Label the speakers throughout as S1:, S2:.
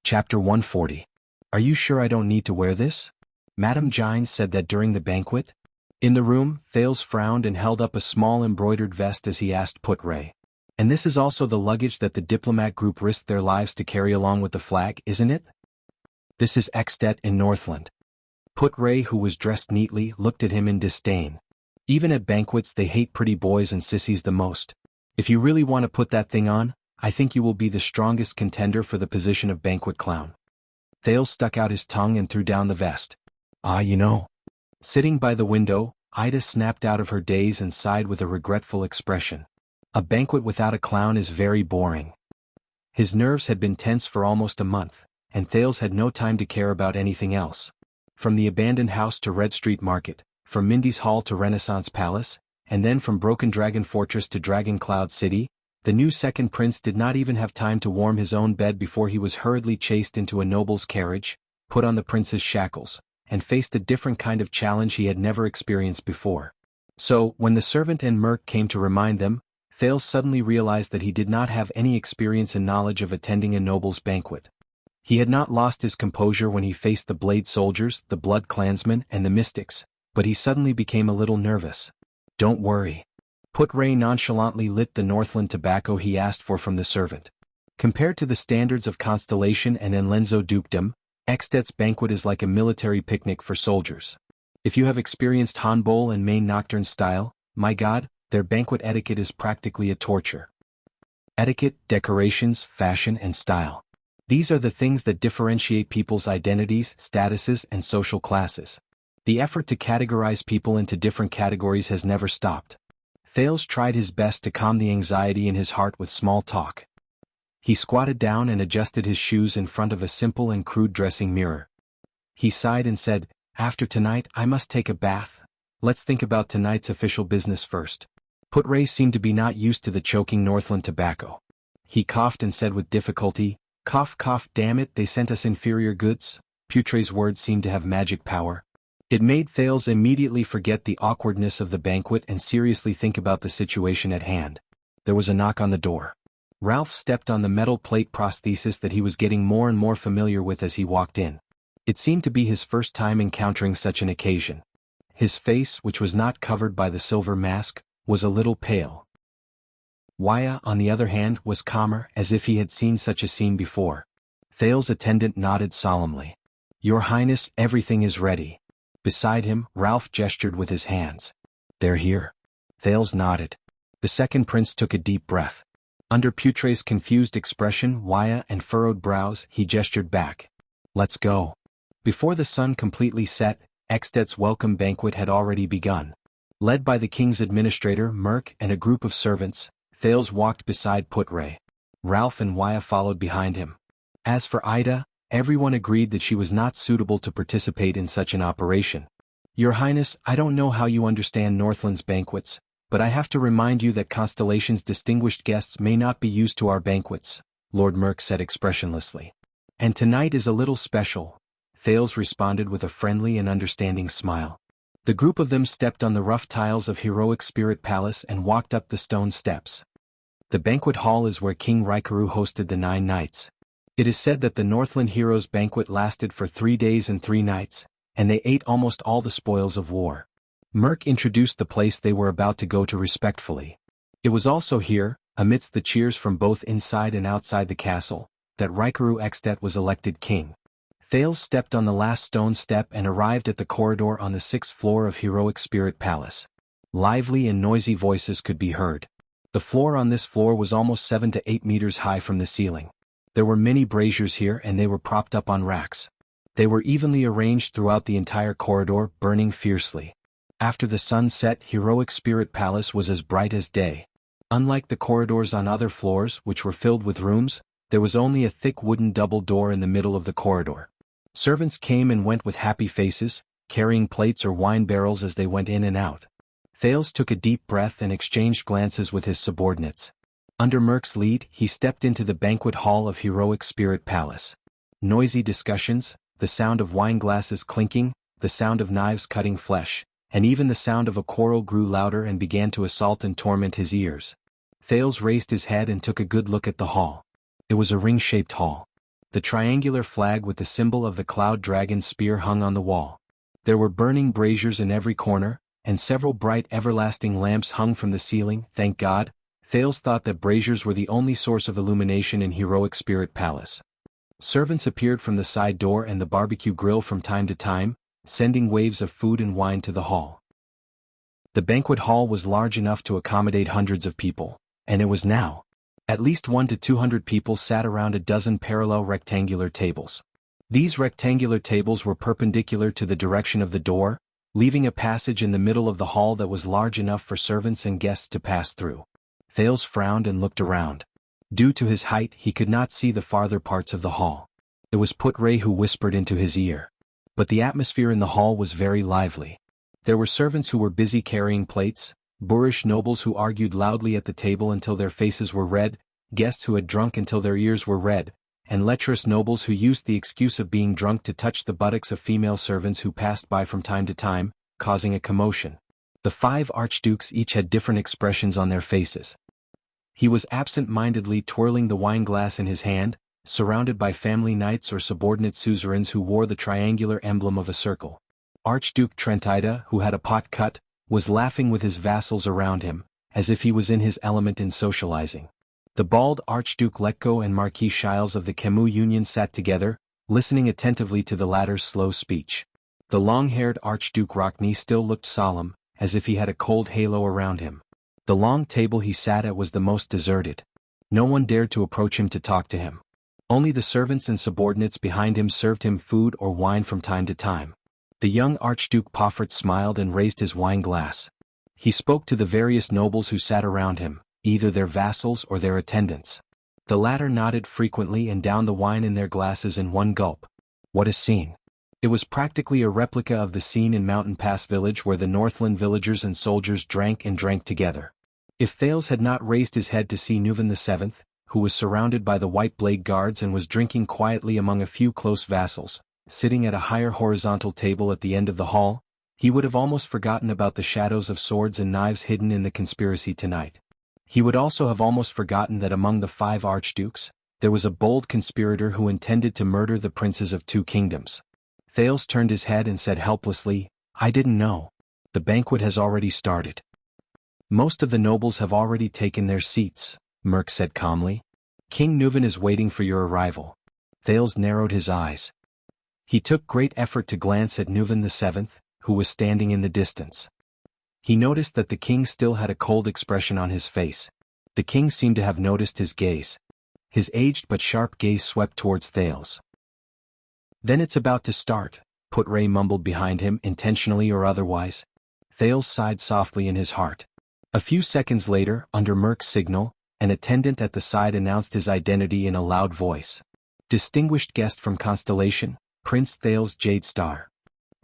S1: Chapter 140. Are you sure I don't need to wear this? Madame Gines said that during the banquet. In the room, Thales frowned and held up a small embroidered vest as he asked Put-Ray. And this is also the luggage that the diplomat group risked their lives to carry along with the flag, isn't it? This is Extet in Northland. Put-Ray, who was dressed neatly, looked at him in disdain. Even at banquets they hate pretty boys and sissies the most. If you really want to put that thing on, I think you will be the strongest contender for the position of banquet clown. Thales stuck out his tongue and threw down the vest. Sitting by the window, Ida snapped out of her daze and sighed with a regretful expression. A banquet without a clown is very boring. His nerves had been tense for almost a month, and Thales had no time to care about anything else. From the abandoned house to Red Street Market, from Mindy's Hall to Renaissance Palace, and then from Broken Dragon Fortress to Dragon Cloud City, the new second prince did not even have time to warm his own bed before he was hurriedly chased into a noble's carriage, put on the prince's shackles, and faced a different kind of challenge he had never experienced before. So, when the servant and Merc came to remind them, Thales suddenly realized that he did not have any experience and knowledge of attending a noble's banquet. He had not lost his composure when he faced the Blade Soldiers, the Blood Clansmen, and the Mystics, but he suddenly became a little nervous. Don't worry. Put-Ray nonchalantly lit the Northland tobacco he asked for from the servant. Compared to the standards of Constellation and Enlenzo Dukedom, Extet's banquet is like a military picnic for soldiers. If you have experienced Hanbol and Maine Nocturne style, my god, their banquet etiquette is practically a torture. Etiquette, decorations, fashion, and style. These are the things that differentiate people's identities, statuses, and social classes. The effort to categorize people into different categories has never stopped. Thales tried his best to calm the anxiety in his heart with small talk. He squatted down and adjusted his shoes in front of a simple and crude dressing mirror. He sighed and said, "After tonight I must take a bath. Let's think about tonight's official business first." Put-Ray seemed to be not used to the choking Northland tobacco. He coughed and said with difficulty, "Cough, cough, damn it, they sent us inferior goods." Put-Ray's words seemed to have magic power. It made Thales immediately forget the awkwardness of the banquet and seriously think about the situation at hand. There was a knock on the door. Ralph stepped on the metal plate prosthesis that he was getting more and more familiar with as he walked in. It seemed to be his first time encountering such an occasion. His face, which was not covered by the silver mask, was a little pale. Waya, on the other hand, was calmer, as if he had seen such a scene before. Thales' attendant nodded solemnly. "Your Highness, everything is ready." Beside him, Ralph gestured with his hands. "They're here." Thales nodded. The second prince took a deep breath. Under Put-Ray's confused expression, Waya, and furrowed brows, he gestured back. "Let's go." Before the sun completely set, Extet's welcome banquet had already begun. Led by the king's administrator, Merc, and a group of servants, Thales walked beside Put-Ray. Ralph and Waya followed behind him. As for Ida, everyone agreed that she was not suitable to participate in such an operation. "Your Highness, I don't know how you understand Northland's banquets, but I have to remind you that Constellation's distinguished guests may not be used to our banquets," Lord Merc said expressionlessly. "And tonight is a little special," Thales responded with a friendly and understanding smile. The group of them stepped on the rough tiles of Heroic Spirit Palace and walked up the stone steps. The banquet hall is where King Raikaru hosted the 9 nights. It is said that the Northland Heroes' banquet lasted for 3 days and 3 nights, and they ate almost all the spoils of war. Merc introduced the place they were about to go to respectfully. It was also here, amidst the cheers from both inside and outside the castle, that Raikaru Extet was elected king. Thales stepped on the last stone step and arrived at the corridor on the 6th floor of Heroic Spirit Palace. Lively and noisy voices could be heard. The floor on this floor was almost 7 to 8 meters high from the ceiling. There were many braziers here and they were propped up on racks. They were evenly arranged throughout the entire corridor, burning fiercely. After the sun set, Heroic Spirit Palace was as bright as day. Unlike the corridors on other floors, which were filled with rooms, there was only a thick wooden double door in the middle of the corridor. Servants came and went with happy faces, carrying plates or wine barrels as they went in and out. Thales took a deep breath and exchanged glances with his subordinates. Under Merc's lead, he stepped into the banquet hall of Heroic Spirit Palace. Noisy discussions, the sound of wine glasses clinking, the sound of knives cutting flesh, and even the sound of a quarrel grew louder and began to assault and torment his ears. Thales raised his head and took a good look at the hall. It was a ring-shaped hall. The triangular flag with the symbol of the cloud dragon spear hung on the wall. There were burning braziers in every corner, and several bright everlasting lamps hung from the ceiling. Thank God, Thales thought that braziers were the only source of illumination in Heroic Spirit Palace. Servants appeared from the side door and the barbecue grill from time to time, sending waves of food and wine to the hall. The banquet hall was large enough to accommodate hundreds of people, and it was now. At least 100 to 200 people sat around a dozen parallel rectangular tables. These rectangular tables were perpendicular to the direction of the door, leaving a passage in the middle of the hall that was large enough for servants and guests to pass through. Thales frowned and looked around. Due to his height, he could not see the farther parts of the hall. It was Put-Ray who whispered into his ear. But the atmosphere in the hall was very lively. There were servants who were busy carrying plates, boorish nobles who argued loudly at the table until their faces were red, guests who had drunk until their ears were red, and lecherous nobles who used the excuse of being drunk to touch the buttocks of female servants who passed by from time to time, causing a commotion. The 5 archdukes each had different expressions on their faces. He was absent-mindedly twirling the wineglass in his hand, surrounded by family knights or subordinate suzerains who wore the triangular emblem of a circle. Archduke Trentida, who had a pot cut, was laughing with his vassals around him, as if he was in his element in socializing. The bald Archduke Letko and Marquis Shiles of the Camus Union sat together, listening attentively to the latter's slow speech. The long-haired Archduke Rockney still looked solemn, as if he had a cold halo around him. The long table he sat at was the most deserted. No one dared to approach him to talk to him. Only the servants and subordinates behind him served him food or wine from time to time. The young Archduke Poffert smiled and raised his wine glass. He spoke to the various nobles who sat around him, either their vassals or their attendants. The latter nodded frequently and downed the wine in their glasses in one gulp. What a scene! It was practically a replica of the scene in Mountain Pass Village where the Northland villagers and soldiers drank and drank together. If Thales had not raised his head to see Nuvan VII, who was surrounded by the White Blade Guards and was drinking quietly among a few close vassals, sitting at a higher horizontal table at the end of the hall, he would have almost forgotten about the shadows of swords and knives hidden in the conspiracy tonight. He would also have almost forgotten that among the 5 archdukes, there was a bold conspirator who intended to murder the princes of 2 kingdoms. Thales turned his head and said helplessly, "I didn't know. The banquet has already started." "Most of the nobles have already taken their seats," Merk said calmly. "King Nuvan is waiting for your arrival." Thales narrowed his eyes. He took great effort to glance at Nuvan VII, who was standing in the distance. He noticed that the king still had a cold expression on his face. The king seemed to have noticed his gaze. His aged but sharp gaze swept towards Thales. "Then it's about to start," Put-Ray mumbled behind him, intentionally or otherwise. Thales sighed softly in his heart. A few seconds later, under Merk's signal, an attendant at the side announced his identity in a loud voice. "Distinguished guest from Constellation, Prince Thales Jadestar."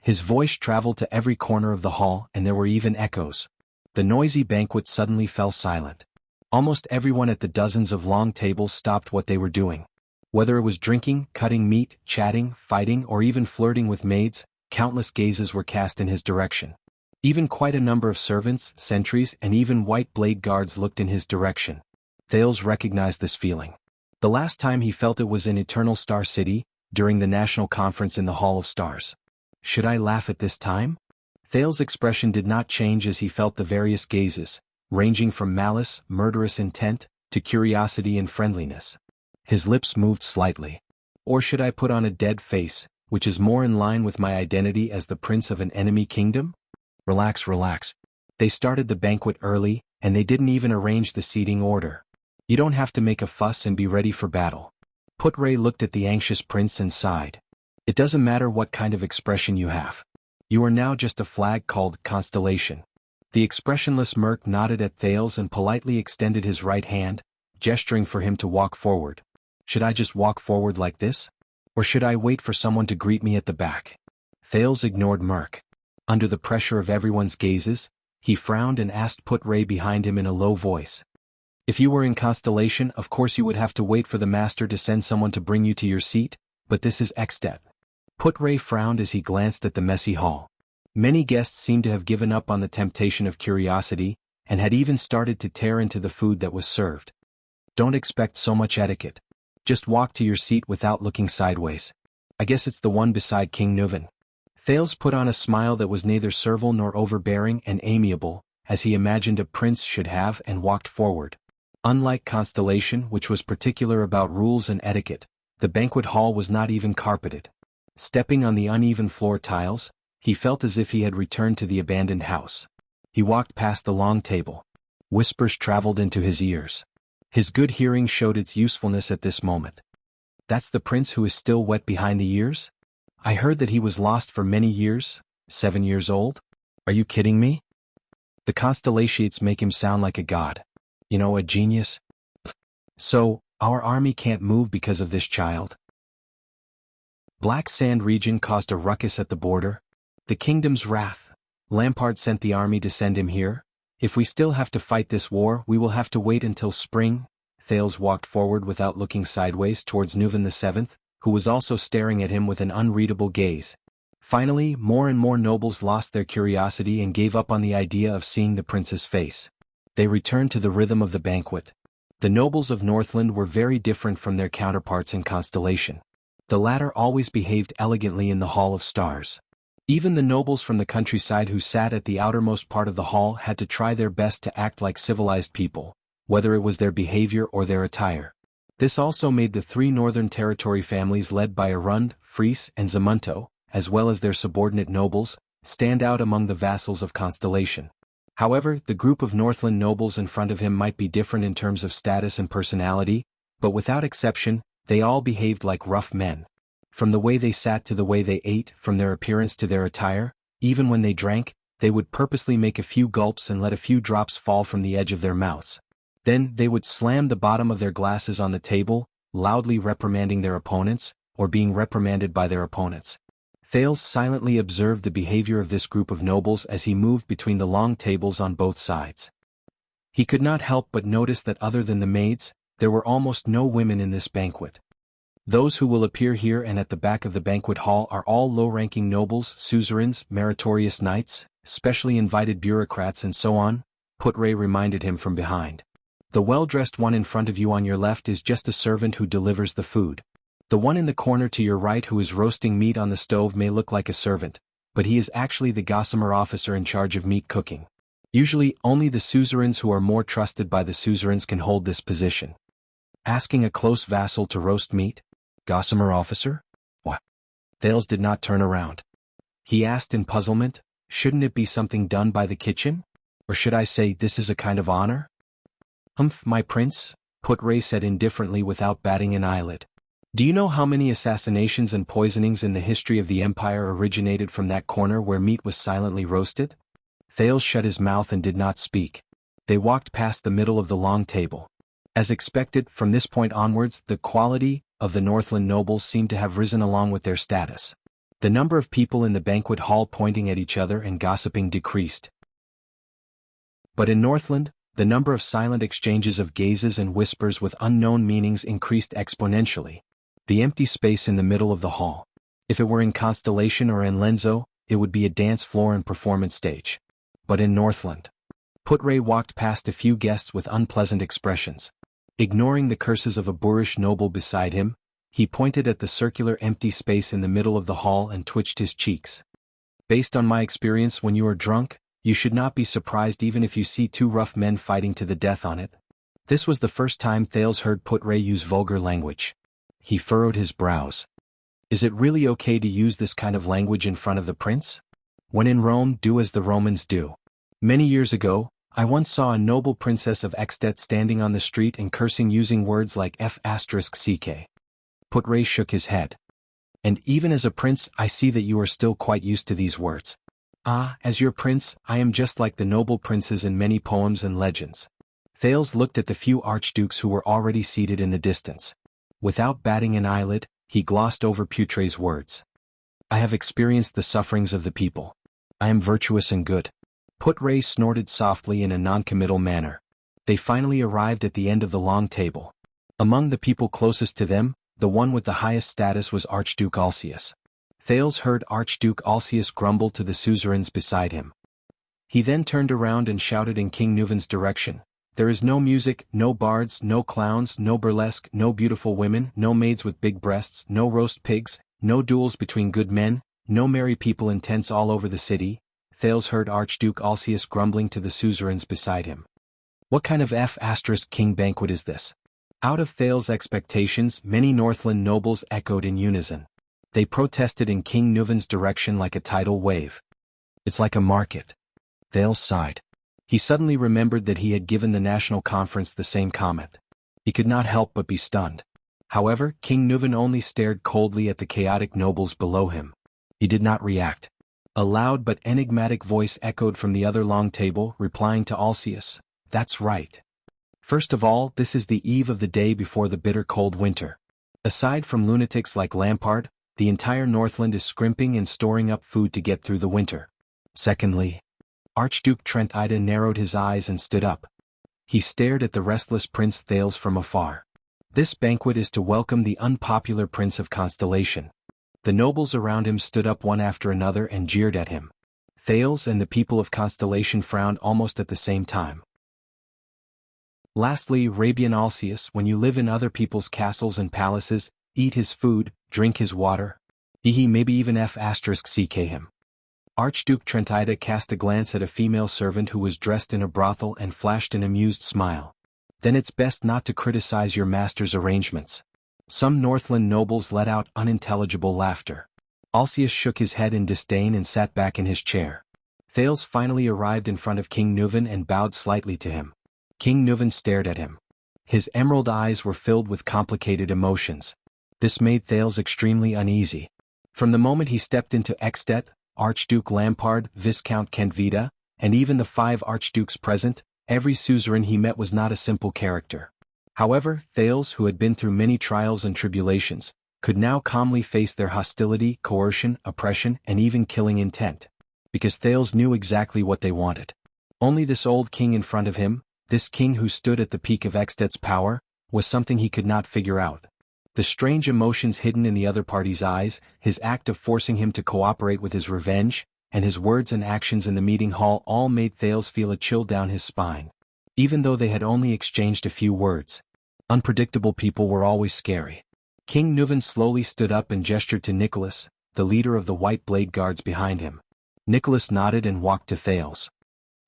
S1: His voice traveled to every corner of the hall, and there were even echoes. The noisy banquet suddenly fell silent. Almost everyone at the dozens of long tables stopped what they were doing. Whether it was drinking, cutting meat, chatting, fighting, or even flirting with maids, countless gazes were cast in his direction. Even quite a number of servants, sentries, and even White Blade Guards looked in his direction. Thales recognized this feeling. The last time he felt it was in Eternal Star City, during the national conference in the Hall of Stars. Should I laugh at this time? Thales' expression did not change as he felt the various gazes, ranging from malice, murderous intent, to curiosity and friendliness. His lips moved slightly. Or should I put on a dead face, which is more in line with my identity as the prince of an enemy kingdom? Relax, relax. They started the banquet early, and they didn't even arrange the seating order. You don't have to make a fuss and be ready for battle. Put-Ray looked at the anxious prince and sighed. It doesn't matter what kind of expression you have. You are now just a flag called Constellation. The expressionless Merk nodded at Thales and politely extended his right hand, gesturing for him to walk forward. Should I just walk forward like this? Or should I wait for someone to greet me at the back? Thales ignored Merk. Under the pressure of everyone's gazes, he frowned and asked Put-Ray behind him in a low voice. If you were in Constellation, of course you would have to wait for the master to send someone to bring you to your seat, but this is Extet. Put-Ray frowned as he glanced at the messy hall. Many guests seemed to have given up on the temptation of curiosity, and had even started to tear into the food that was served. Don't expect so much etiquette. Just walk to your seat without looking sideways. I guess it's the one beside King Nuvan. Thales put on a smile that was neither servile nor overbearing and amiable, as he imagined a prince should have, and walked forward. Unlike Constellation, which was particular about rules and etiquette, the banquet hall was not even carpeted. Stepping on the uneven floor tiles, he felt as if he had returned to the abandoned house. He walked past the long table. Whispers traveled into his ears. His good hearing showed its usefulness at this moment. That's the prince who is still wet behind the ears? I heard that he was lost for many years, 7 years old? Are you kidding me? The constellations make him sound like a god. You know, a genius. So, our army can't move because of this child? Black Sand region caused a ruckus at the border. The kingdom's wrath. Lampard sent the army to send him here. If we still have to fight this war, we will have to wait until spring. Thales walked forward without looking sideways towards Nuvan VII, who was also staring at him with an unreadable gaze. Finally, more and more nobles lost their curiosity and gave up on the idea of seeing the prince's face. They returned to the rhythm of the banquet. The nobles of Northland were very different from their counterparts in Constellation. The latter always behaved elegantly in the Hall of Stars. Even the nobles from the countryside who sat at the outermost part of the hall had to try their best to act like civilized people, whether it was their behavior or their attire. This also made the 3 Northern Territory families led by Arund, Fries, and Zamunto, as well as their subordinate nobles, stand out among the vassals of Constellation. However, the group of Northland nobles in front of him might be different in terms of status and personality, but without exception, they all behaved like rough men. From the way they sat to the way they ate, from their appearance to their attire, even when they drank, they would purposely make a few gulps and let a few drops fall from the edge of their mouths. Then they would slam the bottom of their glasses on the table, loudly reprimanding their opponents, or being reprimanded by their opponents. Thales silently observed the behavior of this group of nobles as he moved between the long tables on both sides. He could not help but notice that other than the maids, there were almost no women in this banquet. Those who will appear here and at the back of the banquet hall are all low-ranking nobles, suzerains, meritorious knights, specially invited bureaucrats and so on, Putre reminded him from behind. The well-dressed one in front of you on your left is just a servant who delivers the food. The one in the corner to your right who is roasting meat on the stove may look like a servant, but he is actually the gossamer officer in charge of meat cooking. Usually, only the suzerains who are more trusted by the suzerains can hold this position. Asking a close vassal to roast meat? Gossamer officer? What? Thales did not turn around. He asked in puzzlement, shouldn't it be something done by the kitchen? Or should I say this is a kind of honor? Humph, my prince, Putre said indifferently without batting an eyelid. Do you know how many assassinations and poisonings in the history of the empire originated from that corner where meat was silently roasted? Thales shut his mouth and did not speak. They walked past the middle of the long table. As expected, from this point onwards, the quality of the Northland nobles seemed to have risen along with their status. The number of people in the banquet hall pointing at each other and gossiping decreased. But in Northland, the number of silent exchanges of gazes and whispers with unknown meanings increased exponentially. The empty space in the middle of the hall. If it were in Constellation or in Lenzo, it would be a dance floor and performance stage. But in Northland. Putre walked past a few guests with unpleasant expressions. Ignoring the curses of a boorish noble beside him, he pointed at the circular empty space in the middle of the hall and twitched his cheeks. Based on my experience, when you are drunk, you should not be surprised even if you see 2 rough men fighting to the death on it. This was the first time Thales heard Putre use vulgar language. He furrowed his brows. Is it really okay to use this kind of language in front of the prince? When in Rome, do as the Romans do. Many years ago, I once saw a noble princess of Extet standing on the street and cursing using words like f*ck. Putre shook his head. And even as a prince, I see that you are still quite used to these words. Ah, as your prince, I am just like the noble princes in many poems and legends. Thales looked at the few archdukes who were already seated in the distance. Without batting an eyelid, he glossed over Putre's words. I have experienced the sufferings of the people. I am virtuous and good. Putre snorted softly in a noncommittal manner. They finally arrived at the end of the long table. Among the people closest to them, the one with the highest status was Archduke Alcius. Thales heard Archduke Alcius grumble to the suzerains beside him. He then turned around and shouted in King Nuvan's direction, There is no music, no bards, no clowns, no burlesque, no beautiful women, no maids with big breasts, no roast pigs, no duels between good men, no merry people in tents all over the city. Thales heard Archduke Alsius grumbling to the suzerains beside him. What kind of *king banquet is this? Out of Thales' expectations, many Northland nobles echoed in unison. They protested in King Nuvan's direction like a tidal wave. It's like a market. Thales sighed. He suddenly remembered that he had given the national conference the same comment. He could not help but be stunned. However, King Nuvan only stared coldly at the chaotic nobles below him. He did not react. A loud but enigmatic voice echoed from the other long table, replying to Alsius, "That's right. First of all, this is the eve of the day before the bitter cold winter. Aside from lunatics like Lampard, the entire Northland is scrimping and storing up food to get through the winter. Secondly," Archduke Trent Ida narrowed his eyes and stood up. He stared at the restless Prince Thales from afar. "This banquet is to welcome the unpopular Prince of Constellation." The nobles around him stood up one after another and jeered at him. Thales and the people of Constellation frowned almost at the same time. Lastly, Arabian Alsius, when you live in other people's castles and palaces, eat his food, drink his water. Maybe even *ck him. Archduke Trentida cast a glance at a female servant who was dressed in a brothel and flashed an amused smile. "Then it's best not to criticize your master's arrangements." Some Northland nobles let out unintelligible laughter. Alsius shook his head in disdain and sat back in his chair. Thales finally arrived in front of King Nuvan and bowed slightly to him. King Nuvan stared at him. His emerald eyes were filled with complicated emotions. This made Thales extremely uneasy. From the moment he stepped into Ekstedt, Archduke Lampard, Viscount Kentvita, and even the 5 archdukes present, every suzerain he met was not a simple character. However, Thales, who had been through many trials and tribulations, could now calmly face their hostility, coercion, oppression, and even killing intent. Because Thales knew exactly what they wanted. Only this old king in front of him, this king who stood at the peak of Ekstedt's power, was something he could not figure out. The strange emotions hidden in the other party's eyes, his act of forcing him to cooperate with his revenge, and his words and actions in the meeting hall all made Thales feel a chill down his spine. Even though they had only exchanged a few words. Unpredictable people were always scary. King Nuvan slowly stood up and gestured to Nicholas, the leader of the White Blade Guards behind him. Nicholas nodded and walked to Thales.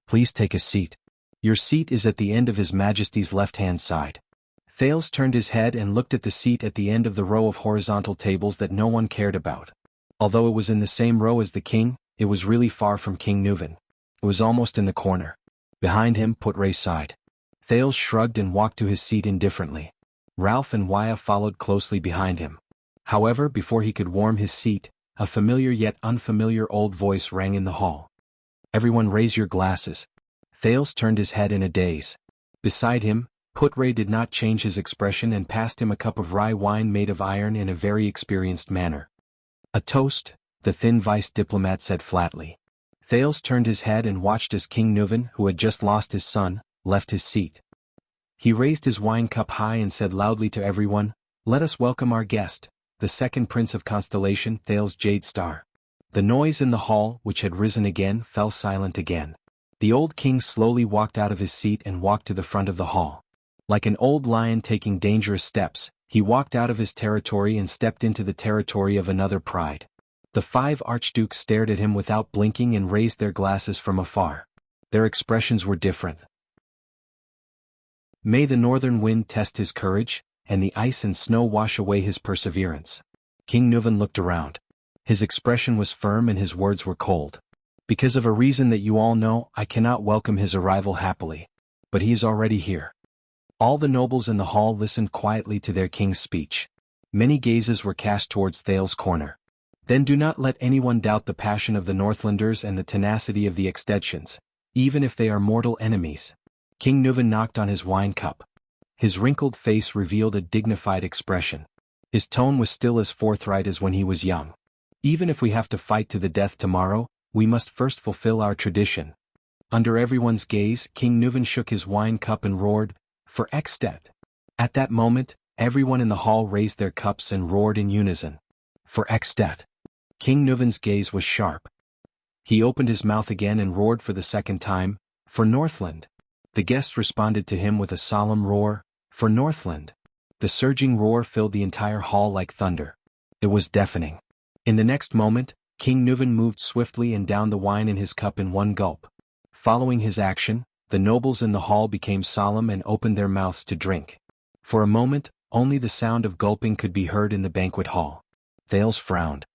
S1: "Please take a seat. Your seat is at the end of His Majesty's left-hand side." Thales turned his head and looked at the seat at the end of the row of horizontal tables that no one cared about. Although it was in the same row as the king, it was really far from King Nuvan. It was almost in the corner. Behind him, Putre sighed. Thales shrugged and walked to his seat indifferently. Ralph and Waya followed closely behind him. However, before he could warm his seat, a familiar yet unfamiliar old voice rang in the hall. "Everyone raise your glasses." Thales turned his head in a daze. Beside him, Putre did not change his expression and passed him a cup of rye wine made of iron in a very experienced manner. "A toast," the thin vice diplomat said flatly. Thales turned his head and watched as King Nuvan, who had just lost his son, left his seat. He raised his wine cup high and said loudly to everyone, "Let us welcome our guest, the second Prince of Constellation, Thales Jadestar." The noise in the hall, which had risen again, fell silent again. The old king slowly walked out of his seat and walked to the front of the hall. Like an old lion taking dangerous steps, he walked out of his territory and stepped into the territory of another pride. The 5 archdukes stared at him without blinking and raised their glasses from afar. Their expressions were different. May the northern wind test his courage, and the ice and snow wash away his perseverance. King Nuvan looked around. His expression was firm and his words were cold. "Because of a reason that you all know, I cannot welcome his arrival happily. But he is already here." All the nobles in the hall listened quietly to their king's speech. Many gazes were cast towards Thales' corner. Then do not let anyone doubt the passion of the Northlanders and the tenacity of the Ekstedtians, even if they are mortal enemies. King Nuvan knocked on his wine cup. His wrinkled face revealed a dignified expression. His tone was still as forthright as when he was young. "Even if we have to fight to the death tomorrow, we must first fulfill our tradition." Under everyone's gaze, King Nuvan shook his wine cup and roared, "For Ekstedt!" At that moment, everyone in the hall raised their cups and roared in unison. "For Ekstedt!" King Nuvan's gaze was sharp. He opened his mouth again and roared for the second time, "For Northland!" The guests responded to him with a solemn roar, "For Northland!" The surging roar filled the entire hall like thunder. It was deafening. In the next moment, King Nuvan moved swiftly and downed the wine in his cup in one gulp. Following his action, the nobles in the hall became solemn and opened their mouths to drink. For a moment, only the sound of gulping could be heard in the banquet hall. Thales frowned.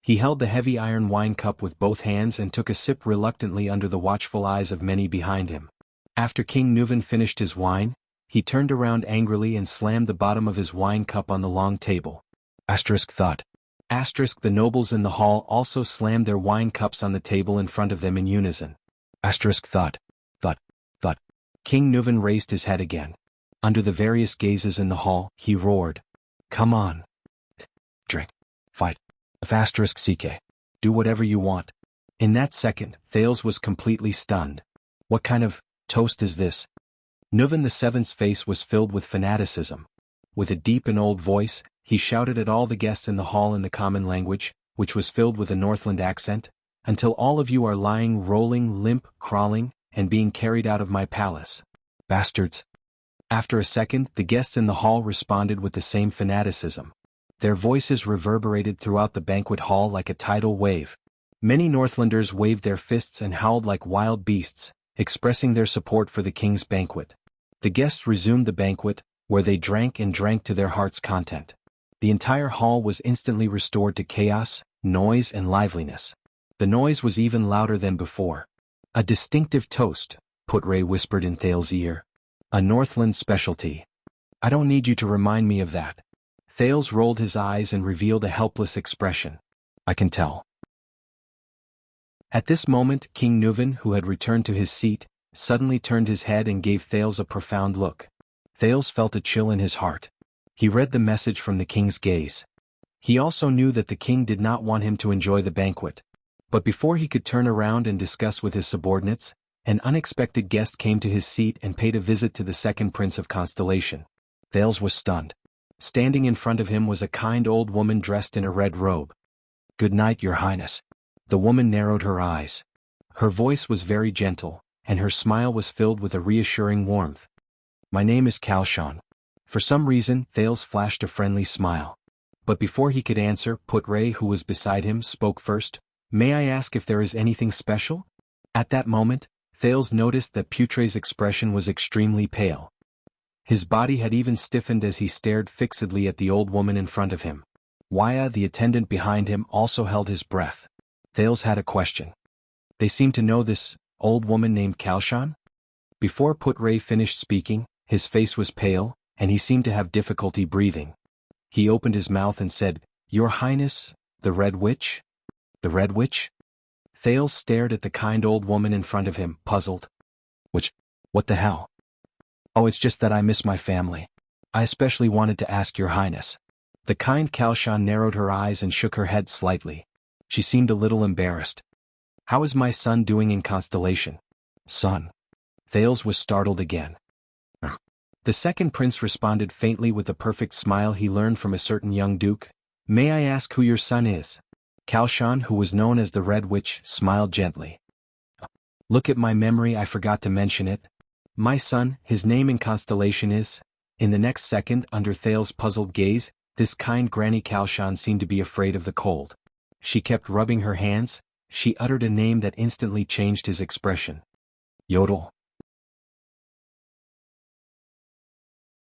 S1: He held the heavy iron wine cup with both hands and took a sip reluctantly under the watchful eyes of many behind him. After King Nuvan finished his wine, he turned around angrily and slammed the bottom of his wine cup on the long table. Thought. The nobles in the hall also slammed their wine cups on the table in front of them in unison. Thought. King Nuvan raised his head again. Under the various gazes in the hall, he roared, "Come on. Drink. Fight. CK. Do whatever you want." In that second, Thales was completely stunned. What kind of toast is this? Nuvan VII's face was filled with fanaticism. With a deep and old voice, he shouted at all the guests in the hall in the common language, which was filled with a Northland accent, "Until all of you are lying, rolling, limp, crawling, and being carried out of my palace. Bastards." After a second, the guests in the hall responded with the same fanaticism. Their voices reverberated throughout the banquet hall like a tidal wave. Many Northlanders waved their fists and howled like wild beasts, expressing their support for the king's banquet. The guests resumed the banquet, where they drank and drank to their heart's content. The entire hall was instantly restored to chaos, noise and liveliness. The noise was even louder than before. "A distinctive toast," Putray whispered in Thales' ear. "A Northland specialty. I don't need you to remind me of that." Thales rolled his eyes and revealed a helpless expression. "I can tell." At this moment, King Nuvan, who had returned to his seat, suddenly turned his head and gave Thales a profound look. Thales felt a chill in his heart. He read the message from the king's gaze. He also knew that the king did not want him to enjoy the banquet. But before he could turn around and discuss with his subordinates, an unexpected guest came to his seat and paid a visit to the second prince of Constellation. Thales was stunned. Standing in front of him was a kind old woman dressed in a red robe. "Good night, Your Highness." The woman narrowed her eyes. Her voice was very gentle, and her smile was filled with a reassuring warmth. "My name is Kalshan." For some reason, Thales flashed a friendly smile. But before he could answer, Putray, who was beside him, spoke first. "May I ask if there is anything special?" At that moment, Thales noticed that Putray's expression was extremely pale. His body had even stiffened as he stared fixedly at the old woman in front of him. Waya, the attendant behind him, also held his breath. Thales had a question. They seemed to know this old woman named Kalshan? Before Putray finished speaking, his face was pale, and he seemed to have difficulty breathing. He opened his mouth and said, "Your Highness, the Red Witch?" "The Red Witch?" Thales stared at the kind old woman in front of him, puzzled. What the hell? "Oh, it's just that I miss my family. I especially wanted to ask Your Highness." The kind Kalshan narrowed her eyes and shook her head slightly. She seemed a little embarrassed. "How is my son doing in Constellation?" "Son?" Thales was startled again. The second prince responded faintly with the perfect smile he learned from a certain young duke. "May I ask who your son is?" Kalshan, who was known as the Red Witch, smiled gently. "Look at my memory, I forgot to mention it. My son, his name in Constellation is..." In the next second, under Thales' puzzled gaze, this kind Granny Kalshan seemed to be afraid of the cold. She kept rubbing her hands. She uttered a name that instantly changed his expression. Yodel.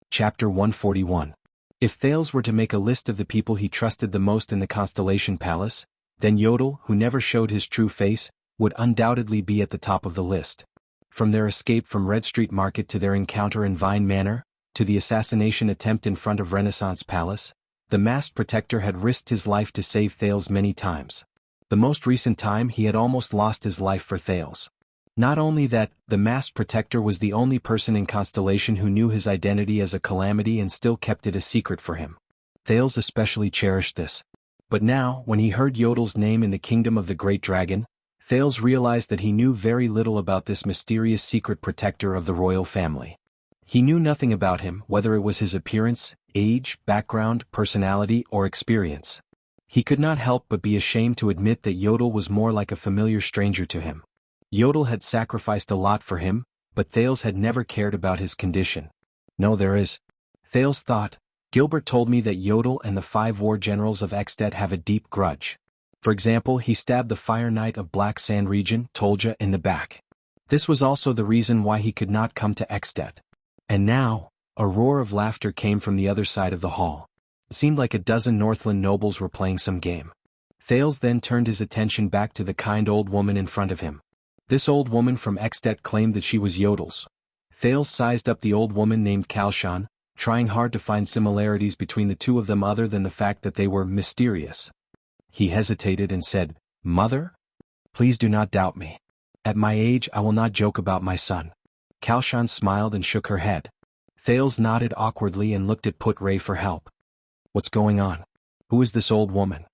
S1: Chapter 141. If Thales were to make a list of the people he trusted the most in the Constellation Palace, then Yodel, who never showed his true face, would undoubtedly be at the top of the list. From their escape from Red Street Market to their encounter in Vine Manor, to the assassination attempt in front of Renaissance Palace, the masked protector had risked his life to save Thales many times. The most recent time he had almost lost his life for Thales. Not only that, the masked protector was the only person in Constellation who knew his identity as a calamity and still kept it a secret for him. Thales especially cherished this. But now, when he heard Yodel's name in the kingdom of the Great Dragon, Thales realized that he knew very little about this mysterious secret protector of the royal family. He knew nothing about him, whether it was his appearance, age, background, personality, or experience. He could not help but be ashamed to admit that Yodel was more like a familiar stranger to him. Yodel had sacrificed a lot for him, but Thales had never cared about his condition. No, there is. Thales thought. Gilbert told me that Yodel and the 5 war generals of Extet have a deep grudge. For example, he stabbed the Fire Knight of Black Sand region, Tolja, in the back. This was also the reason why he could not come to Extet. And now, a roar of laughter came from the other side of the hall. It seemed like a dozen Northland nobles were playing some game. Thales then turned his attention back to the kind old woman in front of him. This old woman from Extet claimed that she was Yodel's. Thales sized up the old woman named Kalshan, trying hard to find similarities between the two of them other than the fact that they were mysterious. He hesitated and said, "Mother? Please do not doubt me. At my age I will not joke about my son." Kalshan smiled and shook her head. Thales nodded awkwardly and looked at Put-Ray for help. "What's going on? Who is this old woman?"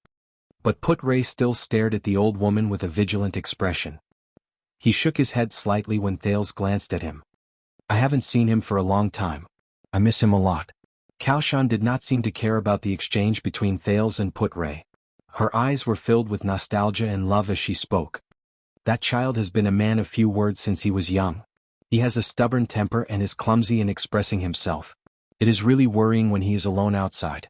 S1: But Put-Ray still stared at the old woman with a vigilant expression. He shook his head slightly when Thales glanced at him. "I haven't seen him for a long time. I miss him a lot." Kalshan did not seem to care about the exchange between Thales and Put-Ray. Her eyes were filled with nostalgia and love as she spoke. "That child has been a man of few words since he was young. He has a stubborn temper and is clumsy in expressing himself. It is really worrying when he is alone outside.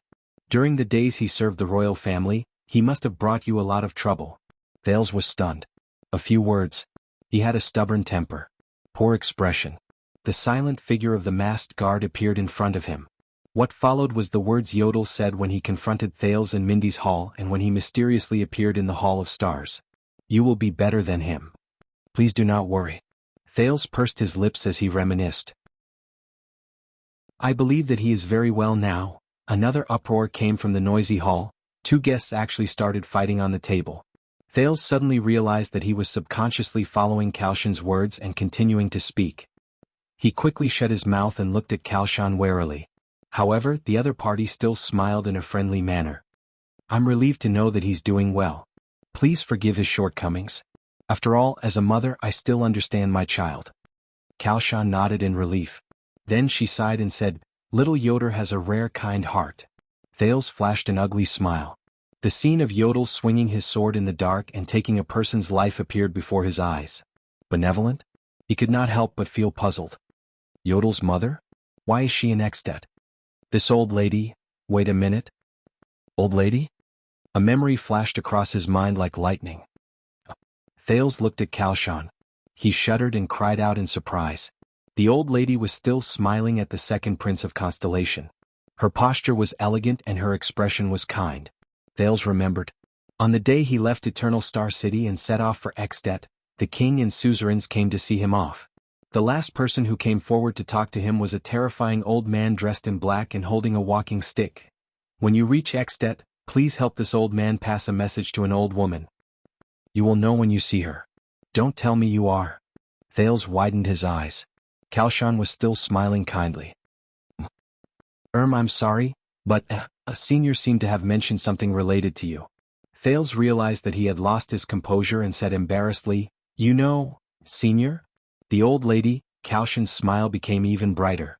S1: During the days he served the royal family, he must have brought you a lot of trouble." Thales was stunned. A few words. He had a stubborn temper. Poor expression. The silent figure of the masked guard appeared in front of him. What followed was the words Yodel said when he confronted Thales in Mindy's hall and when he mysteriously appeared in the Hall of Stars. "You will be better than him. Please do not worry." Thales pursed his lips as he reminisced. "I believe that he is very well now." Another uproar came from the noisy hall. 2 guests actually started fighting on the table. Thales suddenly realized that he was subconsciously following Kalshan's words and continuing to speak. He quickly shut his mouth and looked at Kalshan warily. However, the other party still smiled in a friendly manner. "I'm relieved to know that he's doing well. Please forgive his shortcomings. After all, as a mother I still understand my child." Kalshan nodded in relief. Then she sighed and said, "Little Yoder has a rare kind heart." Thales flashed an ugly smile. The scene of Yodel swinging his sword in the dark and taking a person's life appeared before his eyes. Benevolent? He could not help but feel puzzled. Yodel's mother? Why is she in Extet? This old lady? Wait a minute. Old lady? A memory flashed across his mind like lightning. Thales looked at Kalshan. He shuddered and cried out in surprise. The old lady was still smiling at the second prince of Constellation. Her posture was elegant and her expression was kind. Thales remembered. On the day he left Eternal Star City and set off for Extet, the king and suzerains came to see him off. The last person who came forward to talk to him was a terrifying old man dressed in black and holding a walking stick. "When you reach Extet, please help this old man pass a message to an old woman. You will know when you see her. Don't tell me you are." Thales widened his eyes. Kalshan was still smiling kindly. I'm sorry, but a senior seemed to have mentioned something related to you." Thales realized that he had lost his composure and said embarrassedly, "You know, senior?" The old lady, Kalshan's smile became even brighter.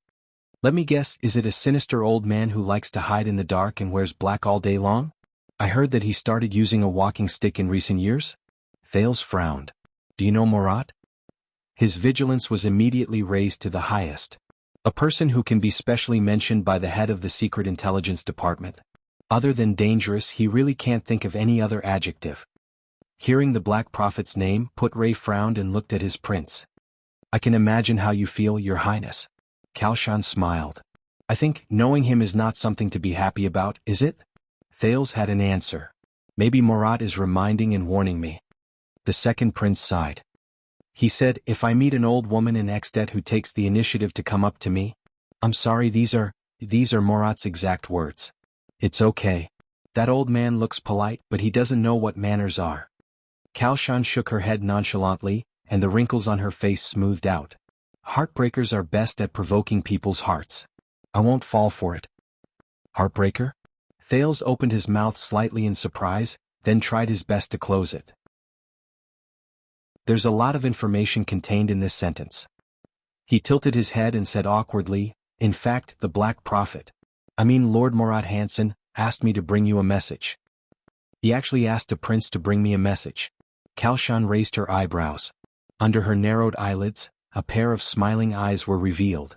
S1: "Let me guess, is it a sinister old man who likes to hide in the dark and wears black all day long? I heard that he started using a walking stick in recent years?" Thales frowned. "Do you know Murat?" His vigilance was immediately raised to the highest. A person who can be specially mentioned by the head of the Secret Intelligence Department. Other than dangerous, he really can't think of any other adjective. Hearing the Black Prophet's name, Put-Ray frowned and looked at his prince. "I can imagine how you feel, Your Highness." Kalshan smiled. "I think knowing him is not something to be happy about, is it?" Thales had an answer. "Maybe Murat is reminding and warning me." The second prince sighed. He said, "If I meet an old woman in Extet who takes the initiative to come up to me, I'm sorry, these are Murat's exact words. It's okay. That old man looks polite, but he doesn't know what manners are." Kalshan shook her head nonchalantly, and the wrinkles on her face smoothed out. "Heartbreakers are best at provoking people's hearts. I won't fall for it." "Heartbreaker?" Thales opened his mouth slightly in surprise, then tried his best to close it. There's a lot of information contained in this sentence. He tilted his head and said awkwardly, "In fact, the Black Prophet, Lord Murat Hansen, asked me to bring you a message." "He actually asked a prince to bring me a message." Kalshan raised her eyebrows. Under her narrowed eyelids, a pair of smiling eyes were revealed.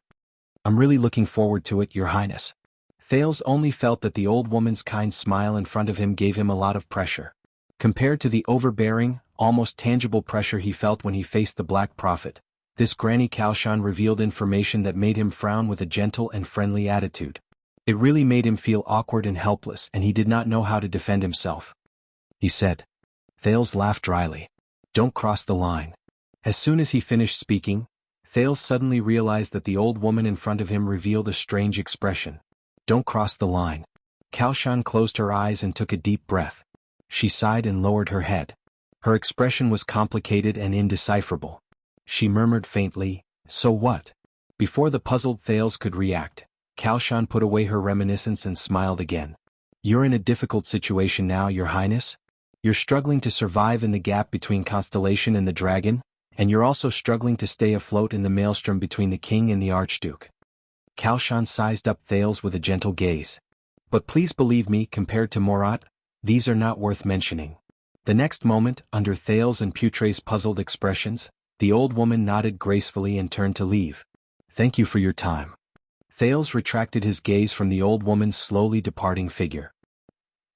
S1: "I'm really looking forward to it, Your Highness." Thales only felt that the old woman's kind smile in front of him gave him a lot of pressure. Compared to the overbearing, almost tangible pressure he felt when he faced the Black Prophet, this Granny Kalshan revealed information that made him frown with a gentle and friendly attitude. It really made him feel awkward and helpless, and he did not know how to defend himself. He said. Thales laughed dryly. "Don't cross the line." As soon as he finished speaking, Thales suddenly realized that the old woman in front of him revealed a strange expression. "Don't cross the line." Kalshan closed her eyes and took a deep breath. She sighed and lowered her head. Her expression was complicated and indecipherable. She murmured faintly, "So what?" Before the puzzled Thales could react, Kalshan put away her reminiscence and smiled again. "You're in a difficult situation now, Your Highness. You're struggling to survive in the gap between Constellation and the Dragon, and you're also struggling to stay afloat in the maelstrom between the King and the Archduke." Kalshan sized up Thales with a gentle gaze. "But please believe me, compared to Morat, these are not worth mentioning." The next moment, under Thales and Putre's puzzled expressions, the old woman nodded gracefully and turned to leave. "Thank you for your time." Thales retracted his gaze from the old woman's slowly departing figure.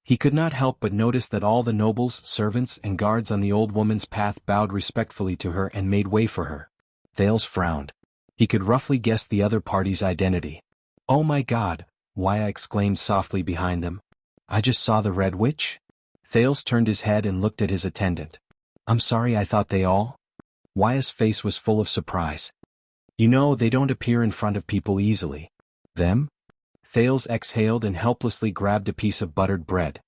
S1: He could not help but notice that all the nobles, servants, and guards on the old woman's path bowed respectfully to her and made way for her. Thales frowned. He could roughly guess the other party's identity. "Oh my God," Waya exclaimed softly behind them. "I just saw the Red Witch?" Thales turned his head and looked at his attendant. "I'm sorry, I thought they all?" Waya's face was full of surprise. "You know, they don't appear in front of people easily." "Them?" Thales exhaled and helplessly grabbed a piece of buttered bread.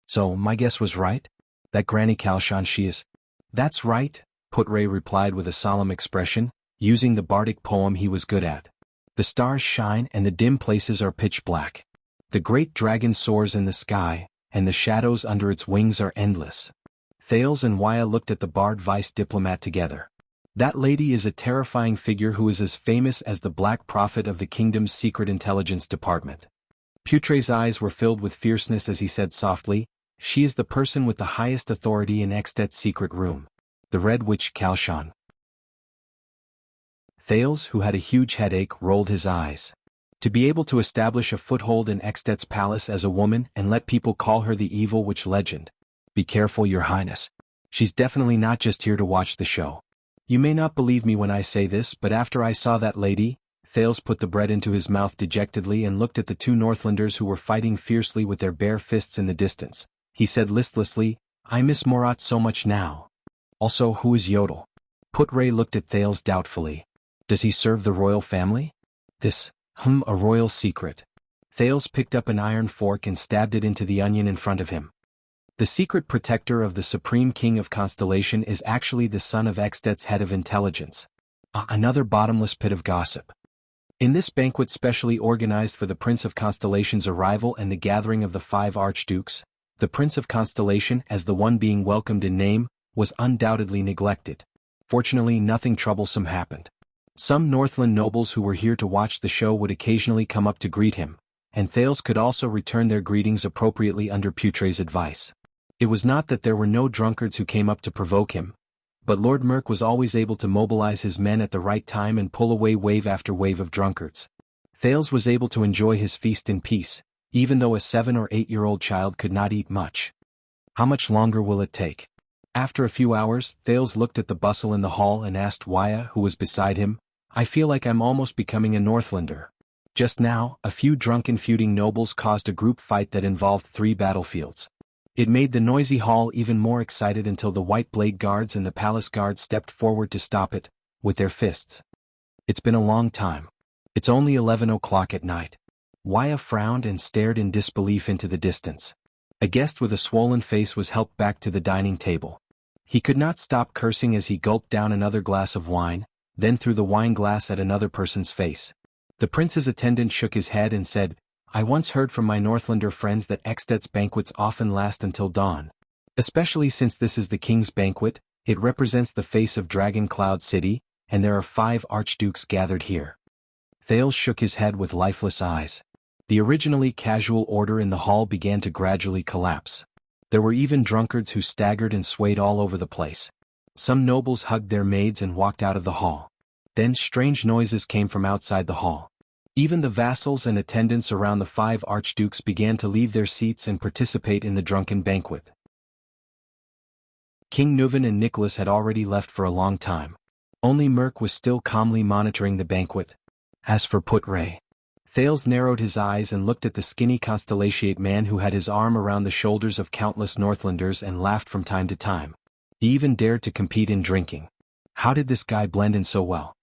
S1: "So, my guess was right? That Granny Kalshan, she is—" "That's right," Putre replied with a solemn expression, using the bardic poem he was good at. "The stars shine and the dim places are pitch black. The great dragon soars in the sky, and the shadows under its wings are endless." Thales and Waya looked at the barred vice diplomat together. "That lady is a terrifying figure who is as famous as the Black Prophet of the kingdom's secret intelligence department." Putre's eyes were filled with fierceness as he said softly, "She is the person with the highest authority in Extet's secret room. The Red Witch Kalshan." Thales, who had a huge headache, rolled his eyes. To be able to establish a foothold in Extet's palace as a woman and let people call her the evil witch legend. "Be careful, Your Highness. She's definitely not just here to watch the show. You may not believe me when I say this, but after I saw that lady," Thales put the bread into his mouth dejectedly and looked at the two Northlanders who were fighting fiercely with their bare fists in the distance. He said listlessly, "I miss Morat so much now. Also, who is Yodel?" Putre looked at Thales doubtfully. "Does he serve the royal family?" "This, a royal secret." Thales picked up an iron fork and stabbed it into the onion in front of him. "The secret protector of the Supreme King of Constellation is actually the son of Extet's head of intelligence." Another bottomless pit of gossip. In this banquet specially organized for the Prince of Constellation's arrival and the gathering of the 5 archdukes, the Prince of Constellation, as the one being welcomed in name, was undoubtedly neglected. Fortunately, nothing troublesome happened. Some Northland nobles who were here to watch the show would occasionally come up to greet him, and Thales could also return their greetings appropriately under Putre's advice. It was not that there were no drunkards who came up to provoke him, but Lord Merk was always able to mobilize his men at the right time and pull away wave after wave of drunkards. Thales was able to enjoy his feast in peace, even though a 7 or 8-year-old child could not eat much. How much longer will it take? After a few hours, Thales looked at the bustle in the hall and asked Waya, who was beside him, "I feel like I'm almost becoming a Northlander." Just now, a few drunken feuding nobles caused a group fight that involved 3 battlefields. It made the noisy hall even more excited until the White Blade Guards and the Palace Guard stepped forward to stop it, with their fists. "It's been a long time. It's only 11 o'clock at night." Waya frowned and stared in disbelief into the distance. A guest with a swollen face was helped back to the dining table. He could not stop cursing as he gulped down another glass of wine, then threw the wine glass at another person's face. The prince's attendant shook his head and said, "I once heard from my Northlander friends that Extet's banquets often last until dawn. Especially since this is the king's banquet, it represents the face of Dragon Cloud City, and there are 5 archdukes gathered here." Thales shook his head with lifeless eyes. The originally casual order in the hall began to gradually collapse. There were even drunkards who staggered and swayed all over the place. Some nobles hugged their maids and walked out of the hall. Then strange noises came from outside the hall. Even the vassals and attendants around the 5 archdukes began to leave their seats and participate in the drunken banquet. King Nuvan and Nicholas had already left for a long time. Only Merk was still calmly monitoring the banquet. As for Put-Ray, Thales narrowed his eyes and looked at the skinny constellatiate man who had his arm around the shoulders of countless Northlanders and laughed from time to time. He even dared to compete in drinking. How did this guy blend in so well?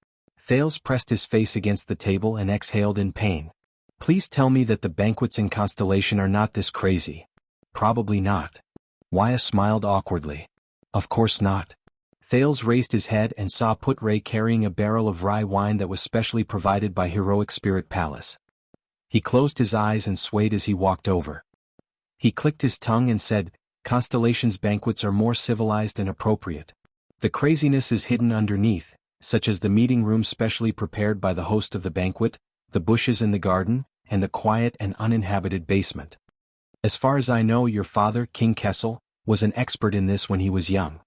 S1: Thales pressed his face against the table and exhaled in pain. Please tell me that the banquets in Constellation are not this crazy. Probably not. Waya smiled awkwardly. Of course not. Thales raised his head and saw Put-Ray carrying a barrel of rye wine that was specially provided by Heroic Spirit Palace. He closed his eyes and swayed as he walked over. He clicked his tongue and said, Constellation's banquets are more civilized and appropriate. The craziness is hidden underneath, such as the meeting room specially prepared by the host of the banquet, the bushes in the garden, and the quiet and uninhabited basement. As far as I know, your father, King Kessel, was an expert in this when he was young.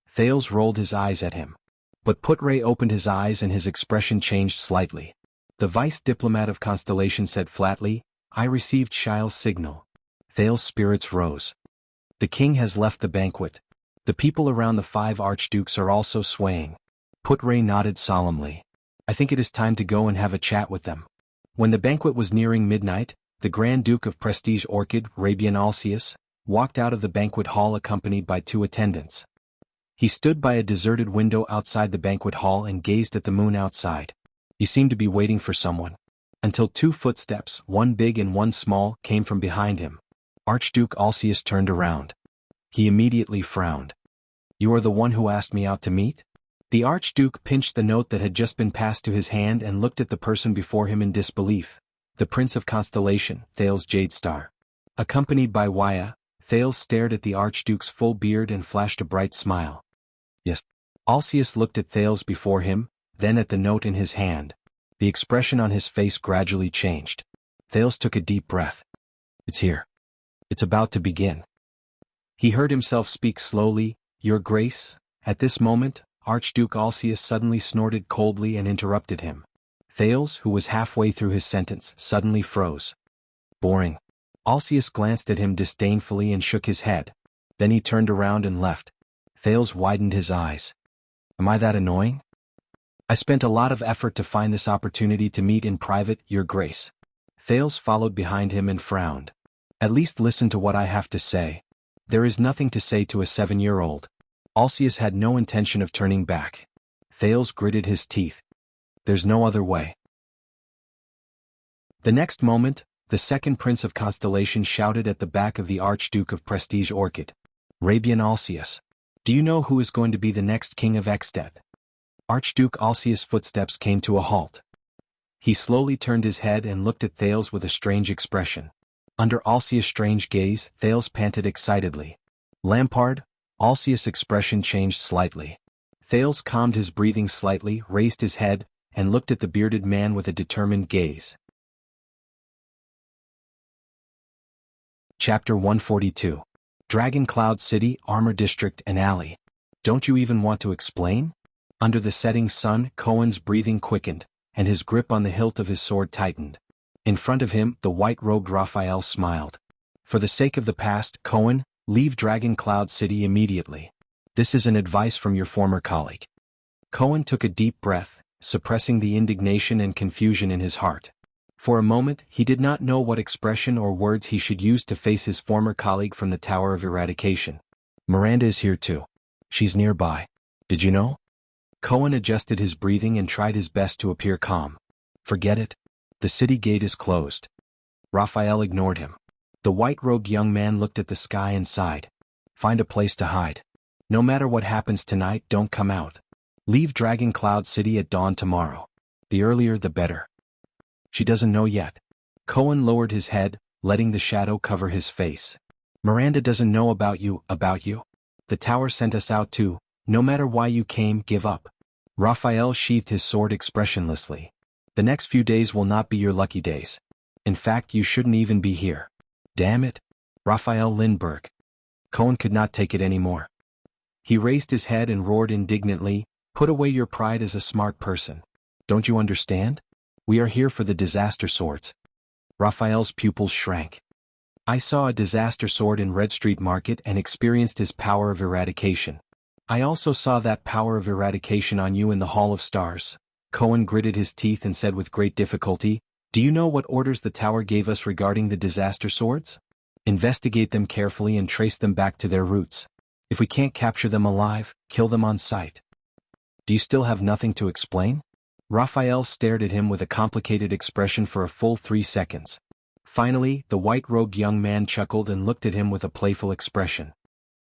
S1: Thales rolled his eyes at him. But Put-Ray opened his eyes and his expression changed slightly. The vice diplomat of Constellation said flatly, I received Shile's signal. Thales' spirits rose. The king has left the banquet. The people around the 5 archdukes are also swaying. Put-Ray nodded solemnly. I think it is time to go and have a chat with them. When the banquet was nearing midnight, the Grand Duke of Prestige Orchid, Rabian Alcius, walked out of the banquet hall accompanied by 2 attendants. He stood by a deserted window outside the banquet hall and gazed at the moon outside. He seemed to be waiting for someone. Until 2 footsteps, one big and one small, came from behind him. Archduke Alcius turned around. He immediately frowned. You are the one who asked me out to meet? The Archduke pinched the note that had just been passed to his hand and looked at the person before him in disbelief. The Prince of Constellation, Thales Jadestar. Accompanied by Waya, Thales stared at the Archduke's full beard and flashed a bright smile. Yes. Alcius looked at Thales before him, then at the note in his hand. The expression on his face gradually changed. Thales took a deep breath. It's here. It's about to begin. He heard himself speak slowly, Your Grace. At this moment, Archduke Alcius suddenly snorted coldly and interrupted him. Thales, who was halfway through his sentence, suddenly froze. Boring. Alcius glanced at him disdainfully and shook his head. Then he turned around and left. Thales widened his eyes. Am I that annoying? I spent a lot of effort to find this opportunity to meet in private, Your Grace. Thales followed behind him and frowned. At least listen to what I have to say. There is nothing to say to a 7-year-old. Alcius had no intention of turning back. Thales gritted his teeth. There's no other way. The next moment, the second Prince of Constellation shouted at the back of the Archduke of Prestige Orchid. Rabian Alcius. Do you know who is going to be the next king of Ekstedt? Archduke Alcius' footsteps came to a halt. He slowly turned his head and looked at Thales with a strange expression. Under Alcius' strange gaze, Thales panted excitedly. Lampard? Alcius' expression changed slightly. Thales calmed his breathing slightly, raised his head, and looked at the bearded man with a determined gaze. Chapter 142. Dragon Cloud City, Armor District and Alley. Don't you even want to explain? Under the setting sun, Cohen's breathing quickened, and his grip on the hilt of his sword tightened. In front of him, the white-robed Raphael smiled. For the sake of the past, Cohen, leave Dragon Cloud City immediately. This is an advice from your former colleague. Cohen took a deep breath, suppressing the indignation and confusion in his heart. For a moment, he did not know what expression or words he should use to face his former colleague from the Tower of Eradication. Miranda is here too. She's nearby. Did you know? Cohen adjusted his breathing and tried his best to appear calm. Forget it. The city gate is closed. Raphael ignored him. The white-robed young man looked at the sky and sighed. Find a place to hide. No matter what happens tonight, don't come out. Leave Dragon Cloud City at dawn tomorrow. The earlier the better. She doesn't know yet. Cohen lowered his head, letting the shadow cover his face. Miranda doesn't know about you. The tower sent us out too. No matter why you came, give up. Raphael sheathed his sword expressionlessly. The next few days will not be your lucky days. In fact, you shouldn't even be here. Damn it. Raphael Lindbergh. Cohen could not take it anymore. He raised his head and roared indignantly, put away your pride as a smart person. Don't you understand? We are here for the disaster swords. Raphael's pupils shrank. I saw a disaster sword in Red Street Market and experienced his power of eradication. I also saw that power of eradication on you in the Hall of Stars. Cohen gritted his teeth and said with great difficulty, do you know what orders the tower gave us regarding the disaster swords? Investigate them carefully and trace them back to their roots. If we can't capture them alive, kill them on sight. Do you still have nothing to explain? Raphael stared at him with a complicated expression for a full 3 seconds. Finally, the white-robed young man chuckled and looked at him with a playful expression.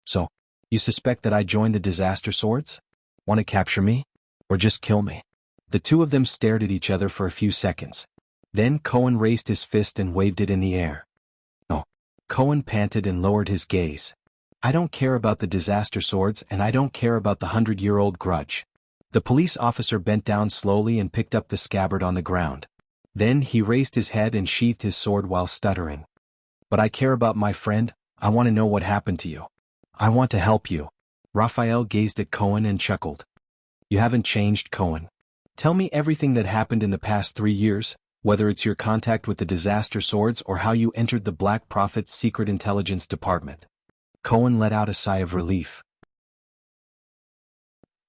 S1: So, you suspect that I joined the disaster swords? Want to capture me? Or just kill me? The two of them stared at each other for a few seconds. Then Cohen raised his fist and waved it in the air. No. Cohen panted and lowered his gaze. I don't care about the disaster swords and I don't care about the 100-year-old grudge. The police officer bent down slowly and picked up the scabbard on the ground. Then he raised his head and sheathed his sword while stuttering. But I care about my friend, I want to know what happened to you. I want to help you. Raphael gazed at Cohen and chuckled. You haven't changed, Cohen. Tell me everything that happened in the past 3 years, whether it's your contact with the disaster swords or how you entered the Black Prophet's secret intelligence department. Cohen let out a sigh of relief.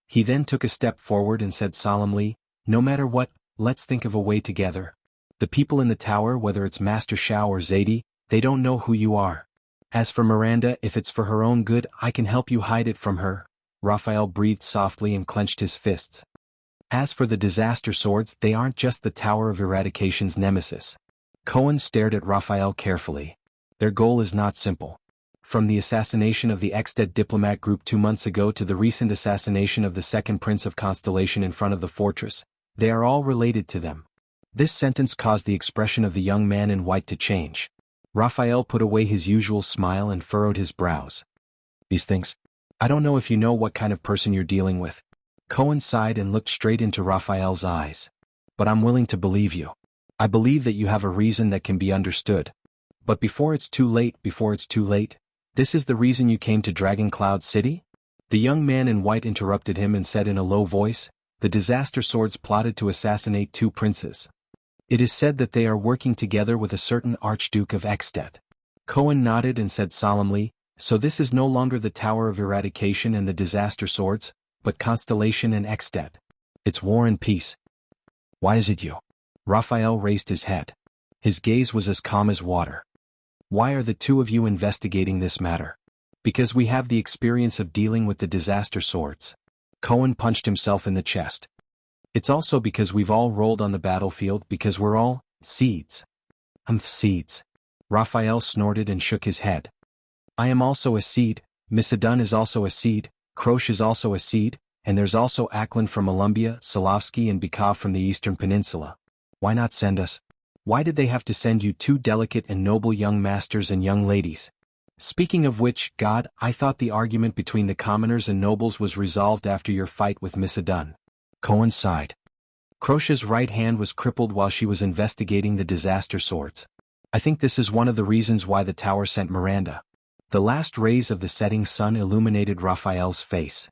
S1: He then took a step forward and said solemnly, no matter what, let's think of a way together. The people in the tower, whether it's Master Shao or Zadie, they don't know who you are. As for Miranda, if it's for her own good, I can help you hide it from her. Raphael breathed softly and clenched his fists. As for the disaster swords, they aren't just the Tower of Eradication's nemesis. Cohen stared at Raphael carefully. Their goal is not simple. From the assassination of the ex-dead diplomat group 2 months ago to the recent assassination of the second Prince of Constellation in front of the fortress, they are all related to them. This sentence caused the expression of the young man in white to change. Raphael put away his usual smile and furrowed his brows. These things? I don't know if you know what kind of person you're dealing with. Cohen sighed and looked straight into Raphael's eyes. But I'm willing to believe you. I believe that you have a reason that can be understood. But before it's too late, this is the reason you came to Dragon Cloud City? The young man in white interrupted him and said in a low voice, the disaster swords plotted to assassinate 2 princes. It is said that they are working together with a certain Archduke of Ekstedt. Cohen nodded and said solemnly, so this is no longer the Tower of Eradication and the disaster swords, but Constellation and Ekstedt. It's war and peace. Why is it you? Raphael raised his head. His gaze was as calm as water. Why are the two of you investigating this matter? Because we have the experience of dealing with the disaster swords. Cohen punched himself in the chest. It's also because we've all rolled on the battlefield because we're all seeds. Seeds. Raphael snorted and shook his head. I am also a seed, Missadun is also a seed, Krosh is also a seed, and there's also Ackland from Olumbia, Solovsky and Bykov from the Eastern Peninsula. Why not send us? Why did they have to send you 2 delicate and noble young masters and young ladies? Speaking of which, God, I thought the argument between the commoners and nobles was resolved after your fight with Missadun. Cohen sighed. Krosh's right hand was crippled while she was investigating the disaster swords. I think this is one of the reasons why the tower sent Miranda. The last rays of the setting sun illuminated Raphael's face.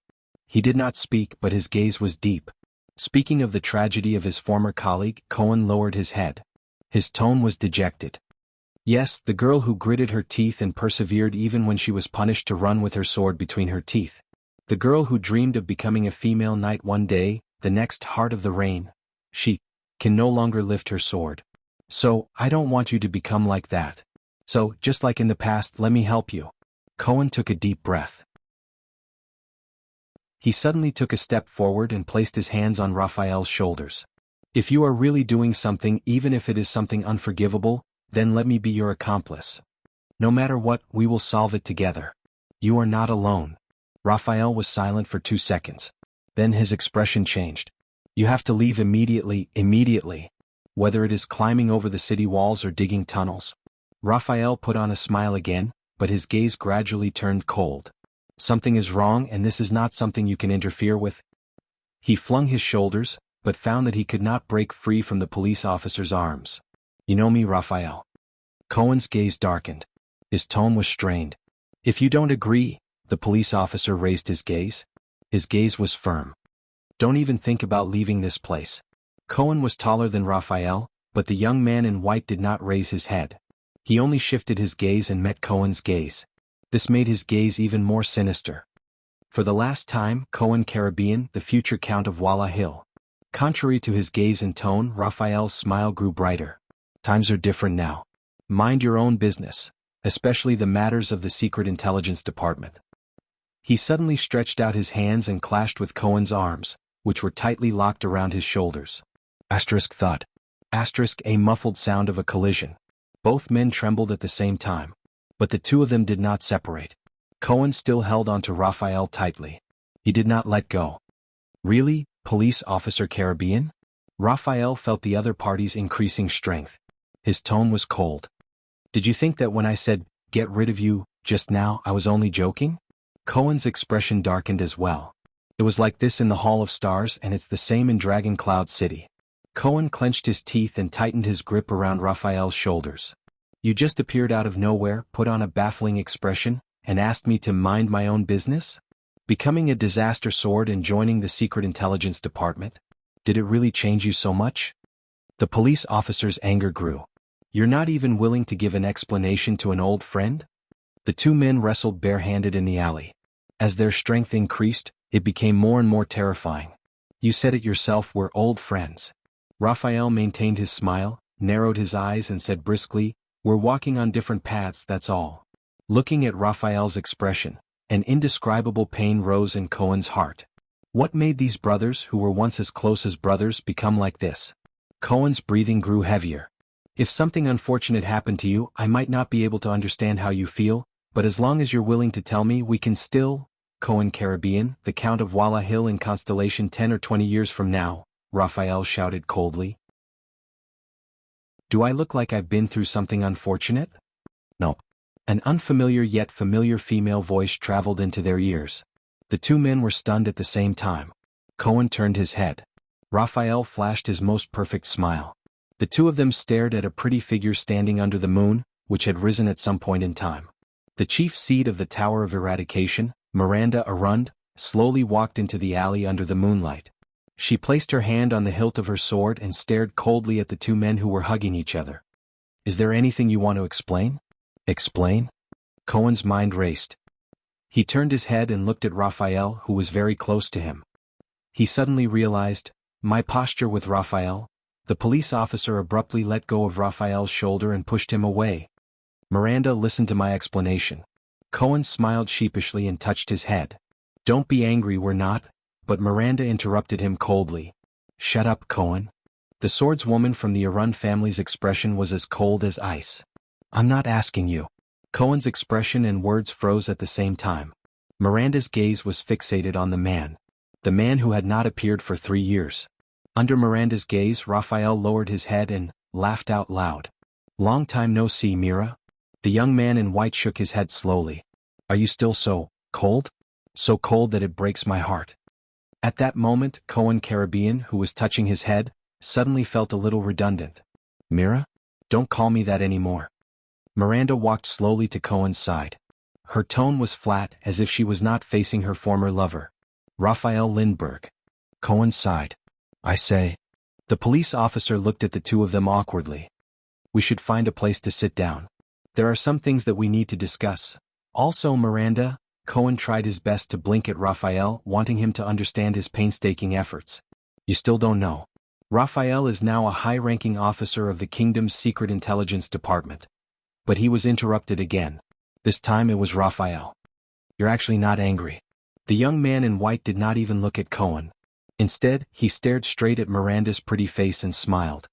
S1: He did not speak, but his gaze was deep. Speaking of the tragedy of his former colleague, Cohen lowered his head. His tone was dejected. Yes, the girl who gritted her teeth and persevered even when she was punished to run with her sword between her teeth. The girl who dreamed of becoming a female knight one day, the next heart of the rain. She can no longer lift her sword. So, I don't want you to become like that. So, just like in the past, let me help you. Cohen took a deep breath. He suddenly took a step forward and placed his hands on Raphael's shoulders. If you are really doing something, even if it is something unforgivable, then let me be your accomplice. No matter what, we will solve it together. You are not alone. Raphael was silent for 2 seconds. Then his expression changed. You have to leave immediately. Whether it is climbing over the city walls or digging tunnels. Raphael put on a smile again, but his gaze gradually turned cold. Something is wrong and this is not something you can interfere with. He flung his shoulders, but found that he could not break free from the police officer's arms. You know me, Raphael. Cohen's gaze darkened. His tone was strained. If you don't agree, the police officer raised his gaze. His gaze was firm. Don't even think about leaving this place. Cohen was taller than Raphael, but the young man in white did not raise his head. He only shifted his gaze and met Cohen's gaze. This made his gaze even more sinister. For the last time, Cohen Caribbean, the future Count of Walla Hill. Contrary to his gaze and tone, Raphael's smile grew brighter. Times are different now. Mind your own business, especially the matters of the Secret Intelligence Department. He suddenly stretched out his hands and clashed with Cohen's arms, which were tightly locked around his shoulders. Thud. A muffled sound of a collision. Both men trembled at the same time. But the two of them did not separate. Cohen still held onto Raphael tightly. He did not let go. Really, Police Officer Caribbean? Raphael felt the other party's increasing strength. His tone was cold. Did you think that when I said, "Get rid of you," just now, I was only joking? Cohen's expression darkened as well. It was like this in the Hall of Stars, and it's the same in Dragon Cloud City. Cohen clenched his teeth and tightened his grip around Raphael's shoulders. You just appeared out of nowhere, put on a baffling expression, and asked me to mind my own business? Becoming a disaster sword and joining the Secret Intelligence Department? Did it really change you so much? The police officer's anger grew. You're not even willing to give an explanation to an old friend? The two men wrestled barehanded in the alley. As their strength increased, it became more and more terrifying. You said it yourself, we're old friends. Raphael maintained his smile, narrowed his eyes and said briskly, we're walking on different paths, that's all. Looking at Raphael's expression, an indescribable pain rose in Cohen's heart. What made these brothers, who were once as close as brothers, become like this? Cohen's breathing grew heavier. If something unfortunate happened to you, I might not be able to understand how you feel, but as long as you're willing to tell me, we can still... Cohen Caribbean, the Count of Walla Hill in Constellation 10 or 20 years from now, Raphael shouted coldly. Do I look like I've been through something unfortunate? No. An unfamiliar yet familiar female voice traveled into their ears. The two men were stunned at the same time. Cohen turned his head. Raphael flashed his most perfect smile. The two of them stared at a pretty figure standing under the moon, which had risen at some point in time. The chief seed of the Tower of Eradication, Miranda Arund, slowly walked into the alley under the moonlight. She placed her hand on the hilt of her sword and stared coldly at the two men who were hugging each other. Is there anything you want to explain? Explain? Cohen's mind raced. He turned his head and looked at Raphael, who was very close to him. He suddenly realized, my posture with Raphael. The police officer abruptly let go of Raphael's shoulder and pushed him away. Miranda listened to my explanation. Cohen smiled sheepishly and touched his head. Don't be angry, we're not. But Miranda interrupted him coldly. Shut up, Cohen. The swordswoman from the Arund family's expression was as cold as ice. I'm not asking you. Cohen's expression and words froze at the same time. Miranda's gaze was fixated on the man who had not appeared for 3 years. Under Miranda's gaze, Raphael lowered his head and laughed out loud. Long time no see, Mira. The young man in white shook his head slowly. Are you still so cold? So cold that it breaks my heart. At that moment, Cohen Caribbean, who was touching his head, suddenly felt a little redundant. Mira? Don't call me that anymore. Miranda walked slowly to Cohen's side. Her tone was flat, as if she was not facing her former lover. Raphael Lindbergh. Cohen sighed. I say. The police officer looked at the two of them awkwardly. We should find a place to sit down. There are some things that we need to discuss. Also, Miranda. Cohen tried his best to blink at Raphael, wanting him to understand his painstaking efforts. You still don't know. Raphael is now a high-ranking officer of the kingdom's secret intelligence department. But he was interrupted again. This time it was Raphael. You're actually not angry. The young man in white did not even look at Cohen. Instead, he stared straight at Miranda's pretty face and smiled.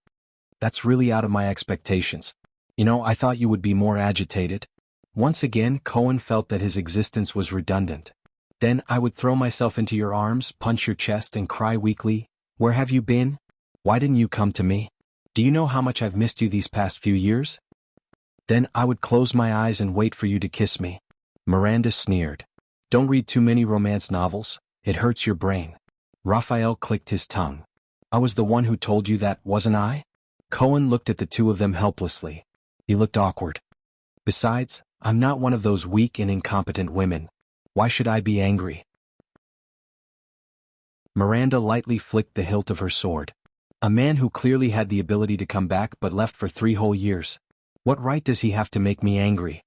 S1: That's really out of my expectations. You know, I thought you would be more agitated. Once again, Cohen felt that his existence was redundant. Then I would throw myself into your arms, punch your chest and cry weakly, where have you been? Why didn't you come to me? Do you know how much I've missed you these past few years? Then I would close my eyes and wait for you to kiss me. Miranda sneered. Don't read too many romance novels, it hurts your brain. Raphael clicked his tongue. I was the one who told you that, wasn't I? Cohen looked at the two of them helplessly. He looked awkward. Besides, I'm not one of those weak and incompetent women. Why should I be angry? Miranda lightly flicked the hilt of her sword. A man who clearly had the ability to come back but left for 3 whole years. What right does he have to make me angry?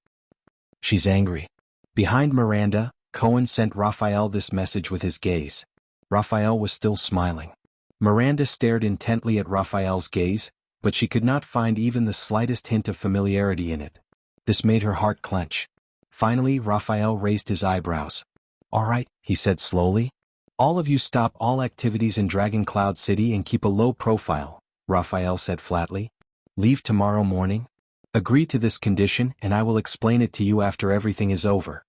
S1: She's angry. Behind Miranda, Cohen sent Raphael this message with his gaze. Raphael was still smiling. Miranda stared intently at Raphael's gaze, but she could not find even the slightest hint of familiarity in it. This made her heart clench. Finally, Raphael raised his eyebrows. All right, he said slowly. All of you stop all activities in Dragon Cloud City and keep a low profile, Raphael said flatly. Leave tomorrow morning. Agree to this condition and I will explain it to you after everything is over.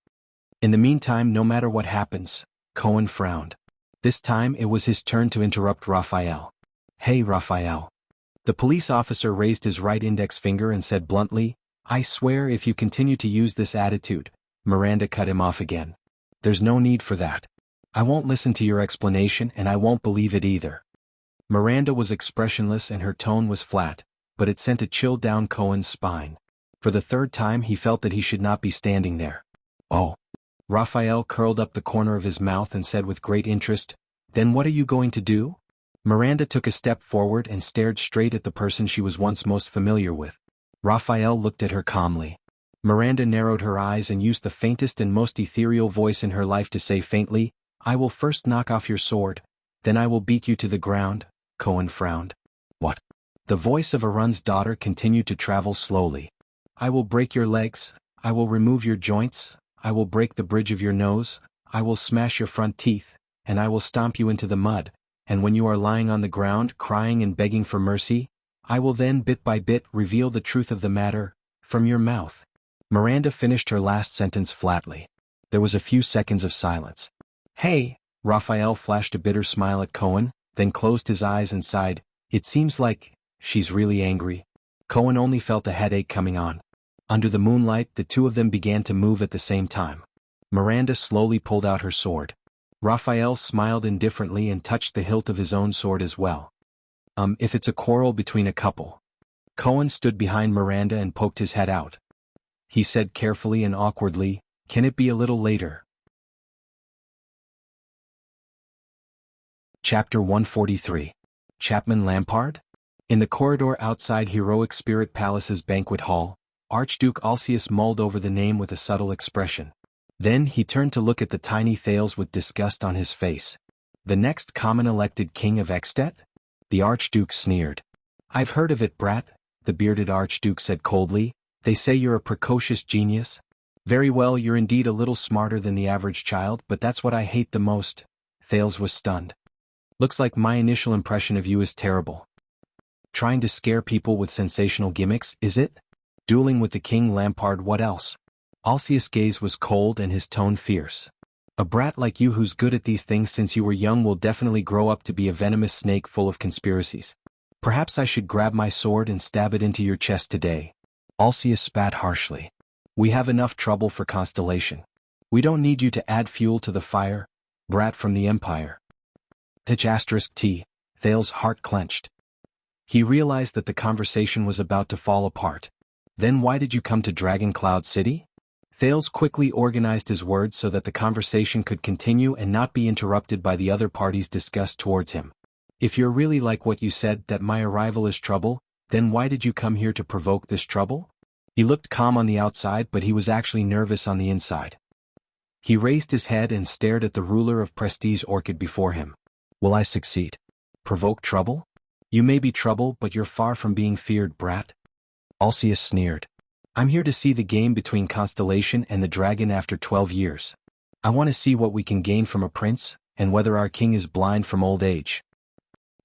S1: In the meantime, no matter what happens, Cohen frowned. This time it was his turn to interrupt Raphael. Hey Raphael. The police officer raised his right index finger and said bluntly, I swear if you continue to use this attitude. Miranda cut him off again. There's no need for that. I won't listen to your explanation and I won't believe it either. Miranda was expressionless and her tone was flat, but it sent a chill down Cohen's spine. For the third time he felt that he should not be standing there. Oh. Raphael curled up the corner of his mouth and said with great interest, Then what are you going to do? Miranda took a step forward and stared straight at the person she was once most familiar with. Raphael looked at her calmly. Miranda narrowed her eyes and used the faintest and most ethereal voice in her life to say faintly, I will first knock off your sword, then I will beat you to the ground. Cohen frowned. What? The voice of Arun's daughter continued to travel slowly. I will break your legs, I will remove your joints, I will break the bridge of your nose, I will smash your front teeth, and I will stomp you into the mud, and when you are lying on the ground crying and begging for mercy, I will then bit by bit reveal the truth of the matter, from your mouth. Miranda finished her last sentence flatly. There was a few seconds of silence. Hey, Raphael flashed a bitter smile at Cohen, then closed his eyes and sighed, it seems like, she's really angry. Cohen only felt a headache coming on. Under the moonlight the two of them began to move at the same time. Miranda slowly pulled out her sword. Raphael smiled indifferently and touched the hilt of his own sword as well. If it's a quarrel between a couple. Cohen stood behind Miranda and poked his head out. He said carefully and awkwardly, Can it be a little later? Chapter 143. Chapman Lampard? In the corridor outside Heroic Spirit Palace's banquet hall, Archduke Alcius mulled over the name with a subtle expression. Then he turned to look at the tiny Thales with disgust on his face. The next common elected king of Ekstedt? The Archduke sneered. I've heard of it, brat, the bearded Archduke said coldly. They say you're a precocious genius. Very well, you're indeed a little smarter than the average child, but that's what I hate the most. Thales was stunned. Looks like my initial impression of you is terrible. Trying to scare people with sensational gimmicks, is it? Dueling with the king Lampard, what else? Alcius' gaze was cold and his tone fierce. A brat like you who's good at these things since you were young will definitely grow up to be a venomous snake full of conspiracies. Perhaps I should grab my sword and stab it into your chest today. Alcius spat harshly. We have enough trouble for Constellation. We don't need you to add fuel to the fire, brat from the Empire. T. Thales' heart clenched. He realized that the conversation was about to fall apart. Then why did you come to Dragon Cloud City? Thales quickly organized his words so that the conversation could continue and not be interrupted by the other party's disgust towards him. If you're really like what you said, that my arrival is trouble, then why did you come here to provoke this trouble? He looked calm on the outside, but he was actually nervous on the inside. He raised his head and stared at the ruler of Prestige Orchid before him. Will I succeed? Provoke trouble? You may be trouble, but you're far from being feared, brat. Alcius sneered. I'm here to see the game between Constellation and the dragon after 12 years. I want to see what we can gain from a prince, and whether our king is blind from old age.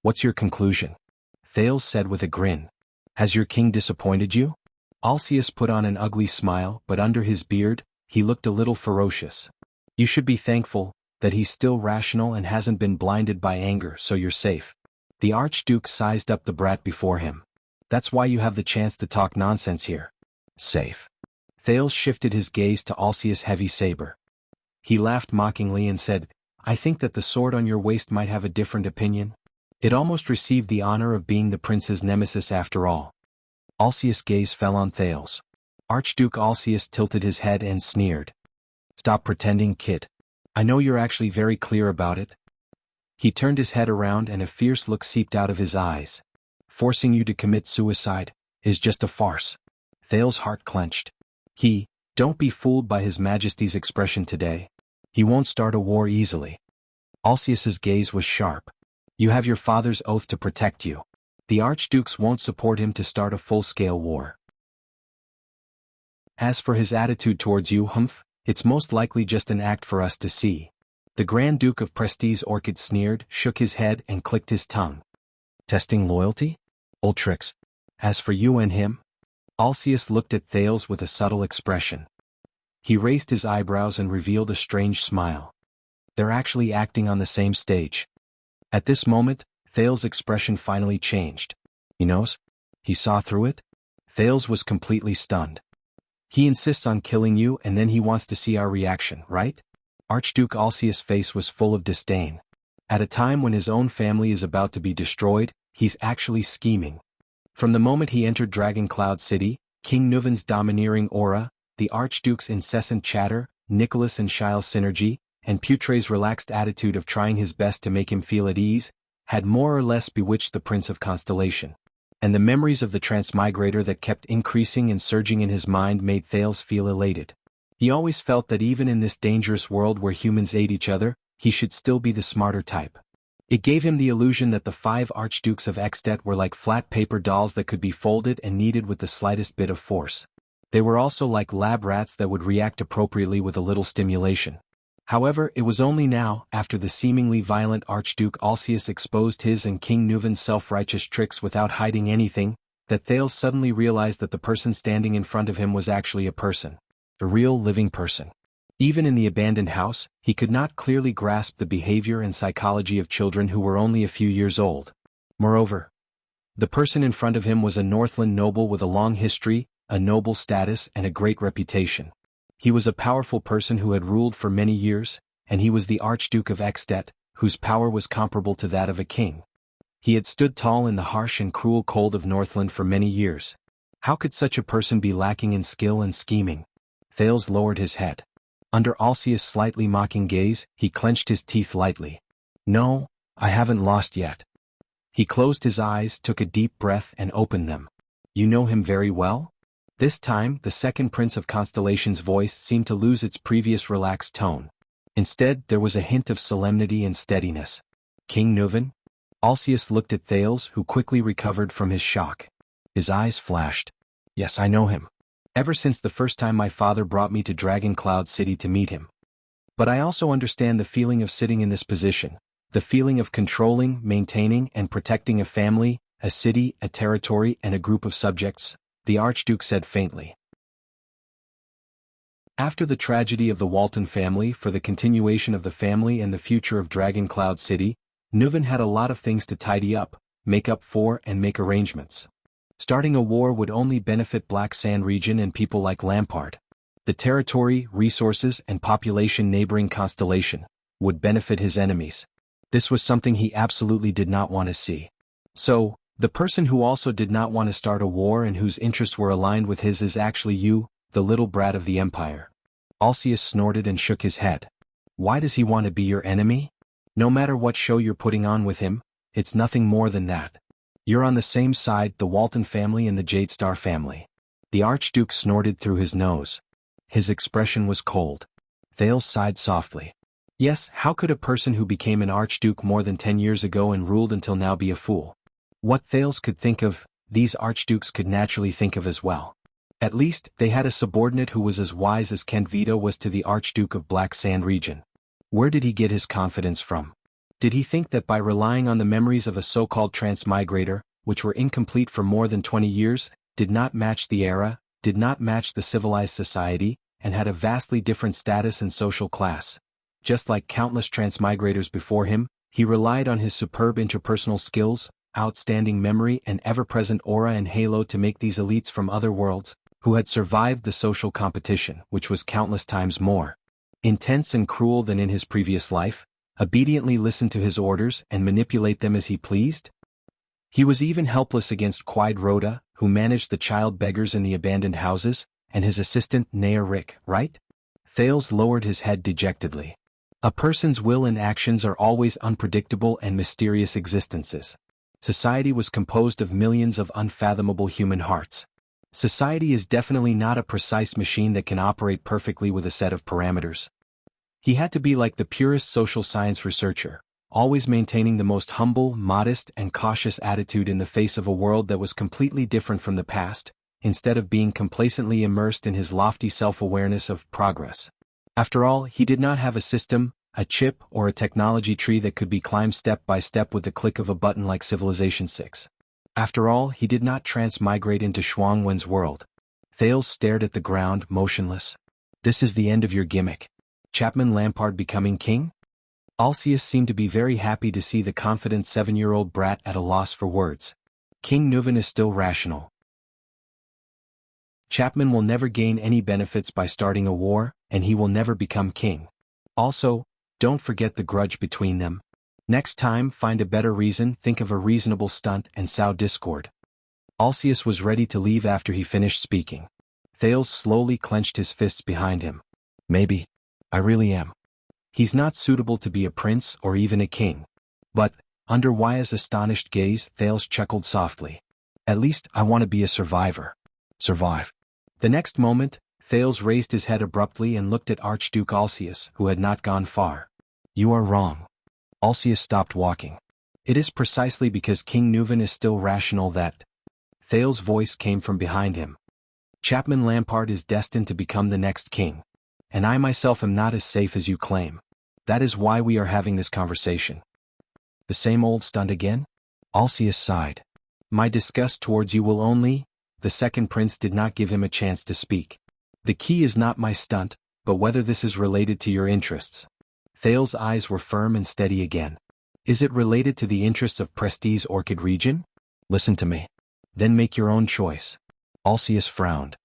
S1: What's your conclusion? Thales said with a grin. Has your king disappointed you? Alcius put on an ugly smile, but under his beard, he looked a little ferocious. You should be thankful that he's still rational and hasn't been blinded by anger, so you're safe. The Archduke sized up the brat before him. That's why you have the chance to talk nonsense here. Safe. Thales shifted his gaze to Alcius' heavy saber. He laughed mockingly and said, I think that the sword on your waist might have a different opinion. It almost received the honor of being the prince's nemesis after all. Alcius' gaze fell on Thales. Archduke Alcius tilted his head and sneered. Stop pretending, kid. I know you're actually very clear about it. He turned his head around and a fierce look seeped out of his eyes. Forcing you to commit suicide is just a farce. Thales's heart clenched. Don't be fooled by His Majesty's expression today. He won't start a war easily. Alcius's gaze was sharp. You have your father's oath to protect you. The archdukes won't support him to start a full-scale war. As for his attitude towards you, it's most likely just an act for us to see. The Grand Duke of Prestige Orchid sneered, shook his head and clicked his tongue. Testing loyalty? Old tricks. As for you and him? Alcius looked at Thales with a subtle expression. He raised his eyebrows and revealed a strange smile. They're actually acting on the same stage. At this moment, Thales' expression finally changed. He knows? He saw through it? Thales was completely stunned. He insists on killing you and then he wants to see our reaction, right? Archduke Alcius' face was full of disdain. At a time when his own family is about to be destroyed, he's actually scheming. From the moment he entered Dragon Cloud City, King Nuven's domineering aura, the Archduke's incessant chatter, Nicholas and Shile's synergy, and Putre's relaxed attitude of trying his best to make him feel at ease, had more or less bewitched the Prince of Constellation. And the memories of the transmigrator that kept increasing and surging in his mind made Thales feel elated. He always felt that even in this dangerous world where humans aid each other, he should still be the smarter type. It gave him the illusion that the 5 Archdukes of Extet were like flat paper dolls that could be folded and kneaded with the slightest bit of force. They were also like lab rats that would react appropriately with a little stimulation. However, it was only now, after the seemingly violent Archduke Alcius exposed his and King Nuven's self-righteous tricks without hiding anything, that Thales suddenly realized that the person standing in front of him was actually a person. A real living person. Even in the abandoned house, he could not clearly grasp the behavior and psychology of children who were only a few years old. Moreover, the person in front of him was a Northland noble with a long history, a noble status and a great reputation. He was a powerful person who had ruled for many years, and he was the Archduke of Extet, whose power was comparable to that of a king. He had stood tall in the harsh and cruel cold of Northland for many years. How could such a person be lacking in skill and scheming? Thales lowered his head. Under Alcius' slightly mocking gaze, he clenched his teeth lightly. No, I haven't lost yet. He closed his eyes, took a deep breath and opened them. You know him very well? This time, the second Prince of Constellation's voice seemed to lose its previous relaxed tone. Instead, there was a hint of solemnity and steadiness. King Nuven? Alcius looked at Thales, who quickly recovered from his shock. His eyes flashed. Yes, I know him. Ever since the first time my father brought me to Dragon Cloud City to meet him. But I also understand the feeling of sitting in this position, the feeling of controlling, maintaining, and protecting a family, a city, a territory, and a group of subjects, the Archduke said faintly. After the tragedy of the Walton family, for the continuation of the family and the future of Dragon Cloud City, Nuven had a lot of things to tidy up, make up for, and make arrangements. Starting a war would only benefit Black Sand region and people like Lampard. The territory, resources, and population neighboring Constellation would benefit his enemies. This was something he absolutely did not want to see. So, the person who also did not want to start a war and whose interests were aligned with his is actually you, the little brat of the Empire. Alcius snorted and shook his head. Why does he want to be your enemy? No matter what show you're putting on with him, it's nothing more than that. You're on the same side, the Walton family and the Jadestar family. The Archduke snorted through his nose. His expression was cold. Thales sighed softly. Yes, how could a person who became an Archduke more than 10 years ago and ruled until now be a fool? What Thales could think of, these Archdukes could naturally think of as well. At least, they had a subordinate who was as wise as Kent Vito was to the Archduke of Black Sand region. Where did he get his confidence from? Did he think that by relying on the memories of a so-called transmigrator, which were incomplete for more than 20 years, did not match the era, did not match the civilized society, and had a vastly different status and social class? Just like countless transmigrators before him, he relied on his superb interpersonal skills, outstanding memory and ever-present aura and halo to make these elites from other worlds, who had survived the social competition, which was countless times more intense and cruel than in his previous life, obediently listen to his orders and manipulate them as he pleased? He was even helpless against Quide Rhoda, who managed the child beggars in the abandoned houses, and his assistant Naya Rick, right? Thales lowered his head dejectedly. A person's will and actions are always unpredictable and mysterious existences. Society was composed of millions of unfathomable human hearts. Society is definitely not a precise machine that can operate perfectly with a set of parameters. He had to be like the purest social science researcher, always maintaining the most humble, modest, and cautious attitude in the face of a world that was completely different from the past, instead of being complacently immersed in his lofty self-awareness of progress. After all, he did not have a system, a chip, or a technology tree that could be climbed step by step with the click of a button like Civilization 6. After all, he did not transmigrate into Shuangwen's world. Thales stared at the ground, motionless. This is the end of your gimmick. Chapman Lampard becoming king? Alcius seemed to be very happy to see the confident 7-year-old brat at a loss for words. King Nuvan is still rational. Chapman will never gain any benefits by starting a war, and he will never become king. Also, don't forget the grudge between them. Next time, find a better reason, think of a reasonable stunt, and sow discord. Alcius was ready to leave after he finished speaking. Thales slowly clenched his fists behind him. Maybe. I really am. He's not suitable to be a prince or even a king. But, under Waya's astonished gaze, Thales chuckled softly. At least I want to be a survivor. Survive. The next moment, Thales raised his head abruptly and looked at Archduke Alcius, who had not gone far. You are wrong. Alcius stopped walking. It is precisely because King Nuvan is still rational that... Thales' voice came from behind him. Chapman Lampard is destined to become the next king. And I myself am not as safe as you claim. That is why we are having this conversation. The same old stunt again? Alcius sighed. My disgust towards you will only... The second prince did not give him a chance to speak. The key is not my stunt, but whether this is related to your interests. Thales' eyes were firm and steady again. Is it related to the interests of Presti's Orchid region? Listen to me. Then make your own choice. Alcius frowned.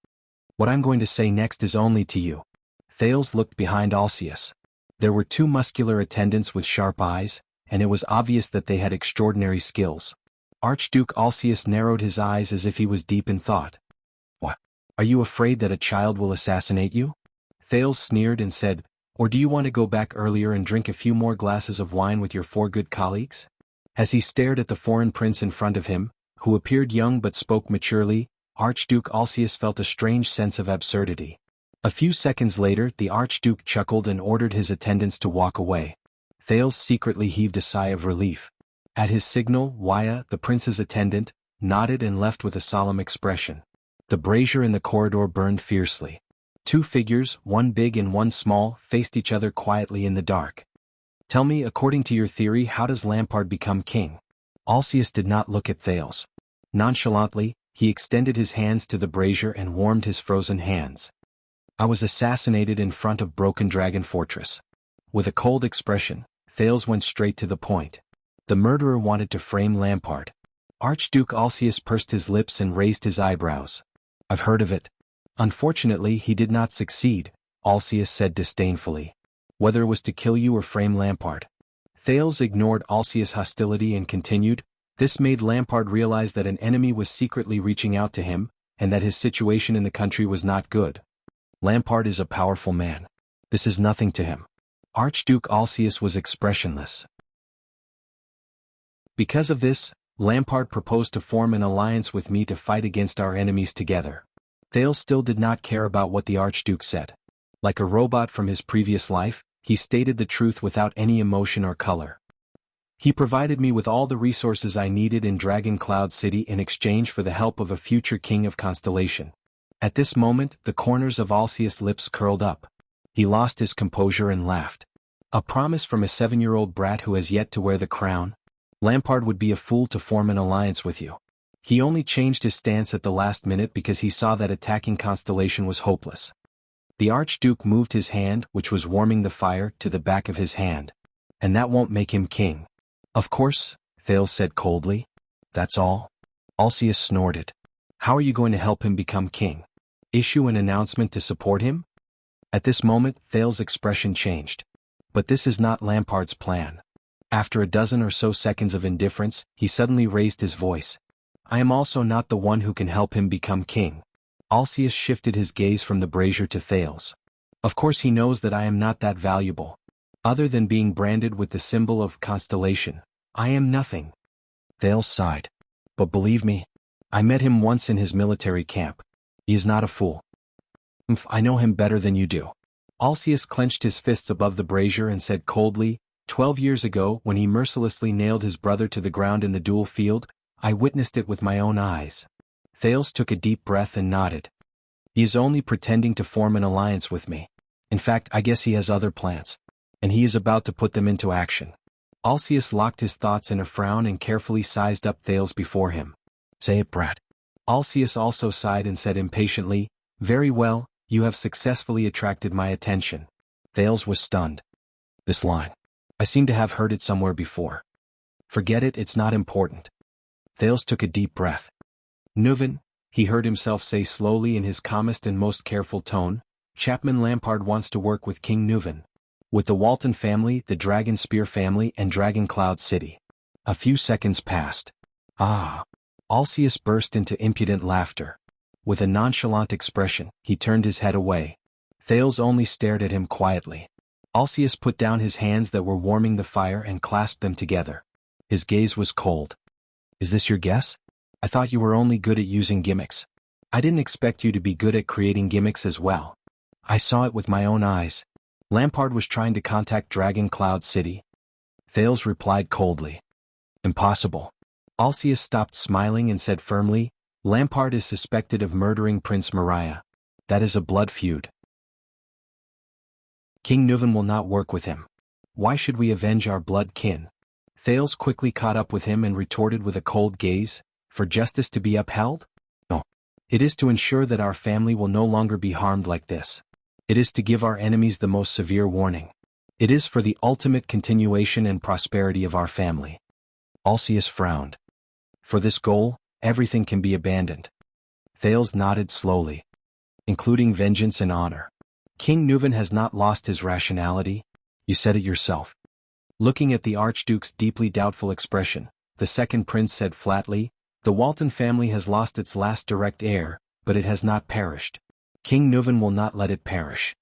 S1: What I'm going to say next is only to you. Thales looked behind Alcius. There were 2 muscular attendants with sharp eyes, and it was obvious that they had extraordinary skills. Archduke Alcius narrowed his eyes as if he was deep in thought. What? Are you afraid that a child will assassinate you? Thales sneered and said, or do you want to go back earlier and drink a few more glasses of wine with your 4 good colleagues? As he stared at the foreign prince in front of him, who appeared young but spoke maturely, Archduke Alcius felt a strange sense of absurdity. A few seconds later, the Archduke chuckled and ordered his attendants to walk away. Thales secretly heaved a sigh of relief. At his signal, Waya, the prince's attendant, nodded and left with a solemn expression. The brazier in the corridor burned fiercely. 2 figures, one big and one small, faced each other quietly in the dark. Tell me, according to your theory, how does Lampard become king? Alcius did not look at Thales. Nonchalantly, he extended his hands to the brazier and warmed his frozen hands. I was assassinated in front of Broken Dragon Fortress. With a cold expression, Thales went straight to the point. The murderer wanted to frame Lampard. Archduke Alcius pursed his lips and raised his eyebrows. I've heard of it. Unfortunately, he did not succeed, Alcius said disdainfully. Whether it was to kill you or frame Lampard. Thales ignored Alcius' hostility and continued, this made Lampard realize that an enemy was secretly reaching out to him, and that his situation in the country was not good. Lampard is a powerful man. This is nothing to him. Archduke Alcius was expressionless. Because of this, Lampard proposed to form an alliance with me to fight against our enemies together. Thales still did not care about what the Archduke said. Like a robot from his previous life, he stated the truth without any emotion or color. He provided me with all the resources I needed in Dragon Cloud City in exchange for the help of a future king of Constellation. At this moment, the corners of Alcius' lips curled up. He lost his composure and laughed. A promise from a 7-year-old brat who has yet to wear the crown? Lampard would be a fool to form an alliance with you. He only changed his stance at the last minute because he saw that attacking Constellation was hopeless. The Archduke moved his hand, which was warming the fire, to the back of his hand. And that won't make him king. Of course, Thales said coldly. That's all? Alcius snorted. How are you going to help him become king? Issue an announcement to support him? At this moment, Thales' expression changed. But this is not Lampard's plan. After a dozen or so seconds of indifference, he suddenly raised his voice. I am also not the one who can help him become king. Alcius shifted his gaze from the brazier to Thales. Of course he knows that I am not that valuable. Other than being branded with the symbol of constellation, I am nothing. Thales sighed. But believe me, I met him once in his military camp. He is not a fool. I know him better than you do. Alcius clenched his fists above the brazier and said coldly, 12 years ago, when he mercilessly nailed his brother to the ground in the duel field, I witnessed it with my own eyes. Thales took a deep breath and nodded. He is only pretending to form an alliance with me. In fact, I guess he has other plans. And he is about to put them into action. Alcius locked his thoughts in a frown and carefully sized up Thales before him. Say it, brat. Alcius also sighed and said impatiently, very well, you have successfully attracted my attention. Thales was stunned. This line. I seem to have heard it somewhere before. Forget it, it's not important. Thales took a deep breath. Nuven, he heard himself say slowly in his calmest and most careful tone, Chapman Lampard wants to work with King Nuven. With the Walton family, the Dragon Spear family, and Dragon Cloud City. A few seconds passed. Ah! Alcius burst into impudent laughter. With a nonchalant expression, he turned his head away. Thales only stared at him quietly. Alcius put down his hands that were warming the fire and clasped them together. His gaze was cold. Is this your guess? I thought you were only good at using gimmicks. I didn't expect you to be good at creating gimmicks as well. I saw it with my own eyes. Lampard was trying to contact Dragon Cloud City. Thales replied coldly. Impossible. Alcius stopped smiling and said firmly, Lampard is suspected of murdering Prince Mariah. That is a blood feud. King Nuven will not work with him. Why should we avenge our blood kin? Thales quickly caught up with him and retorted with a cold gaze, for justice to be upheld? No. It is to ensure that our family will no longer be harmed like this. It is to give our enemies the most severe warning. It is for the ultimate continuation and prosperity of our family. Alcius frowned. For this goal, everything can be abandoned. Thales nodded slowly. Including vengeance and honor. King Nuven has not lost his rationality. You said it yourself. Looking at the Archduke's deeply doubtful expression, the second prince said flatly, the Walton family has lost its last direct heir, but it has not perished. King Nuven will not let it perish.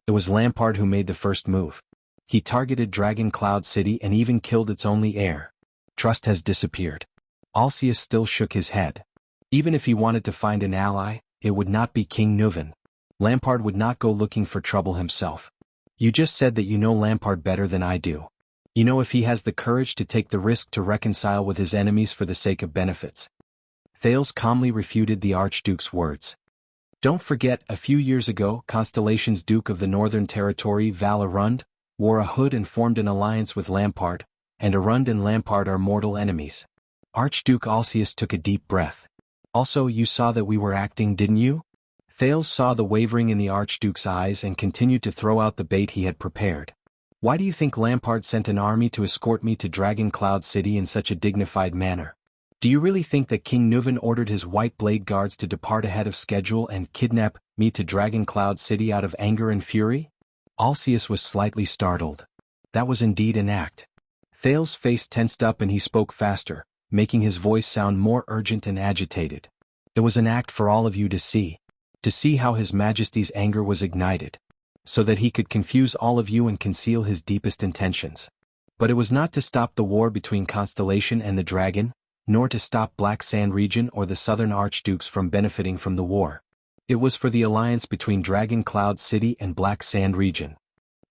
S1: It was Lampard who made the first move. He targeted Dragon Cloud City and even killed its only heir. Trust has disappeared. Alcius still shook his head. Even if he wanted to find an ally, it would not be King Nuven. Lampard would not go looking for trouble himself. You just said that you know Lampard better than I do. You know if he has the courage to take the risk to reconcile with his enemies for the sake of benefits. Thales calmly refuted the Archduke's words. Don't forget, a few years ago, Constellation's Duke of the Northern Territory, Val Arund, wore a hood and formed an alliance with Lampard, and Arund and Lampard are mortal enemies. Archduke Alcius took a deep breath. Also, you saw that we were acting, didn't you? Thales saw the wavering in the Archduke's eyes and continued to throw out the bait he had prepared. Why do you think Lampard sent an army to escort me to Dragon Cloud City in such a dignified manner? Do you really think that King Nuven ordered his White Blade Guards to depart ahead of schedule and kidnap me to Dragon Cloud City out of anger and fury? Alcius was slightly startled. That was indeed an act. Thales' face tensed up and he spoke faster, making his voice sound more urgent and agitated. It was an act for all of you to see how His Majesty's anger was ignited, so that he could confuse all of you and conceal his deepest intentions. But it was not to stop the war between Constellation and the Dragon, nor to stop Black Sand Region or the Southern Archdukes from benefiting from the war. It was for the alliance between Dragon Cloud City and Black Sand Region.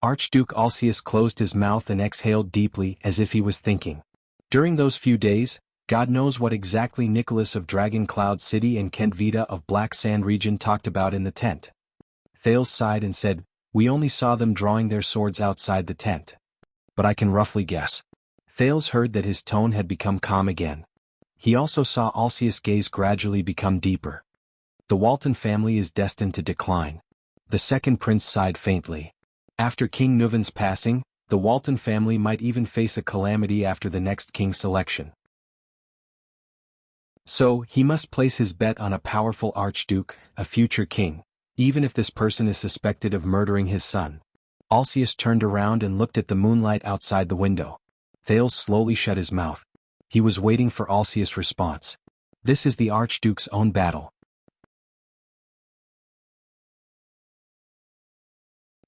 S1: Archduke Alcius closed his mouth and exhaled deeply as if he was thinking. During those few days, God knows what exactly Nicholas of Dragon Cloud City and Kent Vita of Black Sand Region talked about in the tent. Thales sighed and said, we only saw them drawing their swords outside the tent. But I can roughly guess. Thales heard that his tone had become calm again. He also saw Alcius' gaze gradually become deeper. The Walton family is destined to decline. The second prince sighed faintly. After King Nuven's passing, the Walton family might even face a calamity after the next king's selection. So, he must place his bet on a powerful archduke, a future king, even if this person is suspected of murdering his son. Alcius turned around and looked at the moonlight outside the window. Thales slowly shut his mouth. He was waiting for Alcius' response. This is the Archduke's own battle.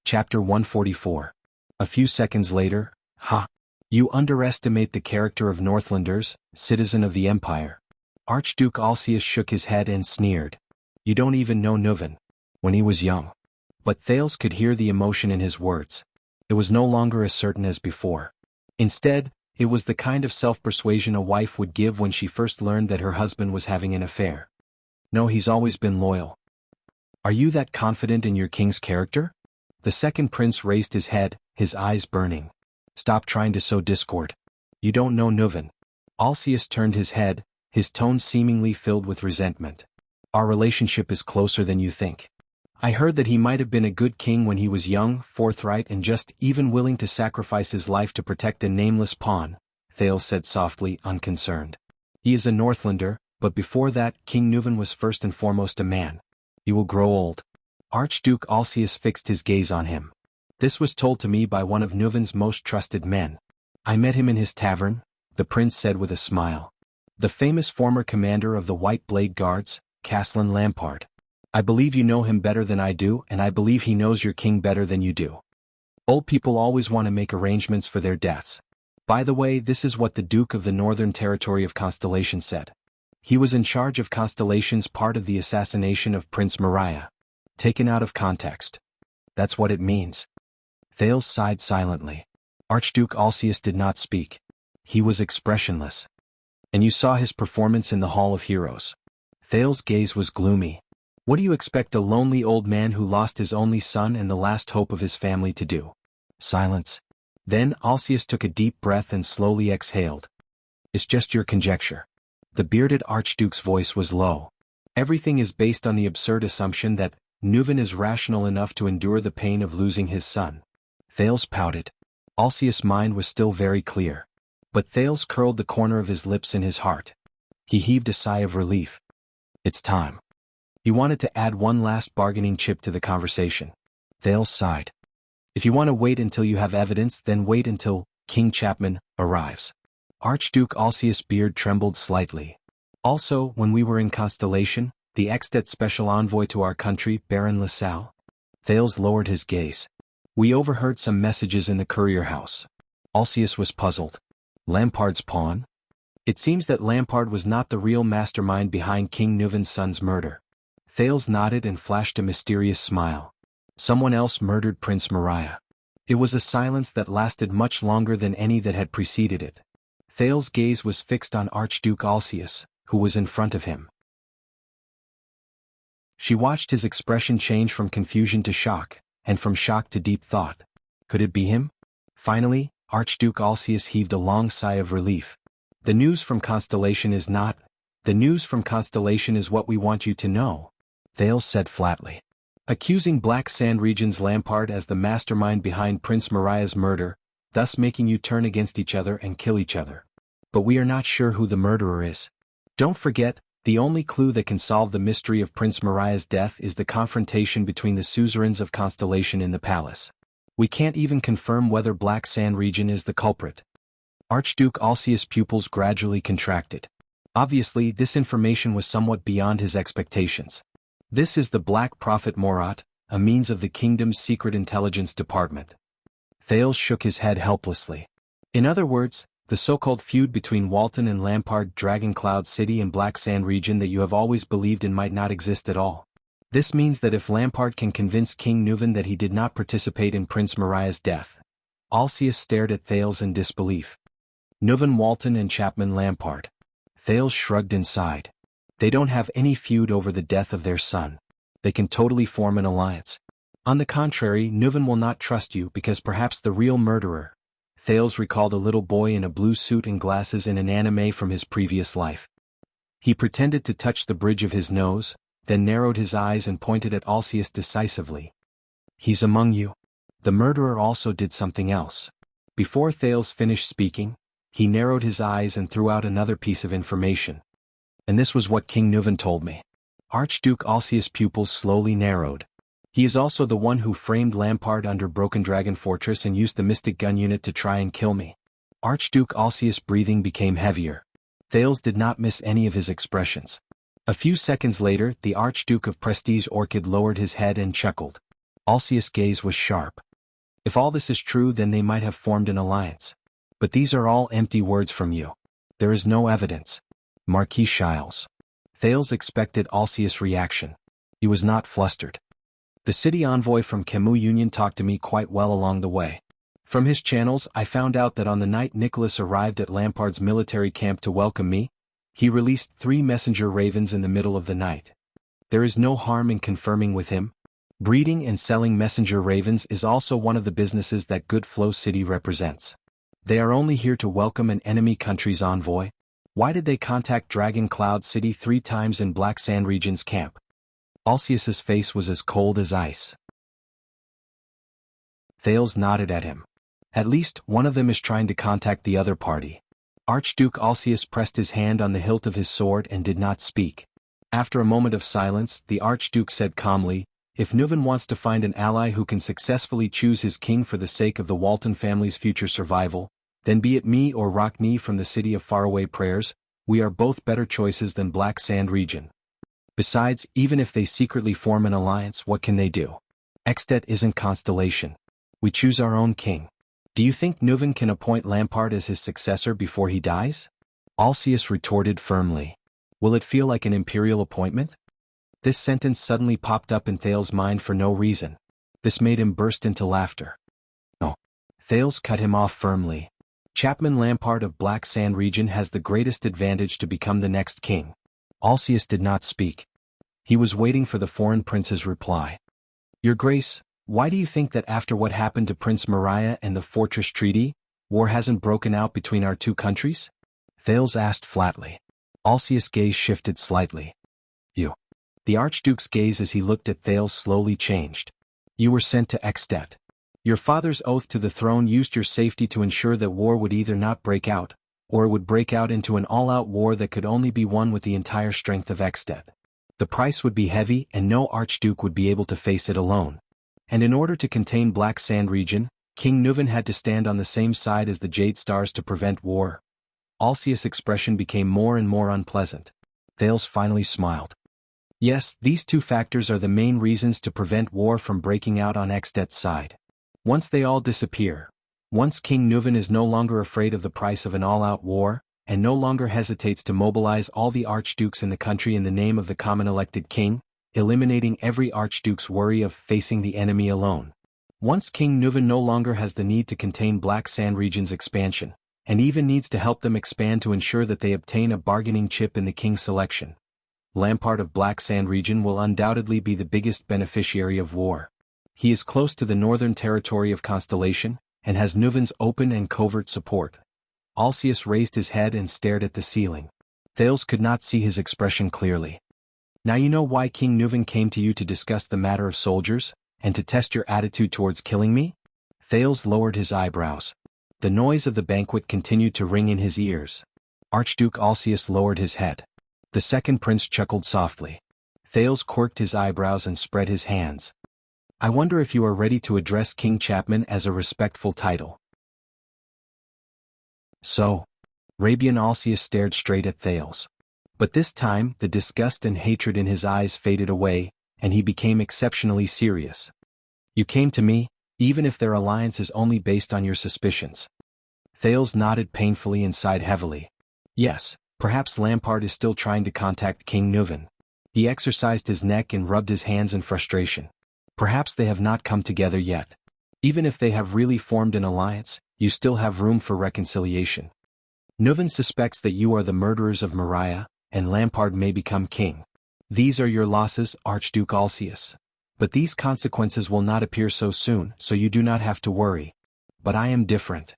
S1: Chapter 144. A few seconds later, ha! You underestimate the character of Northlanders, citizen of the Empire. Archduke Alsius shook his head and sneered. You don't even know Nuven. When he was young. But Thales could hear the emotion in his words. It was no longer as certain as before. Instead, it was the kind of self-persuasion a wife would give when she first learned that her husband was having an affair. No, he's always been loyal. Are you that confident in your king's character? The second prince raised his head, his eyes burning. Stop trying to sow discord. You don't know Nuven. Alsius turned his head, his tone seemingly filled with resentment. Our relationship is closer than you think. I heard that he might have been a good king when he was young, forthright and just even willing to sacrifice his life to protect a nameless pawn, Thales said softly, unconcerned. He is a Northlander, but before that, King Nuven was first and foremost a man. He will grow old. Archduke Alsius fixed his gaze on him. This was told to me by one of Nuven's most trusted men. I met him in his tavern, the prince said with a smile. The famous former commander of the White Blade Guards, Castellan Lampard. I believe you know him better than I do, and I believe he knows your king better than you do. Old people always want to make arrangements for their deaths. By the way, this is what the Duke of the Northern Territory of Constellation said. He was in charge of Constellation's part of the assassination of Prince Moriah. Taken out of context. That's what it means. Thales sighed silently. Archduke Alsius did not speak. He was expressionless. And you saw his performance in the Hall of Heroes. Thales' gaze was gloomy. What do you expect a lonely old man who lost his only son and the last hope of his family to do? Silence. Then Alsius took a deep breath and slowly exhaled. It's just your conjecture. The bearded archduke's voice was low. Everything is based on the absurd assumption that Nuven is rational enough to endure the pain of losing his son. Thales pouted. Alsius' mind was still very clear. But Thales curled the corner of his lips in his heart. He heaved a sigh of relief. It's time. He wanted to add one last bargaining chip to the conversation. Thales sighed. If you want to wait until you have evidence, then wait until King Chapman arrives. Archduke Alsius' beard trembled slightly. Also, when we were in Constellation, the ex-det special envoy to our country, Baron LaSalle. Thales lowered his gaze. We overheard some messages in the courier house. Alsius was puzzled. Lampard's pawn? It seems that Lampard was not the real mastermind behind King Nuven's son's murder. Thales nodded and flashed a mysterious smile. Someone else murdered Prince Moriah. It was a silence that lasted much longer than any that had preceded it. Thales' gaze was fixed on Archduke Alsius, who was in front of him. She watched his expression change from confusion to shock, and from shock to deep thought. Could it be him? Finally, Archduke Alsius heaved a long sigh of relief. The news from Constellation is not. The news from Constellation is what we want you to know, Thales said flatly. Accusing Black Sand Region's Lampard as the mastermind behind Prince Moriah's murder, thus making you turn against each other and kill each other. But we are not sure who the murderer is. Don't forget, the only clue that can solve the mystery of Prince Moriah's death is the confrontation between the suzerains of Constellation in the palace. We can't even confirm whether Black Sand Region is the culprit. Archduke Alsius' pupils gradually contracted. Obviously, this information was somewhat beyond his expectations. This is the Black Prophet Morat, a means of the kingdom's secret intelligence department. Thales shook his head helplessly. In other words, the so-called feud between Walton and Lampard, Dragon Cloud City and Black Sand Region that you have always believed in might not exist at all. This means that if Lampard can convince King Nuven that he did not participate in Prince Moriah's death. Alsius stared at Thales in disbelief. Nuven Walton and Chapman Lampard. Thales shrugged and sighed. They don't have any feud over the death of their son. They can totally form an alliance. On the contrary, Nuven will not trust you because perhaps the real murderer. Thales recalled a little boy in a blue suit and glasses in an anime from his previous life. He pretended to touch the bridge of his nose, then narrowed his eyes and pointed at Alsius decisively. He's among you. The murderer also did something else. Before Thales finished speaking, he narrowed his eyes and threw out another piece of information. And this was what King Nuven told me. Archduke Alsius' pupils slowly narrowed. He is also the one who framed Lampard under Broken Dragon Fortress and used the Mystic Gun unit to try and kill me. Archduke Alsius' breathing became heavier. Thales did not miss any of his expressions. A few seconds later, the Archduke of Prestige Orchid lowered his head and chuckled. Alsius' gaze was sharp. If all this is true, then they might have formed an alliance. But these are all empty words from you. There is no evidence. Marquis Shiles. Thales expected Alcius' reaction. He was not flustered. The city envoy from Camus Union talked to me quite well along the way. From his channels I found out that on the night Nicholas arrived at Lampard's military camp to welcome me, he released 3 messenger ravens in the middle of the night. There is no harm in confirming with him. Breeding and selling messenger ravens is also one of the businesses that Good Flow City represents. They are only here to welcome an enemy country's envoy. Why did they contact Dragon Cloud City 3 times in Black Sand Region's camp? Alcius's face was as cold as ice. Thales nodded at him. At least one of them is trying to contact the other party. Archduke Alcius pressed his hand on the hilt of his sword and did not speak. After a moment of silence, the Archduke said calmly, "If Neuven wants to find an ally who can successfully choose his king for the sake of the Walton family's future survival, then be it me or Rockney from the city of faraway prayers, we are both better choices than Black Sand Region. Besides, even if they secretly form an alliance, what can they do? Extet isn't Constellation. We choose our own king. Do you think Neuven can appoint Lampard as his successor before he dies?" Alcius retorted firmly. "Will it feel like an imperial appointment?" This sentence suddenly popped up in Thales' mind for no reason. This made him burst into laughter. "No." Thales cut him off firmly. "Chapman Lampard of Black Sand Region has the greatest advantage to become the next king." Alcius did not speak. He was waiting for the foreign prince's reply. "Your Grace, why do you think that after what happened to Prince Maria and the Fortress Treaty, war hasn't broken out between our 2 countries? Thales asked flatly. Alcius' gaze shifted slightly. "You." The Archduke's gaze as he looked at Thales slowly changed. "You were sent to Extet. Your father's oath to the throne used your safety to ensure that war would either not break out, or it would break out into an all-out war that could only be won with the entire strength of Extet. The price would be heavy and no Archduke would be able to face it alone. And in order to contain Black Sand Region, King Neuven had to stand on the same side as the Jade Stars to prevent war." Alcius' expression became more and more unpleasant. Thales finally smiled. "Yes, these 2 factors are the main reasons to prevent war from breaking out on Extet's side. Once they all disappear, once King Neuven is no longer afraid of the price of an all-out war, and no longer hesitates to mobilize all the archdukes in the country in the name of the common elected king, eliminating every archduke's worry of facing the enemy alone. Once King Neuven no longer has the need to contain Black Sand Region's expansion, and even needs to help them expand to ensure that they obtain a bargaining chip in the king's selection, Lampard of Black Sand Region will undoubtedly be the biggest beneficiary of war. He is close to the northern territory of Constellation, and has Neuven's open and covert support." Alcius raised his head and stared at the ceiling. Thales could not see his expression clearly. "Now you know why King Neuven came to you to discuss the matter of soldiers, and to test your attitude towards killing me?" Thales lowered his eyebrows. The noise of the banquet continued to ring in his ears. Archduke Alcius lowered his head. The second prince chuckled softly. Thales quirked his eyebrows and spread his hands. "I wonder if you are ready to address King Chapman as a respectful title." "So?" Rabian Alcius stared straight at Thales. But this time the disgust and hatred in his eyes faded away, and he became exceptionally serious. "You came to me, even if their alliance is only based on your suspicions." Thales nodded painfully and sighed heavily. "Yes, perhaps Lampard is still trying to contact King Neuven." He exercised his neck and rubbed his hands in frustration. "Perhaps they have not come together yet. Even if they have really formed an alliance, you still have room for reconciliation. Neuven suspects that you are the murderers of Maria, and Lampard may become king. These are your losses, Archduke Alcius. But these consequences will not appear so soon, so you do not have to worry. But I am different."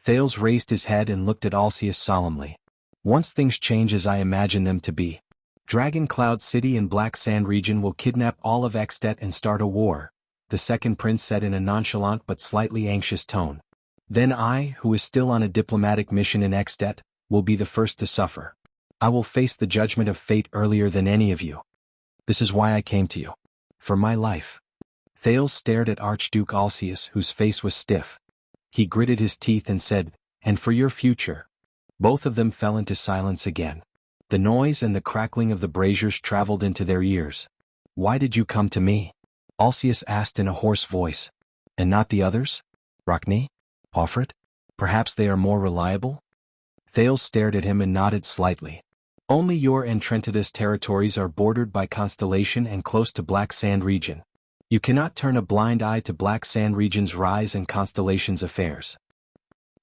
S1: Thales raised his head and looked at Alcius solemnly. "Once things change as I imagine them to be, Dragon Cloud City and Black Sand Region will kidnap all of Extet and start a war," the second prince said in a nonchalant but slightly anxious tone. "Then I, who is still on a diplomatic mission in Extet, will be the first to suffer. I will face the judgment of fate earlier than any of you. This is why I came to you. For my life." Thales stared at Archduke Alcius, whose face was stiff. He gritted his teeth and said, "And for your future." Both of them fell into silence again. The noise and the crackling of the braziers traveled into their ears. "Why did you come to me?" Alcius asked in a hoarse voice. "And not the others?" Rockney? Offred? Perhaps they are more reliable? Thales stared at him and nodded slightly. Only your and Trentidas territories are bordered by Constellation and close to Black Sand region. You cannot turn a blind eye to Black Sand region's rise and Constellation's affairs.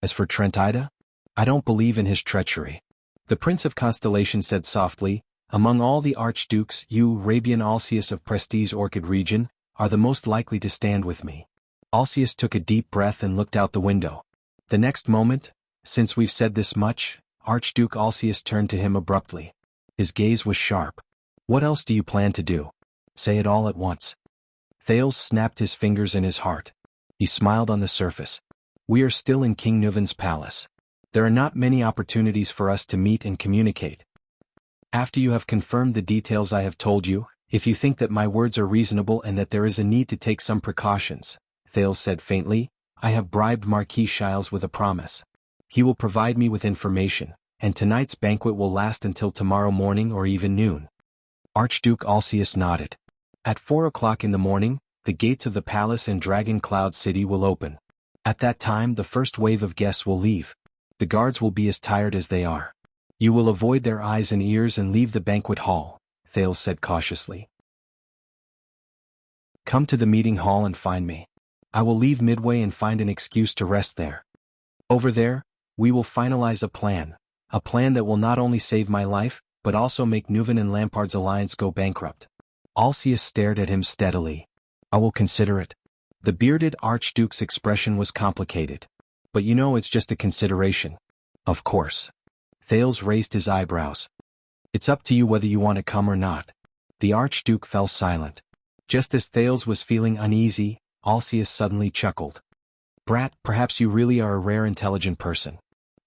S1: As for Trentida, I don't believe in his treachery. The Prince of Constellation said softly, among all the archdukes, you, Arabian Alcaeus of Prestige Orchid region, are the most likely to stand with me. Alcaeus took a deep breath and looked out the window. The next moment, since we've said this much, Archduke Alcaeus turned to him abruptly. His gaze was sharp. What else do you plan to do? Say it all at once. Thales snapped his fingers in his heart. He smiled on the surface. We are still in King Nuvan's palace. There are not many opportunities for us to meet and communicate. After you have confirmed the details I have told you, if you think that my words are reasonable and that there is a need to take some precautions, Thales said faintly, I have bribed Marquis Shiles with a promise. He will provide me with information, and tonight's banquet will last until tomorrow morning or even noon. Archduke Alcaeus nodded. At 4 o'clock in the morning, the gates of the palace in Dragon Cloud City will open. At that time the first wave of guests will leave. The guards will be as tired as they are. You will avoid their eyes and ears and leave the banquet hall, Thales said cautiously. Come to the meeting hall and find me. I will leave midway and find an excuse to rest there. Over there, we will finalize a plan that will not only save my life, but also make Nuvan and Lampard's alliance go bankrupt. Alcaeus stared at him steadily. I will consider it. The bearded archduke's expression was complicated. But you know it's just a consideration. Of course. Thales raised his eyebrows. It's up to you whether you want to come or not. The archduke fell silent. Just as Thales was feeling uneasy, Alcaeus suddenly chuckled. Brat, perhaps you really are a rare intelligent person.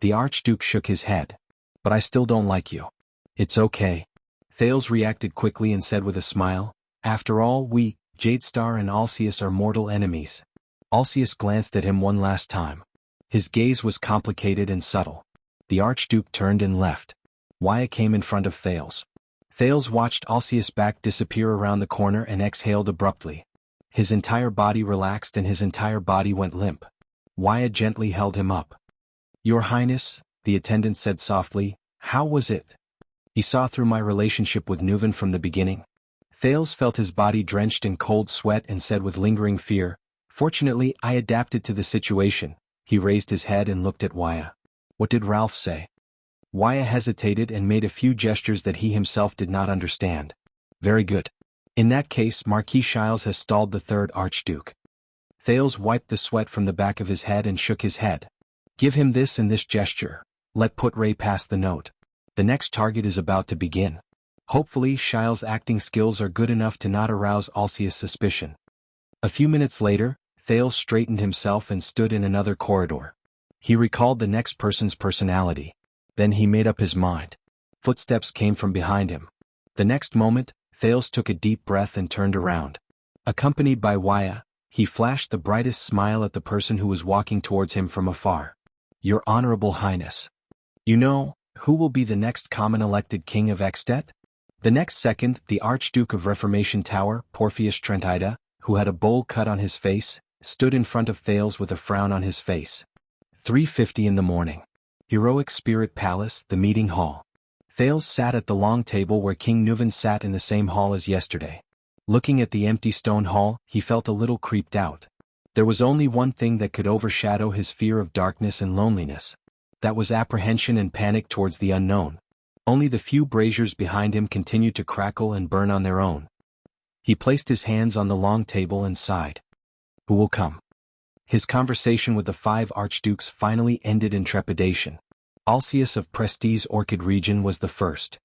S1: The archduke shook his head. But I still don't like you. It's okay. Thales reacted quickly and said with a smile, after all, we, Jadestar and Alcaeus are mortal enemies. Alcaeus glanced at him one last time. His gaze was complicated and subtle. The archduke turned and left. Wyatt came in front of Thales. Thales watched Alcaeus' back disappear around the corner and exhaled abruptly. His entire body relaxed and his entire body went limp. Wyatt gently held him up. Your Highness, the attendant said softly, how was it? He saw through my relationship with Nuvan from the beginning. Thales felt his body drenched in cold sweat and said with lingering fear, fortunately I adapted to the situation. He raised his head and looked at Wyatt. What did Ralph say? Wyatt hesitated and made a few gestures that he himself did not understand. Very good. In that case, Marquis Shiles has stalled the third archduke. Thales wiped the sweat from the back of his head and shook his head. Give him this and this gesture. Let Put Ray pass the note. The next target is about to begin. Hopefully Shiles' acting skills are good enough to not arouse Alcaeus' suspicion. A few minutes later, Thales straightened himself and stood in another corridor. He recalled the next person's personality. Then he made up his mind. Footsteps came from behind him. The next moment, Thales took a deep breath and turned around. Accompanied by Wyatt, he flashed the brightest smile at the person who was walking towards him from afar. Your Honorable Highness. You know, who will be the next common elected king of Extet? The next second, the Archduke of Reformation Tower, Porphyus Trentida, who had a bowl cut on his face, stood in front of Thales with a frown on his face. 3:50 in the morning. Heroic Spirit Palace, the meeting hall. Thales sat at the long table where King Nuvan sat in the same hall as yesterday. Looking at the empty stone hall, he felt a little creeped out. There was only one thing that could overshadow his fear of darkness and loneliness. That was apprehension and panic towards the unknown. Only the few braziers behind him continued to crackle and burn on their own. He placed his hands on the long table and sighed. Who will come? His conversation with the 5 archdukes finally ended in trepidation. Alcaeus of Prestige Orchid region was the first.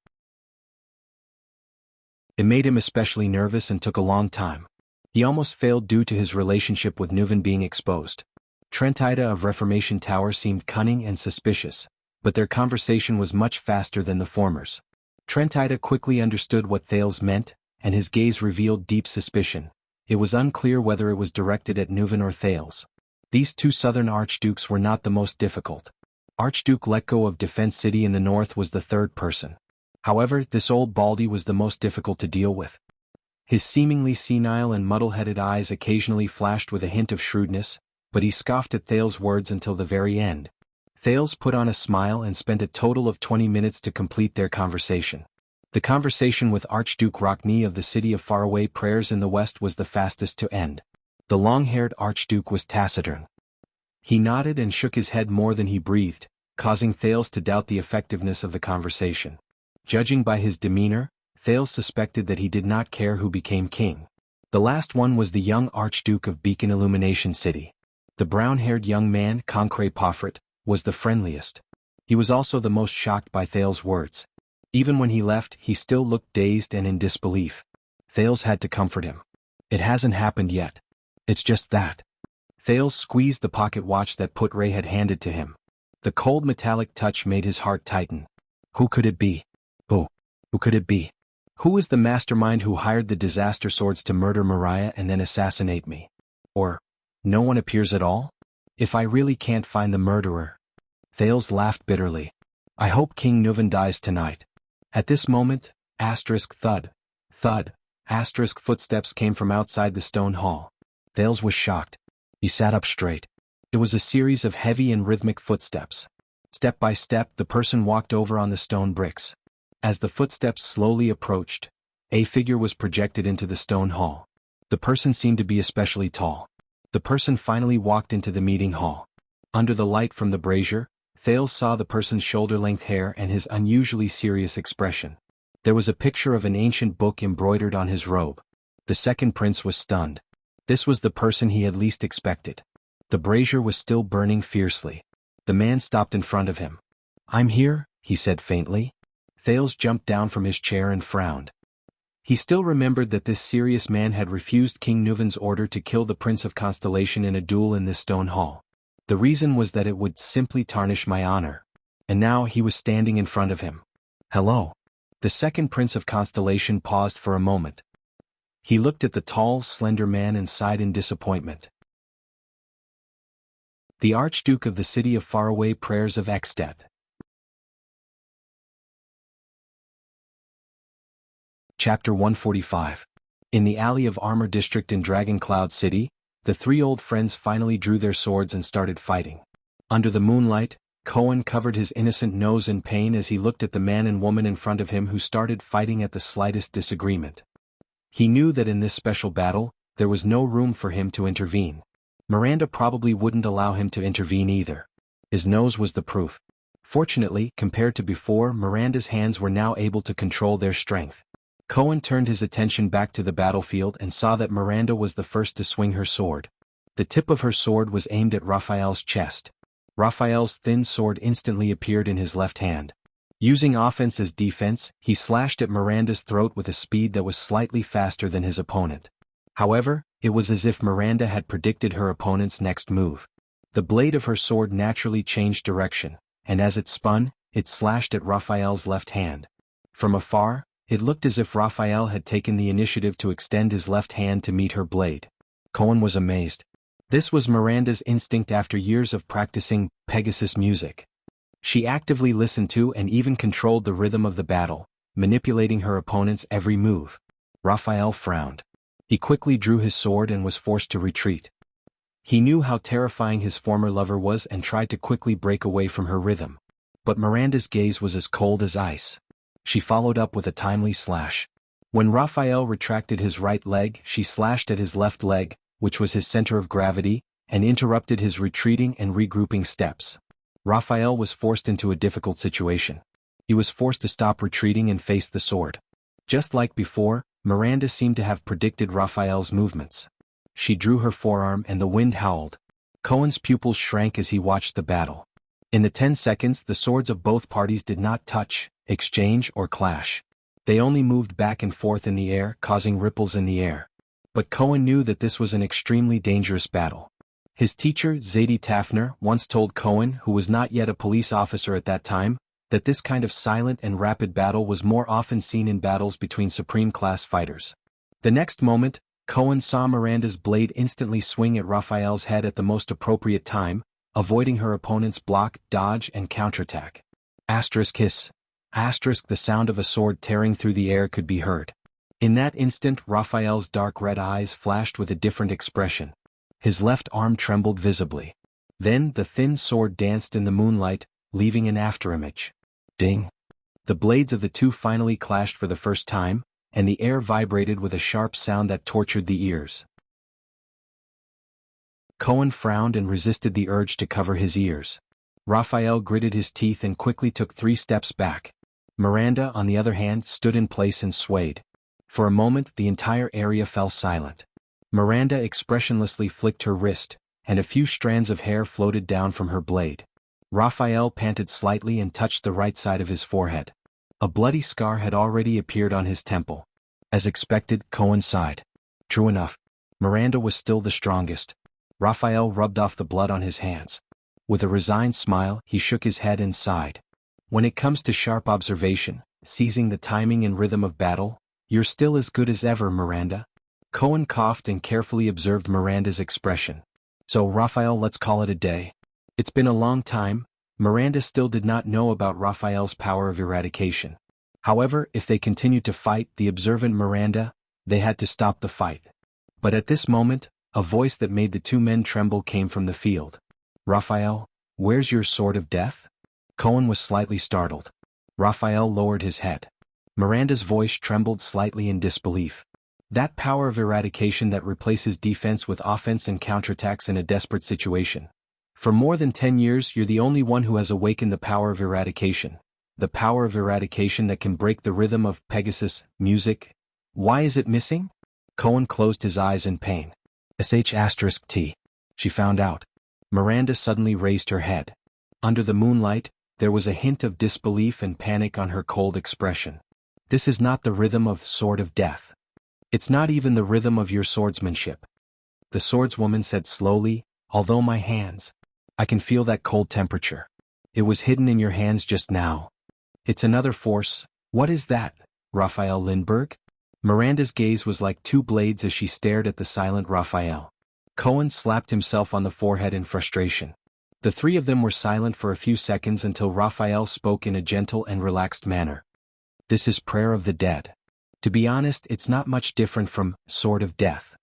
S1: It made him especially nervous and took a long time. He almost failed due to his relationship with Nuvan being exposed. Trentida of Reformation Tower seemed cunning and suspicious, but their conversation was much faster than the former's. Trentida quickly understood what Thales meant, and his gaze revealed deep suspicion. It was unclear whether it was directed at Nuvan or Thales. These 2 southern archdukes were not the most difficult. Archduke Letko of Defense City in the north was the third person. However, this old baldy was the most difficult to deal with. His seemingly senile and muddle-headed eyes occasionally flashed with a hint of shrewdness, but he scoffed at Thales' words until the very end. Thales put on a smile and spent a total of 20 minutes to complete their conversation. The conversation with Archduke Rockney of the City of Faraway Prayers in the West was the fastest to end. The long-haired Archduke was taciturn. He nodded and shook his head more than he breathed, causing Thales to doubt the effectiveness of the conversation. Judging by his demeanor, Thales suspected that he did not care who became king. The last one was the young Archduke of Beacon Illumination City. The brown-haired young man, Concret Poffret, was the friendliest. He was also the most shocked by Thales' words. Even when he left, he still looked dazed and in disbelief. Thales had to comfort him. It hasn't happened yet. It's just that. Thales squeezed the pocket watch that Putre had handed to him. The cold metallic touch made his heart tighten. Who could it be? Who could it be? Who is the mastermind who hired the disaster swords to murder Mariah and then assassinate me? Or, no one appears at all? If I really can't find the murderer. Thales laughed bitterly. I hope King Nuvan dies tonight. At this moment, thud, footsteps came from outside the stone hall. Thales was shocked. He sat up straight. It was a series of heavy and rhythmic footsteps. Step by step, the person walked over on the stone bricks. As the footsteps slowly approached, a figure was projected into the stone hall. The person seemed to be especially tall. The person finally walked into the meeting hall. Under the light from the brazier, Thales saw the person's shoulder-length hair and his unusually serious expression. There was a picture of an ancient book embroidered on his robe. The second prince was stunned. This was the person he had least expected. The brazier was still burning fiercely. The man stopped in front of him. I'm here, he said faintly. Thales jumped down from his chair and frowned. He still remembered that this serious man had refused King Nuvan's order to kill the Prince of Constellation in a duel in this stone hall. The reason was that it would simply tarnish my honor. And now he was standing in front of him. Hello. The second Prince of Constellation paused for a moment. He looked at the tall, slender man and sighed in disappointment. The Archduke of the City of Faraway Prayers of Ekstedt. Chapter 145. In the Alley of Armor district in Dragon Cloud City, the three old friends finally drew their swords and started fighting. Under the moonlight, Cohen covered his innocent nose in pain as he looked at the man and woman in front of him who started fighting at the slightest disagreement. He knew that in this special battle, there was no room for him to intervene. Miranda probably wouldn't allow him to intervene either. His nose was the proof. Fortunately, compared to before, Miranda's hands were now able to control their strength. Cohen turned his attention back to the battlefield and saw that Miranda was the first to swing her sword. The tip of her sword was aimed at Raphael's chest. Raphael's thin sword instantly appeared in his left hand. Using offense as defense, he slashed at Miranda's throat with a speed that was slightly faster than his opponent. However, it was as if Miranda had predicted her opponent's next move. The blade of her sword naturally changed direction, and as it spun, it slashed at Raphael's left hand. From afar, it looked as if Raphael had taken the initiative to extend his left hand to meet her blade. Cohen was amazed. This was Miranda's instinct after years of practicing Pegasus music. She actively listened to and even controlled the rhythm of the battle, manipulating her opponent's every move. Raphael frowned. He quickly drew his sword and was forced to retreat. He knew how terrifying his former lover was and tried to quickly break away from her rhythm. But Miranda's gaze was as cold as ice. She followed up with a timely slash. When Raphael retracted his right leg, she slashed at his left leg, which was his center of gravity, and interrupted his retreating and regrouping steps. Raphael was forced into a difficult situation. He was forced to stop retreating and face the sword. Just like before, Miranda seemed to have predicted Raphael's movements. She drew her forearm and the wind howled. Cohen's pupils shrank as he watched the battle. In the 10 seconds, the swords of both parties did not touch, exchange, or clash. They only moved back and forth in the air, causing ripples in the air. But Cohen knew that this was an extremely dangerous battle. His teacher, Zadie Tafner, once told Cohen, who was not yet a police officer at that time, that this kind of silent and rapid battle was more often seen in battles between supreme-class fighters. The next moment, Cohen saw Miranda's blade instantly swing at Raphael's head at the most appropriate time, avoiding her opponent's block, dodge, and counterattack. Hiss. The sound of a sword tearing through the air could be heard. In that instant, Raphael's dark red eyes flashed with a different expression. His left arm trembled visibly. Then the thin sword danced in the moonlight, leaving an afterimage. Ding! The blades of the two finally clashed for the first time, and the air vibrated with a sharp sound that tortured the ears. Cohen frowned and resisted the urge to cover his ears. Raphael gritted his teeth and quickly took 3 steps back. Miranda, on the other hand, stood in place and swayed. For a moment, the entire area fell silent. Miranda expressionlessly flicked her wrist, and a few strands of hair floated down from her blade. Raphael panted slightly and touched the right side of his forehead. A bloody scar had already appeared on his temple. As expected, Cohen sighed. True enough, Miranda was still the strongest. Raphael rubbed off the blood on his hands. With a resigned smile, he shook his head and sighed. When it comes to sharp observation, seizing the timing and rhythm of battle, you're still as good as ever, Miranda. Cohen coughed and carefully observed Miranda's expression. So, Raphael, let's call it a day. It's been a long time. Miranda still did not know about Raphael's power of eradication. However, if they continued to fight the observant Miranda, they had to stop the fight. But at this moment, a voice that made the two men tremble came from the field. Raphael, where's your sword of death? Cohen was slightly startled. Raphael lowered his head. Miranda's voice trembled slightly in disbelief. That power of eradication that replaces defense with offense and counterattacks in a desperate situation. For more than 10 years, you're the only one who has awakened the power of eradication. The power of eradication that can break the rhythm of Pegasus music. Why is it missing? Cohen closed his eyes in pain. *T. She found out. Miranda suddenly raised her head. Under the moonlight, there was a hint of disbelief and panic on her cold expression. This is not the rhythm of Sword of Death. It's not even the rhythm of your swordsmanship. The swordswoman said slowly, although my hands. I can feel that cold temperature. It was hidden in your hands just now. It's another force. What is that, Raphael Lindbergh? Miranda's gaze was like 2 blades as she stared at the silent Raphael. Cohen slapped himself on the forehead in frustration. The 3 of them were silent for a few seconds until Raphael spoke in a gentle and relaxed manner. This is Prayer of the Dead. To be honest, it's not much different from Sword of Death.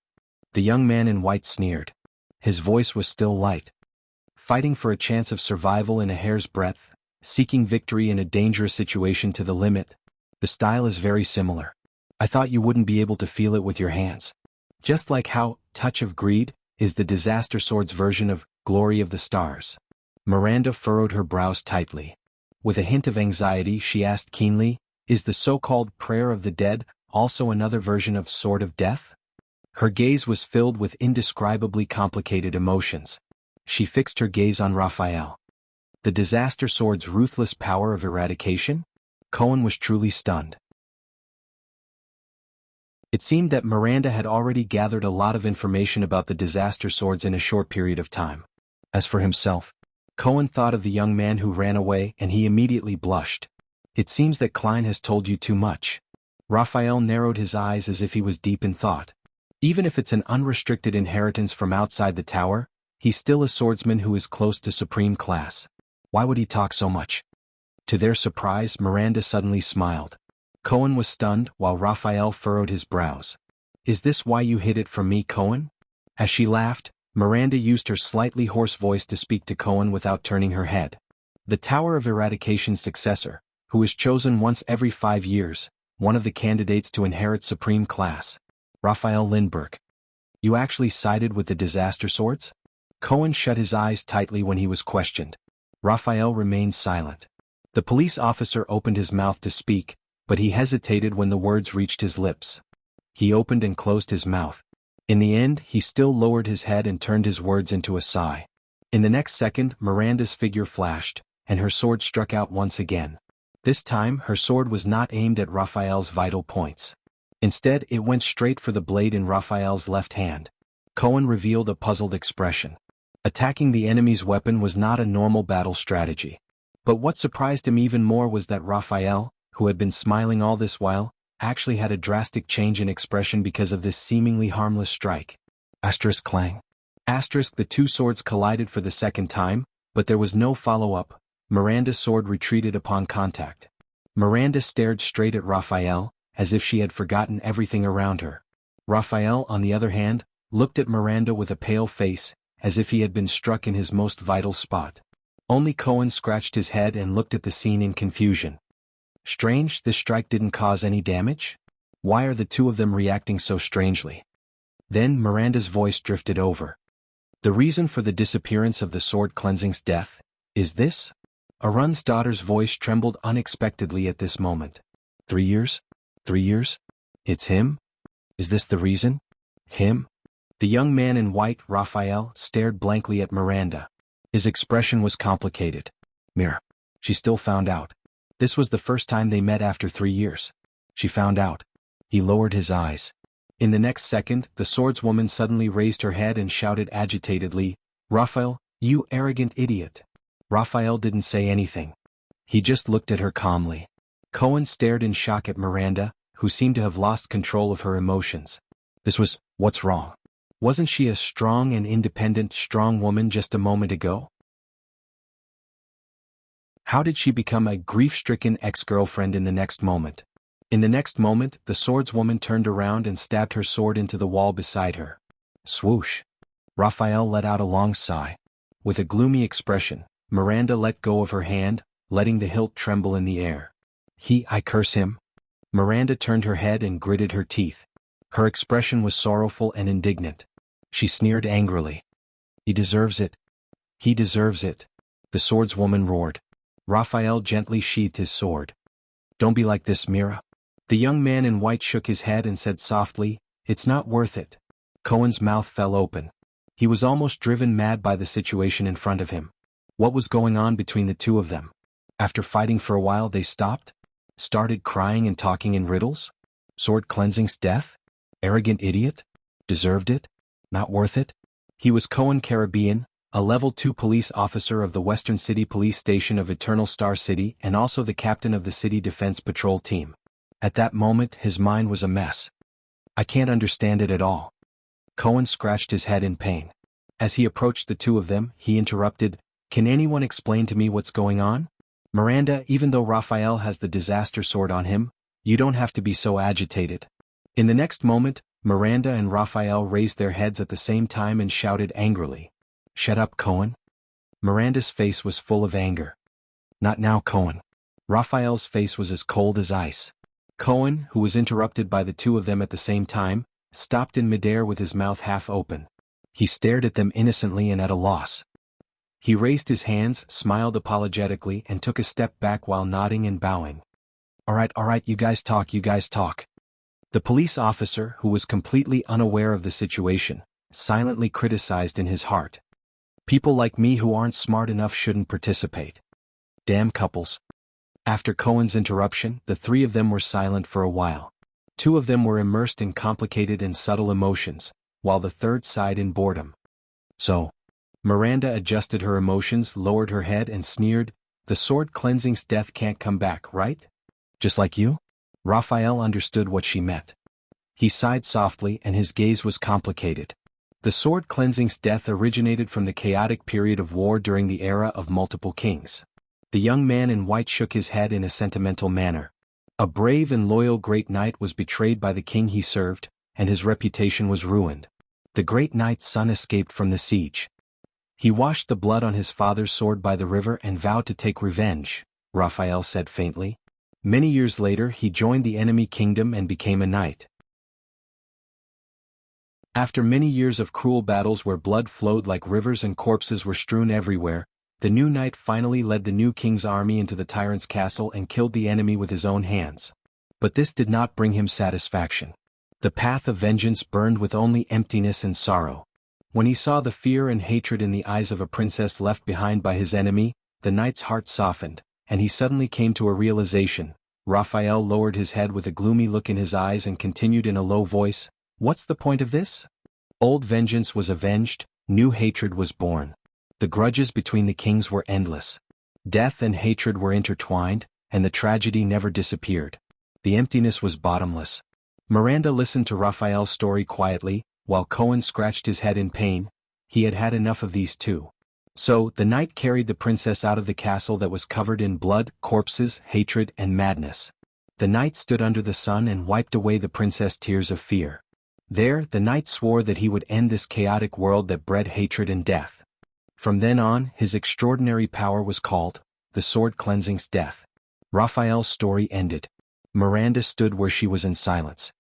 S1: The young man in white sneered. His voice was still light. Fighting for a chance of survival in a hair's breadth, seeking victory in a dangerous situation to the limit. The style is very similar. I thought you wouldn't be able to feel it with your hands. Just like how Touch of Greed is the Disaster Sword's version of Glory of the Stars. Miranda furrowed her brows tightly. With a hint of anxiety, she asked keenly, is the so-called Prayer of the Dead also another version of Sword of Death? Her gaze was filled with indescribably complicated emotions. She fixed her gaze on Raphael. The Disaster Sword's ruthless power of eradication? Cohen was truly stunned. It seemed that Miranda had already gathered a lot of information about the Disaster Swords in a short period of time. As for himself, Cohen thought of the young man who ran away and he immediately blushed. It seems that Klein has told you too much. Raphael narrowed his eyes as if he was deep in thought. Even if it's an unrestricted inheritance from outside the tower, he's still a swordsman who is close to supreme class. Why would he talk so much? To their surprise, Miranda suddenly smiled. Cohen was stunned while Raphael furrowed his brows. Is this why you hid it from me, Cohen? As she laughed, Miranda used her slightly hoarse voice to speak to Cohen without turning her head. The Tower of Eradication's successor, who is chosen once every 5 years, one of the candidates to inherit supreme class. Raphael Lindbergh. You actually sided with the Disaster Swords? Cohen shut his eyes tightly when he was questioned. Raphael remained silent. The police officer opened his mouth to speak, but he hesitated when the words reached his lips. He opened and closed his mouth. In the end, he still lowered his head and turned his words into a sigh. In the next second, Miranda's figure flashed, and her sword struck out once again. This time, her sword was not aimed at Raphael's vital points. Instead, it went straight for the blade in Raphael's left hand. Cohen revealed a puzzled expression. Attacking the enemy's weapon was not a normal battle strategy. But what surprised him even more was that Raphael, who had been smiling all this while, actually had a drastic change in expression because of this seemingly harmless strike. Asterisk clang. Asterisk the 2 swords collided for the second time, but there was no follow-up. Miranda's sword retreated upon contact. Miranda stared straight at Raphael, as if she had forgotten everything around her. Raphael, on the other hand, looked at Miranda with a pale face, as if he had been struck in his most vital spot. Only Cohen scratched his head and looked at the scene in confusion. Strange, this strike didn't cause any damage? Why are the two of them reacting so strangely? Then Miranda's voice drifted over. The reason for the disappearance of the sword cleansing's death is this? Arun's daughter's voice trembled unexpectedly at this moment. 3 years? 3 years? It's him? Is this the reason? Him? The young man in white, Raphael, stared blankly at Miranda. His expression was complicated. Mira. She still found out. This was the first time they met after 3 years. She found out. He lowered his eyes. In the next second, the swordswoman suddenly raised her head and shouted agitatedly, Raphael, you arrogant idiot. Raphael didn't say anything. He just looked at her calmly. Cohen stared in shock at Miranda, who seemed to have lost control of her emotions. What's wrong? Wasn't she a strong and independent, strong woman just a moment ago? How did she become a grief-stricken ex-girlfriend in the next moment? In the next moment, the swordswoman turned around and stabbed her sword into the wall beside her. Swoosh! Raphael let out a long sigh. With a gloomy expression, Miranda let go of her hand, letting the hilt tremble in the air. I curse him? Miranda turned her head and gritted her teeth. Her expression was sorrowful and indignant. She sneered angrily. He deserves it. He deserves it. The swordswoman roared. Raphael gently sheathed his sword. Don't be like this, Mira. The young man in white shook his head and said softly, It's not worth it. Cohen's mouth fell open. He was almost driven mad by the situation in front of him. What was going on between the two of them? After fighting for a while they stopped? Started crying and talking in riddles? Sword cleansing's death? Arrogant idiot? Deserved it? Not worth it? He was Cohen Caribbean, a level 2 police officer of the Western City Police Station of Eternal Star City and also the captain of the City Defense Patrol team. At that moment his mind was a mess. I can't understand it at all. Cohen scratched his head in pain. As he approached the two of them, he interrupted, Can anyone explain to me what's going on? Miranda, even though Raphael has the disaster sword on him, you don't have to be so agitated. In the next moment, Miranda and Raphael raised their heads at the same time and shouted angrily. Shut up, Cohen. Miranda's face was full of anger. Not now, Cohen. Raphael's face was as cold as ice. Cohen, who was interrupted by the two of them at the same time, stopped in midair with his mouth half open. He stared at them innocently and at a loss. He raised his hands, smiled apologetically and took a step back while nodding and bowing. All right, you guys talk. The police officer, who was completely unaware of the situation, silently criticized in his heart. People like me who aren't smart enough shouldn't participate. Damn couples. After Cohen's interruption, the three of them were silent for a while. Two of them were immersed in complicated and subtle emotions, while the third sighed in boredom. So, Miranda adjusted her emotions, lowered her head and sneered, The sword cleansing's death can't come back, right? Just like you? Raphael understood what she meant. He sighed softly and his gaze was complicated. The sword cleansing's death originated from the chaotic period of war during the era of multiple kings. The young man in white shook his head in a sentimental manner. A brave and loyal great knight was betrayed by the king he served, and his reputation was ruined. The great knight's son escaped from the siege. He washed the blood on his father's sword by the river and vowed to take revenge, Raphael said faintly. Many years later he joined the enemy kingdom and became a knight. After many years of cruel battles where blood flowed like rivers and corpses were strewn everywhere, the new knight finally led the new king's army into the tyrant's castle and killed the enemy with his own hands. But this did not bring him satisfaction. The path of vengeance burned with only emptiness and sorrow. When he saw the fear and hatred in the eyes of a princess left behind by his enemy, the knight's heart softened, and he suddenly came to a realization. Raphael lowered his head with a gloomy look in his eyes and continued in a low voice, What's the point of this? Old vengeance was avenged, new hatred was born. The grudges between the kings were endless. Death and hatred were intertwined, and the tragedy never disappeared. The emptiness was bottomless. Miranda listened to Raphael's story quietly, while Cohen scratched his head in pain. He had had enough of these two. So, the knight carried the princess out of the castle that was covered in blood, corpses, hatred, and madness. The knight stood under the sun and wiped away the princess' tears of fear. There, the knight swore that he would end this chaotic world that bred hatred and death. From then on, his extraordinary power was called the Sword Cleansing's Death. Raphael's story ended. Miranda stood where she was in silence.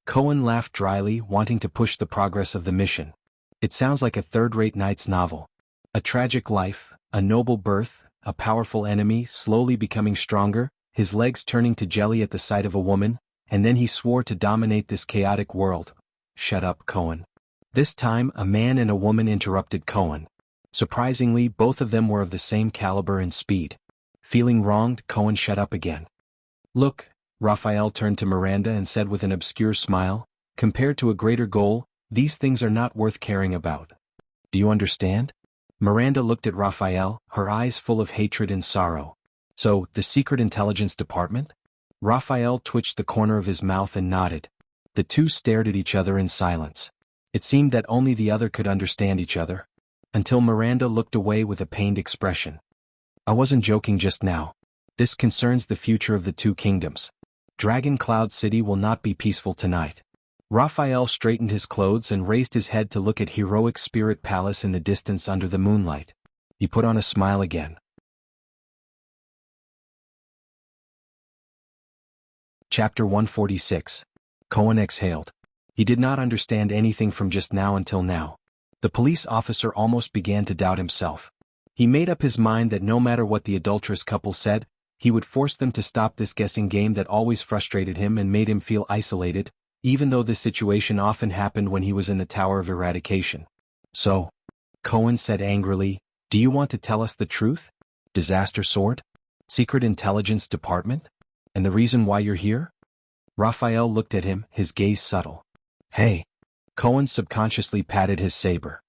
S1: Cohen laughed dryly, wanting to push the progress of the mission. It sounds like a third-rate knight's novel. A tragic life, a noble birth, a powerful enemy slowly becoming stronger, his legs turning to jelly at the sight of a woman, and then he swore to dominate this chaotic world. Shut up, Cohen. This time, a man and a woman interrupted Cohen. Surprisingly, both of them were of the same caliber and speed. Feeling wronged, Cohen shut up again. Look, Raphael turned to Miranda and said with an obscure smile, compared to a greater goal, these things are not worth caring about. Do you understand? Miranda looked at Raphael, her eyes full of hatred and sorrow. So, the Secret Intelligence Department? Raphael twitched the corner of his mouth and nodded. The two stared at each other in silence. It seemed that only the other could understand each other. Until Miranda looked away with a pained expression. I wasn't joking just now. This concerns the future of the two kingdoms. Dragon Cloud City will not be peaceful tonight. Raphael straightened his clothes and raised his head to look at heroic Spirit Palace in the distance under the moonlight. He put on a smile again. Chapter 146. Cohen exhaled. He did not understand anything from just now until now. The police officer almost began to doubt himself. He made up his mind that no matter what the adulterous couple said, he would force them to stop this guessing game that always frustrated him and made him feel isolated, even though this situation often happened when he was in the Tower of Eradication. So, Cohen said angrily, do you want to tell us the truth? Disaster Sword? Secret Intelligence Department? And the reason why you're here? Raphael looked at him, his gaze subtle. Hey. Cohen subconsciously patted his saber.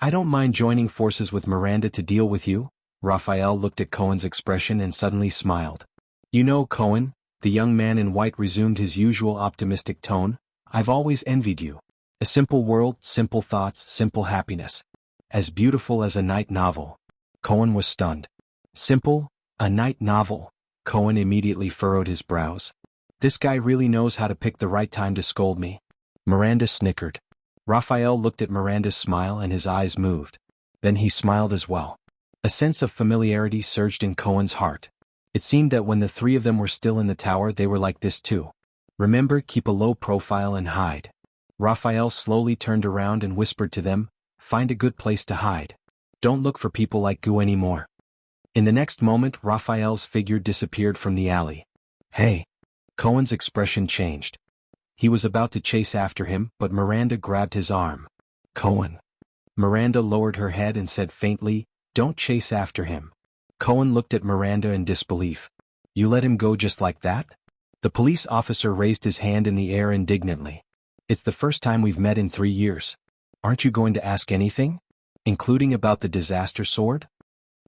S1: I don't mind joining forces with Miranda to deal with you. Raphael looked at Cohen's expression and suddenly smiled. You know, Cohen, the young man in white resumed his usual optimistic tone, I've always envied you. A simple world, simple thoughts, simple happiness. As beautiful as a night novel. Cohen was stunned. Simple? A night novel? Cohen immediately furrowed his brows. This guy really knows how to pick the right time to scold me. Miranda snickered. Raphael looked at Miranda's smile and his eyes moved. Then he smiled as well. A sense of familiarity surged in Cohen's heart. It seemed that when the three of them were still in the tower they were like this too. Remember, keep a low profile and hide. Raphael slowly turned around and whispered to them, find a good place to hide. Don't look for people like Gu anymore. In the next moment Raphael's figure disappeared from the alley. Hey! Cohen's expression changed. He was about to chase after him, but Miranda grabbed his arm. Cohen. Miranda lowered her head and said faintly, don't chase after him. Cohen looked at Miranda in disbelief. You let him go just like that? The police officer raised his hand in the air indignantly. It's the first time we've met in 3 years. Aren't you going to ask anything? Including about the disaster sword?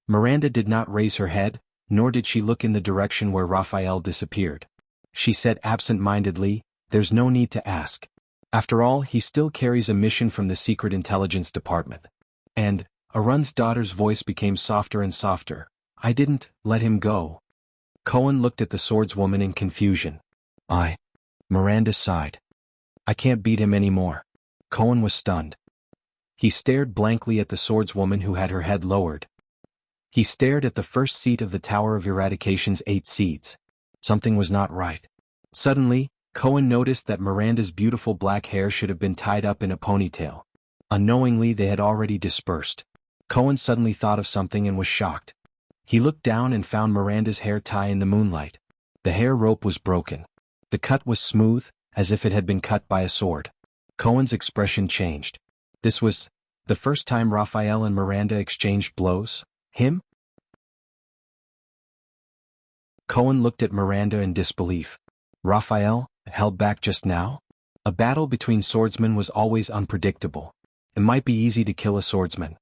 S1: Miranda did not raise her head, nor did she look in the direction where Raphael disappeared. She said absent-mindedly, there's no need to ask. After all, he still carries a mission from the Secret Intelligence Department. And, Arun's daughter's voice became softer and softer, I didn't let him go. Cohen looked at the swordswoman in confusion. Miranda sighed. I can't beat him anymore. Cohen was stunned. He stared blankly at the swordswoman who had her head lowered. He stared at the first seat of the Tower of Eradication's 8 seeds. Something was not right. Suddenly, Cohen noticed that Miranda's beautiful black hair should have been tied up in a ponytail. Unknowingly they had already dispersed. Cohen suddenly thought of something and was shocked. He looked down and found Miranda's hair tie in the moonlight. The hair rope was broken. The cut was smooth, as if it had been cut by a sword. Cohen's expression changed. This was the first time Raphael and Miranda exchanged blows? Him? Cohen looked at Miranda in disbelief. Raphael, held back just now? A battle between swordsmen was always unpredictable. It might be easy to kill a swordsman.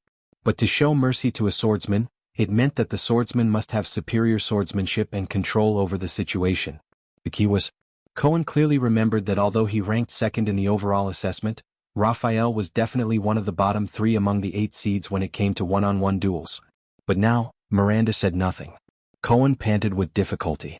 S1: But to show mercy to a swordsman, it meant that the swordsman must have superior swordsmanship and control over the situation. The key was, Cohen clearly remembered that although he ranked second in the overall assessment, Raphael was definitely one of the bottom 3 among the 8 seeds when it came to one-on-one duels. But now, Miranda said nothing. Cohen panted with difficulty.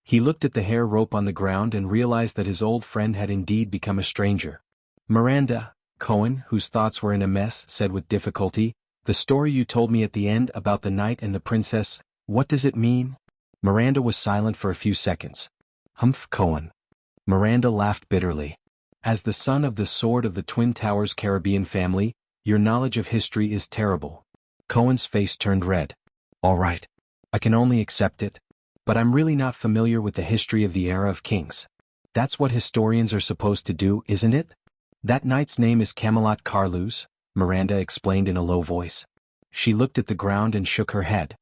S1: He looked at the hair rope on the ground and realized that his old friend had indeed become a stranger. Miranda, Cohen, whose thoughts were in a mess, said with difficulty, "The story you told me at the end about the knight and the princess, what does it mean?" Miranda was silent for a few seconds. "Humph, Cohen." Miranda laughed bitterly. "As the son of the Sword of the Twin Towers Caribbean family, your knowledge of history is terrible." Cohen's face turned red. "All right. I can only accept it. But I'm really not familiar with the history of the era of kings. That's what historians are supposed to do, isn't it?" "That knight's name is Camelot Carluse," Miranda explained in a low voice. She looked at the ground and shook her head.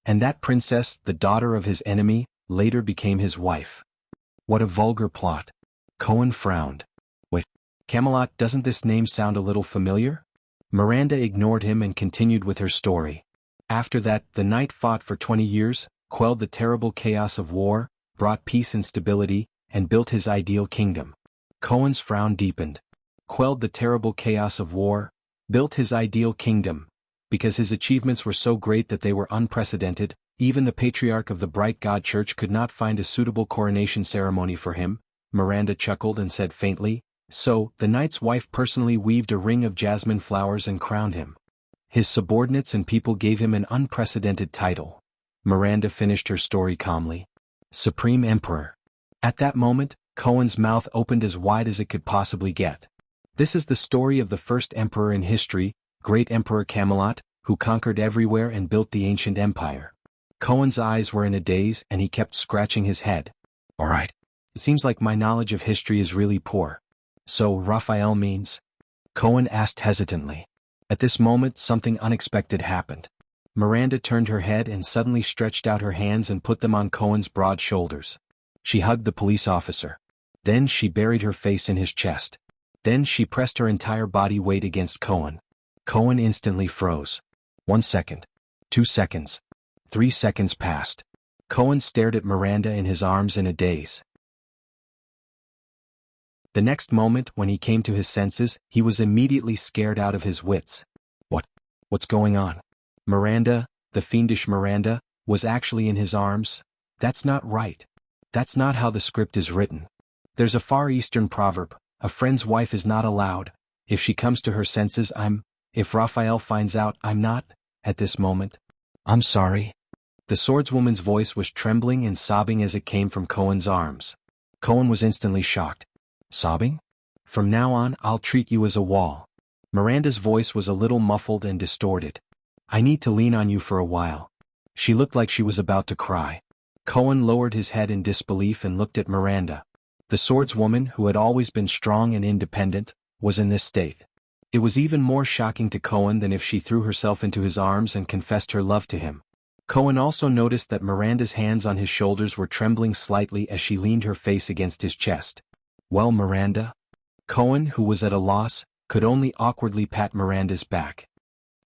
S1: "And that princess, the daughter of his enemy, later became his wife." "What a vulgar plot." Cohen frowned. "Wait, Camelot, doesn't this name sound a little familiar?" Miranda ignored him and continued with her story. "After that, the knight fought for 20 years, quelled the terrible chaos of war, brought peace and stability, and built his ideal kingdom." Cohen's frown deepened. Quelled the terrible chaos of war, built his ideal kingdom. Because his achievements were so great that they were unprecedented, even the patriarch of the Bright God Church could not find a suitable coronation ceremony for him. Miranda chuckled and said faintly, "So, the knight's wife personally weaved a ring of jasmine flowers and crowned him. His subordinates and people gave him an unprecedented title." Miranda finished her story calmly. "Supreme Emperor." At that moment, Cohen's mouth opened as wide as it could possibly get. "This is the story of the first emperor in history, Great Emperor Camelot, who conquered everywhere and built the ancient empire." Cohen's eyes were in a daze and he kept scratching his head. "All right. It seems like my knowledge of history is really poor. So, Raphael means?" Cohen asked hesitantly. At this moment something unexpected happened. Miranda turned her head and suddenly stretched out her hands and put them on Cohen's broad shoulders. She hugged the police officer. Then she buried her face in his chest. Then she pressed her entire body weight against Cohen. Cohen instantly froze. 1 second. 2 seconds. 3 seconds passed. Cohen stared at Miranda in his arms in a daze. The next moment, when he came to his senses, he was immediately scared out of his wits. What's going on? Miranda, the fiendish Miranda, was actually in his arms? That's not right. That's not how the script is written. There's a Far Eastern proverb, a friend's wife is not allowed. If she comes to her senses, if Raphael finds out, I'm not, at this moment. I'm sorry. The swordswoman's voice was trembling and sobbing as it came from Cohen's arms. Cohen was instantly shocked. Sobbing? From now on, I'll treat you as a wall. Miranda's voice was a little muffled and distorted. I need to lean on you for a while. She looked like she was about to cry. Cohen lowered his head in disbelief and looked at Miranda. The swordswoman, who had always been strong and independent, was in this state. It was even more shocking to Cohen than if she threw herself into his arms and confessed her love to him. Cohen also noticed that Miranda's hands on his shoulders were trembling slightly as she leaned her face against his chest. Well, Miranda? Cohen, who was at a loss, could only awkwardly pat Miranda's back.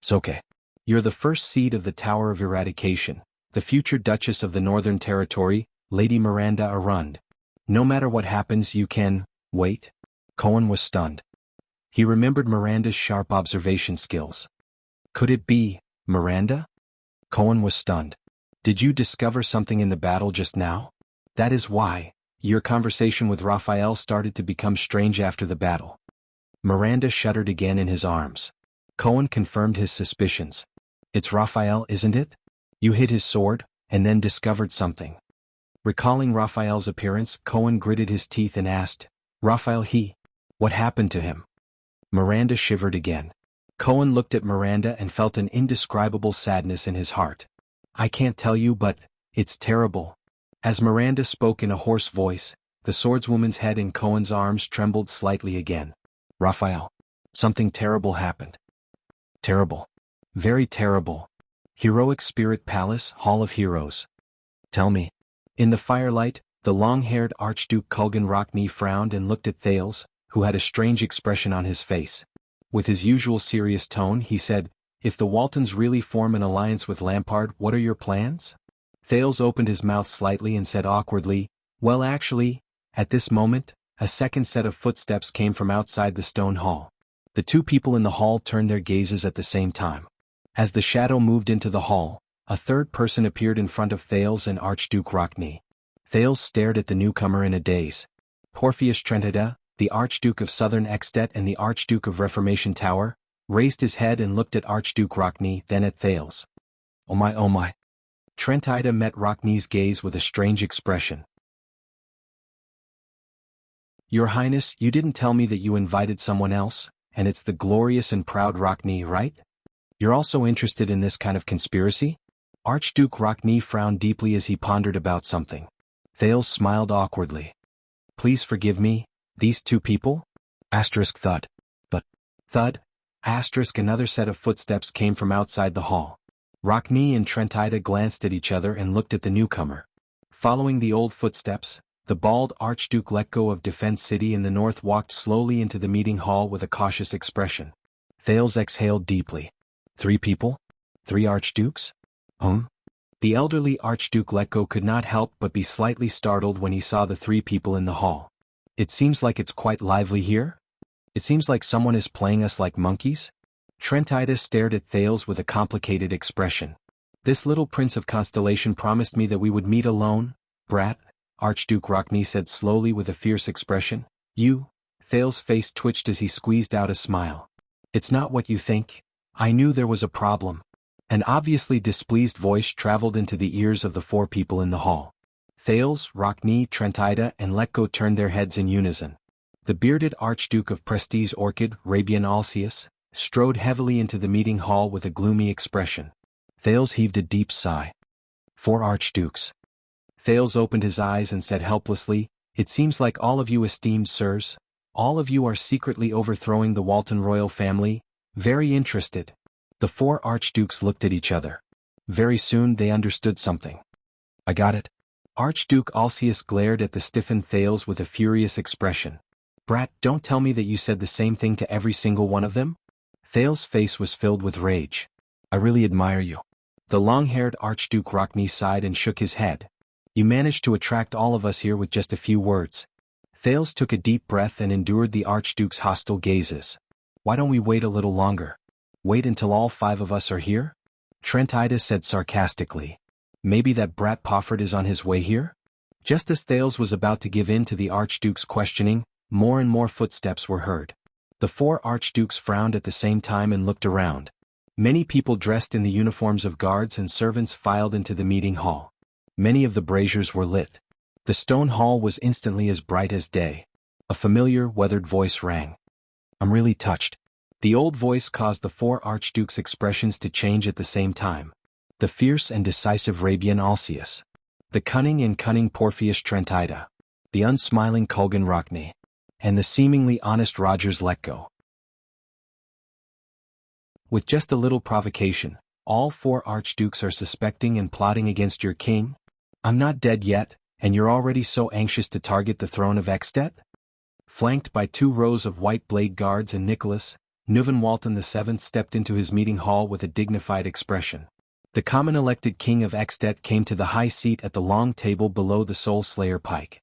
S1: It's okay. You're the first seed of the Tower of Eradication, the future Duchess of the Northern Territory, Lady Miranda Arund. No matter what happens, you can wait. Cohen was stunned. He remembered Miranda's sharp observation skills. Could it be Miranda? Cohen was stunned. Did you discover something in the battle just now? That is why your conversation with Raphael started to become strange after the battle. Miranda shuddered again in his arms. Cohen confirmed his suspicions. It's Raphael, isn't it? You hid his sword, and then discovered something. Recalling Raphael's appearance, Cohen gritted his teeth and asked, Raphael, what happened to him? Miranda shivered again. Cohen looked at Miranda and felt an indescribable sadness in his heart. I can't tell you, but it's terrible. As Miranda spoke in a hoarse voice, the swordswoman's head in Cohen's arms trembled slightly again. Raphael, something terrible happened. Terrible. Very terrible. Heroic Spirit Palace, Hall of Heroes. Tell me. In the firelight, the long-haired Archduke Kulgan Rockme frowned and looked at Thales, who had a strange expression on his face. With his usual serious tone, he said, If the Waltons really form an alliance with Lampard, what are your plans? Thales opened his mouth slightly and said awkwardly, Well, actually, at this moment, a second set of footsteps came from outside the stone hall. The two people in the hall turned their gazes at the same time. As the shadow moved into the hall, a third person appeared in front of Thales and Archduke Rockme. Thales stared at the newcomer in a daze. Porphyus Trentida, the Archduke of Southern Extet and the Archduke of Reformation Tower, raised his head and looked at Archduke Rockne, then at Thales. Oh my oh my. Trentida met Rockne's gaze with a strange expression. Your Highness, you didn't tell me that you invited someone else, and it's the glorious and proud Rockne, right? You're also interested in this kind of conspiracy? Archduke Rockne frowned deeply as he pondered about something. Thales smiled awkwardly. Please forgive me, these two people? Asterisk thud. But, thud, asterisk another set of footsteps came from outside the hall. Rockne and Trentida glanced at each other and looked at the newcomer. Following the old footsteps, the bald Archduke let go of Defense City in the north walked slowly into the meeting hall with a cautious expression. Thales exhaled deeply. 3 people? 3 archdukes? The elderly Archduke Letko could not help but be slightly startled when he saw the 3 people in the hall. It seems like it's quite lively here? It seems like someone is playing us like monkeys? Trentida stared at Thales with a complicated expression. This little prince of Constellation promised me that we would meet alone, brat, Archduke Rockne said slowly with a fierce expression. You? Thales' face twitched as he squeezed out a smile. It's not what you think. I knew there was a problem. An obviously displeased voice traveled into the ears of the 4 people in the hall. Thales, Rockne, Trentida and Letko turned their heads in unison. The bearded Archduke of Prestige Orchid, Rabian Alcius, strode heavily into the meeting hall with a gloomy expression. Thales heaved a deep sigh. 4 archdukes. Thales opened his eyes and said helplessly, It seems like all of you esteemed sirs, all of you are secretly overthrowing the Walton royal family, very interested. The 4 archdukes looked at each other. Very soon they understood something. I got it. Archduke Alcius glared at the stiffened Thales with a furious expression. Brat, don't tell me that you said the same thing to every single one of them? Thales' face was filled with rage. I really admire you. The long-haired Archduke Rockne sighed and shook his head. You managed to attract all of us here with just a few words. Thales took a deep breath and endured the Archduke's hostile gazes. Why don't we wait a little longer? Wait until all 5 of us are here? Trentida said sarcastically. Maybe that brat Pofford is on his way here? Just as Thales was about to give in to the Archduke's questioning, more and more footsteps were heard. The 4 archdukes frowned at the same time and looked around. Many people dressed in the uniforms of guards and servants filed into the meeting hall. Many of the braziers were lit. The stone hall was instantly as bright as day. A familiar, weathered voice rang. I'm really touched. The old voice caused the 4 archdukes' expressions to change at the same time. The fierce and decisive Rabian Alcius. The cunning and cunning Porphyus Trentida. The unsmiling Kulgan Rockne. And the seemingly honest Rogers Letko. With just a little provocation, all 4 archdukes are suspecting and plotting against your king? I'm not dead yet, and you're already so anxious to target the throne of Extet? Flanked by 2 rows of white blade guards and Nicholas, Nuvan Walton VII stepped into his meeting hall with a dignified expression. The common elected king of Extet came to the high seat at the long table below the Soul Slayer pike.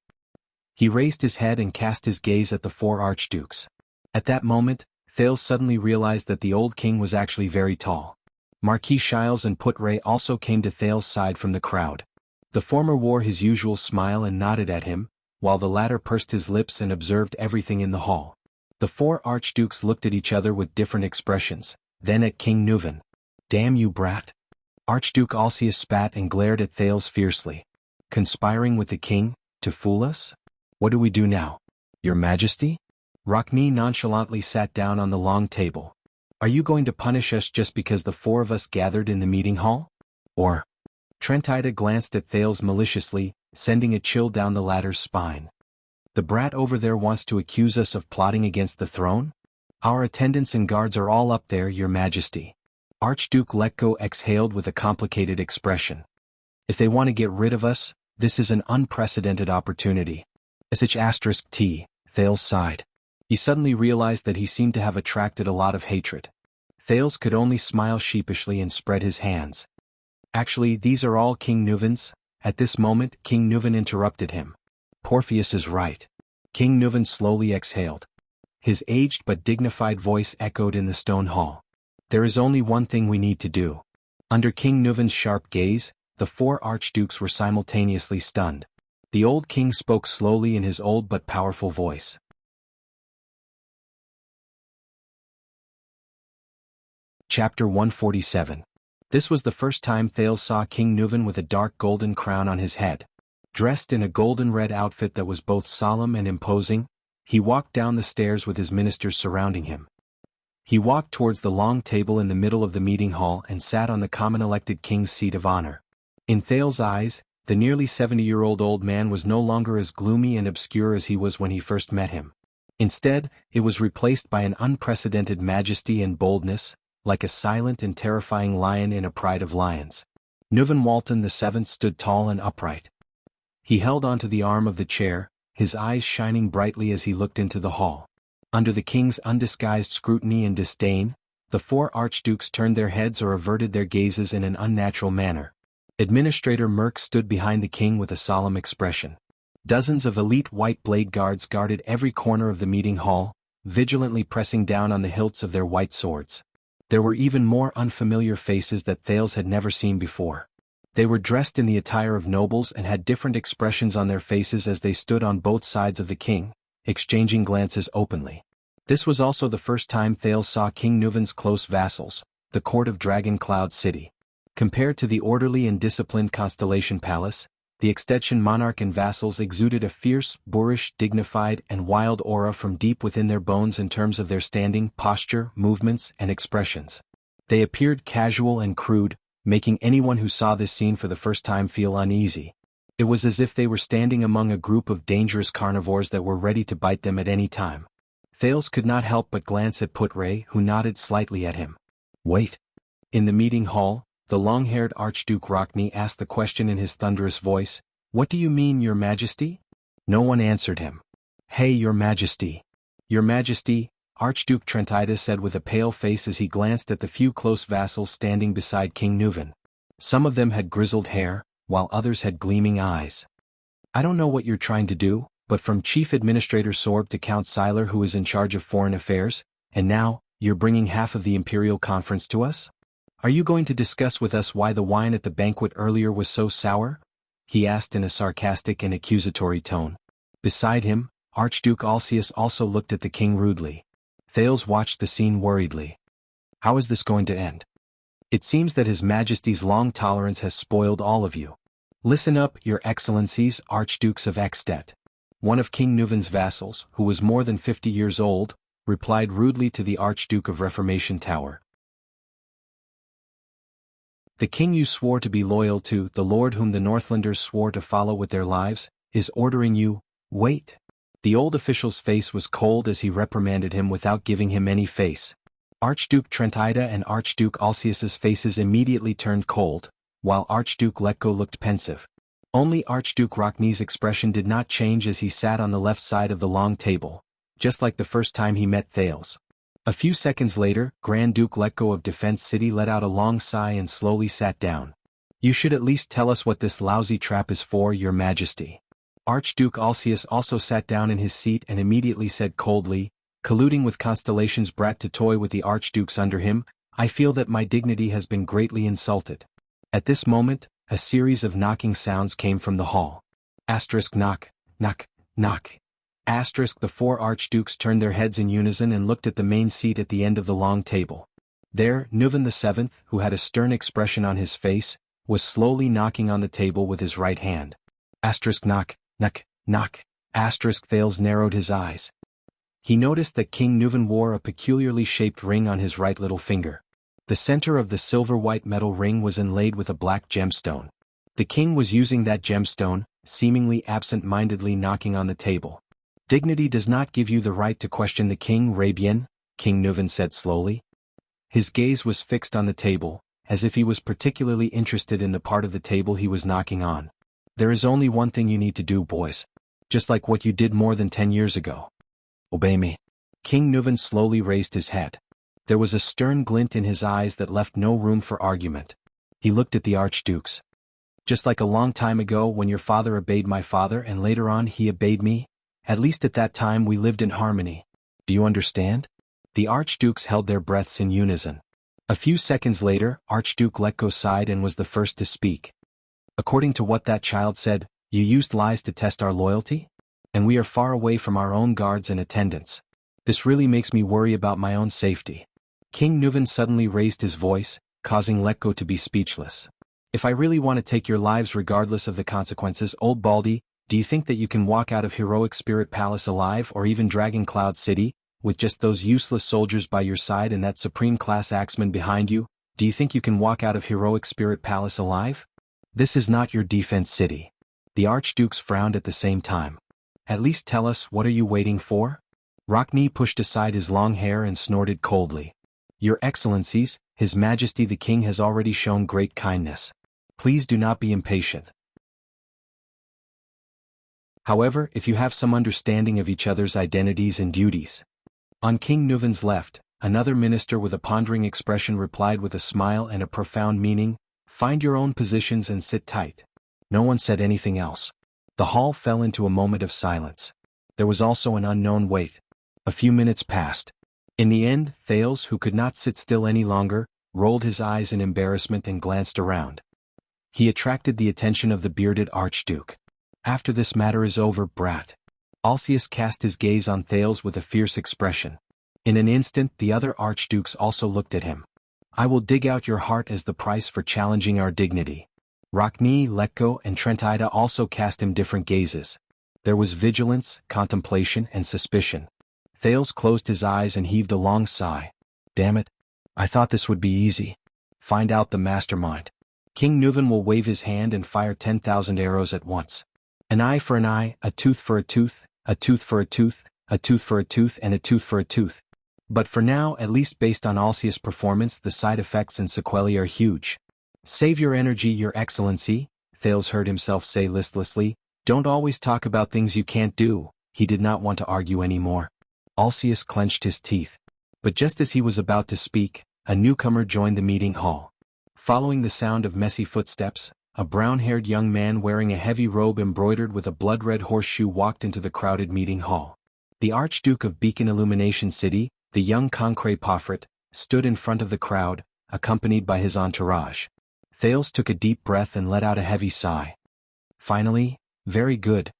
S1: He raised his head and cast his gaze at the 4 archdukes. At that moment, Thales suddenly realized that the old king was actually very tall. Marquis Shiles and Putray also came to Thales' side from the crowd. The former wore his usual smile and nodded at him, while the latter pursed his lips and observed everything in the hall. The 4 archdukes looked at each other with different expressions, then at King Nuvan. Damn you brat! Archduke Alcius spat and glared at Thales fiercely. Conspiring with the king, to fool us? What do we do now? Your Majesty? Rockne nonchalantly sat down on the long table. Are you going to punish us just because the 4 of us gathered in the meeting hall? Or? Trentida glanced at Thales maliciously, sending a chill down the latter's spine. The brat over there wants to accuse us of plotting against the throne? Our attendants and guards are all up there, Your Majesty. Archduke Letko exhaled with a complicated expression. If they want to get rid of us, this is an unprecedented opportunity. *T, Thales sighed. He suddenly realized that he seemed to have attracted a lot of hatred. Thales could only smile sheepishly and spread his hands. Actually, these are all King Nuvan's. At this moment, King Nuvan interrupted him. Porphyus is right. King Nuvan slowly exhaled. His aged but dignified voice echoed in the stone hall. There is only one thing we need to do. Under King Nuvan's sharp gaze, the 4 archdukes were simultaneously stunned. The old king spoke slowly in his old but powerful voice. Chapter 147. This was the first time Thales saw King Nuvan with a dark golden crown on his head. Dressed in a golden-red outfit that was both solemn and imposing, he walked down the stairs with his ministers surrounding him. He walked towards the long table in the middle of the meeting hall and sat on the common-elected king's seat of honor. In Thales' eyes, the nearly 70-year-old old man was no longer as gloomy and obscure as he was when he first met him. Instead, it was replaced by an unprecedented majesty and boldness, like a silent and terrifying lion in a pride of lions. Nuvan Walton VII stood tall and upright. He held onto the arm of the chair, his eyes shining brightly as he looked into the hall. Under the king's undisguised scrutiny and disdain, the four archdukes turned their heads or averted their gazes in an unnatural manner. Administrator Merck stood behind the king with a solemn expression. Dozens of elite white blade guards guarded every corner of the meeting hall, vigilantly pressing down on the hilts of their white swords. There were even more unfamiliar faces that Thales had never seen before. They were dressed in the attire of nobles and had different expressions on their faces as they stood on both sides of the king, exchanging glances openly. This was also the first time Thales saw King Nuvan's close vassals, the court of Dragon Cloud City. Compared to the orderly and disciplined Constellation Palace, the Extension monarch and vassals exuded a fierce, boorish, dignified, and wild aura from deep within their bones in terms of their standing, posture, movements, and expressions. They appeared casual and crude, making anyone who saw this scene for the first time feel uneasy. It was as if they were standing among a group of dangerous carnivores that were ready to bite them at any time. Thales could not help but glance at Putre, who nodded slightly at him. Wait. In the meeting hall, the long-haired Archduke Rockney asked the question in his thunderous voice, "What do you mean, Your Majesty?" No one answered him. "Hey, Your Majesty. Your Majesty," Archduke Trentida said with a pale face as he glanced at the few close vassals standing beside King Nuvan. Some of them had grizzled hair, while others had gleaming eyes. "I don't know what you're trying to do, but from Chief Administrator Sorb to Count Seiler, who is in charge of foreign affairs, and now, you're bringing half of the Imperial Conference to us? Are you going to discuss with us why the wine at the banquet earlier was so sour?" he asked in a sarcastic and accusatory tone. Beside him, Archduke Alcius also looked at the king rudely. Thales watched the scene worriedly. How is this going to end? It seems that His Majesty's long tolerance has spoiled all of you. Listen up, Your Excellencies, Archdukes of Ekstedt. One of King Nuvan's vassals, who was more than 50 years old, replied rudely to the Archduke of Reformation Tower. The king you swore to be loyal to, the lord whom the Northlanders swore to follow with their lives, is ordering you, wait. The old official's face was cold as he reprimanded him without giving him any face. Archduke Trentida and Archduke Alcius's faces immediately turned cold, while Archduke Letko looked pensive. Only Archduke Rockney's expression did not change as he sat on the left side of the long table, just like the first time he met Thales. A few seconds later, Grand Duke Letko of Defense City let out a long sigh and slowly sat down. "You should at least tell us what this lousy trap is for, Your Majesty." Archduke Alcius also sat down in his seat and immediately said coldly, colluding with Constellation's brat to toy with the archdukes under him, "I feel that my dignity has been greatly insulted." At this moment, a series of knocking sounds came from the hall. Knock, knock, knock. The four archdukes turned their heads in unison and looked at the main seat at the end of the long table. There, Nuvan VII, who had a stern expression on his face, was slowly knocking on the table with his right hand. Knock, knock, knock. Thales narrowed his eyes. He noticed that King Nuvan wore a peculiarly shaped ring on his right little finger. The center of the silver-white metal ring was inlaid with a black gemstone. The king was using that gemstone, seemingly absent-mindedly knocking on the table. "Dignity does not give you the right to question the king, Rabian," King Nuvan said slowly. His gaze was fixed on the table, as if he was particularly interested in the part of the table he was knocking on. "There is only one thing you need to do, boys. Just like what you did more than 10 years ago. Obey me." King Nuvan slowly raised his head. There was a stern glint in his eyes that left no room for argument. He looked at the archdukes. "Just like a long time ago when your father obeyed my father and later on he obeyed me, at least at that time we lived in harmony. Do you understand?" The archdukes held their breaths in unison. A few seconds later, Archduke Letko sighed and was the first to speak. "According to what that child said, You used lies to test our loyalty? And we are far away from our own guards and attendants. This really makes me worry about my own safety. King Nuvan suddenly raised his voice, causing Letko to be speechless. If I really want to take your lives regardless of the consequences, Old Baldy, do you think that you can walk out of Heroic Spirit Palace alive or even Dragon Cloud City, with just those useless soldiers by your side and that supreme class axeman behind you? Do you think you can walk out of Heroic Spirit Palace alive? This is not your defense city. The archdukes frowned at the same time. At least tell us, what are you waiting for? Rockney pushed aside his long hair and snorted coldly. Your Excellencies, His Majesty the King has already shown great kindness. Please do not be impatient. However, if you have some understanding of each other's identities and duties. On King Nuvan's left, another minister with a pondering expression replied with a smile and a profound meaning, find your own positions and sit tight. No one said anything else. The hall fell into a moment of silence. There was also an unknown wait. A few minutes passed. In the end, Thales, who could not sit still any longer, rolled his eyes in embarrassment and glanced around. He attracted the attention of the bearded archduke. After this matter is over, brat. Alcius cast his gaze on Thales with a fierce expression. In an instant the other archdukes also looked at him. I will dig out your heart as the price for challenging our dignity. Rockney, Letko, and Trentida also cast him different gazes. There was vigilance, contemplation, and suspicion. Thales closed his eyes and heaved a long sigh. Damn it. I thought this would be easy. Find out the mastermind. King Nuvan will wave his hand and fire 10,000 arrows at once. An eye for an eye, a tooth for a tooth, a tooth for a tooth, a tooth for a tooth, and a tooth for a tooth. But for now, at least based on Alcius' performance, the side effects and sequelae are huge. Save your energy, Your Excellency, Thales heard himself say listlessly. Don't always talk about things you can't do. He did not want to argue anymore. Alcius clenched his teeth. But just as he was about to speak, a newcomer joined the meeting hall. Following the sound of messy footsteps, a brown-haired young man wearing a heavy robe embroidered with a blood-red horseshoe walked into the crowded meeting hall. The Archduke of Beacon Illumination City, the young Concret Pofret, stood in front of the crowd, accompanied by his entourage. Thales took a deep breath and let out a heavy sigh. Finally, very good.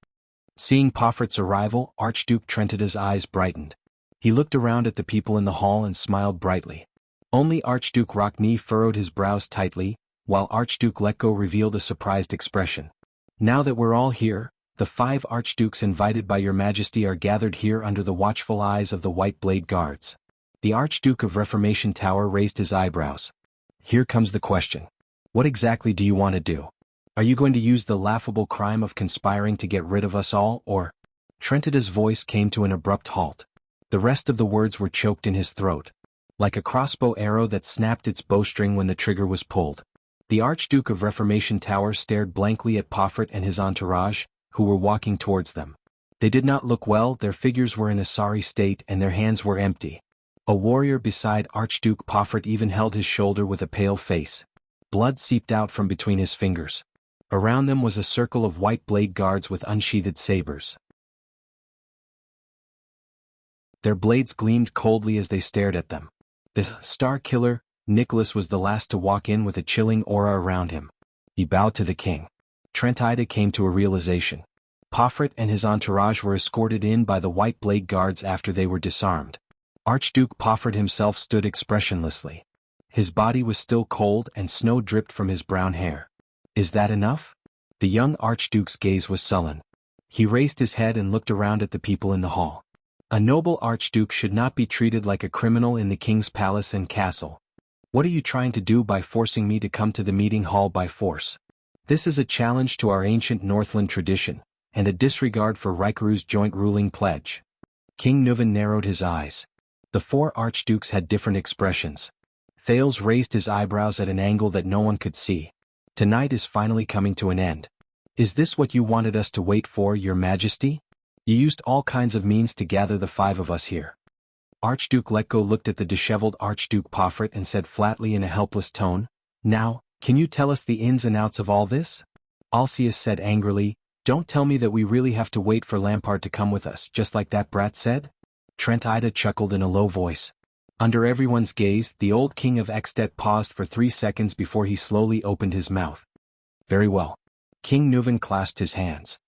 S1: Seeing Pofret's arrival, Archduke Trentida's eyes brightened. He looked around at the people in the hall and smiled brightly. Only Archduke Rockney furrowed his brows tightly, while Archduke Letko revealed a surprised expression. Now that we're all here, the 5 archdukes invited by your majesty are gathered here under the watchful eyes of the White Blade Guards. The Archduke of Reformation Tower raised his eyebrows. Here comes the question. What exactly do you want to do? Are you going to use the laughable crime of conspiring to get rid of us all, or? Trentida's voice came to an abrupt halt. The rest of the words were choked in his throat. Like a crossbow arrow that snapped its bowstring when the trigger was pulled. The Archduke of Reformation Tower stared blankly at Pofret and his entourage, who were walking towards them. They did not look well, their figures were in a sorry state and their hands were empty. A warrior beside Archduke Pofret even held his shoulder with a pale face. Blood seeped out from between his fingers. Around them was a circle of white blade guards with unsheathed sabers. Their blades gleamed coldly as they stared at them. The Star Killer, Nicholas, was the last to walk in with a chilling aura around him. He bowed to the king. Trentida came to a realization. Pofret and his entourage were escorted in by the white blade guards after they were disarmed. Archduke Pofret himself stood expressionlessly. His body was still cold and snow dripped from his brown hair. Is that enough? The young archduke's gaze was sullen. He raised his head and looked around at the people in the hall. A noble archduke should not be treated like a criminal in the king's palace and castle. What are you trying to do by forcing me to come to the meeting hall by force? This is a challenge to our ancient Northland tradition, and a disregard for Rikuru's joint ruling pledge. King Nuvan narrowed his eyes. The 4 archdukes had different expressions. Thales raised his eyebrows at an angle that no one could see. Tonight is finally coming to an end. Is this what you wanted us to wait for, Your Majesty? You used all kinds of means to gather the 5 of us here. Archduke Letko looked at the disheveled Archduke Pofret and said flatly in a helpless tone, Now, can you tell us the ins and outs of all this? Alcius said angrily, Don't tell me that we really have to wait for Lampard to come with us, just like that brat said? Trentida chuckled in a low voice. Under everyone's gaze, the old king of Extet paused for 3 seconds before he slowly opened his mouth. Very well. King Nuvan clasped his hands.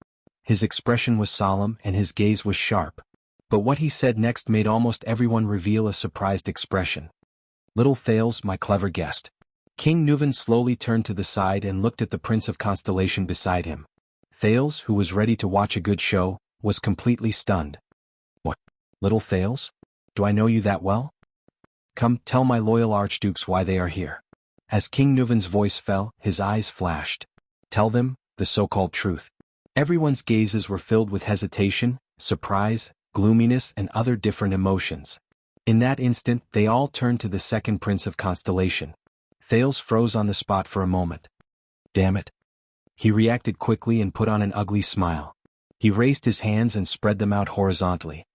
S1: His expression was solemn and his gaze was sharp. But what he said next made almost everyone reveal a surprised expression. "Little Thales, my clever guest." King Nuvan slowly turned to the side and looked at the Prince of Constellation beside him. Thales, who was ready to watch a good show, was completely stunned. "What? Little Thales? Do I know you that well? Come, tell my loyal archdukes why they are here." As King Nuvan's voice fell, his eyes flashed. "Tell them the so-called truth." Everyone's gazes were filled with hesitation, surprise, gloominess and other different emotions. In that instant, they all turned to the second Prince of Constellation. Thales froze on the spot for a moment. "Damn it." He reacted quickly and put on an ugly smile. He raised his hands and spread them out horizontally.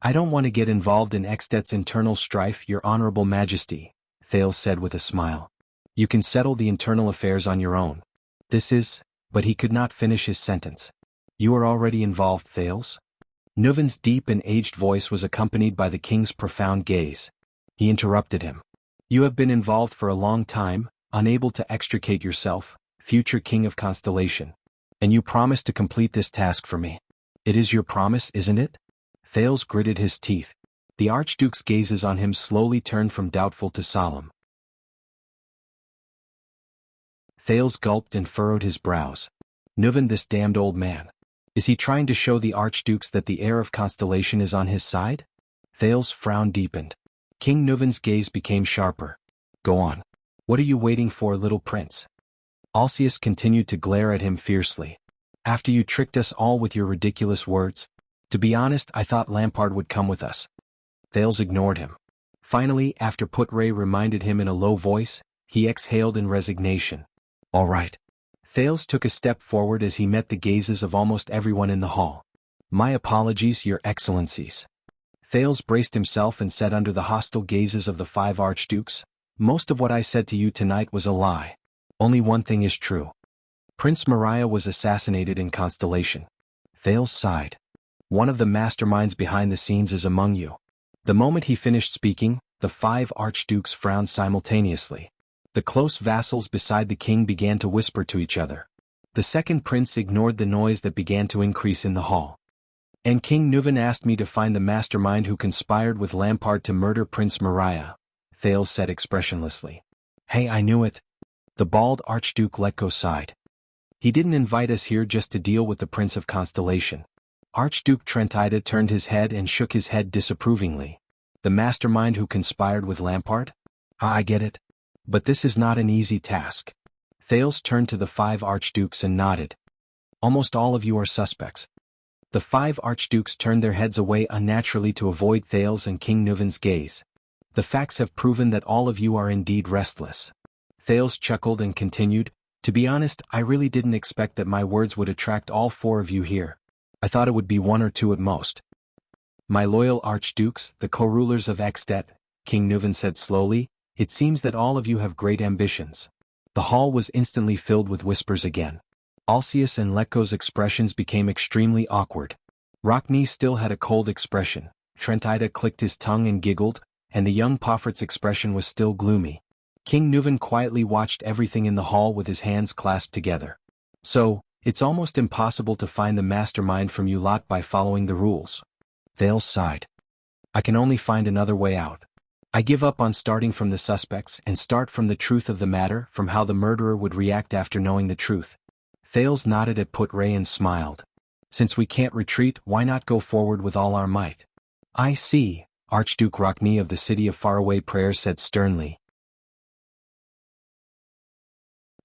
S1: "I don't want to get involved in Extet's internal strife, Your Honorable Majesty," Thales said with a smile. "You can settle the internal affairs on your own. This is..." But he could not finish his sentence. "You are already involved, Thales?" Nuvan's deep and aged voice was accompanied by the king's profound gaze. He interrupted him. "You have been involved for a long time, unable to extricate yourself, future King of Constellation. And you promised to complete this task for me. It is your promise, isn't it?" Thales gritted his teeth. The Archduke's gazes on him slowly turned from doubtful to solemn. Thales gulped and furrowed his brows. "Nuvan, this damned old man. Is he trying to show the Archdukes that the heir of Constellation is on his side?" Thales' frown deepened. King Nuvan's gaze became sharper. "Go on. What are you waiting for, little prince?" Alcius continued to glare at him fiercely. "After you tricked us all with your ridiculous words? To be honest, I thought Lampard would come with us." Thales ignored him. Finally, after Putre reminded him in a low voice, he exhaled in resignation. "All right." Thales took a step forward as he met the gazes of almost everyone in the hall. "My apologies, Your Excellencies." Thales braced himself and said under the hostile gazes of the 5 archdukes, "Most of what I said to you tonight was a lie. Only one thing is true. Prince Moriah was assassinated in Constellation." Thales sighed. "One of the masterminds behind the scenes is among you." The moment he finished speaking, the 5 archdukes frowned simultaneously. The close vassals beside the king began to whisper to each other. The second prince ignored the noise that began to increase in the hall. "And King Nuvan asked me to find the mastermind who conspired with Lampard to murder Prince Moriah," Thales said expressionlessly. "Hey, I knew it." The bald Archduke Letko sighed. "He didn't invite us here just to deal with the Prince of Constellation." Archduke Trentida turned his head and shook his head disapprovingly. "The mastermind who conspired with Lampard? I get it. But this is not an easy task." Thales turned to the 5 archdukes and nodded. "Almost all of you are suspects." The 5 archdukes turned their heads away unnaturally to avoid Thales and King Nuvan's gaze. "The facts have proven that all of you are indeed restless." Thales chuckled and continued, "To be honest, I really didn't expect that my words would attract all 4 of you here. I thought it would be 1 or 2 at most." "My loyal archdukes, the co-rulers of Extet," King Nuvan said slowly, "it seems that all of you have great ambitions." The hall was instantly filled with whispers again. Alcius and Letko's expressions became extremely awkward. Rockney still had a cold expression, Trentida clicked his tongue and giggled, and the young Poffert's expression was still gloomy. King Nuvan quietly watched everything in the hall with his hands clasped together. "So, it's almost impossible to find the mastermind from you lot by following the rules." Thales sighed. "I can only find another way out. I give up on starting from the suspects and start from the truth of the matter, from how the murderer would react after knowing the truth." Thales nodded at Putre and smiled. "Since we can't retreat, why not go forward with all our might?" "I see," Archduke Rockney of the city of faraway prayers said sternly.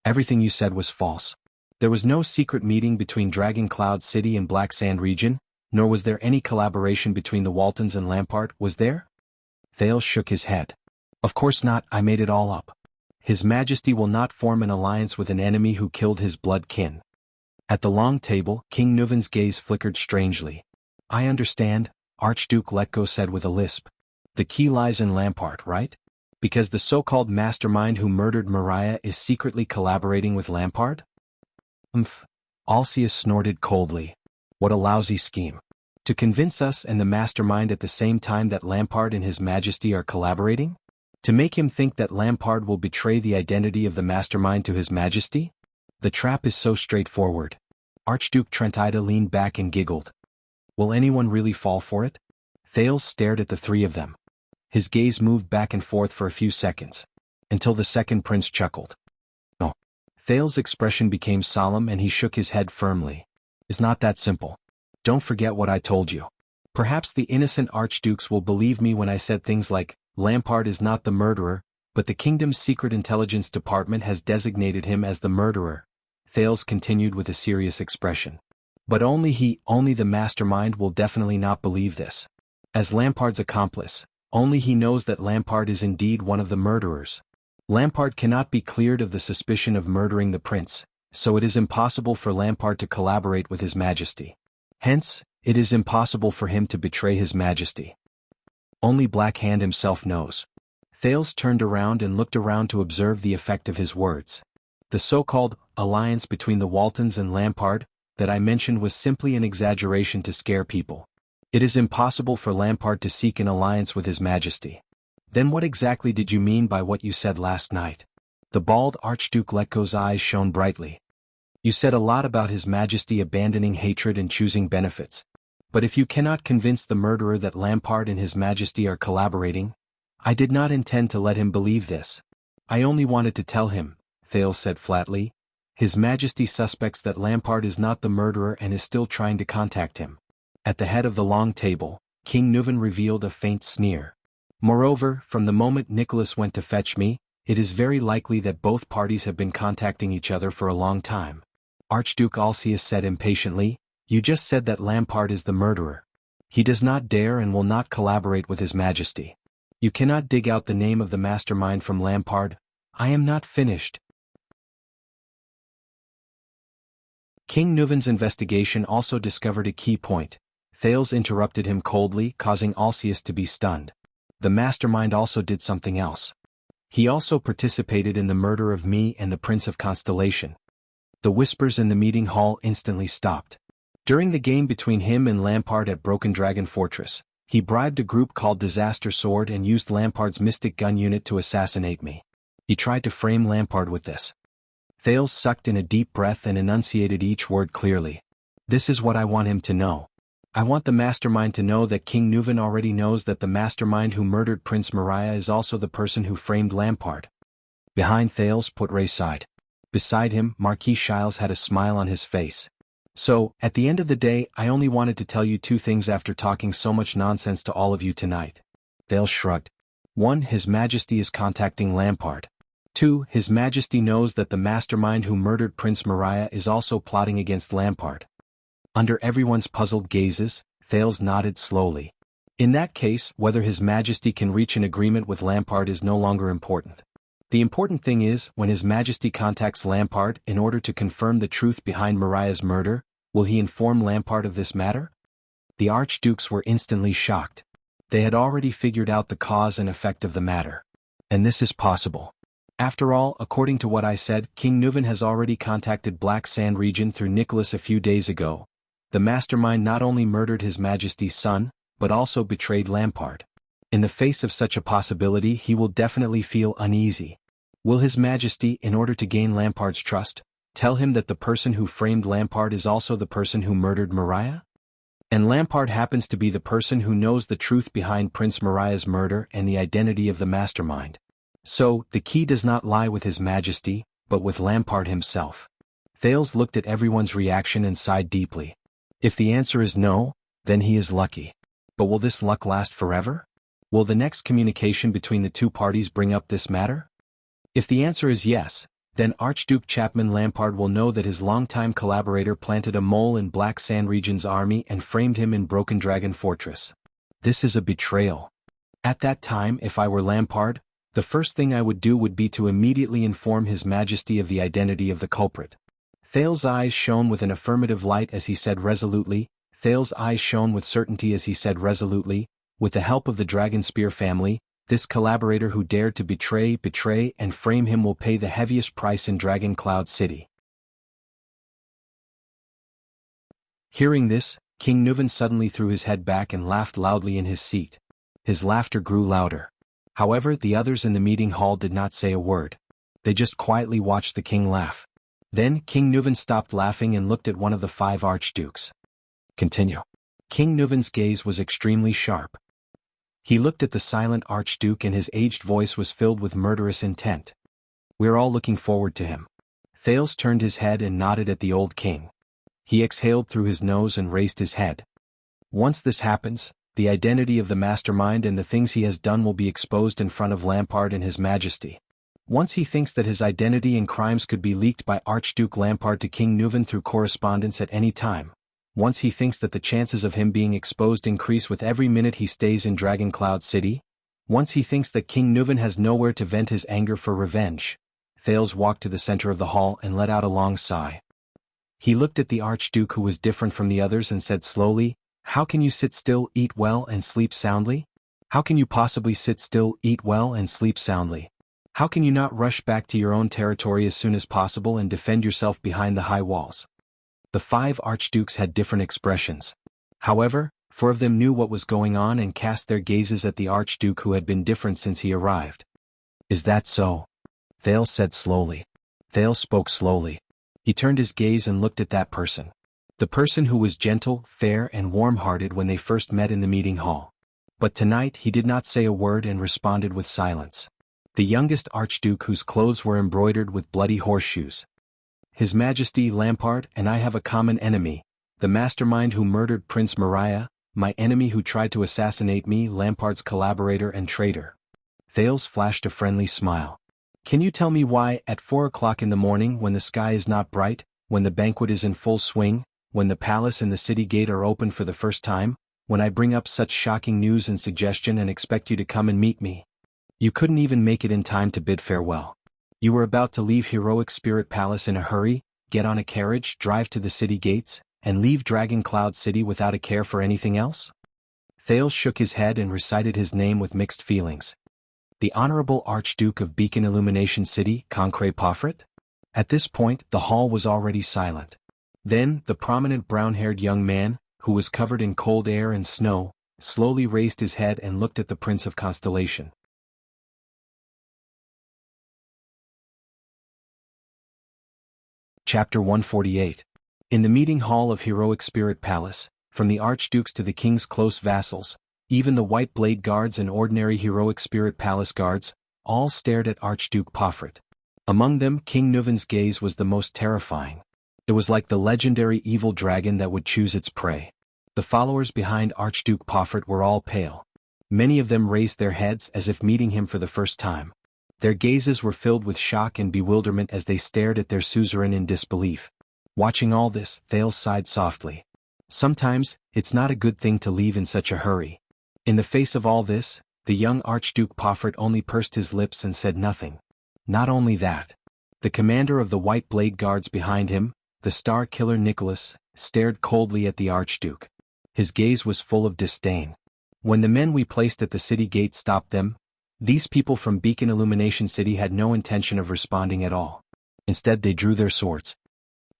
S1: "Everything you said was false. There was no secret meeting between Dragon Cloud City and Black Sand region, nor was there any collaboration between the Waltons and Lampard, was there?" Thales shook his head. "Of course not, I made it all up. His Majesty will not form an alliance with an enemy who killed his blood kin." At the long table, King Nuvan's gaze flickered strangely. "I understand," Archduke Letko said with a lisp. "The key lies in Lampard, right? Because the so-called mastermind who murdered Moriah is secretly collaborating with Lampard?" Alcius snorted coldly. "What a lousy scheme. To convince us and the mastermind at the same time that Lampard and His Majesty are collaborating? To make him think that Lampard will betray the identity of the mastermind to His Majesty? The trap is so straightforward. Archduke Trentida leaned back and giggled. Will anyone really fall for it? Thales stared at the three of them. His gaze moved back and forth for a few seconds, until the second prince chuckled. No. Thales' expression became solemn and he shook his head firmly. It's not that simple. Don't forget what I told you. Perhaps the innocent archdukes will believe me when I said things like, Lampard is not the murderer, but the kingdom's secret intelligence department has designated him as the murderer. Thales continued with a serious expression. But only the mastermind will definitely not believe this. As Lampard's accomplice, only he knows that Lampard is indeed one of the murderers. Lampard cannot be cleared of the suspicion of murdering the prince, so it is impossible for Lampard to collaborate with His Majesty. Hence, it is impossible for him to betray His Majesty. Only Black Hand himself knows. Thales turned around and looked around to observe the effect of his words. The so-called alliance between the Waltons and Lampard that I mentioned was simply an exaggeration to scare people. It is impossible for Lampard to seek an alliance with His Majesty. Then what exactly did you mean by what you said last night? The bald Archduke Letko's eyes shone brightly. You said a lot about His Majesty abandoning hatred and choosing benefits. But if you cannot convince the murderer that Lampard and His Majesty are collaborating, I did not intend to let him believe this. I only wanted to tell him, Thales said flatly. His Majesty suspects that Lampard is not the murderer and is still trying to contact him. At the head of the long table, King Nuvan revealed a faint sneer. Moreover, from the moment Nicholas went to fetch me, it is very likely that both parties have been contacting each other for a long time. Archduke Alcius said impatiently, You just said that Lampard is the murderer. He does not dare and will not collaborate with His Majesty. You cannot dig out the name of the mastermind from Lampard. I am not finished. King Nuvan's investigation also discovered a key point. Thales interrupted him coldly, causing Alcius to be stunned. The mastermind also did something else. He also participated in the murder of me and the Prince of Constellation. The whispers in the meeting hall instantly stopped. During the game between him and Lampard at Broken Dragon Fortress, he bribed a group called Disaster Sword and used Lampard's mystic gun unit to assassinate me. He tried to frame Lampard with this. Thales sucked in a deep breath and enunciated each word clearly. This is what I want him to know. I want the mastermind to know that King Nuvan already knows that the mastermind who murdered Prince Mariah is also the person who framed Lampard. Behind Thales, Poitre sighed. Beside him, Marquis Shiles had a smile on his face. So, at the end of the day, I only wanted to tell you two things after talking so much nonsense to all of you tonight. Thales shrugged. 1. His Majesty is contacting Lampard. 2. His Majesty knows that the mastermind who murdered Prince Mariah is also plotting against Lampard. Under everyone's puzzled gazes, Thales nodded slowly. In that case, whether His Majesty can reach an agreement with Lampard is no longer important. The important thing is, when His Majesty contacts Lampard in order to confirm the truth behind Mariah's murder, will he inform Lampard of this matter? The archdukes were instantly shocked. They had already figured out the cause and effect of the matter. And this is possible. After all, according to what I said, King Nuvan has already contacted Black Sand region through Nicholas a few days ago. The mastermind not only murdered His Majesty's son, but also betrayed Lampard. In the face of such a possibility, he will definitely feel uneasy. Will His Majesty, in order to gain Lampard's trust, tell him that the person who framed Lampard is also the person who murdered Mariah? And Lampard happens to be the person who knows the truth behind Prince Mariah's murder and the identity of the mastermind. So, the key does not lie with His Majesty, but with Lampard himself. Thales looked at everyone's reaction and sighed deeply. If the answer is no, then he is lucky. But will this luck last forever? Will the next communication between the two parties bring up this matter? If the answer is yes, then Archduke Chapman Lampard will know that his longtime collaborator planted a mole in Black Sand region's army and framed him in Broken Dragon Fortress. This is a betrayal. At that time, if I were Lampard, the first thing I would do would be to immediately inform His Majesty of the identity of the culprit. Thales' eyes shone with an affirmative light as he said resolutely, Thales' eyes shone with certainty as he said resolutely, with the help of the Dragon Spear family, this collaborator who dared to betray, and frame him will pay the heaviest price in Dragon Cloud City. Hearing this, King Nuvan suddenly threw his head back and laughed loudly in his seat. His laughter grew louder. However, the others in the meeting hall did not say a word. They just quietly watched the king laugh. Then King Nuvan stopped laughing and looked at one of the 5 archdukes. Continue. King Nuvan's gaze was extremely sharp. He looked at the silent archduke and his aged voice was filled with murderous intent. We're all looking forward to him. Thales turned his head and nodded at the old king. He exhaled through his nose and raised his head. Once this happens, the identity of the mastermind and the things he has done will be exposed in front of Lampard and His Majesty. Once he thinks that his identity and crimes could be leaked by Archduke Lampard to King Nuvan through correspondence at any time. Once he thinks that the chances of him being exposed increase with every minute he stays in Dragon Cloud City. Once he thinks that King Nuvan has nowhere to vent his anger for revenge. Thales walked to the center of the hall and let out a long sigh. He looked at the Archduke, who was different from the others, and said slowly, "How can you sit still, eat well and sleep soundly? How can you possibly sit still, eat well and sleep soundly? How can you not rush back to your own territory as soon as possible and defend yourself behind the high walls?" The 5 archdukes had different expressions. However, 4 of them knew what was going on and cast their gazes at the archduke, who had been different since he arrived. "Is that so?" Thales said slowly. Thales spoke slowly. He turned his gaze and looked at that person. The person who was gentle, fair and warm-hearted when they first met in the meeting hall. But tonight he did not say a word and responded with silence. The youngest archduke, whose clothes were embroidered with bloody horseshoes. "His Majesty Lampard and I have a common enemy, the mastermind who murdered Prince Mariah, my enemy who tried to assassinate me, Lampard's collaborator and traitor." Thales flashed a friendly smile. "Can you tell me why, at 4 o'clock in the morning, when the sky is not bright, when the banquet is in full swing, when the palace and the city gate are open for the first time, when I bring up such shocking news and suggestion and expect you to come and meet me, you couldn't even make it in time to bid farewell? You were about to leave Heroic Spirit Palace in a hurry, get on a carriage, drive to the city gates, and leave Dragon Cloud City without a care for anything else?" Thales shook his head and recited his name with mixed feelings. "The Honorable Archduke of Beacon Illumination City, Concret Pofret?" At this point, the hall was already silent. Then, the prominent brown-haired young man, who was covered in cold air and snow, slowly raised his head and looked at the Prince of Constellation. Chapter 148. In the meeting hall of Heroic Spirit Palace, from the archdukes to the king's close vassals, even the White Blade Guards and ordinary Heroic Spirit Palace guards, all stared at Archduke Pofret. Among them, King Nuvan's gaze was the most terrifying. It was like the legendary evil dragon that would choose its prey. The followers behind Archduke Pofret were all pale. Many of them raised their heads as if meeting him for the first time. Their gazes were filled with shock and bewilderment as they stared at their suzerain in disbelief. Watching all this, Thales sighed softly. Sometimes, it's not a good thing to leave in such a hurry. In the face of all this, the young Archduke Pofret only pursed his lips and said nothing. Not only that. The commander of the White Blade Guards behind him, the Star Killer Nicholas, stared coldly at the Archduke. His gaze was full of disdain. "When the men we placed at the city gate stopped them, these people from Beacon Illumination City had no intention of responding at all. Instead they drew their swords."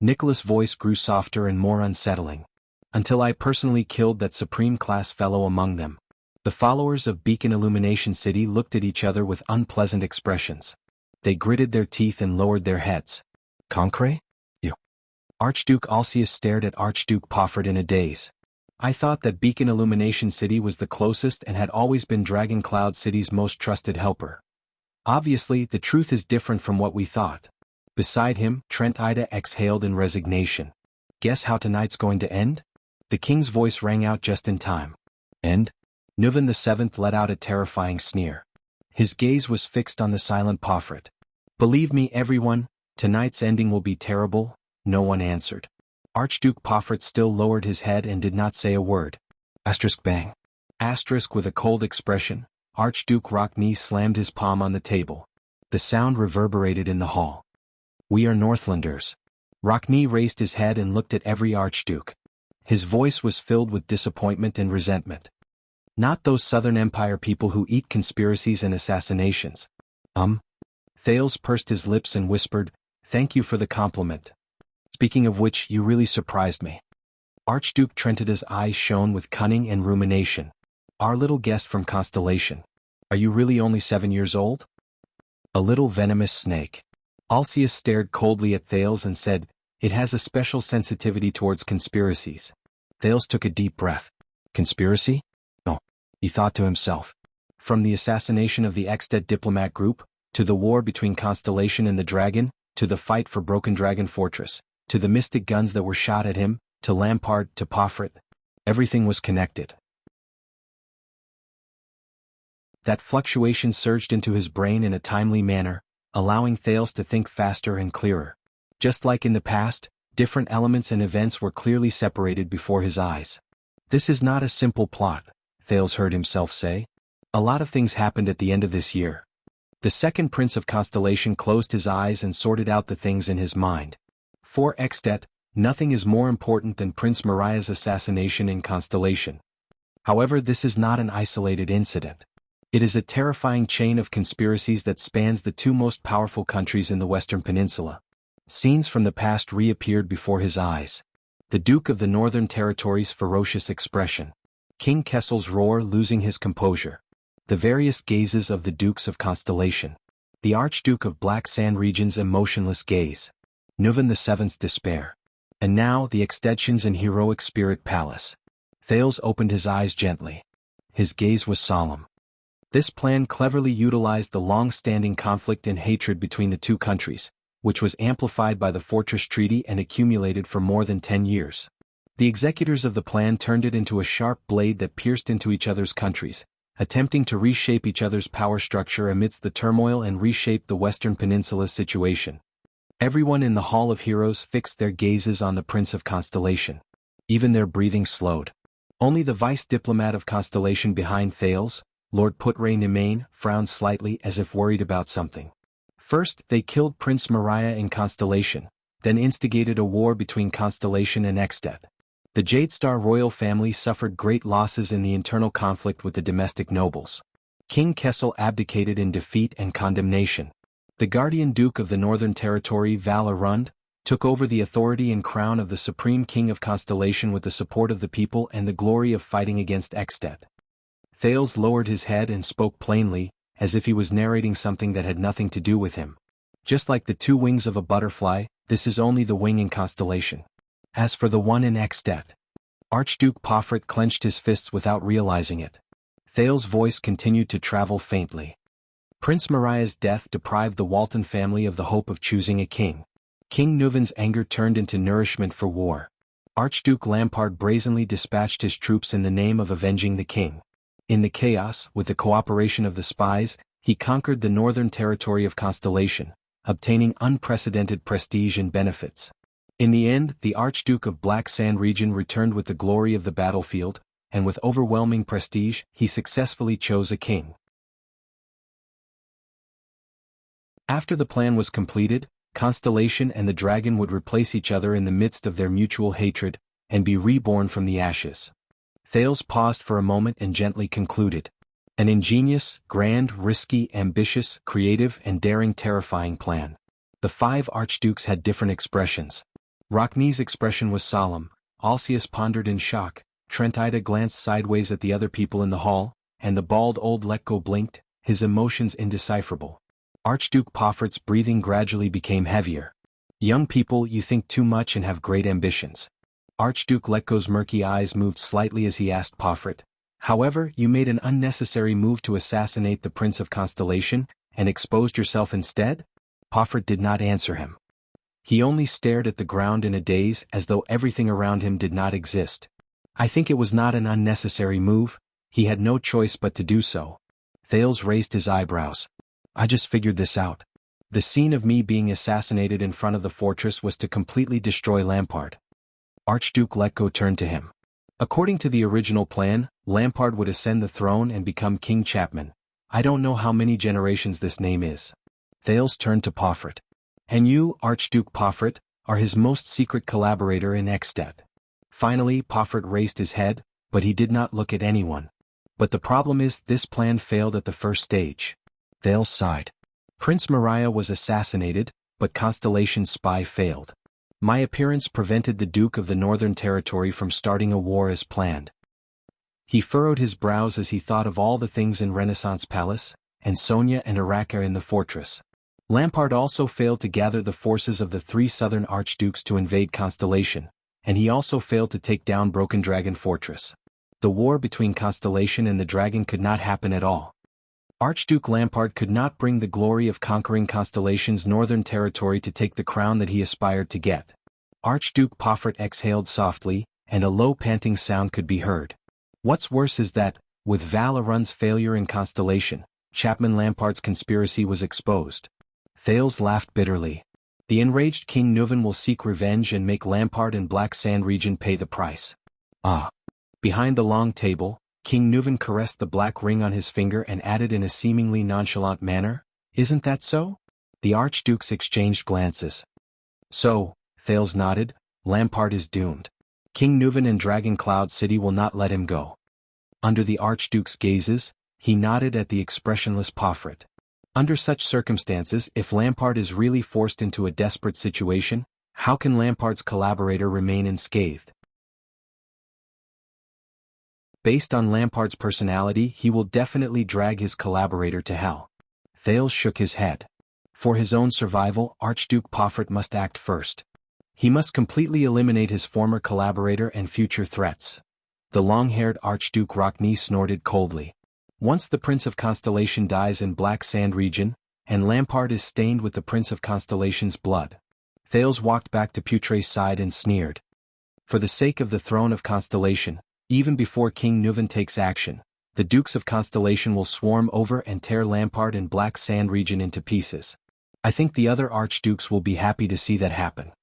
S1: Nicholas' voice grew softer and more unsettling. "Until I personally killed that supreme-class fellow among them." The followers of Beacon Illumination City looked at each other with unpleasant expressions. They gritted their teeth and lowered their heads. "Concret? You?" Archduke Alcius stared at Archduke Pofret in a daze. "I thought that Beacon Illumination City was the closest and had always been Dragon Cloud City's most trusted helper. Obviously, the truth is different from what we thought." Beside him, Trent Ida exhaled in resignation. "Guess how tonight's going to end?" The king's voice rang out just in time. "End?" Nuvan VII let out a terrifying sneer. His gaze was fixed on the silent Pofret. "Believe me, everyone, tonight's ending will be terrible." No one answered. Archduke Pofret still lowered his head and did not say a word. Bang. With a cold expression, Archduke Rockney slammed his palm on the table. The sound reverberated in the hall. "We are Northlanders." Rockney raised his head and looked at every archduke. His voice was filled with disappointment and resentment. "Not those Southern Empire people who eat conspiracies and assassinations." Thales pursed his lips and whispered, "Thank you for the compliment. Speaking of which, you really surprised me." Archduke Trentida's eyes shone with cunning and rumination. "Our little guest from Constellation. Are you really only 7 years old?" "A little venomous snake." Alcius stared coldly at Thales and said, "It has a special sensitivity towards conspiracies." Thales took a deep breath. Conspiracy? Oh, he thought to himself. From the assassination of the Extet diplomat group, to the war between Constellation and the Dragon, to the fight for Broken Dragon Fortress, to the mystic guns that were shot at him, to Lampard, to Pofret. Everything was connected. That fluctuation surged into his brain in a timely manner, allowing Thales to think faster and clearer. Just like in the past, different elements and events were clearly separated before his eyes. "This is not a simple plot," Thales heard himself say. "A lot of things happened at the end of this year." The second Prince of Constellation closed his eyes and sorted out the things in his mind. For Extet, nothing is more important than Prince Mariah's assassination in Constellation. However, this is not an isolated incident. It is a terrifying chain of conspiracies that spans the two most powerful countries in the Western Peninsula. Scenes from the past reappeared before his eyes. The Duke of the Northern Territory's ferocious expression. King Kessel's roar losing his composure. The various gazes of the Dukes of Constellation. The Archduke of Black Sand Region's emotionless gaze. Nuvan VII's despair. And now the Extensions in Heroic Spirit Palace. Thales opened his eyes gently. His gaze was solemn. This plan cleverly utilized the long-standing conflict and hatred between the two countries, which was amplified by the Fortress Treaty and accumulated for more than 10 years. The executors of the plan turned it into a sharp blade that pierced into each other's countries, attempting to reshape each other's power structure amidst the turmoil and reshape the Western Peninsula's situation. Everyone in the Hall of Heroes fixed their gazes on the Prince of Constellation. Even their breathing slowed. Only the vice diplomat of Constellation behind Thales, Lord Putre Nemain, frowned slightly as if worried about something. First, they killed Prince Mariah in Constellation, then instigated a war between Constellation and Extet. The Jadestar royal family suffered great losses in the internal conflict with the domestic nobles. King Kessel abdicated in defeat and condemnation. The Guardian Duke of the Northern Territory Val Arund took over the authority and crown of the Supreme King of Constellation with the support of the people and the glory of fighting against Extet. Thales lowered his head and spoke plainly, as if he was narrating something that had nothing to do with him. Just like the two wings of a butterfly, this is only the wing in Constellation. As for the one in Extet. Archduke Pofret clenched his fists without realizing it. Thales' voice continued to travel faintly. Prince Mariah's death deprived the Walton family of the hope of choosing a king. King Nuvan's anger turned into nourishment for war. Archduke Lampard brazenly dispatched his troops in the name of avenging the king. In the chaos, with the cooperation of the spies, he conquered the northern territory of Constellation, obtaining unprecedented prestige and benefits. In the end, the Archduke of Black Sand Region returned with the glory of the battlefield, and with overwhelming prestige, he successfully chose a king. After the plan was completed, Constellation and the Dragon would replace each other in the midst of their mutual hatred, and be reborn from the ashes. Thales paused for a moment and gently concluded. An ingenious, grand, risky, ambitious, creative, and daring terrifying plan. The five archdukes had different expressions. Rockne's expression was solemn, Alcius pondered in shock, Trentida glanced sideways at the other people in the hall, and the bald old Letko blinked, his emotions indecipherable. Archduke Pofret's breathing gradually became heavier. "Young people, you think too much and have great ambitions." Archduke Letko's murky eyes moved slightly as he asked Pofret, "However, you made an unnecessary move to assassinate the Prince of Constellation, and exposed yourself instead?" Pofret did not answer him. He only stared at the ground in a daze as though everything around him did not exist. "I think it was not an unnecessary move, he had no choice but to do so." Thales raised his eyebrows. "I just figured this out. The scene of me being assassinated in front of the fortress was to completely destroy Lampard." Archduke Letko turned to him. "According to the original plan, Lampard would ascend the throne and become King Chapman. I don't know how many generations this name is." Thales turned to Pofret. "And you, Archduke Pofret, are his most secret collaborator in Extet." Finally Pofret raised his head, but he did not look at anyone. "But the problem is, this plan failed at the first stage." Thales sighed. "Prince Mariah was assassinated, but Constellation's spy failed. My appearance prevented the Duke of the Northern Territory from starting a war as planned." He furrowed his brows as he thought of all the things in Renaissance Palace, and Sonia and Araka in the fortress. Lampard also failed to gather the forces of the three southern archdukes to invade Constellation, and he also failed to take down Broken Dragon Fortress. The war between Constellation and the Dragon could not happen at all. Archduke Lampard could not bring the glory of conquering Constellation's northern territory to take the crown that he aspired to get. Archduke Pofert exhaled softly, and a low panting sound could be heard. What's worse is that, with Valerun's failure in Constellation, Chapman Lampard's conspiracy was exposed. Thales laughed bitterly. The enraged King Nuvan will seek revenge and make Lampard and Black Sand region pay the price. Ah. Behind the long table, King Nuvan caressed the black ring on his finger and added in a seemingly nonchalant manner, "Isn't that so?" The archdukes exchanged glances. "So," Thales nodded, "Lampard is doomed. King Nuvan and Dragon Cloud City will not let him go." Under the archduke's gazes, he nodded at the expressionless Pofret. Under such circumstances, if Lampard is really forced into a desperate situation, how can Lampard's collaborator remain unscathed? Based on Lampard's personality, he will definitely drag his collaborator to hell. Thales shook his head. For his own survival, Archduke Pofert must act first. He must completely eliminate his former collaborator and future threats. The long-haired Archduke Rockney snorted coldly. Once the Prince of Constellation dies in Black Sand region, and Lampard is stained with the Prince of Constellation's blood. Thales walked back to Putre's side and sneered. For the sake of the throne of Constellation, even before King Nuvan takes action, the Dukes of Constellation will swarm over and tear Lampard and Black Sand region into pieces. I think the other archdukes will be happy to see that happen.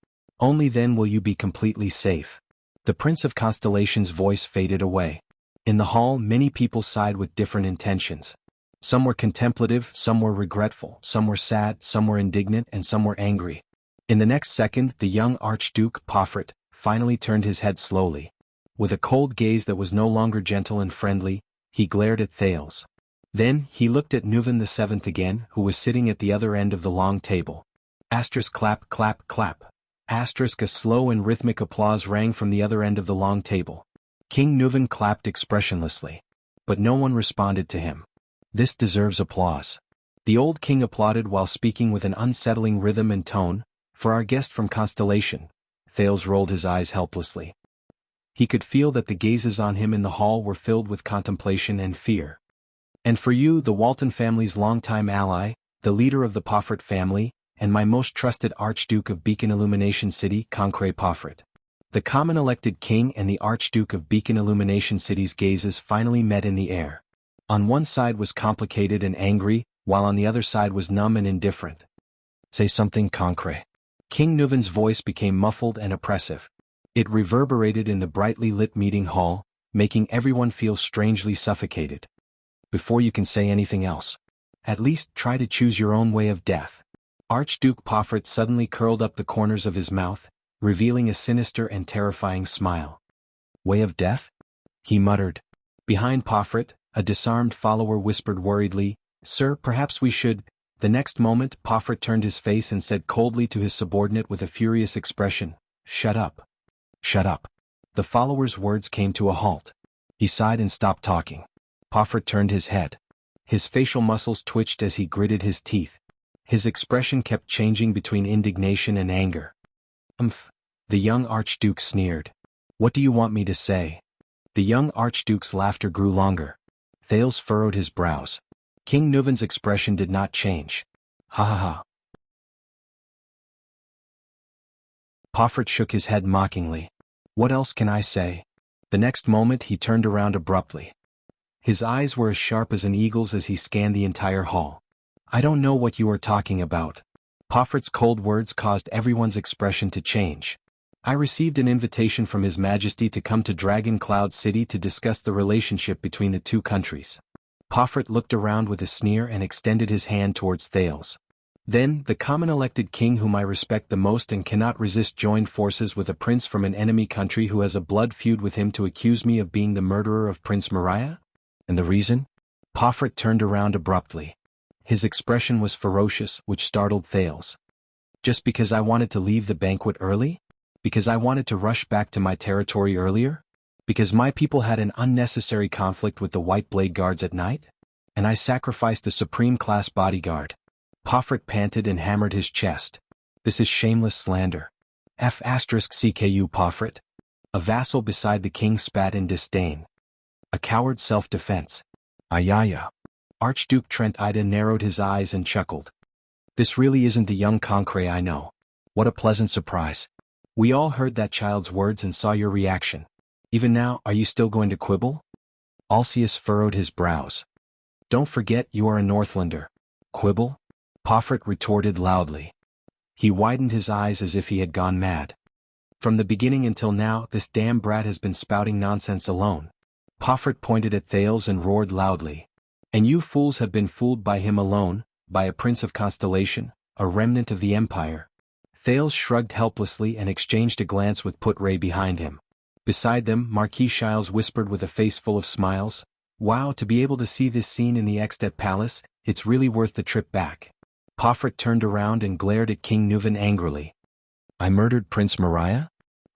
S1: Only then will you be completely safe. The Prince of Constellation's voice faded away. In the hall, many people sighed with different intentions. Some were contemplative, some were regretful, some were sad, some were indignant, and some were angry. In the next second, the young Archduke Pofert finally turned his head slowly. With a cold gaze that was no longer gentle and friendly, he glared at Thales. Then, he looked at Nuvan VII again, who was sitting at the other end of the long table. Asterisk clap clap clap. Asterisk a slow and rhythmic applause rang from the other end of the long table. King Nuvan clapped expressionlessly. But no one responded to him. This deserves applause. The old king applauded while speaking with an unsettling rhythm and tone. For our guest from Constellation. Thales rolled his eyes helplessly. He could feel that the gazes on him in the hall were filled with contemplation and fear. And for you, the Walton family's longtime ally, the leader of the Pofert family, and my most trusted Archduke of Beacon Illumination City, Concret Pofert. The common elected king and the Archduke of Beacon Illumination City's gazes finally met in the air. On one side was complicated and angry, while on the other side was numb and indifferent. Say something, Concret. King Nuvan's voice became muffled and oppressive. It reverberated in the brightly lit meeting hall, making everyone feel strangely suffocated. Before you can say anything else, at least try to choose your own way of death. Archduke Pofert suddenly curled up the corners of his mouth, revealing a sinister and terrifying smile. Way of death? He muttered. Behind Pofert, a disarmed follower whispered worriedly, "Sir, perhaps we should." The next moment, Pofert turned his face and said coldly to his subordinate with a furious expression, "Shut up. Shut up." The follower's words came to a halt. He sighed and stopped talking. Pofert turned his head. His facial muscles twitched as he gritted his teeth. His expression kept changing between indignation and anger. The young Archduke sneered. "What do you want me to say?" The young Archduke's laughter grew longer. Thales furrowed his brows. King Nuvan's expression did not change. "Ha ha ha." Pofert shook his head mockingly. "What else can I say?" The next moment he turned around abruptly. His eyes were as sharp as an eagle's as he scanned the entire hall. "I don't know what you are talking about." Poffert's cold words caused everyone's expression to change. "I received an invitation from His Majesty to come to Dragon Cloud City to discuss the relationship between the two countries." Pofert looked around with a sneer and extended his hand towards Thales. Then, the common elected king whom I respect the most and cannot resist joined forces with a prince from an enemy country who has a blood feud with him to accuse me of being the murderer of Prince Mariah? And the reason? Pofert turned around abruptly. His expression was ferocious, which startled Thales. "Just because I wanted to leave the banquet early? Because I wanted to rush back to my territory earlier? Because my people had an unnecessary conflict with the White Blade Guards at night? And I sacrificed a supreme class bodyguard?" Pofrit panted and hammered his chest. This is shameless slander. F***CKU Pofrit. A vassal beside the king spat in disdain. A coward self-defense. Ayaya. Archduke Trent Ida narrowed his eyes and chuckled. This really isn't the young Concret I know. What a pleasant surprise. We all heard that child's words and saw your reaction. Even now, are you still going to quibble? Alcius furrowed his brows. Don't forget you are a Northlander. Quibble? Pofrit retorted loudly. He widened his eyes as if he had gone mad. From the beginning until now, this damn brat has been spouting nonsense alone. Pofrit pointed at Thales and roared loudly. And you fools have been fooled by him alone, by a prince of Constellation, a remnant of the Empire. Thales shrugged helplessly and exchanged a glance with Put-Ray behind him. Beside them, Marquis Shiles whispered with a face full of smiles, Wow, to be able to see this scene in the Extet Palace, it's really worth the trip back. Pofrit turned around and glared at King Nuvan angrily. I murdered Prince Mariah?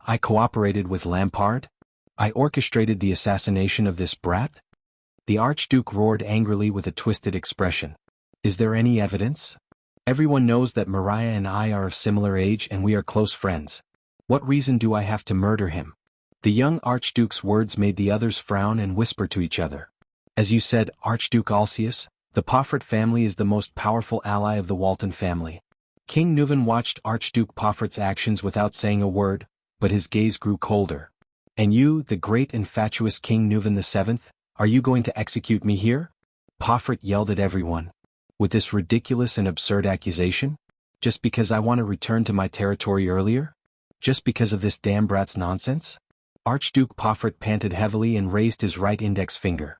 S1: I cooperated with Lampard? I orchestrated the assassination of this brat? The Archduke roared angrily with a twisted expression. Is there any evidence? Everyone knows that Mariah and I are of similar age and we are close friends. What reason do I have to murder him? The young Archduke's words made the others frown and whisper to each other. As you said, Archduke Alcius, the Pofrit family is the most powerful ally of the Walton family. King Nuvan watched Archduke Pofrit's actions without saying a word, but his gaze grew colder. And you, the great and fatuous King Nuvan VII, are you going to execute me here? Pofrit yelled at everyone. With this ridiculous and absurd accusation? Just because I want to return to my territory earlier? Just because of this damn brat's nonsense? Archduke Pofrit panted heavily and raised his right index finger.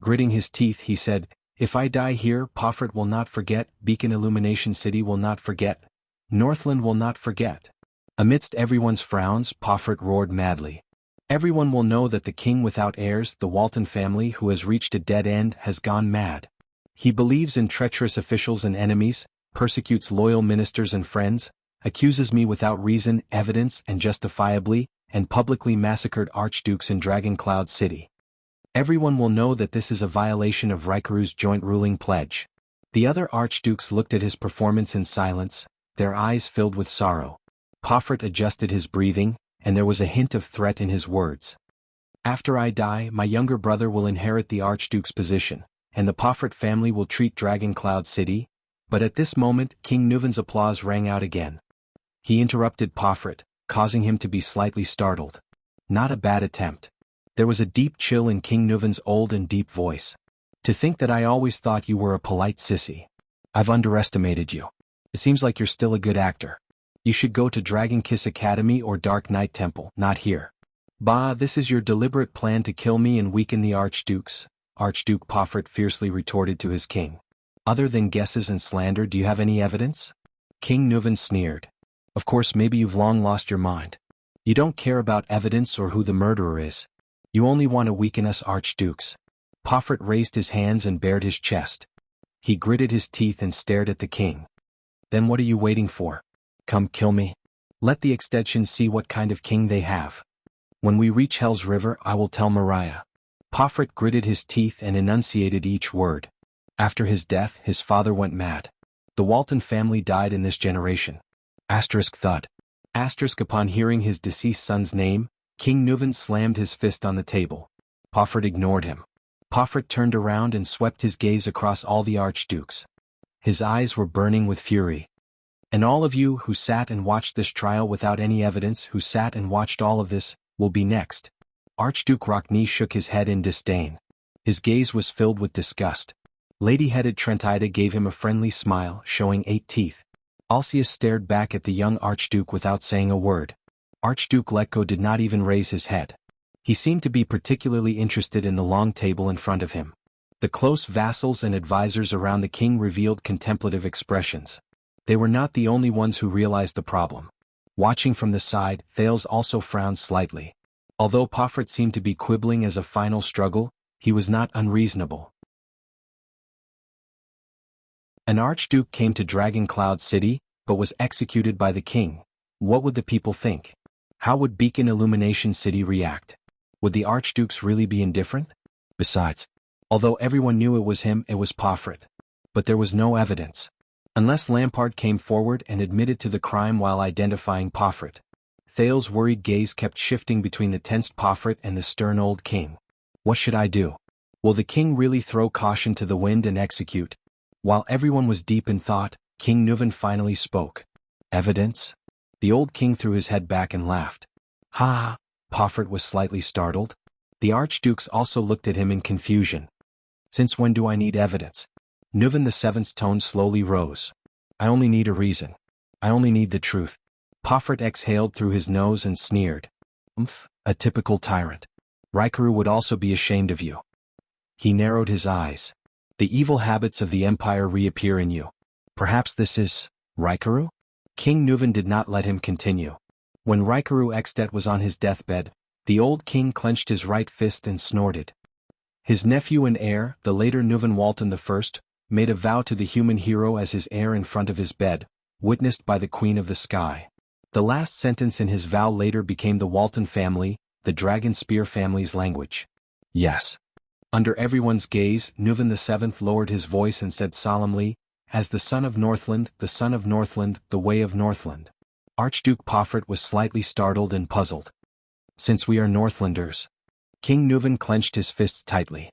S1: Gritting his teeth, he said, If I die here, Pofrit will not forget, Beacon Illumination City will not forget, Northland will not forget. Amidst everyone's frowns, Pofrit roared madly. Everyone will know that the king without heirs, the Walton family who has reached a dead end, has gone mad. He believes in treacherous officials and enemies, persecutes loyal ministers and friends, accuses me without reason, evidence, and justifiably, and publicly massacred archdukes in Dragon Cloud City. Everyone will know that this is a violation of Rikaru's joint ruling pledge. The other archdukes looked at his performance in silence, their eyes filled with sorrow. Pofrit adjusted his breathing, and there was a hint of threat in his words. After I die, my younger brother will inherit the archduke's position, and the Pofrit family will treat Dragon Cloud City, but at this moment King Nuvan's applause rang out again. He interrupted Pofrit, causing him to be slightly startled. Not a bad attempt. There was a deep chill in King Nuvan's old and deep voice. To think that I always thought you were a polite sissy. I've underestimated you. It seems like you're still a good actor. You should go to Dragon Kiss Academy or Dark Knight Temple, not here. Bah, this is your deliberate plan to kill me and weaken the archdukes, Archduke Pofrit fiercely retorted to his king. Other than guesses and slander, do you have any evidence? King Nuvan sneered. Of course, maybe you've long lost your mind. You don't care about evidence or who the murderer is. You only want to weaken us archdukes. Pofrit raised his hands and bared his chest. He gritted his teeth and stared at the king. Then what are you waiting for? Come kill me. Let the extensions see what kind of king they have. When we reach Hell's River, I will tell Mariah. Pofrit gritted his teeth and enunciated each word. After his death, his father went mad. The Walton family died in this generation. Asterisk thud. Asterisk upon hearing his deceased son's name, King Nuvan slammed his fist on the table. Pofrit ignored him. Pofrit turned around and swept his gaze across all the archdukes. His eyes were burning with fury. And all of you who sat and watched this trial without any evidence, who sat and watched all of this, will be next. Archduke Rockney shook his head in disdain. His gaze was filled with disgust. Lady-headed Trentida gave him a friendly smile, showing 8 teeth. Alcius stared back at the young Archduke without saying a word. Archduke Letko did not even raise his head. He seemed to be particularly interested in the long table in front of him. The close vassals and advisors around the king revealed contemplative expressions. They were not the only ones who realized the problem. Watching from the side, Thales also frowned slightly. Although Pofrit seemed to be quibbling as a final struggle, he was not unreasonable. An archduke came to Dragon Cloud City, but was executed by the king. What would the people think? How would Beacon Illumination City react? Would the archdukes really be indifferent? Besides, Although everyone knew it was him, it was Pofret. But there was no evidence. Unless Lampard came forward and admitted to the crime while identifying Pofret. Thale's worried gaze kept shifting between the tensed Pofret and the stern old king. What should I do? Will the king really throw caution to the wind and execute? While everyone was deep in thought, King Nuvan finally spoke. Evidence? The old king threw his head back and laughed. Ha! Pofret was slightly startled. The archdukes also looked at him in confusion. Since when do I need evidence? Nuvan VII's tone slowly rose. I only need a reason. I only need the truth. Pofret exhaled through his nose and sneered. A typical tyrant. Raikaru would also be ashamed of you. He narrowed his eyes. The evil habits of the empire reappear in you. Perhaps this is Raikaru? King Nuvan did not let him continue. When Raikaru Extet was on his deathbed, the old king clenched his right fist and snorted. His nephew and heir, the later Nuvan Walton I, made a vow to the human hero as his heir in front of his bed, witnessed by the Queen of the Sky. The last sentence in his vow later became the Walton family, the Dragon Spear family's language. Yes. Under everyone's gaze, Nuvan VII lowered his voice and said solemnly, as the son of Northland, the son of Northland, the way of Northland. Archduke Pofret was slightly startled and puzzled. Since we are Northlanders. King Nuvan clenched his fists tightly.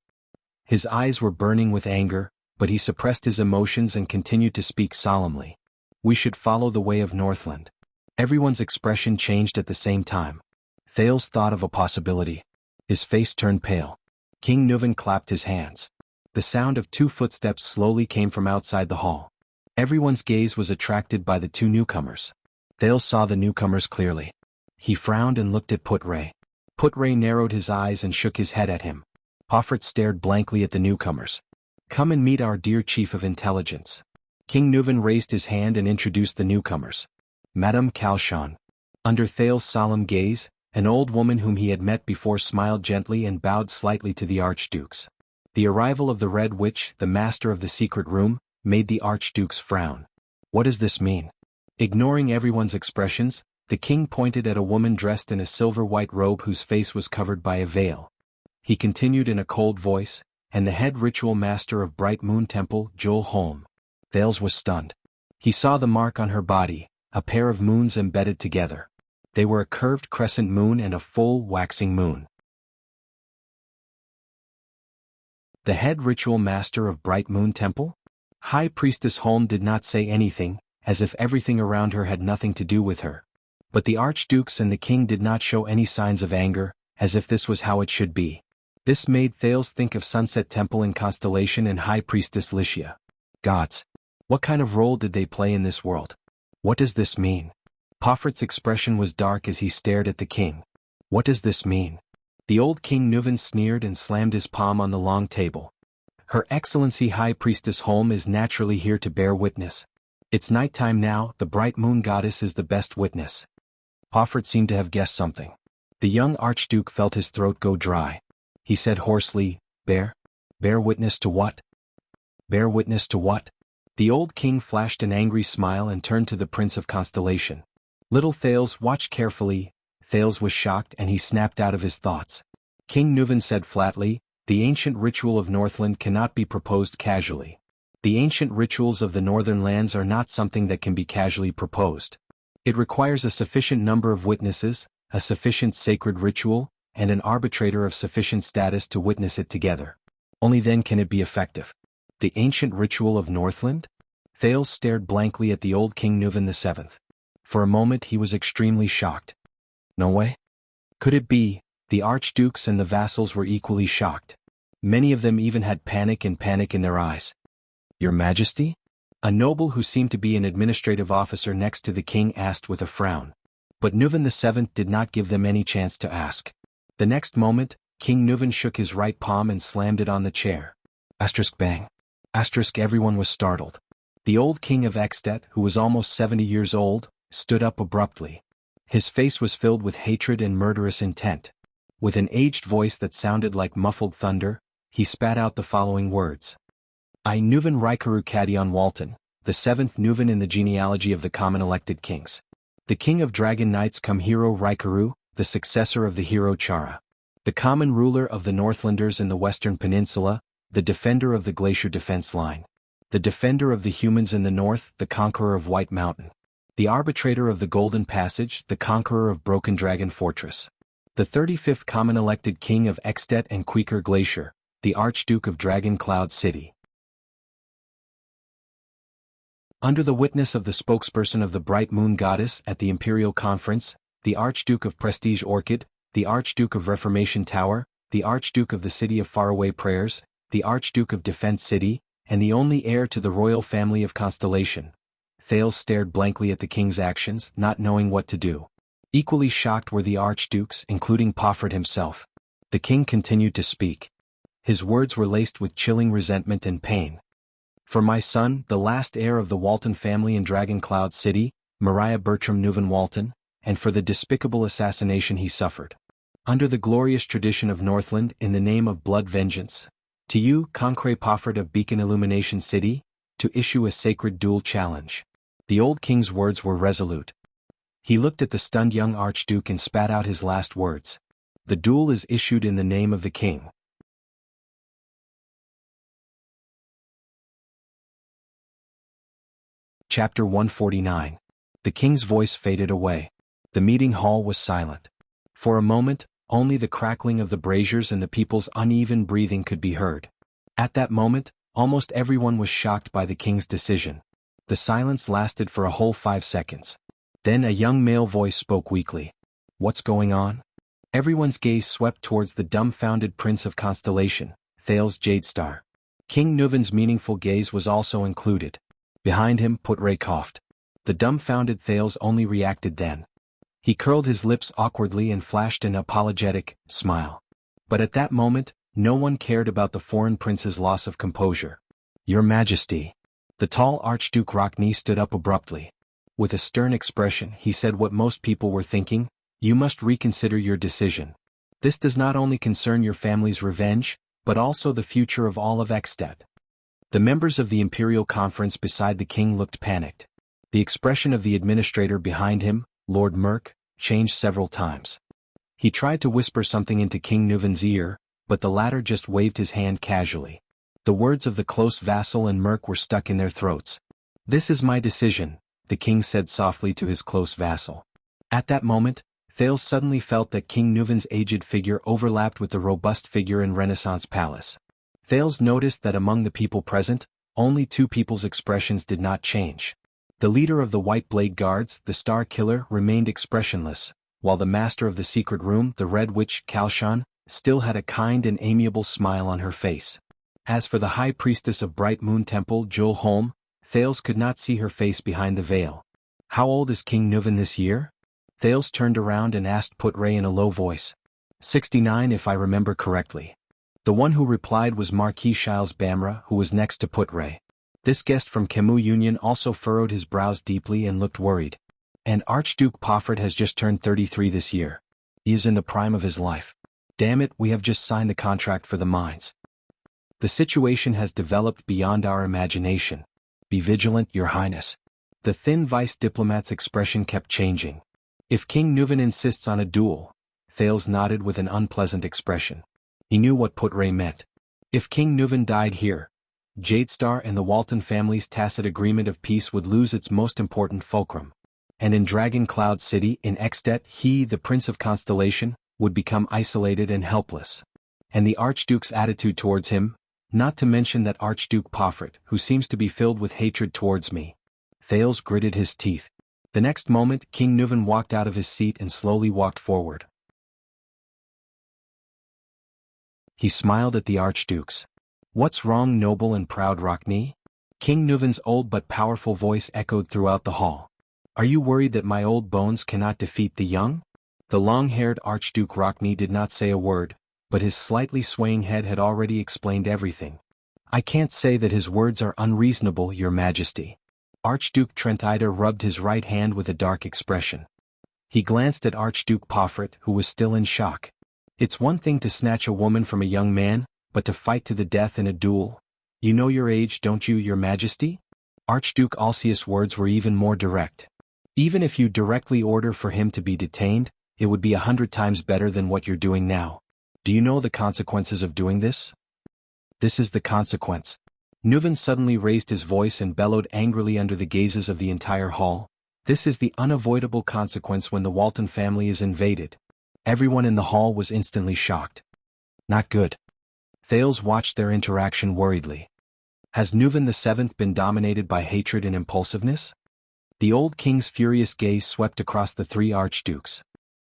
S1: His eyes were burning with anger, but he suppressed his emotions and continued to speak solemnly. We should follow the way of Northland. Everyone's expression changed at the same time. Thales thought of a possibility. His face turned pale. King Nuvan clapped his hands. The sound of 2 footsteps slowly came from outside the hall. Everyone's gaze was attracted by the 2 newcomers. Thales saw the newcomers clearly. He frowned and looked at Putray. Putray narrowed his eyes and shook his head at him. Pofret stared blankly at the newcomers. Come and meet our dear chief of intelligence. King Nuvan raised his hand and introduced the newcomers. Madame Kalshan. Under Thales' solemn gaze, an old woman whom he had met before smiled gently and bowed slightly to the archdukes. The arrival of the Red Witch, the master of the secret room, made the archdukes frown. What does this mean? Ignoring everyone's expressions, the king pointed at a woman dressed in a silver-white robe whose face was covered by a veil. He continued in a cold voice, and the head ritual master of Bright Moon Temple, Joel Holm. Thales was stunned. He saw the mark on her body, a pair of moons embedded together. They were a curved crescent moon and a full, waxing moon. The head ritual master of Bright Moon Temple? High Priestess Holm did not say anything, as if everything around her had nothing to do with her. But the archdukes and the king did not show any signs of anger, as if this was how it should be. This made Thales think of Sunset Temple in Constellation and High Priestess Lycia. Gods. What kind of role did they play in this world? What does this mean? Pofret's expression was dark as he stared at the king. What does this mean? The old King Nuvan sneered and slammed his palm on the long table. Her Excellency High Priestess Holm is naturally here to bear witness. It's nighttime now, the bright moon goddess is the best witness. Pofret seemed to have guessed something. The young archduke felt his throat go dry. He said hoarsely, Bear witness to what? Bear witness to what? The old king flashed an angry smile and turned to the Prince of Constellation. Little Thales watched carefully. Thales was shocked and he snapped out of his thoughts. King Nuvan said flatly, the ancient ritual of Northland cannot be proposed casually. The ancient rituals of the northern lands are not something that can be casually proposed. It requires a sufficient number of witnesses, a sufficient sacred ritual, and an arbitrator of sufficient status to witness it together. Only then can it be effective. The ancient ritual of Northland? Thales stared blankly at the old King Nuvan VII. For a moment he was extremely shocked. No way? Could it be? The archdukes and the vassals were equally shocked. Many of them even had panic in their eyes. Your Majesty? A noble who seemed to be an administrative officer next to the king asked with a frown. But Nuvan VII did not give them any chance to ask. The next moment, King Nuvan shook his right palm and slammed it on the chair. Asterisk bang. Asterisk everyone was startled. The old king of Extet, who was almost 70 years old, stood up abruptly. His face was filled with hatred and murderous intent. With an aged voice that sounded like muffled thunder, he spat out the following words. I Nuvan Raikaru Kadion Walton, the 7th Nuvan in the genealogy of the common elected kings. The king of dragon knights come hero Raikaru, the successor of the hero Chara. The common ruler of the Northlanders in the Western Peninsula, the defender of the glacier defense line. The defender of the humans in the north, the conqueror of White Mountain. The arbitrator of the Golden Passage, the conqueror of Broken Dragon Fortress. The 35th common elected king of Extet and Queequor Glacier, the Archduke of Dragon Cloud City. Under the witness of the spokesperson of the Bright Moon Goddess at the Imperial Conference, the Archduke of Prestige Orchid, the Archduke of Reformation Tower, the Archduke of the City of Faraway Prayers, the Archduke of Defense City, and the only heir to the royal family of Constellation. Thales stared blankly at the king's actions, not knowing what to do. Equally shocked were the archdukes, including Pofford himself. The king continued to speak. His words were laced with chilling resentment and pain. For my son, the last heir of the Walton family in Dragon Cloud City, Mariah Bertram Neuven Walton, and for the despicable assassination he suffered. Under the glorious tradition of Northland, in the name of blood vengeance. To you, Concré Pofford of Beacon Illumination City, to issue a sacred duel challenge. The old king's words were resolute. He looked at the stunned young archduke and spat out his last words. The duel is issued in the name of the king. Chapter 149. The king's voice faded away. The meeting hall was silent. For a moment, only the crackling of the braziers and the people's uneven breathing could be heard. At that moment, almost everyone was shocked by the king's decision. The silence lasted for a whole 5 seconds. Then a young male voice spoke weakly. What's going on? Everyone's gaze swept towards the dumbfounded Prince of Constellation, Thales Jadestar. King Neuven's meaningful gaze was also included. Behind him, Putre coughed. The dumbfounded Thales only reacted then. He curled his lips awkwardly and flashed an apologetic smile. But at that moment, no one cared about the foreign prince's loss of composure. Your Majesty. The tall Archduke Rockney stood up abruptly. With a stern expression, he said what most people were thinking: you must reconsider your decision. This does not only concern your family's revenge, but also the future of all of Extet. The members of the Imperial Conference beside the king looked panicked. The expression of the administrator behind him, Lord Merk, changed several times. He tried to whisper something into King Neuven's ear, but the latter just waved his hand casually. The words of the close vassal and Merk were stuck in their throats. This is my decision, the king said softly to his close vassal. At that moment, Thales suddenly felt that King Neuven's aged figure overlapped with the robust figure in Renaissance Palace. Thales noticed that among the people present, only 2 people's expressions did not change. The leader of the White Blade Guards, the Star Killer, remained expressionless, while the master of the secret room, the Red Witch, Kalshan, still had a kind and amiable smile on her face. As for the High Priestess of Bright Moon Temple, Jewel Holm, Thales could not see her face behind the veil. How old is King Neuven this year? Thales turned around and asked Putre in a low voice. 69 if I remember correctly. The one who replied was Marquis Shiles Bamra, who was next to Putre. This guest from Camus Union also furrowed his brows deeply and looked worried. And Archduke Pofford has just turned 33 this year. He is in the prime of his life. Damn it, we have just signed the contract for the mines. The situation has developed beyond our imagination. Be vigilant, Your Highness. The thin vice diplomat's expression kept changing. If King Neuven insists on a duel, Thales nodded with an unpleasant expression. He knew what Putre meant. If King Neuven died here, Jadestar and the Walton family's tacit agreement of peace would lose its most important fulcrum. And in Dragon Cloud City, in Extet, he, the Prince of Constellation, would become isolated and helpless. And the Archduke's attitude towards him, not to mention that Archduke Pofford, who seems to be filled with hatred towards me. Thales gritted his teeth. The next moment, King Neuven walked out of his seat and slowly walked forward. He smiled at the Archdukes. What's wrong, noble and proud Rockney? King Neuven's old but powerful voice echoed throughout the hall. Are you worried that my old bones cannot defeat the young? The long-haired Archduke Rockney did not say a word, but his slightly swaying head had already explained everything. I can't say that his words are unreasonable, Your Majesty. Archduke Trentida rubbed his right hand with a dark expression. He glanced at Archduke Pofford, who was still in shock. It's one thing to snatch a woman from a young man, but to fight to the death in a duel. You know your age, don't you, Your Majesty? Archduke Alcius' words were even more direct. Even if you directly order for him to be detained, it would be 100 times better than what you're doing now. Do you know the consequences of doing this? This is the consequence. Nuven suddenly raised his voice and bellowed angrily under the gazes of the entire hall. This is the unavoidable consequence when the Walton family is invaded. Everyone in the hall was instantly shocked. Not good. Thales watched their interaction worriedly. Has Nuven VII been dominated by hatred and impulsiveness? The old king's furious gaze swept across the three archdukes.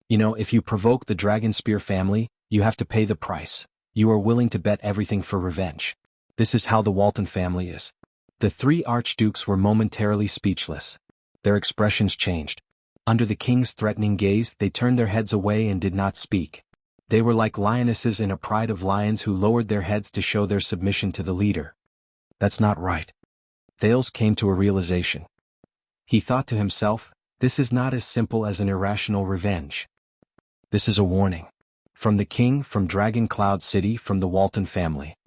S1: You know, if you provoke the Dragonspear family, you have to pay the price. You are willing to bet everything for revenge. This is how the Walton family is. The three archdukes were momentarily speechless. Their expressions changed. Under the king's threatening gaze, they turned their heads away and did not speak. They were like lionesses in a pride of lions who lowered their heads to show their submission to the leader. That's not right. Thales came to a realization. He thought to himself, this is not as simple as an irrational revenge. This is a warning. From the king, from Dragon Cloud City, from the Walton family.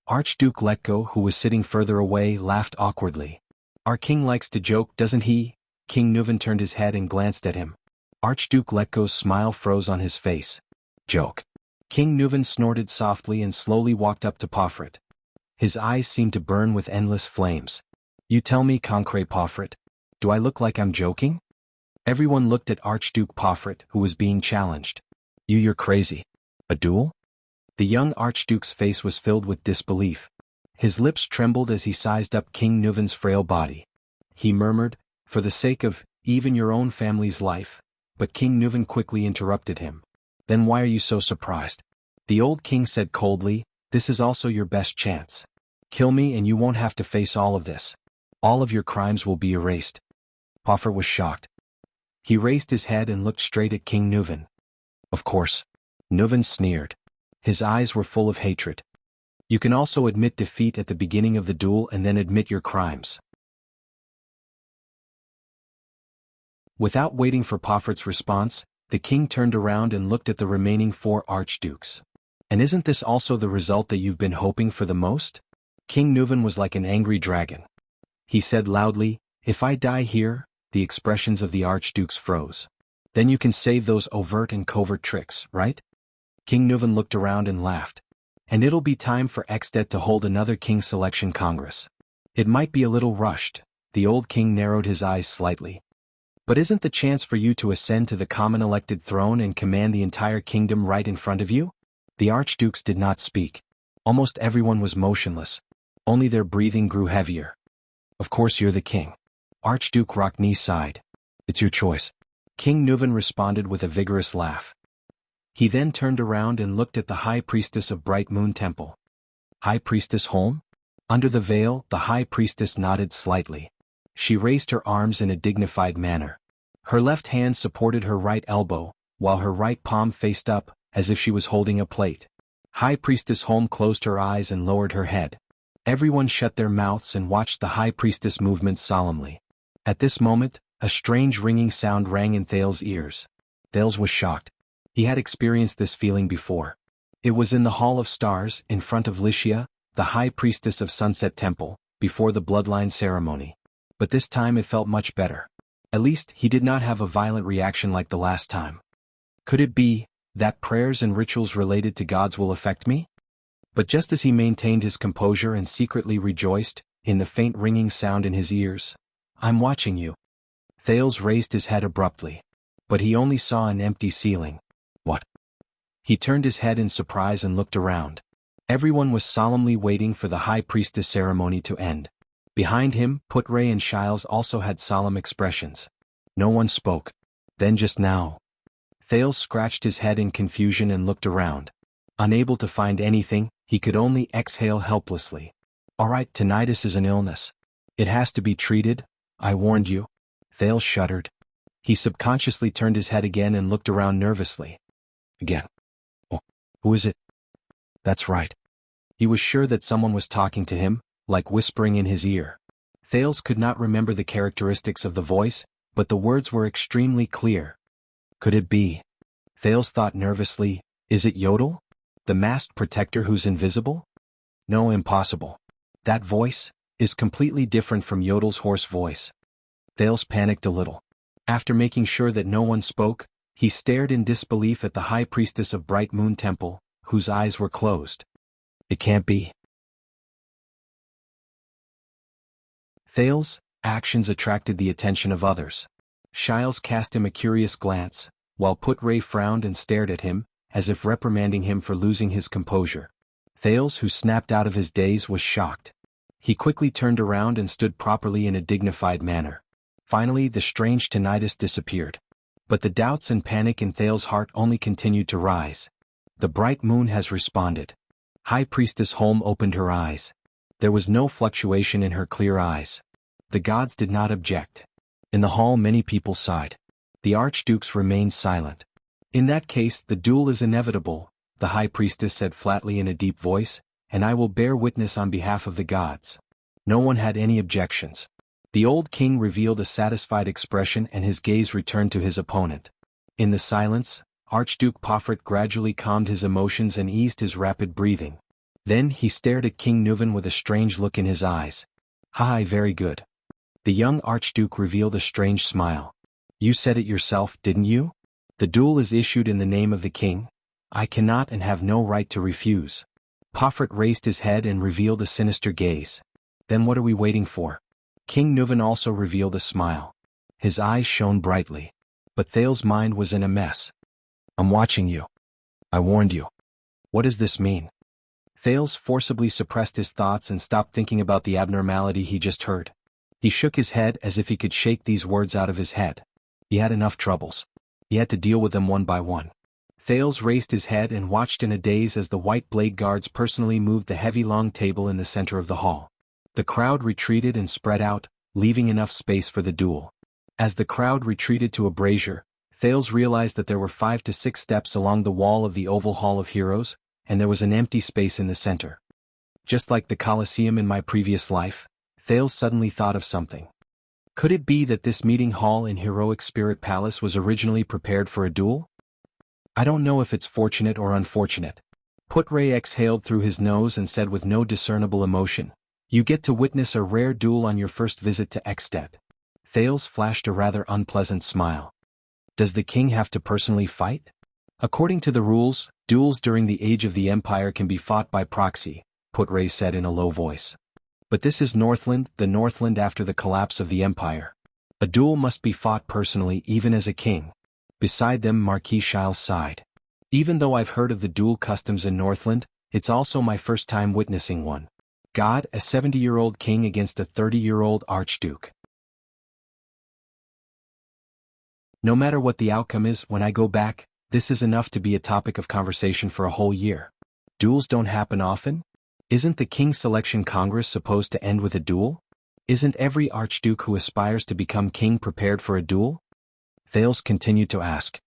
S1: Archduke Letko, who was sitting further away, laughed awkwardly. Our king likes to joke, doesn't he? King Nuven turned his head and glanced at him. Archduke Letko's smile froze on his face. Joke. King Nuven snorted softly and slowly walked up to Pofrit. His eyes seemed to burn with endless flames. You tell me, Concret Pofrit, do I look like I'm joking? Everyone looked at Archduke Pofrit, who was being challenged. You're crazy. A duel? The young Archduke's face was filled with disbelief. His lips trembled as he sized up King Nuven's frail body. He murmured, for the sake of even your own family's life. But King Nuven quickly interrupted him. Then why are you so surprised? The old king said coldly, this is also your best chance. Kill me and you won't have to face all of this. All of your crimes will be erased. Pofrit was shocked. He raised his head and looked straight at King Nuven. Of course. Nuven sneered. His eyes were full of hatred. You can also admit defeat at the beginning of the duel and then admit your crimes. Without waiting for Pofrit's response, the king turned around and looked at the remaining four archdukes. And isn't this also the result that you've been hoping for the most? King Nuven was like an angry dragon. He said loudly, if I die here, the expressions of the archdukes froze. Then you can save those overt and covert tricks, right? King Nuven looked around and laughed. And it'll be time for Exdet to hold another king selection congress. It might be a little rushed. The old king narrowed his eyes slightly. But isn't the chance for you to ascend to the common elected throne and command the entire kingdom right in front of you? The archdukes did not speak. Almost everyone was motionless. Only their breathing grew heavier. Of course you're the king. Archduke Rockney sighed. It's your choice. King Nuven responded with a vigorous laugh. He then turned around and looked at the High Priestess of Bright Moon Temple. High Priestess Holm? Under the veil, the High Priestess nodded slightly. She raised her arms in a dignified manner. Her left hand supported her right elbow, while her right palm faced up, as if she was holding a plate. High Priestess Holm closed her eyes and lowered her head. Everyone shut their mouths and watched the High Priestess movements solemnly. At this moment, a strange ringing sound rang in Thales' ears. Thales was shocked. He had experienced this feeling before. It was in the Hall of Stars, in front of Lycia, the High Priestess of Sunset Temple, before the bloodline ceremony. But this time it felt much better. At least, he did not have a violent reaction like the last time. Could it be that prayers and rituals related to gods will affect me? But just as he maintained his composure and secretly rejoiced, in the faint ringing sound in his ears, I'm watching you. Thales raised his head abruptly. But he only saw an empty ceiling. What? He turned his head in surprise and looked around. Everyone was solemnly waiting for the High Priestess ceremony to end. Behind him, Putre and Shiles also had solemn expressions. No one spoke. Then just now. Thales scratched his head in confusion and looked around. Unable to find anything, he could only exhale helplessly. Alright, tinnitus is an illness. It has to be treated, I warned you. Thales shuddered. He subconsciously turned his head again and looked around nervously. Again. Oh, who is it? That's right. He was sure that someone was talking to him, like whispering in his ear. Thales could not remember the characteristics of the voice, but the words were extremely clear. Could it be? Thales thought nervously, is it Yodel? The masked protector who's invisible? No, impossible. That voice is completely different from Yodel's hoarse voice. Thales panicked a little. After making sure that no one spoke, he stared in disbelief at the High Priestess of Bright Moon Temple, whose eyes were closed. It can't be. Thales' actions attracted the attention of others. Shiles cast him a curious glance, while Put-Ray frowned and stared at him, as if reprimanding him for losing his composure. Thales, who snapped out of his daze, was shocked. He quickly turned around and stood properly in a dignified manner. Finally, the strange tinnitus disappeared. But the doubts and panic in Thales' heart only continued to rise. The bright moon has responded. High Priestess Holm opened her eyes. There was no fluctuation in her clear eyes. The gods did not object. In the hall many people sighed. The archdukes remained silent. In that case, the duel is inevitable, the High Priestess said flatly in a deep voice, and I will bear witness on behalf of the gods. No one had any objections. The old king revealed a satisfied expression and his gaze returned to his opponent. In the silence, Archduke Pofert gradually calmed his emotions and eased his rapid breathing. Then he stared at King Nuvan with a strange look in his eyes. "Hi, very good." The young Archduke revealed a strange smile. "You said it yourself, didn't you? The duel is issued in the name of the king. I cannot and have no right to refuse." Pofert raised his head and revealed a sinister gaze. "Then what are we waiting for?" King Nuvan also revealed a smile. His eyes shone brightly. But Thales' mind was in a mess. "I'm watching you. I warned you. What does this mean?" Thales forcibly suppressed his thoughts and stopped thinking about the abnormality he just heard. He shook his head as if he could shake these words out of his head. He had enough troubles. He had to deal with them one by one. Thales raised his head and watched in a daze as the white blade guards personally moved the heavy long table in the center of the hall. The crowd retreated and spread out, leaving enough space for the duel. As the crowd retreated to a brazier, Thales realized that there were 5 to 6 steps along the wall of the Oval Hall of Heroes, and there was an empty space in the center. Just like the Colosseum in my previous life, Thales suddenly thought of something. Could it be that this meeting hall in Heroic Spirit Palace was originally prepared for a duel? I don't know if it's fortunate or unfortunate. Put-Ray exhaled through his nose and said with no discernible emotion, "You get to witness a rare duel on your first visit to Ekstedt." Thales flashed a rather unpleasant smile. "Does the king have to personally fight?" "According to the rules, duels during the Age of the Empire can be fought by proxy," Put-Ray said in a low voice. "But this is Northland, the Northland after the collapse of the Empire. A duel must be fought personally even as a king." Beside them Marquis Shiles sighed. "Even though I've heard of the duel customs in Northland, it's also my first time witnessing one. God, a 70-year-old king against a 30-year-old archduke. No matter what the outcome is, when I go back, this is enough to be a topic of conversation for a whole year. Duels don't happen often? Isn't the King's Selection Congress supposed to end with a duel? Isn't every archduke who aspires to become king prepared for a duel?" Thales continued to ask.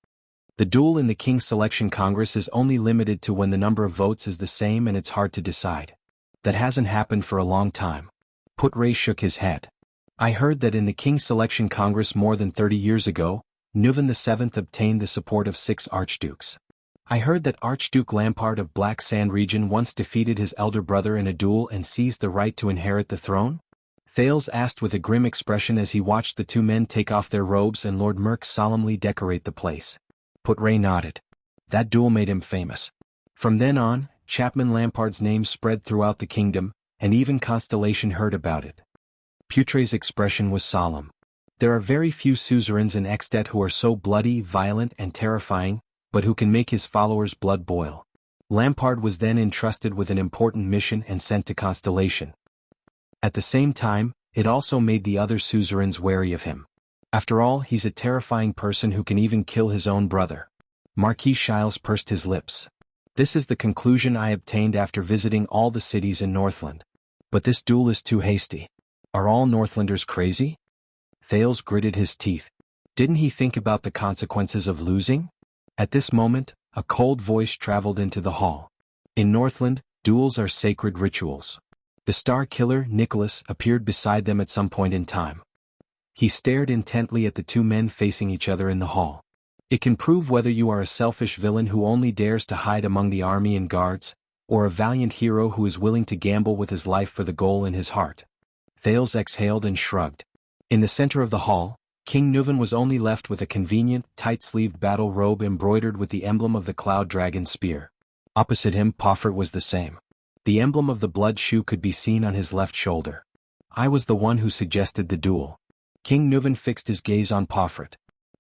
S1: "The duel in the King's Selection Congress is only limited to when the number of votes is the same and it's hard to decide. That hasn't happened for a long time." Put-Ray shook his head. "I heard that in the King's Selection Congress more than 30 years ago, Nuvan VII obtained the support of 6 archdukes. I heard that Archduke Lampard of Black Sand region once defeated his elder brother in a duel and seized the right to inherit the throne?" Thales asked with a grim expression as he watched the two men take off their robes and Lord Merk solemnly decorate the place. Put-Ray nodded. That duel made him famous. From then on, Chapman Lampard's name spread throughout the kingdom, and even Constellation heard about it. Putray's expression was solemn. There are very few suzerains in Ekstedt who are so bloody, violent, and terrifying, but who can make his followers' blood boil. Lampard was then entrusted with an important mission and sent to Constellation. At the same time, it also made the other suzerains wary of him. After all, he's a terrifying person who can even kill his own brother. Marquis Shiles pursed his lips. This is the conclusion I obtained after visiting all the cities in Northland. But this duel is too hasty. Are all Northlanders crazy? Thales gritted his teeth. Didn't he think about the consequences of losing? At this moment, a cold voice traveled into the hall. In Northland, duels are sacred rituals. The star killer, Nicholas, appeared beside them at some point in time. He stared intently at the two men facing each other in the hall. It can prove whether you are a selfish villain who only dares to hide among the army and guards, or a valiant hero who is willing to gamble with his life for the goal in his heart. Thales exhaled and shrugged. In the center of the hall, King Nuvan was only left with a convenient, tight-sleeved battle robe embroidered with the emblem of the Cloud Dragon spear. Opposite him, Pofert was the same. The emblem of the blood shoe could be seen on his left shoulder. I was the one who suggested the duel. King Nuvan fixed his gaze on Pofret.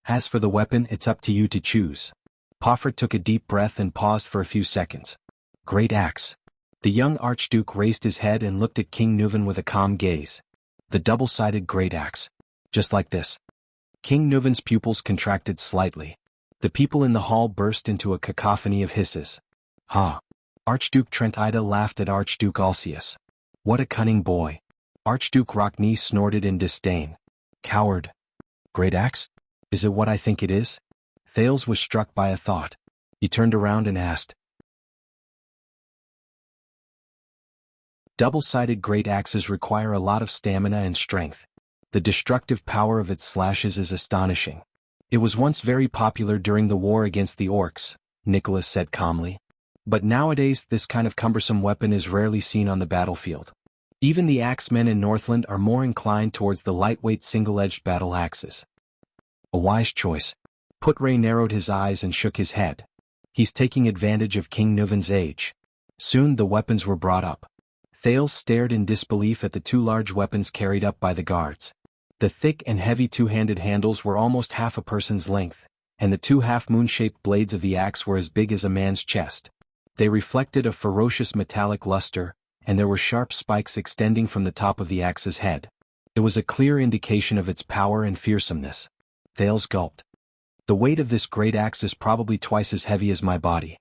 S1: As for the weapon, it's up to you to choose. Pofret took a deep breath and paused for a few seconds. Great axe. The young Archduke raised his head and looked at King Nuvan with a calm gaze. The double-sided great axe. Just like this. King Nuvan's pupils contracted slightly. The people in the hall burst into a cacophony of hisses. Ha! Archduke Trentida laughed at Archduke Alcius. What a cunning boy. Archduke Rockney snorted in disdain. Coward. Great axe? Is it what I think it is? Thales was struck by a thought. He turned around and asked. Double-sided great axes require a lot of stamina and strength. The destructive power of its slashes is astonishing. It was once very popular during the war against the orcs, Nicholas said calmly. But nowadays this kind of cumbersome weapon is rarely seen on the battlefield. Even the axemen in Northland are more inclined towards the lightweight single-edged battle axes. A wise choice. Putre narrowed his eyes and shook his head. He's taking advantage of King Nuvan's age. Soon the weapons were brought up. Thales stared in disbelief at the two large weapons carried up by the guards. The thick and heavy two-handed handles were almost half a person's length, and the two half-moon-shaped blades of the axe were as big as a man's chest. They reflected a ferocious metallic luster, and there were sharp spikes extending from the top of the axe's head. It was a clear indication of its power and fearsomeness. Thales gulped. The weight of this great axe is probably twice as heavy as my body.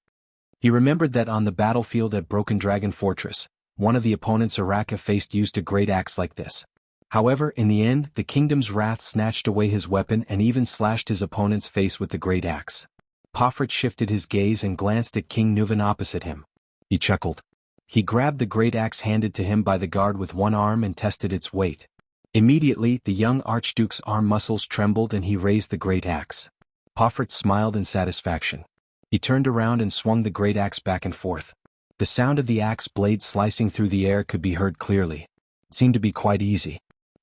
S1: He remembered that on the battlefield at Broken Dragon Fortress, one of the opponents Araka faced used a great axe like this. However, in the end, the kingdom's wrath snatched away his weapon and even slashed his opponent's face with the great axe. Pofret shifted his gaze and glanced at King Nuvan opposite him. He chuckled. He grabbed the great axe handed to him by the guard with one arm and tested its weight. Immediately, the young Archduke's arm muscles trembled and he raised the great axe. Pofret smiled in satisfaction. He turned around and swung the great axe back and forth. The sound of the axe blade slicing through the air could be heard clearly. It seemed to be quite easy.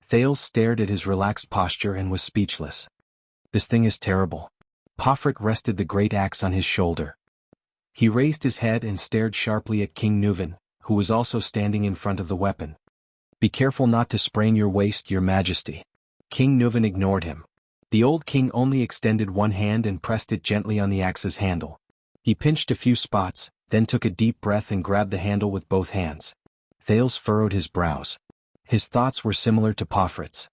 S1: Thales stared at his relaxed posture and was speechless. This thing is terrible. Pofret rested the great axe on his shoulder. He raised his head and stared sharply at King Nuvan, who was also standing in front of the weapon. Be careful not to sprain your waist, your majesty. King Nuvan ignored him. The old king only extended one hand and pressed it gently on the axe's handle. He pinched a few spots, then took a deep breath and grabbed the handle with both hands. Thales furrowed his brows. His thoughts were similar to Pofret's.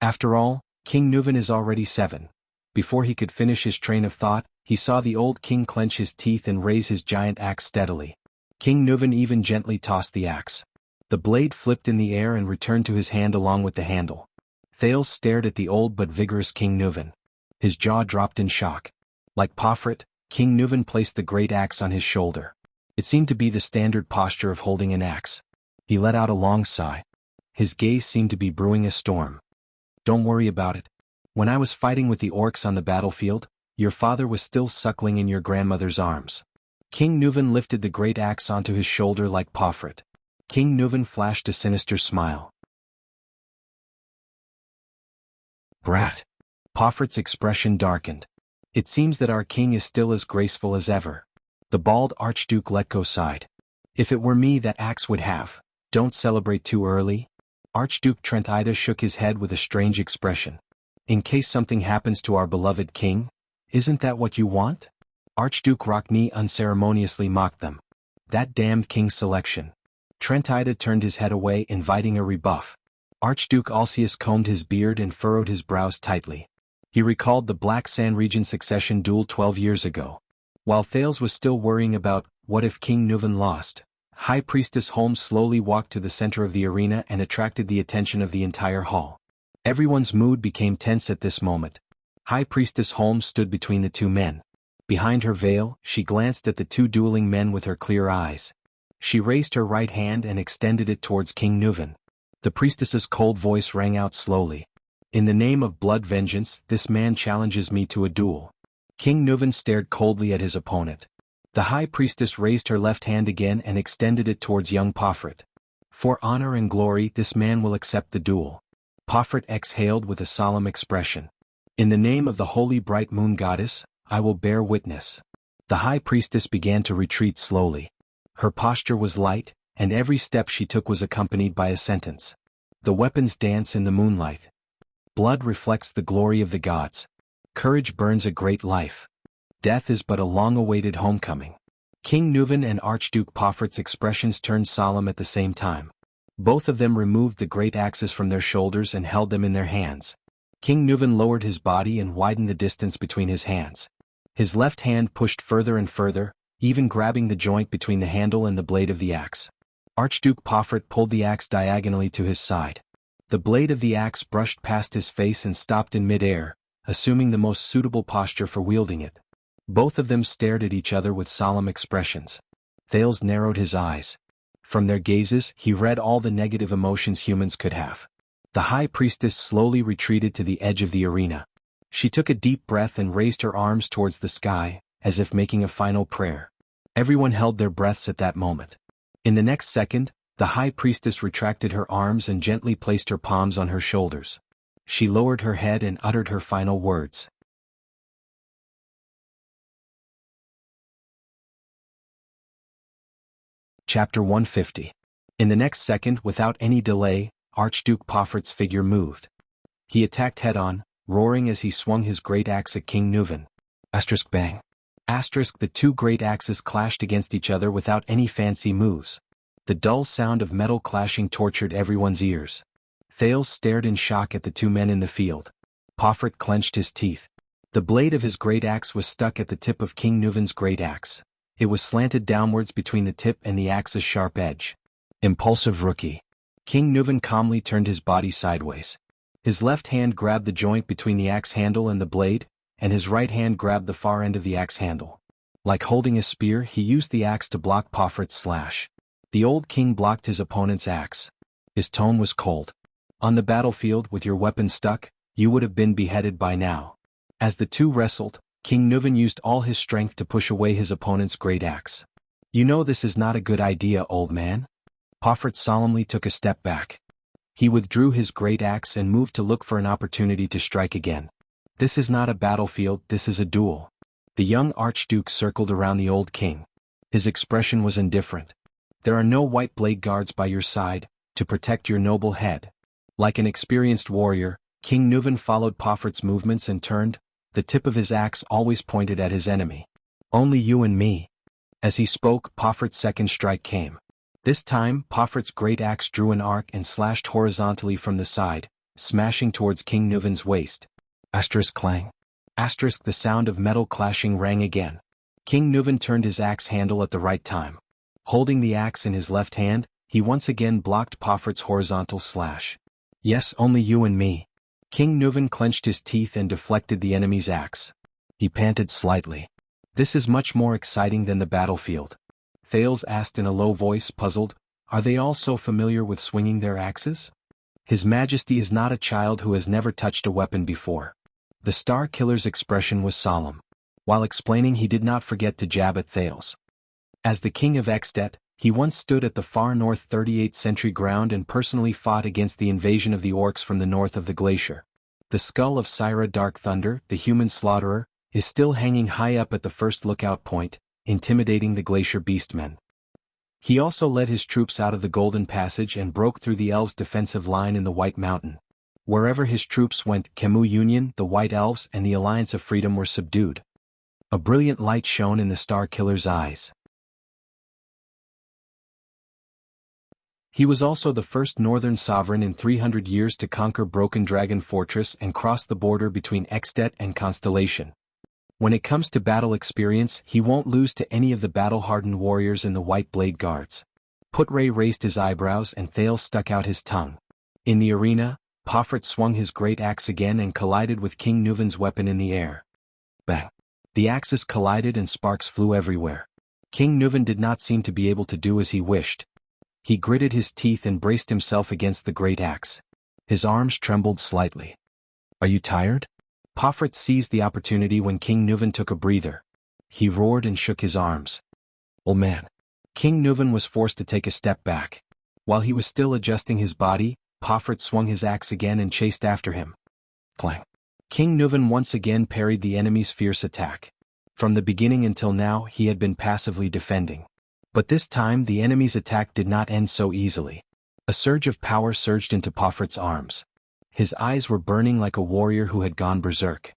S1: After all, King Nuvan is already 7. Before he could finish his train of thought, he saw the old king clench his teeth and raise his giant axe steadily. King Nuvan even gently tossed the axe. The blade flipped in the air and returned to his hand along with the handle. Thales stared at the old but vigorous King Nuvan. His jaw dropped in shock. Like Pofret, King Nuvan placed the great axe on his shoulder. It seemed to be the standard posture of holding an axe. He let out a long sigh. His gaze seemed to be brewing a storm. Don't worry about it. When I was fighting with the orcs on the battlefield, your father was still suckling in your grandmother's arms. King Nuvan lifted the great axe onto his shoulder like Pofret. King Nuvan flashed a sinister smile. Brat. Pofret's expression darkened. It seems that our king is still as graceful as ever. The bald Archduke let go sighed. If it were me, that axe would have. Don't celebrate too early. Archduke Trentida shook his head with a strange expression. In case something happens to our beloved king? Isn't that what you want? Archduke Rockney unceremoniously mocked them. That damned king's selection. Trentida turned his head away, inviting a rebuff. Archduke Alcius combed his beard and furrowed his brows tightly. He recalled the Black Sand region succession duel 12 years ago. While Thales was still worrying about, what if King Nuvan lost? High Priestess Holmes slowly walked to the center of the arena and attracted the attention of the entire hall. Everyone's mood became tense at this moment. High Priestess Holmes stood between the two men. Behind her veil, she glanced at the two dueling men with her clear eyes. She raised her right hand and extended it towards King Nuvan. The priestess's cold voice rang out slowly. In the name of blood vengeance, this man challenges me to a duel. King Nuvan stared coldly at his opponent. The high priestess raised her left hand again and extended it towards young Pofret. For honor and glory, this man will accept the duel. Pofret exhaled with a solemn expression. In the name of the holy bright moon goddess, I will bear witness. The high priestess began to retreat slowly. Her posture was light, and every step she took was accompanied by a sentence. The weapons dance in the moonlight. Blood reflects the glory of the gods. Courage burns a great life. Death is but a long-awaited homecoming. King Nuvan and Archduke Poffert's expressions turned solemn at the same time. Both of them removed the great axes from their shoulders and held them in their hands. King Nuvan lowered his body and widened the distance between his hands. His left hand pushed further and further, even grabbing the joint between the handle and the blade of the axe. Archduke Poffert pulled the axe diagonally to his side. The blade of the axe brushed past his face and stopped in mid-air, assuming the most suitable posture for wielding it. Both of them stared at each other with solemn expressions. Thales narrowed his eyes. From their gazes, he read all the negative emotions humans could have. The high priestess slowly retreated to the edge of the arena. She took a deep breath and raised her arms towards the sky, as if making a final prayer. Everyone held their breaths at that moment. In the next second, the high priestess retracted her arms and gently placed her palms on her shoulders. She lowered her head and uttered her final words. Chapter 150. In the next second, without any delay, Archduke Poffert's figure moved. He attacked head-on, roaring as he swung his great axe at King Nuvan. Asterisk bang. Asterisk the two great axes clashed against each other without any fancy moves. The dull sound of metal clashing tortured everyone's ears. Thales stared in shock at the two men in the field. Poffert clenched his teeth. The blade of his great axe was stuck at the tip of King Nuvan's great axe. It was slanted downwards between the tip and the axe's sharp edge. Impulsive rookie. King Nuvan calmly turned his body sideways. His left hand grabbed the joint between the axe handle and the blade, and his right hand grabbed the far end of the axe handle. Like holding a spear, he used the axe to block Poffert's slash. The old king blocked his opponent's axe. His tone was cold. On the battlefield with your weapon stuck, you would have been beheaded by now. As the two wrestled, King Nuvan used all his strength to push away his opponent's great axe. You know this is not a good idea, old man. Poffert solemnly took a step back. He withdrew his great axe and moved to look for an opportunity to strike again. This is not a battlefield, this is a duel. The young archduke circled around the old king. His expression was indifferent. There are no white blade guards by your side, to protect your noble head. Like an experienced warrior, King Nuvan followed Poffert's movements and turned, the tip of his axe always pointed at his enemy. Only you and me. As he spoke, Poffert's second strike came. This time, Poffert's great axe drew an arc and slashed horizontally from the side, smashing towards King Nuvan's waist. Asterisk clang. Asterisk the sound of metal clashing rang again. King Nuvan turned his axe handle at the right time. Holding the axe in his left hand, he once again blocked Poffert's horizontal slash. Yes, only you and me. King Nuvan clenched his teeth and deflected the enemy's axe. He panted slightly. This is much more exciting than the battlefield. Thales asked in a low voice, puzzled, are they all so familiar with swinging their axes? His Majesty is not a child who has never touched a weapon before. The Star Killer's expression was solemn. While explaining, he did not forget to jab at Thales. As the King of Ekstedt, he once stood at the far north 38th century ground and personally fought against the invasion of the orcs from the north of the glacier. The skull of Syra Dark Thunder, the human slaughterer, is still hanging high up at the first lookout point, intimidating the glacier beastmen. He also led his troops out of the Golden Passage and broke through the elves' defensive line in the White Mountain. Wherever his troops went, Khemu Union, the White Elves, and the Alliance of Freedom were subdued. A brilliant light shone in the Star Killer's eyes. He was also the first northern sovereign in 300 years to conquer Broken Dragon Fortress and cross the border between Ekstedt and Constellation. When it comes to battle experience, he won't lose to any of the battle-hardened warriors in the White Blade Guards. Putray raised his eyebrows and Thales stuck out his tongue. In the arena, Poffert swung his great axe again and collided with King Nuvan's weapon in the air. Bang! The axes collided and sparks flew everywhere. King Nuvan did not seem to be able to do as he wished. He gritted his teeth and braced himself against the great axe. His arms trembled slightly. Are you tired? Poffert seized the opportunity when King Nuvan took a breather. He roared and shook his arms. Old man. King Nuvan was forced to take a step back. While he was still adjusting his body, Poffert swung his axe again and chased after him. Clang. King Nuvan once again parried the enemy's fierce attack. From the beginning until now he had been passively defending. But this time the enemy's attack did not end so easily. A surge of power surged into Poffert's arms. His eyes were burning like a warrior who had gone berserk.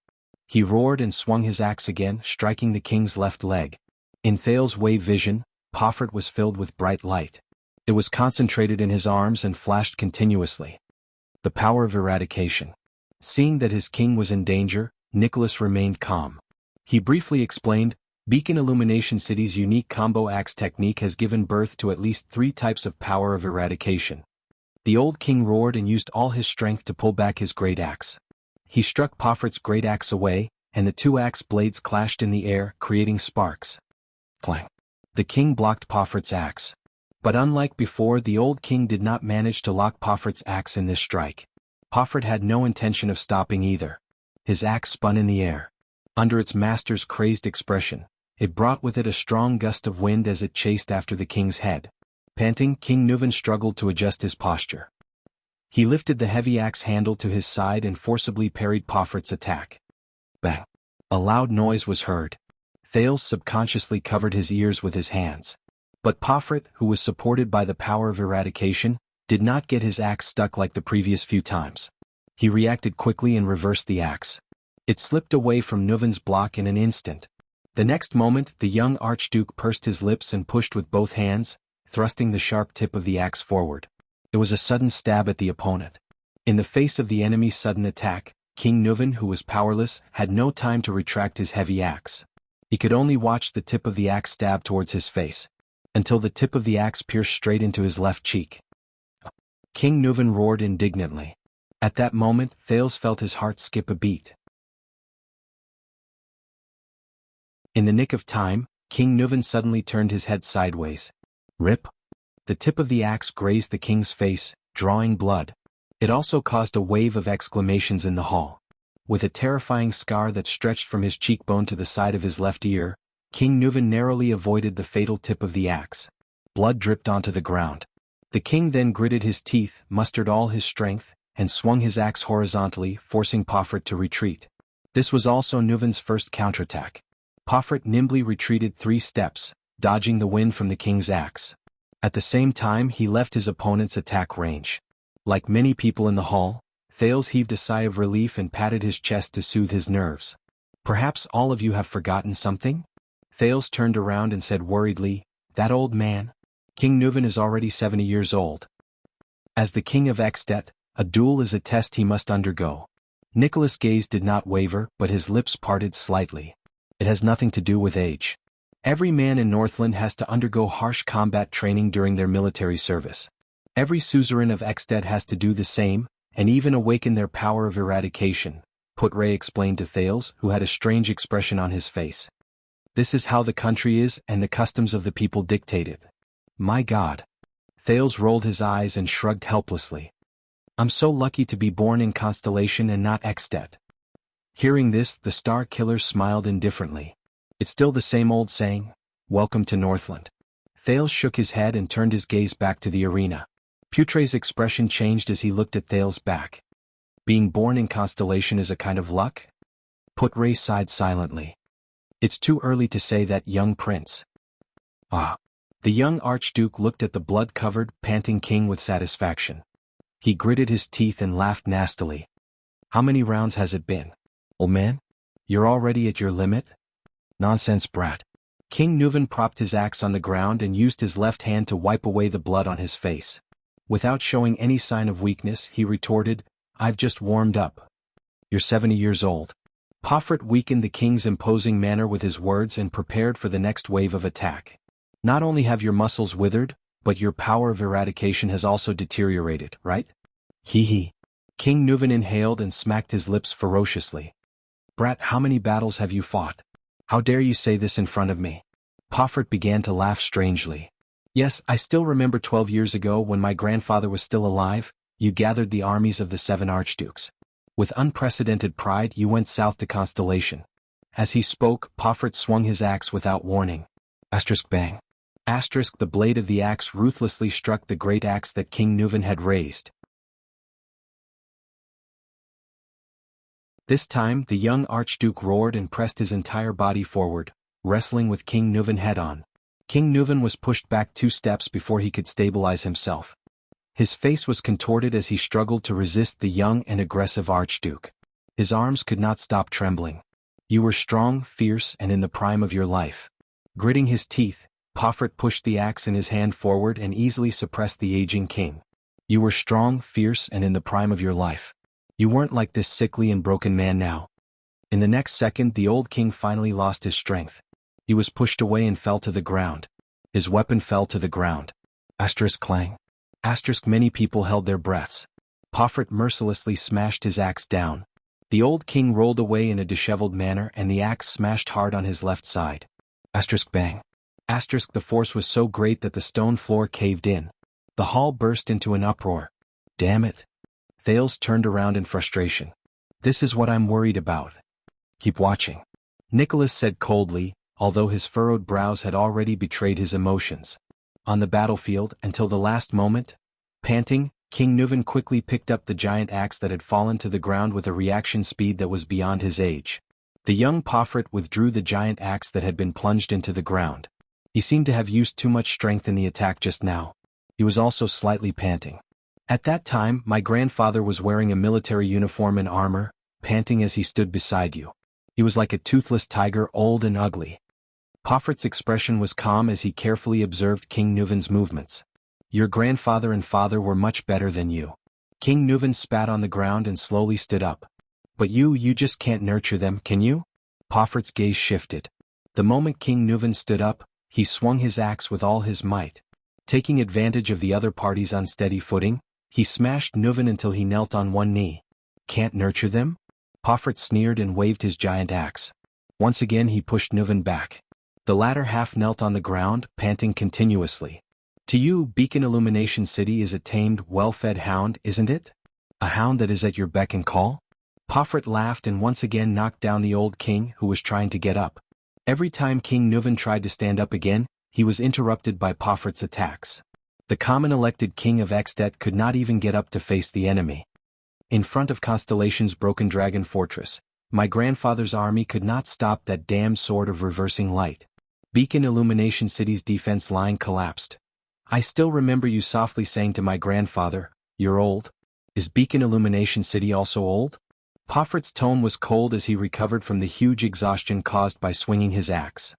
S1: He roared and swung his axe again, striking the king's left leg. In Thales's wave vision, Poffert was filled with bright light. It was concentrated in his arms and flashed continuously. The power of eradication. Seeing that his king was in danger, Nicholas remained calm. He briefly explained, Beacon Illumination City's unique combo axe technique has given birth to at least 3 types of power of eradication. The old king roared and used all his strength to pull back his great axe. He struck Poffert's great axe away, and the 2 axe blades clashed in the air, creating sparks. Clang. The king blocked Poffert's axe. But unlike before, the old king did not manage to lock Poffert's axe in this strike. Poffert had no intention of stopping either. His axe spun in the air. Under its master's crazed expression, it brought with it a strong gust of wind as it chased after the king's head. Panting, King Nuvan struggled to adjust his posture. He lifted the heavy axe handle to his side and forcibly parried Poffert's attack. Bang! A loud noise was heard. Thales subconsciously covered his ears with his hands. But Poffert, who was supported by the power of eradication, did not get his axe stuck like the previous few times. He reacted quickly and reversed the axe. It slipped away from Nuvan's block in an instant. The next moment, the young archduke pursed his lips and pushed with both hands, thrusting the sharp tip of the axe forward. It was a sudden stab at the opponent. In the face of the enemy's sudden attack, King Nuvan, who was powerless, had no time to retract his heavy axe. He could only watch the tip of the axe stab towards his face, until the tip of the axe pierced straight into his left cheek. King Nuvan roared indignantly. At that moment, Thales felt his heart skip a beat. In the nick of time, King Nuvan suddenly turned his head sideways. Rip! The tip of the axe grazed the king's face, drawing blood. It also caused a wave of exclamations in the hall. With a terrifying scar that stretched from his cheekbone to the side of his left ear, King Nuvan narrowly avoided the fatal tip of the axe. Blood dripped onto the ground. The king then gritted his teeth, mustered all his strength, and swung his axe horizontally, forcing Poffert to retreat. This was also Nuvan's first counterattack. Poffert nimbly retreated 3 steps, dodging the wind from the king's axe. At the same time, he left his opponent's attack range. Like many people in the hall, Thales heaved a sigh of relief and patted his chest to soothe his nerves. Perhaps all of you have forgotten something? Thales turned around and said worriedly, that old man? King Nuvan is already 70 years old. As the king of Extet, a duel is a test he must undergo. Nicholas' gaze did not waver, but his lips parted slightly. It has nothing to do with age. Every man in Northland has to undergo harsh combat training during their military service. Every suzerain of Extet has to do the same, and even awaken their power of eradication, Putre explained to Thales, who had a strange expression on his face. This is how the country is and the customs of the people dictate it. My God. Thales rolled his eyes and shrugged helplessly. I'm so lucky to be born in Constellation and not Extet. Hearing this, the Star Killer smiled indifferently. It's still the same old saying, welcome to Northland. Thales shook his head and turned his gaze back to the arena. Putre's expression changed as he looked at Thales' back. Being born in Constellation is a kind of luck? Putre sighed silently. It's too early to say that, young prince. Ah. The young archduke looked at the blood-covered, panting king with satisfaction. He gritted his teeth and laughed nastily. How many rounds has it been? Old man? You're already at your limit? Nonsense, brat. King Nuvan propped his axe on the ground and used his left hand to wipe away the blood on his face. Without showing any sign of weakness, he retorted, I've just warmed up. You're 70 years old. Poffert weakened the king's imposing manner with his words and prepared for the next wave of attack. Not only have your muscles withered, but your power of eradication has also deteriorated, right? Hee hee. King Nuvan inhaled and smacked his lips ferociously. Brat, how many battles have you fought? How dare you say this in front of me? Poffert began to laugh strangely. Yes, I still remember 12 years ago when my grandfather was still alive, you gathered the armies of the 7 archdukes. With unprecedented pride you went south to Constellation. As he spoke, Poffert swung his axe without warning. Asterisk bang. Asterisk the blade of the axe ruthlessly struck the great axe that King Nuvan had raised. This time, the young archduke roared and pressed his entire body forward, wrestling with King Nuvan head-on. King Nuvan was pushed back 2 steps before he could stabilize himself. His face was contorted as he struggled to resist the young and aggressive Archduke. His arms could not stop trembling. You were strong, fierce, and in the prime of your life. Gritting his teeth, Pofert pushed the axe in his hand forward and easily suppressed the aging king. You were strong, fierce, and in the prime of your life. You weren't like this sickly and broken man now. In the next second, the old king finally lost his strength. He was pushed away and fell to the ground. His weapon fell to the ground. Asterisk clang. Asterisk many people held their breaths. Pofert mercilessly smashed his axe down. The old king rolled away in a disheveled manner and the axe smashed hard on his left side. Asterisk bang. Asterisk the force was so great that the stone floor caved in. The hall burst into an uproar. Damn it. Thales turned around in frustration. This is what I'm worried about. Keep watching. Nicholas said coldly, although his furrowed brows had already betrayed his emotions. On the battlefield, until the last moment, panting, King Nuvan quickly picked up the giant axe that had fallen to the ground with a reaction speed that was beyond his age. The young Pofert withdrew the giant axe that had been plunged into the ground. He seemed to have used too much strength in the attack just now. He was also slightly panting. At that time, my grandfather was wearing a military uniform and armor, panting as he stood beside you. He was like a toothless tiger, old and ugly. Pofert's expression was calm as he carefully observed King Nuvan's movements. Your grandfather and father were much better than you. King Nuvan spat on the ground and slowly stood up. But you just can't nurture them, can you? Pofert's gaze shifted. The moment King Nuvan stood up, he swung his axe with all his might. Taking advantage of the other party's unsteady footing, he smashed Nuvan until he knelt on one knee. Can't nurture them? Pofert sneered and waved his giant axe. Once again he pushed Nuvan back. The latter half knelt on the ground, panting continuously. To you, Beacon Illumination City is a tamed, well-fed hound, isn't it? A hound that is at your beck and call? Pofert laughed and once again knocked down the old king, who was trying to get up. Every time King Nuvan tried to stand up again, he was interrupted by Pofert's attacks. The common elected king of Extet could not even get up to face the enemy. In front of Constellation's broken dragon fortress, my grandfather's army could not stop that damned sword of reversing light. Beacon Illumination City's defense line collapsed. I still remember you softly saying to my grandfather, "You're old." Is Beacon Illumination City also old? Pofert's tone was cold as he recovered from the huge exhaustion caused by swinging his axe.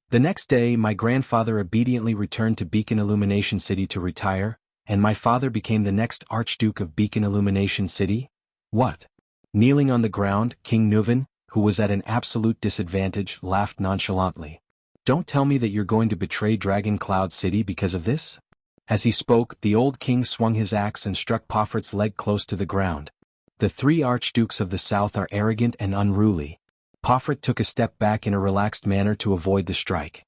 S1: The next day, my grandfather obediently returned to Beacon Illumination City to retire, and my father became the next Archduke of Beacon Illumination City? What? Kneeling on the ground, King Nuvan, who was at an absolute disadvantage, laughed nonchalantly. Don't tell me that you're going to betray Dragon Cloud City because of this? As he spoke, the old king swung his axe and struck Pofert's leg close to the ground. The 3 archdukes of the south are arrogant and unruly. Pofert took a step back in a relaxed manner to avoid the strike.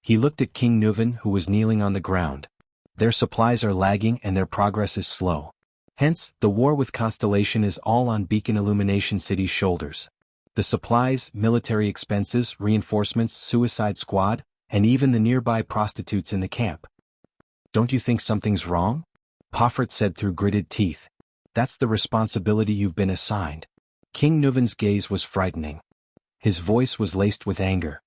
S1: He looked at King Nuvan, who was kneeling on the ground. Their supplies are lagging and their progress is slow. Hence, the war with Constellation is all on Beacon Illumination City's shoulders. The supplies, military expenses, reinforcements, suicide squad, and even the nearby prostitutes in the camp. Don't you think something's wrong? Pofert said through gritted teeth. That's the responsibility you've been assigned. King Nuvan's gaze was frightening. His voice was laced with anger.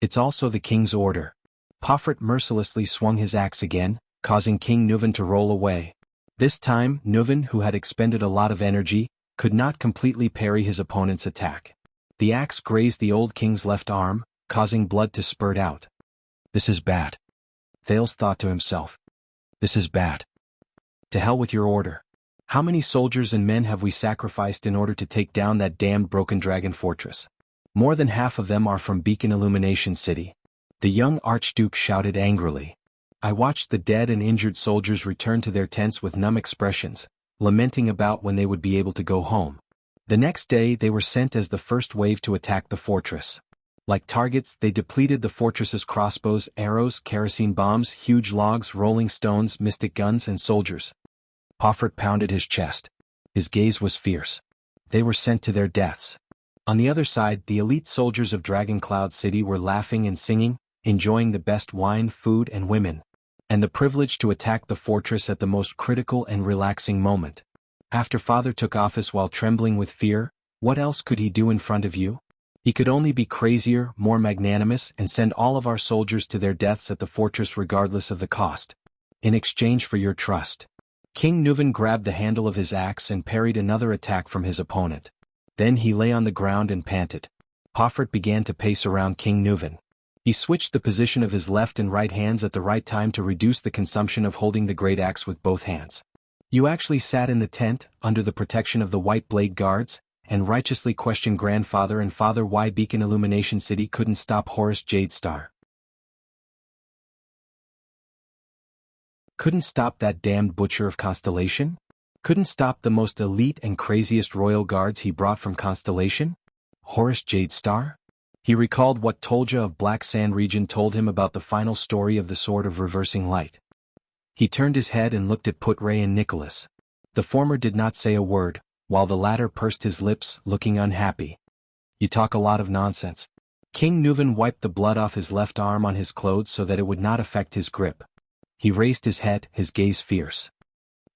S1: It's also the king's order. Pofert mercilessly swung his axe again, causing King Nuvan to roll away. This time, Nuvan, who had expended a lot of energy, could not completely parry his opponent's attack. The axe grazed the old king's left arm, causing blood to spurt out. This is bad. Thales thought to himself. This is bad. To hell with your order. How many soldiers and men have we sacrificed in order to take down that damned broken dragon fortress? More than half of them are from Beacon Illumination City. The young Archduke shouted angrily. I watched the dead and injured soldiers return to their tents with numb expressions, lamenting about when they would be able to go home. The next day they were sent as the first wave to attack the fortress. Like targets, they depleted the fortress's crossbows, arrows, kerosene bombs, huge logs, rolling stones, mystic guns, and soldiers. Pofert pounded his chest. His gaze was fierce. They were sent to their deaths. On the other side, the elite soldiers of Dragon Cloud City were laughing and singing, enjoying the best wine, food, and women, and the privilege to attack the fortress at the most critical and relaxing moment. After father took office while trembling with fear, what else could he do in front of you? He could only be crazier, more magnanimous, and send all of our soldiers to their deaths at the fortress regardless of the cost. In exchange for your trust. King Nuvan grabbed the handle of his axe and parried another attack from his opponent. Then he lay on the ground and panted. Pofert began to pace around King Nuvan. He switched the position of his left and right hands at the right time to reduce the consumption of holding the great axe with both hands. You actually sat in the tent, under the protection of the White Blade Guards, and righteously questioned grandfather and father why Beacon Illumination City couldn't stop Horus Jadestar. Couldn't stop that damned butcher of Constellation? Couldn't stop the most elite and craziest royal guards he brought from Constellation? Horus Jadestar? He recalled what Tolja of Black Sand region told him about the final story of the Sword of Reversing Light. He turned his head and looked at Putray and Nicholas. The former did not say a word, while the latter pursed his lips, looking unhappy. You talk a lot of nonsense. King Nuvan wiped the blood off his left arm on his clothes so that it would not affect his grip. He raised his head, his gaze fierce.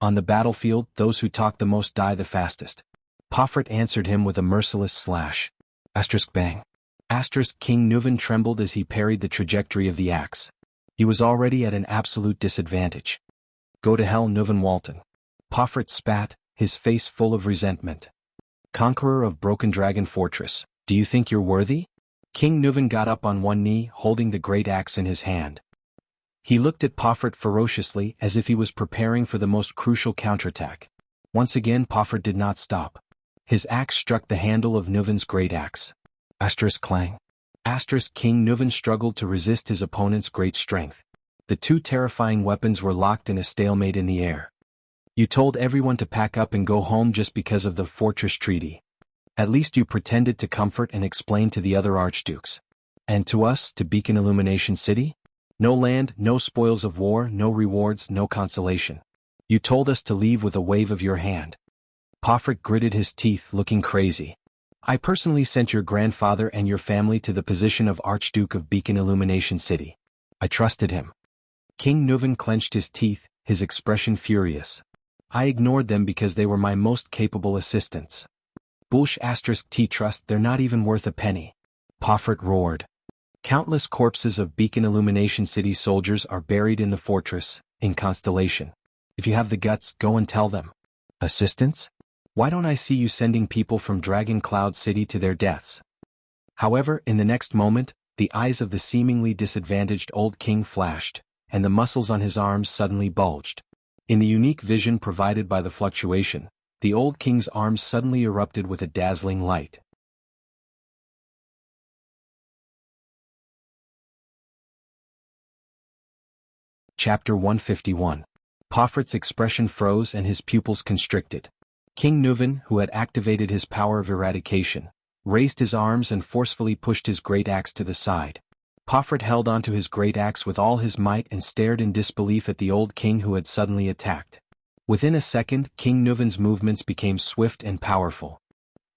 S1: On the battlefield, those who talk the most die the fastest. Pofert answered him with a merciless slash. Asterisk bang. Asterisk King Nuvan trembled as he parried the trajectory of the axe. He was already at an absolute disadvantage. Go to hell, Nuvan Walton. Pofert spat, his face full of resentment. Conqueror of Broken Dragon Fortress, do you think you're worthy? King Nuvan got up on one knee, holding the great axe in his hand. He looked at Pofert ferociously as if he was preparing for the most crucial counterattack. Once again Pofert did not stop. His axe struck the handle of Nuvan's great axe. Asterisk clang. Asterisk King Nuvan struggled to resist his opponent's great strength. The two terrifying weapons were locked in a stalemate in the air. You told everyone to pack up and go home just because of the fortress treaty. At least you pretended to comfort and explain to the other archdukes. And to us, to Beacon Illumination City? No land, no spoils of war, no rewards, no consolation. You told us to leave with a wave of your hand. Pofert gritted his teeth, looking crazy. I personally sent your grandfather and your family to the position of Archduke of Beacon Illumination City. I trusted him. King Nuvan clenched his teeth, his expression furious. I ignored them because they were my most capable assistants. Bullsh asterisk T-Trust, they're not even worth a penny. Pofert roared. Countless corpses of Beacon Illumination City soldiers are buried in the fortress, in Constellation. If you have the guts, go and tell them. Assistants? Why don't I see you sending people from Dragon Cloud City to their deaths? However, in the next moment, the eyes of the seemingly disadvantaged old king flashed, and the muscles on his arms suddenly bulged. In the unique vision provided by the fluctuation, the old king's arms suddenly erupted with a dazzling light. Chapter 151. Pofert's expression froze and his pupils constricted. King Nuvan, who had activated his power of eradication, raised his arms and forcefully pushed his great axe to the side. Pofert held onto his great axe with all his might and stared in disbelief at the old king who had suddenly attacked. Within a second, King Nuvan's movements became swift and powerful.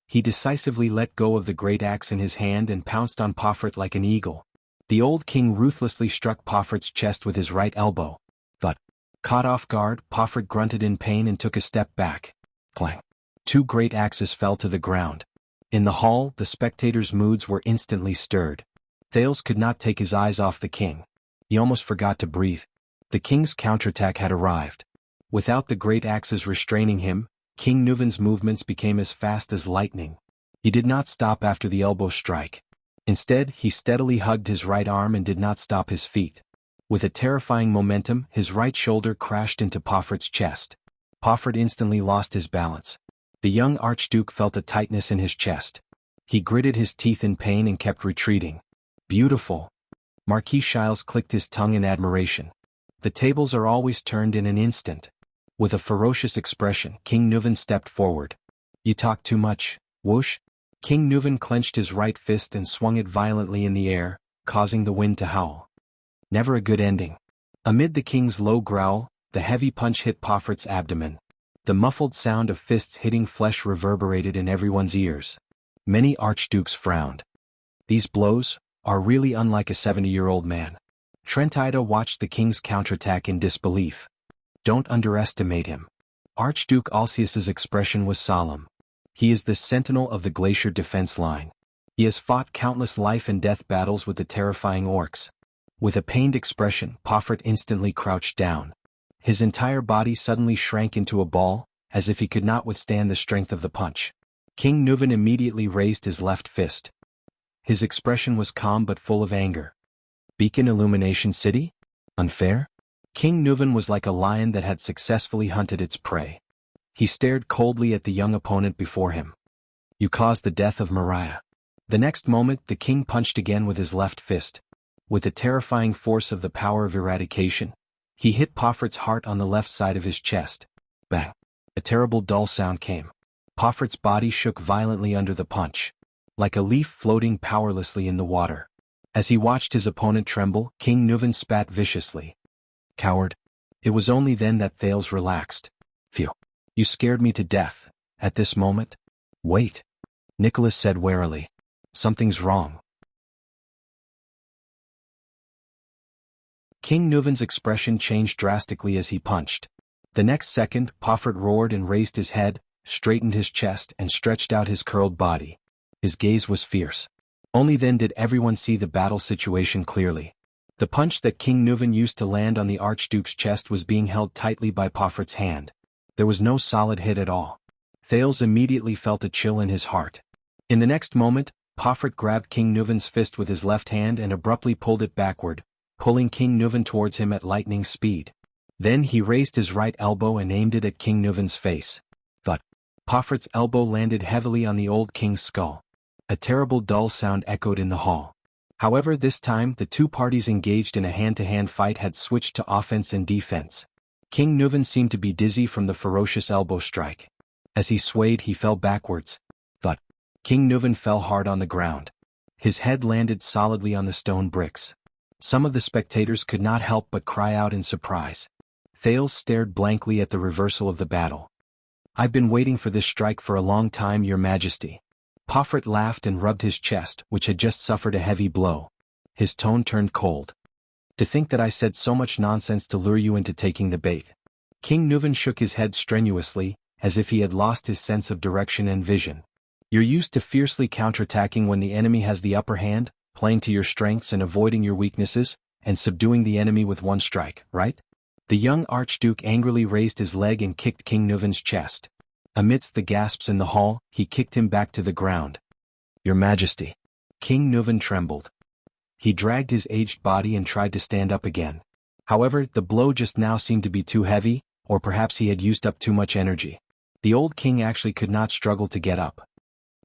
S1: He decisively let go of the great axe in his hand and pounced on Pofert like an eagle. The old king ruthlessly struck Pofert's chest with his right elbow. But, caught off guard, Pofert grunted in pain and took a step back. Clang. Two great axes fell to the ground. In the hall, the spectators' moods were instantly stirred. Thales could not take his eyes off the king. He almost forgot to breathe. The king's counterattack had arrived. Without the great axes restraining him, King Nuvan's movements became as fast as lightning. He did not stop after the elbow strike. Instead, he steadily hugged his right arm and did not stop his feet. With a terrifying momentum, his right shoulder crashed into Pofert's chest. Pofert instantly lost his balance. The young archduke felt a tightness in his chest. He gritted his teeth in pain and kept retreating. Beautiful. Marquis Shiles clicked his tongue in admiration. The tables are always turned in an instant. With a ferocious expression, King Nuvan stepped forward. You talk too much, whoosh. King Nuvan clenched his right fist and swung it violently in the air, causing the wind to howl. Never a good ending. Amid the king's low growl, the heavy punch hit Pofert's abdomen. The muffled sound of fists hitting flesh reverberated in everyone's ears. Many archdukes frowned. These blows are really unlike a 70-year-old man. Trentida watched the king's counterattack in disbelief. Don't underestimate him. Archduke Alcius's expression was solemn. He is the sentinel of the glacier defense line. He has fought countless life and death battles with the terrifying orcs. With a pained expression, Pofert instantly crouched down. His entire body suddenly shrank into a ball, as if he could not withstand the strength of the punch. King Nuven immediately raised his left fist. His expression was calm but full of anger. Beacon Illumination City? Unfair? King Nuven was like a lion that had successfully hunted its prey. He stared coldly at the young opponent before him. You caused the death of Mariah. The next moment, the king punched again with his left fist. With the terrifying force of the power of eradication, he hit Poffert's heart on the left side of his chest. Bang! A terrible dull sound came. Poffert's body shook violently under the punch, like a leaf floating powerlessly in the water. As he watched his opponent tremble, King Nuven spat viciously. Coward. It was only then that Thales relaxed. Phew. You scared me to death. At this moment? Wait. Nicholas said warily. Something's wrong. King Nuven's expression changed drastically as he punched. The next second, Pofert roared and raised his head, straightened his chest and stretched out his curled body. His gaze was fierce. Only then did everyone see the battle situation clearly. The punch that King Nuven used to land on the Archduke's chest was being held tightly by Poffert's hand. There was no solid hit at all. Thales immediately felt a chill in his heart. In the next moment, Pofert grabbed King Nuven's fist with his left hand and abruptly pulled it backward, pulling King Nuven towards him at lightning speed. Then he raised his right elbow and aimed it at King Nuven's face. Thud. Poffert's elbow landed heavily on the old king's skull. A terrible dull sound echoed in the hall. However, this time the two parties engaged in a hand-to-hand fight had switched to offense and defense. King Nuven seemed to be dizzy from the ferocious elbow strike. As he swayed, he fell backwards. Thud. King Nuven fell hard on the ground. His head landed solidly on the stone bricks. Some of the spectators could not help but cry out in surprise. Thales stared blankly at the reversal of the battle. I've been waiting for this strike for a long time, Your Majesty. Pofert laughed and rubbed his chest, which had just suffered a heavy blow. His tone turned cold. To think that I said so much nonsense to lure you into taking the bait. King Nuven shook his head strenuously, as if he had lost his sense of direction and vision. You're used to fiercely counterattacking when the enemy has the upper hand, playing to your strengths and avoiding your weaknesses, and subduing the enemy with one strike, right? The young Archduke angrily raised his leg and kicked King Nuven's chest. Amidst the gasps in the hall, he kicked him back to the ground. Your Majesty. King Nuven trembled. He dragged his aged body and tried to stand up again. However, the blow just now seemed to be too heavy, or perhaps he had used up too much energy. The old king actually could not struggle to get up.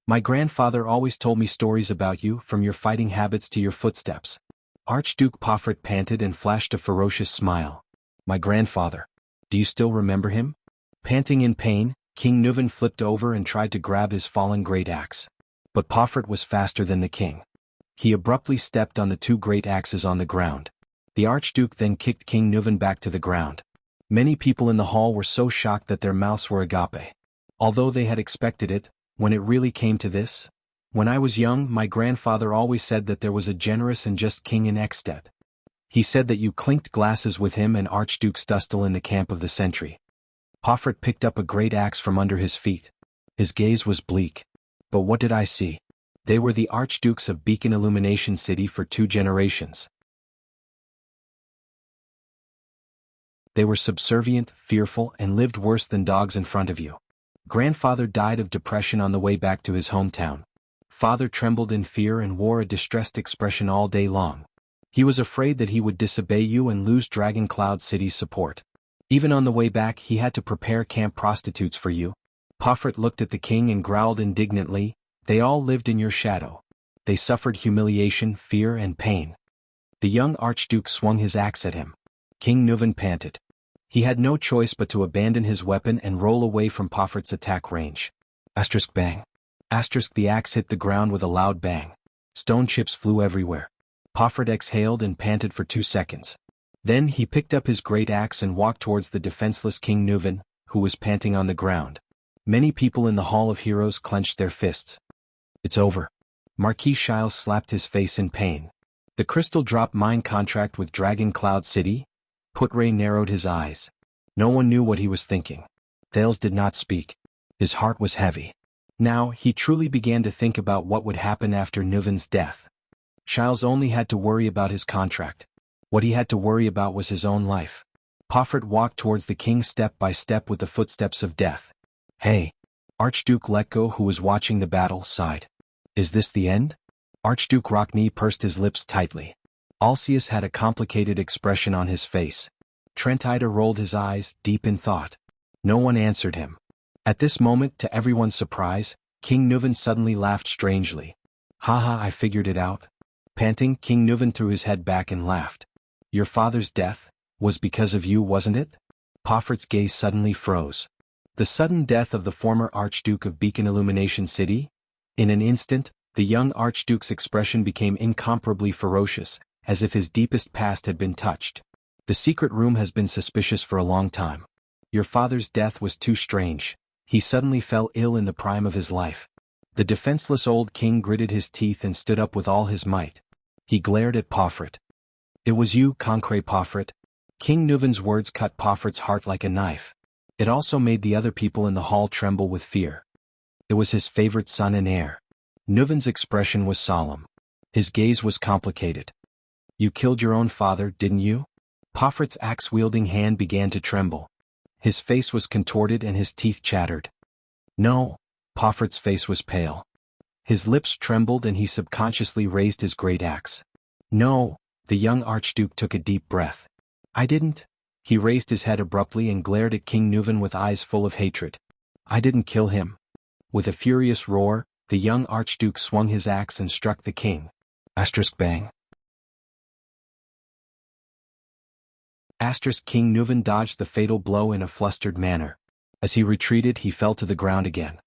S1: My grandfather always told me stories about you, from your fighting habits to your footsteps. Archduke Pofert panted and flashed a ferocious smile. My grandfather. Do you still remember him? Panting in pain, King Nuven flipped over and tried to grab his fallen great axe. But Pofert was faster than the king. He abruptly stepped on the two great axes on the ground. The Archduke then kicked King Nuven back to the ground. Many people in the hall were so shocked that their mouths were agape. Although they had expected it, when it really came to this? When I was young, my grandfather always said that there was a generous and just king in Ekstedt. He said that you clinked glasses with him and Archduke Stustel in the camp of the sentry. Pofert picked up a great axe from under his feet. His gaze was bleak. But what did I see? They were the Archdukes of Beacon Illumination City for 2 generations. They were subservient, fearful, and lived worse than dogs in front of you. Grandfather died of depression on the way back to his hometown. Father trembled in fear and wore a distressed expression all day long. He was afraid that he would disobey you and lose Dragon Cloud City's support. Even on the way back, he had to prepare camp prostitutes for you. Pofert looked at the king and growled indignantly. They all lived in your shadow. They suffered humiliation, fear, and pain. The young Archduke swung his axe at him. King Nuven panted. He had no choice but to abandon his weapon and roll away from Poffert's attack range. Asterisk bang. Asterisk the axe hit the ground with a loud bang. Stone chips flew everywhere. Pofert exhaled and panted for 2 seconds. Then he picked up his great axe and walked towards the defenseless King Nuven, who was panting on the ground. Many people in the Hall of Heroes clenched their fists. It's over. Marquis Shiles slapped his face in pain. The crystal drop mine contract with Dragon Cloud City? Putray narrowed his eyes. No one knew what he was thinking. Thales did not speak. His heart was heavy. Now, he truly began to think about what would happen after Nuven's death. Giles only had to worry about his contract. What he had to worry about was his own life. Poffert walked towards the king step by step with the footsteps of death. Hey! Archduke Letgo, who was watching the battle, sighed. Is this the end? Archduke Rockney pursed his lips tightly. Alcius had a complicated expression on his face. Trentida rolled his eyes, deep in thought. No one answered him. At this moment, to everyone's surprise, King Nuven suddenly laughed strangely. Haha, I figured it out. Panting, King Nuven threw his head back and laughed. Your father's death was because of you, wasn't it? Poffert's gaze suddenly froze. The sudden death of the former Archduke of Beacon Illumination City? In an instant, the young Archduke's expression became incomparably ferocious, as if his deepest past had been touched. The secret room has been suspicious for a long time. Your father's death was too strange. He suddenly fell ill in the prime of his life. The defenseless old king gritted his teeth and stood up with all his might. He glared at Poffert. It was you, Concret Poffert. King Nuven's words cut Poffert's heart like a knife. It also made the other people in the hall tremble with fear. It was his favorite son and heir. Nuven's expression was solemn. His gaze was complicated. You killed your own father, didn't you? Poffert's axe-wielding hand began to tremble. His face was contorted and his teeth chattered. No. Poffert's face was pale. His lips trembled and he subconsciously raised his great axe. No. The young Archduke took a deep breath. I didn't. He raised his head abruptly and glared at King Nuven with eyes full of hatred. I didn't kill him. With a furious roar, the young Archduke swung his axe and struck the king. Bang. King Nuven dodged the fatal blow in a flustered manner. As he retreated, he fell to the ground again.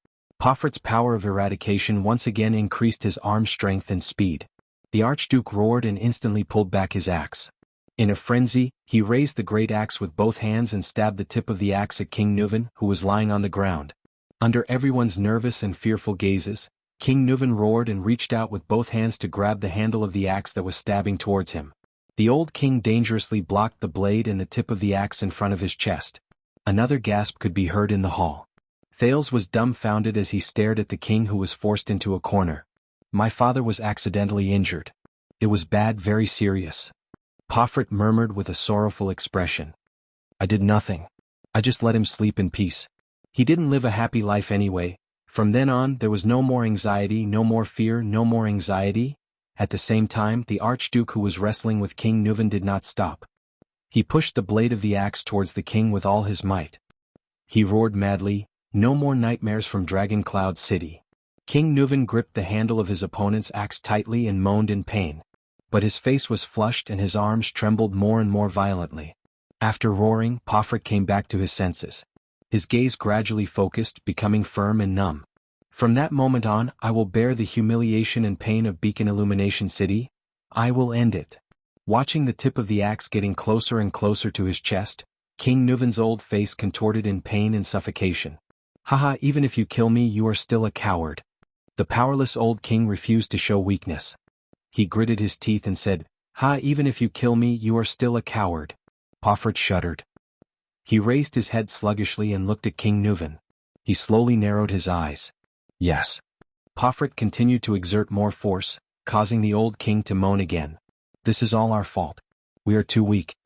S1: Poffert's power of eradication once again increased his arm strength and speed. The Archduke roared and instantly pulled back his axe. In a frenzy, he raised the great axe with both hands and stabbed the tip of the axe at King Nuven, who was lying on the ground. Under everyone's nervous and fearful gazes, King Nuven roared and reached out with both hands to grab the handle of the axe that was stabbing towards him. The old king dangerously blocked the blade and the tip of the axe in front of his chest. Another gasp could be heard in the hall. Thales was dumbfounded as he stared at the king, who was forced into a corner. My father was accidentally injured. It was bad, very serious. Poffert murmured with a sorrowful expression. I did nothing. I just let him sleep in peace. He didn't live a happy life anyway. From then on, there was no more anxiety, no more fear, no more anxiety. At the same time, the Archduke who was wrestling with King Nuven did not stop. He pushed the blade of the axe towards the king with all his might. He roared madly, no more nightmares from Dragon Cloud City. King Nuven gripped the handle of his opponent's axe tightly and moaned in pain. But his face was flushed and his arms trembled more and more violently. After roaring, Poffert came back to his senses. His gaze gradually focused, becoming firm and numb. From that moment on, I will bear the humiliation and pain of Beacon Illumination City. I will end it. Watching the tip of the axe getting closer and closer to his chest, King Nuven's old face contorted in pain and suffocation. Haha, even if you kill me, you are still a coward. The powerless old king refused to show weakness. He gritted his teeth and said, Ha, even if you kill me, you are still a coward. Poffert shuddered. He raised his head sluggishly and looked at King Nuven. He slowly narrowed his eyes. Yes. Poffert continued to exert more force, causing the old king to moan again. This is all our fault. We are too weak.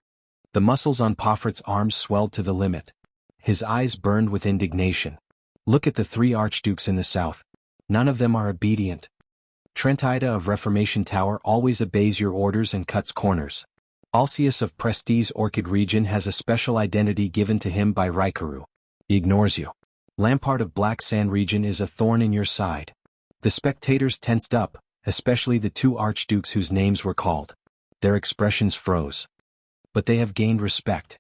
S1: The muscles on Poffert's arms swelled to the limit. His eyes burned with indignation. Look at the three archdukes in the south. None of them are obedient. Trentida of Reformation Tower always obeys your orders and cuts corners. Alcius of Prestige Orchid Region has a special identity given to him by Raikaru. He ignores you. Lampard of Black Sand Region is a thorn in your side. The spectators tensed up, especially the two archdukes whose names were called. Their expressions froze. But they have gained respect.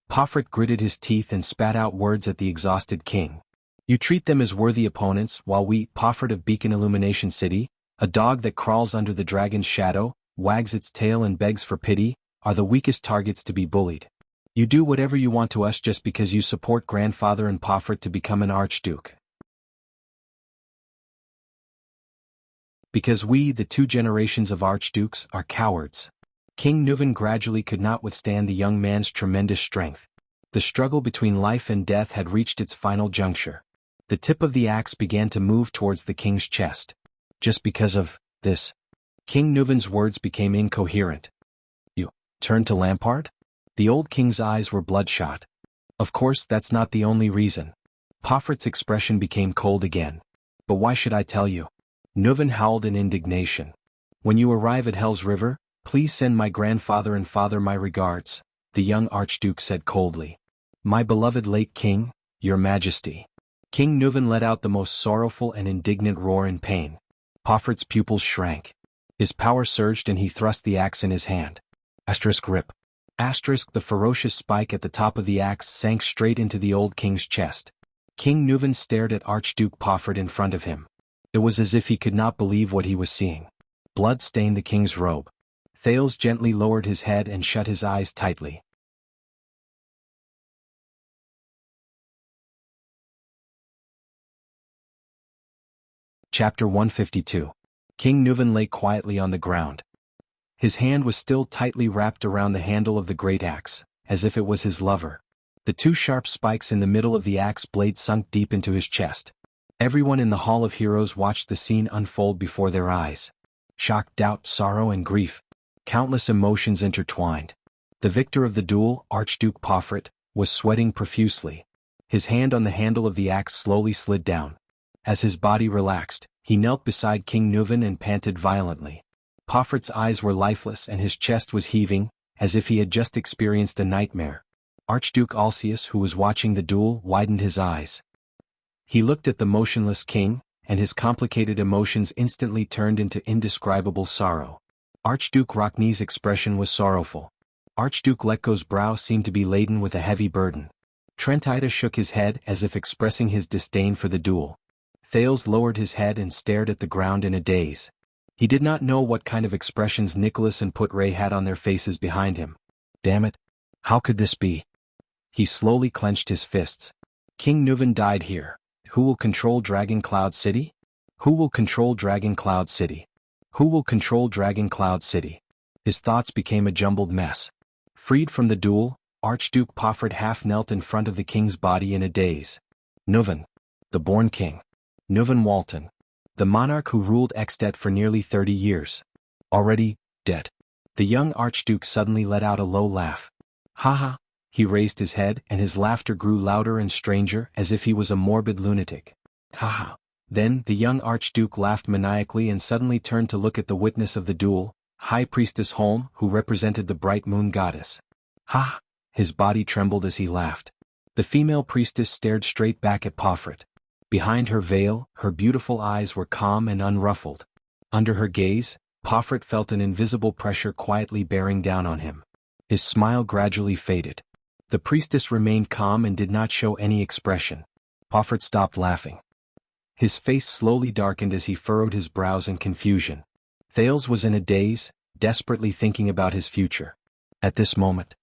S1: Poffert gritted his teeth and spat out words at the exhausted king. You treat them as worthy opponents, while we, Poffert of Beacon Illumination City, a dog that crawls under the dragon's shadow, wags its tail and begs for pity, are the weakest targets to be bullied. You do whatever you want to us just because you support grandfather and Poffert to become an archduke. Because we, the two generations of archdukes, are cowards. King Nuven gradually could not withstand the young man's tremendous strength. The struggle between life and death had reached its final juncture. The tip of the axe began to move towards the king's chest. Just because of this, King Nuvan's words became incoherent. You turned to Lampard? The old king's eyes were bloodshot. Of course, that's not the only reason. Poffert's expression became cold again. But why should I tell you? Nuvan howled in indignation. When you arrive at Hell's River, please send my grandfather and father my regards, the young archduke said coldly. My beloved late king, your majesty. King Nuvan let out the most sorrowful and indignant roar in pain. Poffert's pupils shrank. His power surged and he thrust the axe in his hand. Rip. The ferocious spike at the top of the axe sank straight into the old king's chest. King Nuvan stared at Archduke Poffert in front of him. It was as if he could not believe what he was seeing. Blood stained the king's robe. Thales gently lowered his head and shut his eyes tightly. Chapter 152. King Nuvan lay quietly on the ground. His hand was still tightly wrapped around the handle of the great axe, as if it was his lover. The two sharp spikes in the middle of the axe blade sunk deep into his chest. Everyone in the Hall of Heroes watched the scene unfold before their eyes. Shock, doubt, sorrow, and grief. Countless emotions intertwined. The victor of the duel, Archduke Poffert, was sweating profusely. His hand on the handle of the axe slowly slid down. As his body relaxed, he knelt beside King Nuvan and panted violently. Poffert's eyes were lifeless and his chest was heaving, as if he had just experienced a nightmare. Archduke Alcius, who was watching the duel, widened his eyes. He looked at the motionless king, and his complicated emotions instantly turned into indescribable sorrow. Archduke Rockney's expression was sorrowful. Archduke Letko's brow seemed to be laden with a heavy burden. Trentida shook his head as if expressing his disdain for the duel. Thales lowered his head and stared at the ground in a daze. He did not know what kind of expressions Nicholas and Putray had on their faces behind him. Damn it! How could this be? He slowly clenched his fists. King Nuvan died here. Who will control Dragon Cloud City? Who will control Dragon Cloud City? Who will control Dragon Cloud City? His thoughts became a jumbled mess. Freed from the duel, Archduke Poffert half knelt in front of the king's body in a daze. Nuvan, the born king. Nuvan Walton, the monarch who ruled Ekstedt for nearly 30 years. Already dead. The young archduke suddenly let out a low laugh. Ha ha! He raised his head and his laughter grew louder and stranger as if he was a morbid lunatic. Ha ha! Then the young archduke laughed maniacally and suddenly turned to look at the witness of the duel, High Priestess Holm, who represented the bright moon goddess. Ha! His body trembled as he laughed. The female priestess stared straight back at Poffert. Behind her veil, her beautiful eyes were calm and unruffled. Under her gaze, Poffert felt an invisible pressure quietly bearing down on him. His smile gradually faded. The priestess remained calm and did not show any expression. Poffert stopped laughing. His face slowly darkened as he furrowed his brows in confusion. Thales was in a daze, desperately thinking about his future. At this moment,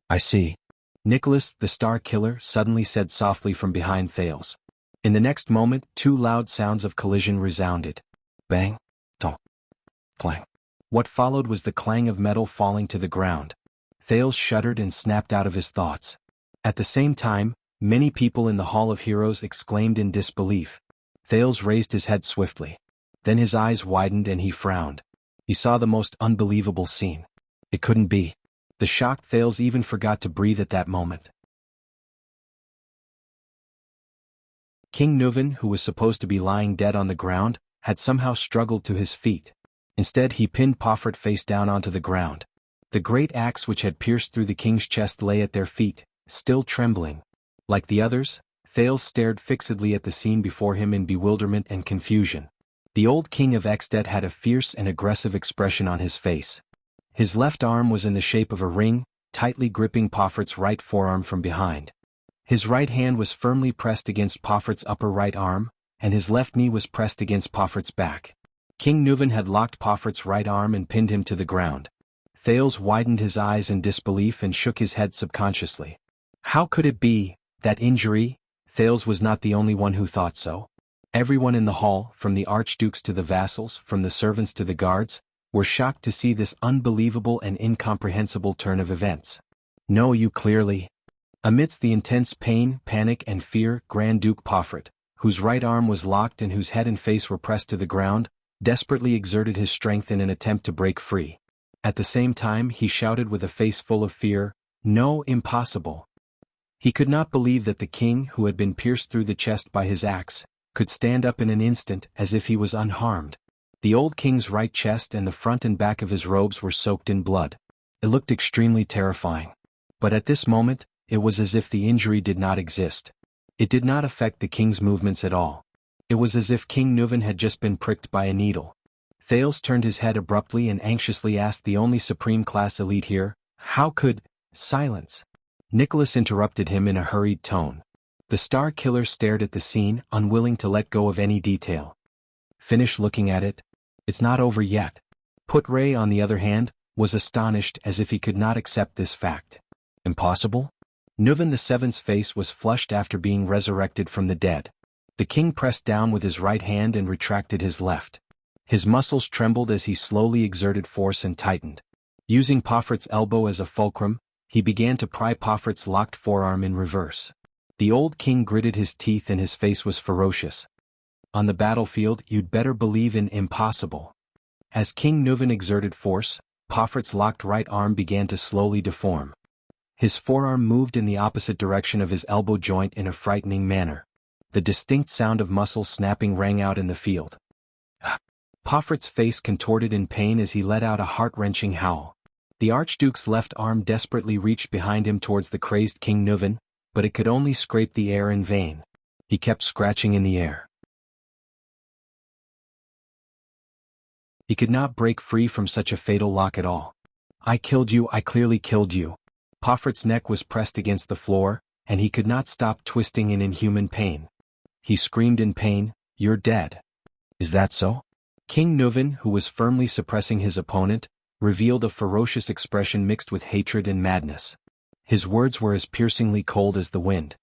S1: I see. Nicholas, the Star Killer, suddenly said softly from behind Thales. In the next moment, two loud sounds of collision resounded. Bang, thump, clang. What followed was the clang of metal falling to the ground. Thales shuddered and snapped out of his thoughts. At the same time, many people in the Hall of Heroes exclaimed in disbelief. Thales raised his head swiftly. Then his eyes widened and he frowned. He saw the most unbelievable scene. It couldn't be. The shocked Thales even forgot to breathe at that moment. King Nuvan, who was supposed to be lying dead on the ground, had somehow struggled to his feet. Instead, he pinned Poffert face down onto the ground. The great axe which had pierced through the king's chest lay at their feet, still trembling. Like the others, Thales stared fixedly at the scene before him in bewilderment and confusion. The old king of Ekstedt had a fierce and aggressive expression on his face. His left arm was in the shape of a ring, tightly gripping Poffert's right forearm from behind. His right hand was firmly pressed against Poffert's upper right arm, and his left knee was pressed against Poffert's back. King Nuvan had locked Poffert's right arm and pinned him to the ground. Thales widened his eyes in disbelief and shook his head subconsciously. How could it be, that injury? Thales was not the only one who thought so. Everyone in the hall, from the archdukes to the vassals, from the servants to the guards, were shocked to see this unbelievable and incomprehensible turn of events. Know you clearly? Amidst the intense pain, panic and fear, Grand Duke Poffert, whose right arm was locked and whose head and face were pressed to the ground, desperately exerted his strength in an attempt to break free. At the same time he shouted with a face full of fear, "No, impossible." He could not believe that the king, who had been pierced through the chest by his axe, could stand up in an instant as if he was unharmed. The old king's right chest and the front and back of his robes were soaked in blood. It looked extremely terrifying. But at this moment, it was as if the injury did not exist. It did not affect the king's movements at all. It was as if King Nuvan had just been pricked by a needle. Thales turned his head abruptly and anxiously asked the only supreme class elite here, "How could—" "Silence." Nicholas interrupted him in a hurried tone. The Star Killer stared at the scene, unwilling to let go of any detail. "Finish looking at it? It's not over yet." Putray, on the other hand, was astonished as if he could not accept this fact. "Impossible?" Nuvan VII's face was flushed after being resurrected from the dead. The king pressed down with his right hand and retracted his left. His muscles trembled as he slowly exerted force and tightened. Using Poffert's elbow as a fulcrum, he began to pry Poffert's locked forearm in reverse. The old king gritted his teeth and his face was ferocious. "On the battlefield, you'd better believe in impossible." As King Nuvan exerted force, Poffert's locked right arm began to slowly deform. His forearm moved in the opposite direction of his elbow joint in a frightening manner. The distinct sound of muscle snapping rang out in the field. Poffert's face contorted in pain as he let out a heart-wrenching howl. The Archduke's left arm desperately reached behind him towards the crazed King Nuvan, but it could only scrape the air in vain. He kept scratching in the air. He could not break free from such a fatal lock at all. "I killed you, I clearly killed you." Poffert's neck was pressed against the floor, and he could not stop twisting in inhuman pain. He screamed in pain, "You're dead." "Is that so?" King Nuvan, who was firmly suppressing his opponent, revealed a ferocious expression mixed with hatred and madness. His words were as piercingly cold as the wind.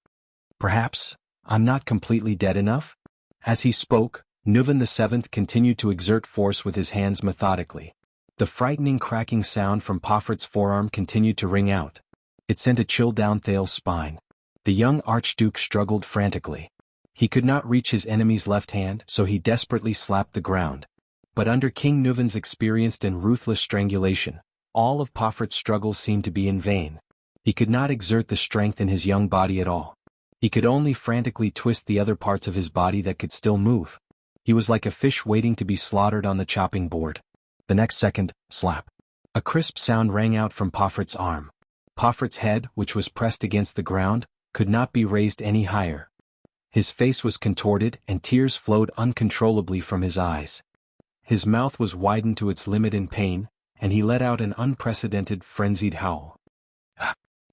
S1: "Perhaps, I'm not completely dead enough?" As he spoke, Nuvan VII continued to exert force with his hands methodically. The frightening cracking sound from Poffert's forearm continued to ring out. It sent a chill down Thales' spine. The young Archduke struggled frantically. He could not reach his enemy's left hand, so he desperately slapped the ground. But under King Nuvan's experienced and ruthless strangulation, all of Poffert's struggles seemed to be in vain. He could not exert the strength in his young body at all. He could only frantically twist the other parts of his body that could still move. He was like a fish waiting to be slaughtered on the chopping board. The next second, slap. A crisp sound rang out from Poffert's arm. Poffert's head, which was pressed against the ground, could not be raised any higher. His face was contorted and tears flowed uncontrollably from his eyes. His mouth was widened to its limit in pain, and he let out an unprecedented, frenzied howl.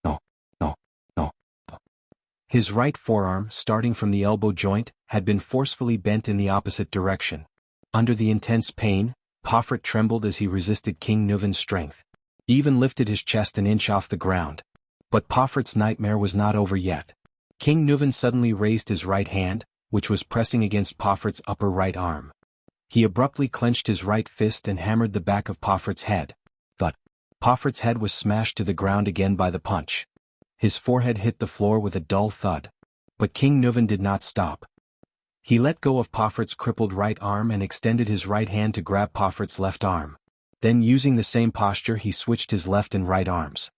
S1: "No, no, no." His right forearm, starting from the elbow joint, had been forcefully bent in the opposite direction. Under the intense pain, Poffert trembled as he resisted King Nuvan's strength. He even lifted his chest an inch off the ground. But Poffert's nightmare was not over yet. King Nuvan suddenly raised his right hand, which was pressing against Poffert's upper right arm. He abruptly clenched his right fist and hammered the back of Poffert's head. Thud. Poffert's head was smashed to the ground again by the punch. His forehead hit the floor with a dull thud. But King Nuvan did not stop. He let go of Poffert's crippled right arm and extended his right hand to grab Poffert's left arm. Then using the same posture he switched his left and right arms.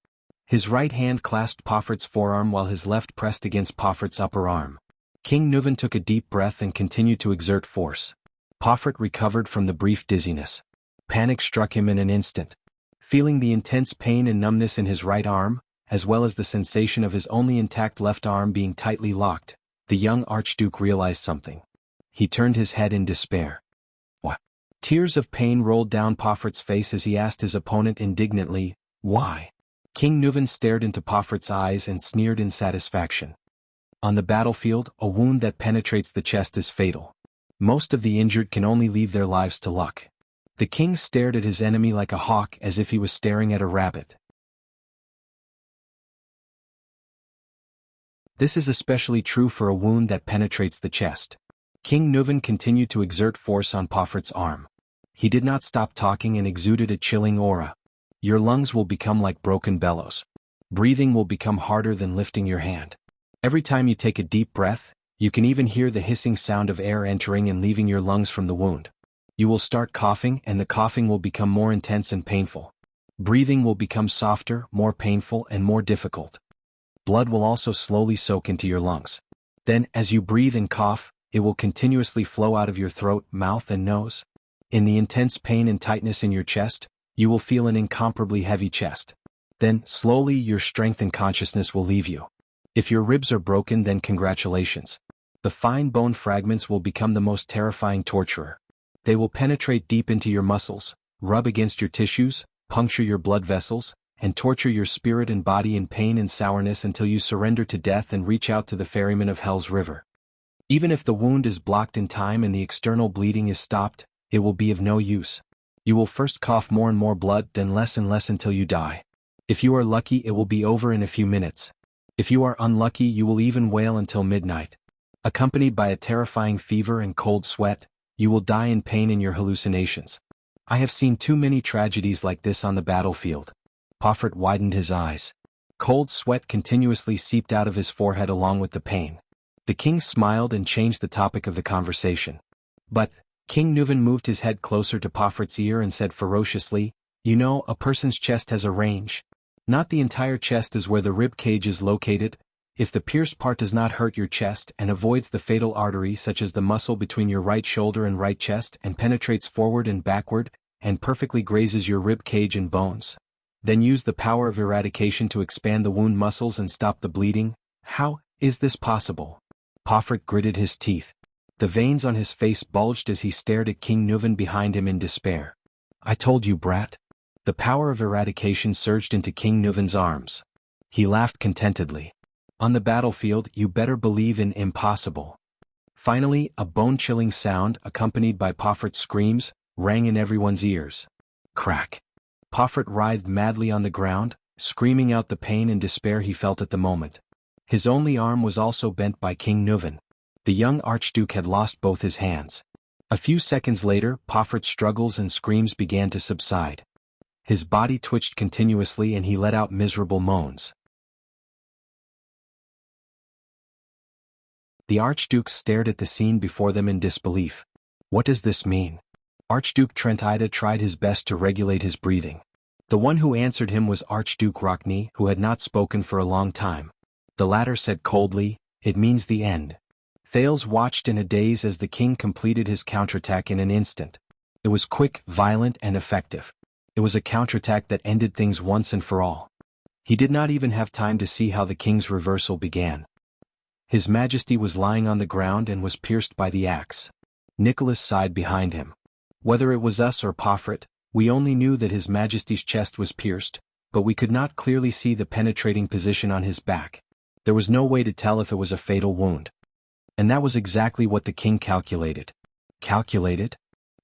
S1: His right hand clasped Poffert's forearm while his left pressed against Poffert's upper arm. King Nuvan took a deep breath and continued to exert force. Poffert recovered from the brief dizziness. Panic struck him in an instant. Feeling the intense pain and numbness in his right arm, as well as the sensation of his only intact left arm being tightly locked, the young Archduke realized something. He turned his head in despair. "What?" Tears of pain rolled down Poffert's face as he asked his opponent indignantly, "Why?" King Nuvan stared into Poffert's eyes and sneered in satisfaction. "On the battlefield, a wound that penetrates the chest is fatal. Most of the injured can only leave their lives to luck." The king stared at his enemy like a hawk as if he was staring at a rabbit. This is especially true for a wound that penetrates the chest. King Nuvan continued to exert force on Poffert's arm. He did not stop talking and exuded a chilling aura. "Your lungs will become like broken bellows. Breathing will become harder than lifting your hand. Every time you take a deep breath, You can even hear the hissing sound of air entering and leaving your lungs from the wound. You will start coughing, and the coughing will become more intense and painful. Breathing will become softer, more painful, and more difficult. Blood will also slowly soak into your lungs. Then, as you breathe and cough, it will continuously flow out of your throat, mouth, and nose. In the intense pain and tightness in your chest, you will feel an incomparably heavy chest. Then, slowly, your strength and consciousness will leave you. If your ribs are broken, then congratulations. The fine bone fragments will become the most terrifying torturer. They will penetrate deep into your muscles, rub against your tissues, puncture your blood vessels, and torture your spirit and body in pain and sourness until you surrender to death and reach out to the ferryman of Hell's River. Even if the wound is blocked in time and the external bleeding is stopped, it will be of no use. You will first cough more and more blood, then less and less until you die. If you are lucky, it will be over in a few minutes. If you are unlucky, you will even wail until midnight. Accompanied by a terrifying fever and cold sweat, you will die in pain in your hallucinations. I have seen too many tragedies like this on the battlefield. Pofert widened his eyes. Cold sweat continuously seeped out of his forehead along with the pain. The king smiled and changed the topic of the conversation. But, King Nuvan moved his head closer to Pofert's ear and said ferociously, "You know, a person's chest has a range. Not the entire chest is where the rib cage is located. If the pierced part does not hurt your chest and avoids the fatal artery such as the muscle between your right shoulder and right chest and penetrates forward and backward, and perfectly grazes your rib cage and bones, then use the power of eradication to expand the wound muscles and stop the bleeding. How is this possible?" Pofert gritted his teeth. The veins on his face bulged as he stared at King Nuvan behind him in despair. "I told you, brat." The power of eradication surged into King Nuvan's arms. He laughed contentedly. "On the battlefield, you better believe in impossible." Finally, a bone-chilling sound, accompanied by Pofert's screams, rang in everyone's ears. Crack! Pofert writhed madly on the ground, screaming out the pain and despair he felt at the moment. His only arm was also bent by King Nuvan. The young Archduke had lost both his hands. A few seconds later, Pofert's struggles and screams began to subside. His body twitched continuously and he let out miserable moans. The Archduke stared at the scene before them in disbelief. What does this mean? Archduke Trentida tried his best to regulate his breathing. The one who answered him was Archduke Rockney, who had not spoken for a long time. The latter said coldly, "It means the end." Thales watched in a daze as the king completed his counterattack in an instant. It was quick, violent, and effective. It was a counterattack that ended things once and for all. He did not even have time to see how the king's reversal began. His Majesty was lying on the ground and was pierced by the axe. Nicholas sighed behind him. Whether it was us or Pofert, we only knew that His Majesty's chest was pierced, but we could not clearly see the penetrating position on his back. There was no way to tell if it was a fatal wound. And that was exactly what the king calculated. Calculated?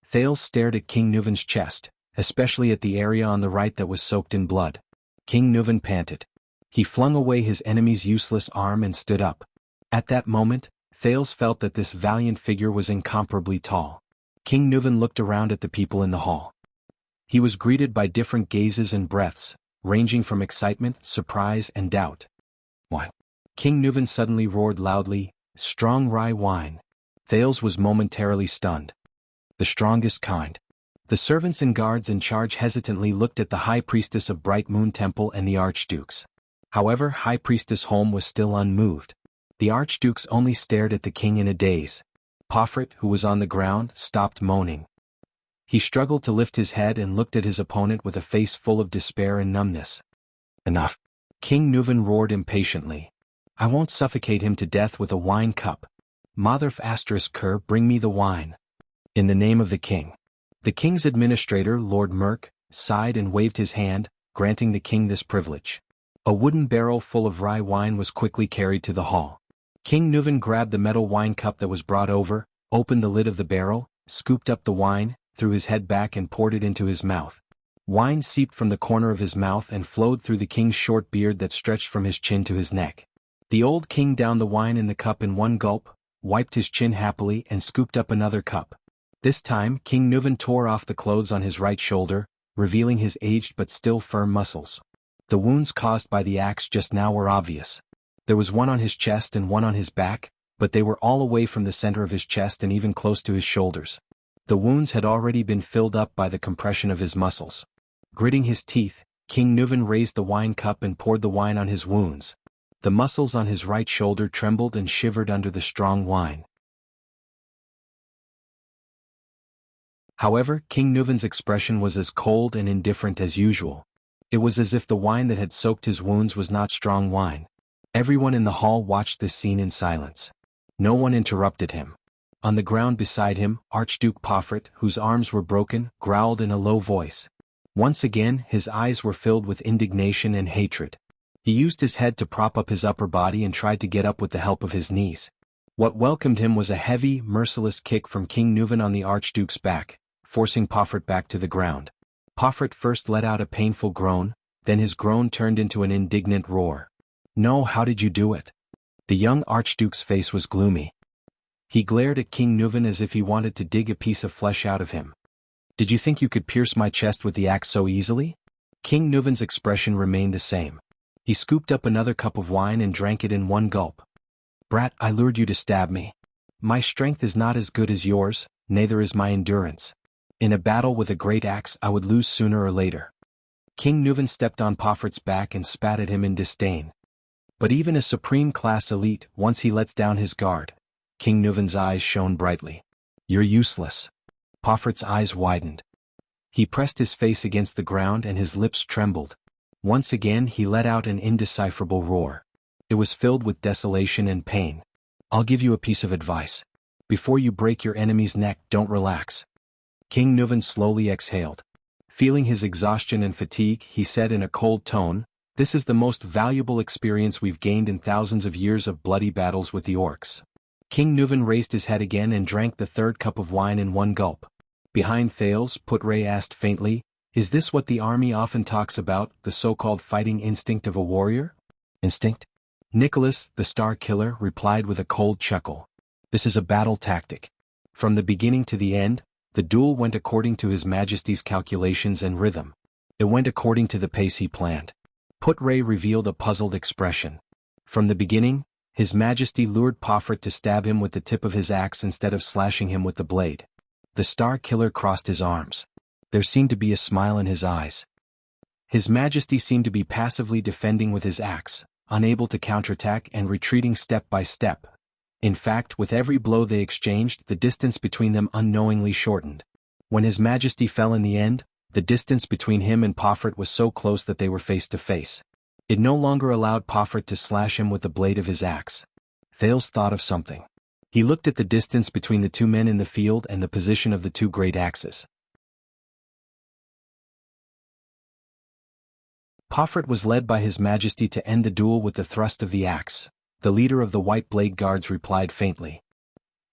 S1: Thales stared at King Nuvan's chest, especially at the area on the right that was soaked in blood. King Nuvan panted. He flung away his enemy's useless arm and stood up. At that moment, Thales felt that this valiant figure was incomparably tall. King Nuvan looked around at the people in the hall. He was greeted by different gazes and breaths, ranging from excitement, surprise, and doubt. "What?" King Nuvan suddenly roared loudly, "Strong rye wine." Thales was momentarily stunned. "The strongest kind." The servants and guards in charge hesitantly looked at the High Priestess of Bright Moon Temple and the Archdukes. However, High Priestess Holm was still unmoved. The Archdukes only stared at the king in a daze. Pofert, who was on the ground, stopped moaning. He struggled to lift his head and looked at his opponent with a face full of despair and numbness. "Enough!" King Nuvan roared impatiently. "I won't suffocate him to death with a wine cup. Motherf *Ker, bring me the wine." In the name of the king. The king's administrator, Lord Merk, sighed and waved his hand, granting the king this privilege. A wooden barrel full of rye wine was quickly carried to the hall. King Nuvan grabbed the metal wine cup that was brought over, opened the lid of the barrel, scooped up the wine, threw his head back and poured it into his mouth. Wine seeped from the corner of his mouth and flowed through the king's short beard that stretched from his chin to his neck. The old king downed the wine in the cup in one gulp, wiped his chin happily and scooped up another cup. This time, King Nuvan tore off the clothes on his right shoulder, revealing his aged but still firm muscles. The wounds caused by the axe just now were obvious. There was one on his chest and one on his back, but they were all away from the center of his chest and even close to his shoulders. The wounds had already been filled up by the compression of his muscles. Gritting his teeth, King Nuvan raised the wine cup and poured the wine on his wounds. The muscles on his right shoulder trembled and shivered under the strong wine. However, King Nuvan's expression was as cold and indifferent as usual. It was as if the wine that had soaked his wounds was not strong wine. Everyone in the hall watched this scene in silence. No one interrupted him. On the ground beside him, Archduke Pofrit, whose arms were broken, growled in a low voice. Once again, his eyes were filled with indignation and hatred. He used his head to prop up his upper body and tried to get up with the help of his knees. What welcomed him was a heavy, merciless kick from King Nuvan on the Archduke's back, forcing Pofrit back to the ground. Pofrit first let out a painful groan, then his groan turned into an indignant roar. "No, how did you do it?" The young Archduke's face was gloomy. He glared at King Nuvan as if he wanted to dig a piece of flesh out of him. "Did you think you could pierce my chest with the axe so easily?" King Nuvan's expression remained the same. He scooped up another cup of wine and drank it in one gulp. "Brat, I lured you to stab me. My strength is not as good as yours, neither is my endurance. In a battle with a great axe I would lose sooner or later." King Nuvan stepped on Pofrit's back and spat at him in disdain. But even a supreme-class elite, once he lets down his guard. King Nuvan's eyes shone brightly. "You're useless." Pofrit's eyes widened. He pressed his face against the ground and his lips trembled. Once again he let out an indecipherable roar. It was filled with desolation and pain. "I'll give you a piece of advice. Before you break your enemy's neck, don't relax." King Nuvan slowly exhaled. Feeling his exhaustion and fatigue, he said in a cold tone, "This is the most valuable experience we've gained in thousands of years of bloody battles with the orcs." King Nuvan raised his head again and drank the third cup of wine in one gulp. Behind Thales, Putray asked faintly, "Is this what the army often talks about, the so-called fighting instinct of a warrior?" "Instinct?" Nicholas, the Star Killer, replied with a cold chuckle. "This is a battle tactic. From the beginning to the end, the duel went according to His Majesty's calculations and rhythm. It went according to the pace he planned." Putray revealed a puzzled expression. From the beginning, His Majesty lured Pofrit to stab him with the tip of his axe instead of slashing him with the blade. The Star Killer crossed his arms. There seemed to be a smile in his eyes. His Majesty seemed to be passively defending with his axe, unable to counterattack and retreating step by step. In fact, with every blow they exchanged, the distance between them unknowingly shortened. When His Majesty fell in the end, the distance between him and Pofrit was so close that they were face to face. It no longer allowed Pofrit to slash him with the blade of his axe. Thales thought of something. He looked at the distance between the two men in the field and the position of the two great axes. Pofrit was led by His Majesty to end the duel with the thrust of the axe. The leader of the White Blade Guards replied faintly.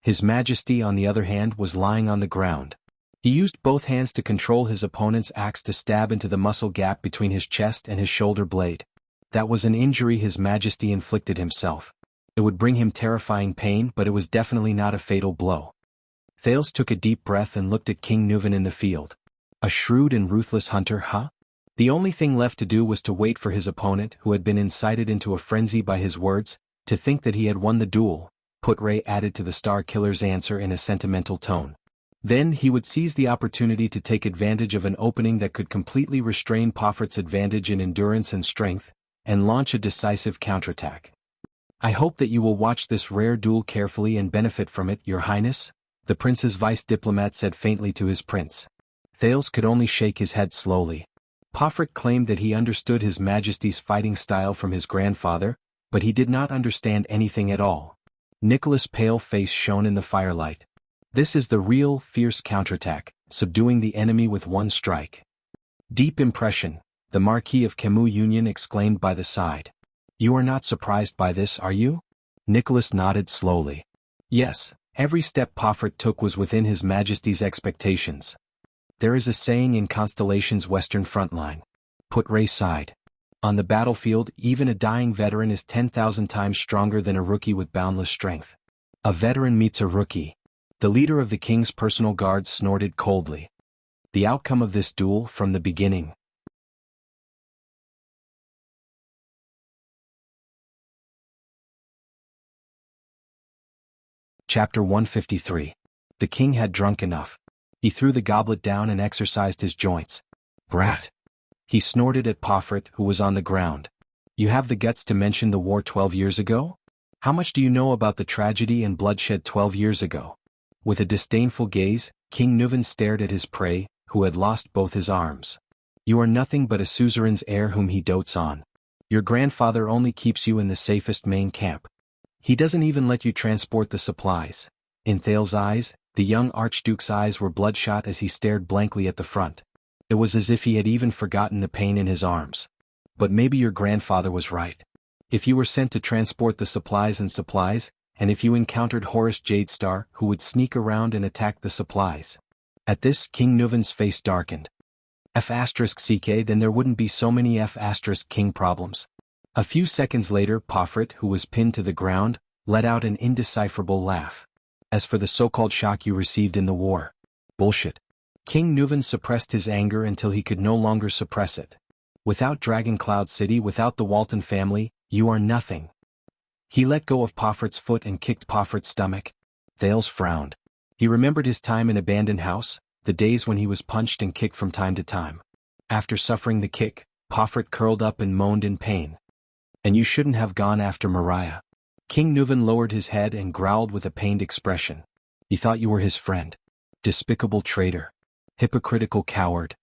S1: His Majesty, on the other hand, was lying on the ground. He used both hands to control his opponent's axe to stab into the muscle gap between his chest and his shoulder blade. That was an injury His Majesty inflicted himself. It would bring him terrifying pain, but it was definitely not a fatal blow. Thales took a deep breath and looked at King Nuvan in the field. A shrewd and ruthless hunter, huh? The only thing left to do was to wait for his opponent, who had been incited into a frenzy by his words, to think that he had won the duel. Putray added to the Star Killer's answer in a sentimental tone. Then he would seize the opportunity to take advantage of an opening that could completely restrain Pofrit's advantage in endurance and strength, and launch a decisive counterattack. "I hope that you will watch this rare duel carefully and benefit from it, Your Highness," the prince's vice diplomat said faintly to his prince. Thales could only shake his head slowly. Pofrit claimed that he understood His Majesty's fighting style from his grandfather, but he did not understand anything at all. Nicholas' pale face shone in the firelight. "This is the real, fierce counterattack, subduing the enemy with one strike." "Deep impression," the Marquis of Camus Union exclaimed by the side. "You are not surprised by this, are you?" Nicholas nodded slowly. "Yes, every step Pofrit took was within His Majesty's expectations. There is a saying in Constellation's Western Front Line." Putray sighed. "On the battlefield, even a dying veteran is 10,000 times stronger than a rookie with boundless strength." "A veteran meets a rookie." The leader of the king's personal guards snorted coldly. "The outcome of this duel, from the beginning, Chapter 153. The king had drunk enough. He threw the goblet down and exercised his joints. Brat! He snorted at Pomfret, who was on the ground. You have the guts to mention the war 12 years ago? How much do you know about the tragedy and bloodshed 12 years ago? With a disdainful gaze, King Nuvan stared at his prey, who had lost both his arms. You are nothing but a suzerain's heir whom he dotes on. Your grandfather only keeps you in the safest main camp. He doesn't even let you transport the supplies. In Thales's eyes, the young Archduke's eyes were bloodshot as he stared blankly at the front. It was as if he had even forgotten the pain in his arms. But maybe your grandfather was right. If you were sent to transport the supplies, and if you encountered Horus Jadestar, who would sneak around and attack the supplies. At this, King Nuvan's face darkened. F*ck, then there wouldn't be so many F*king problems. A few seconds later, Pomfret, who was pinned to the ground, let out an indecipherable laugh. As for the so-called shock you received in the war. Bullshit. King Nuvan suppressed his anger until he could no longer suppress it. Without Dragon Cloud City, without the Walton family, you are nothing. He let go of Pomfret's foot and kicked Pomfret's stomach. Thales frowned. He remembered his time in Abandoned House, the days when he was punched and kicked from time to time. After suffering the kick, Pomfret curled up and moaned in pain. And you shouldn't have gone after Mariah. King Nuvan lowered his head and growled with a pained expression. He thought you were his friend. Despicable traitor. Hypocritical coward.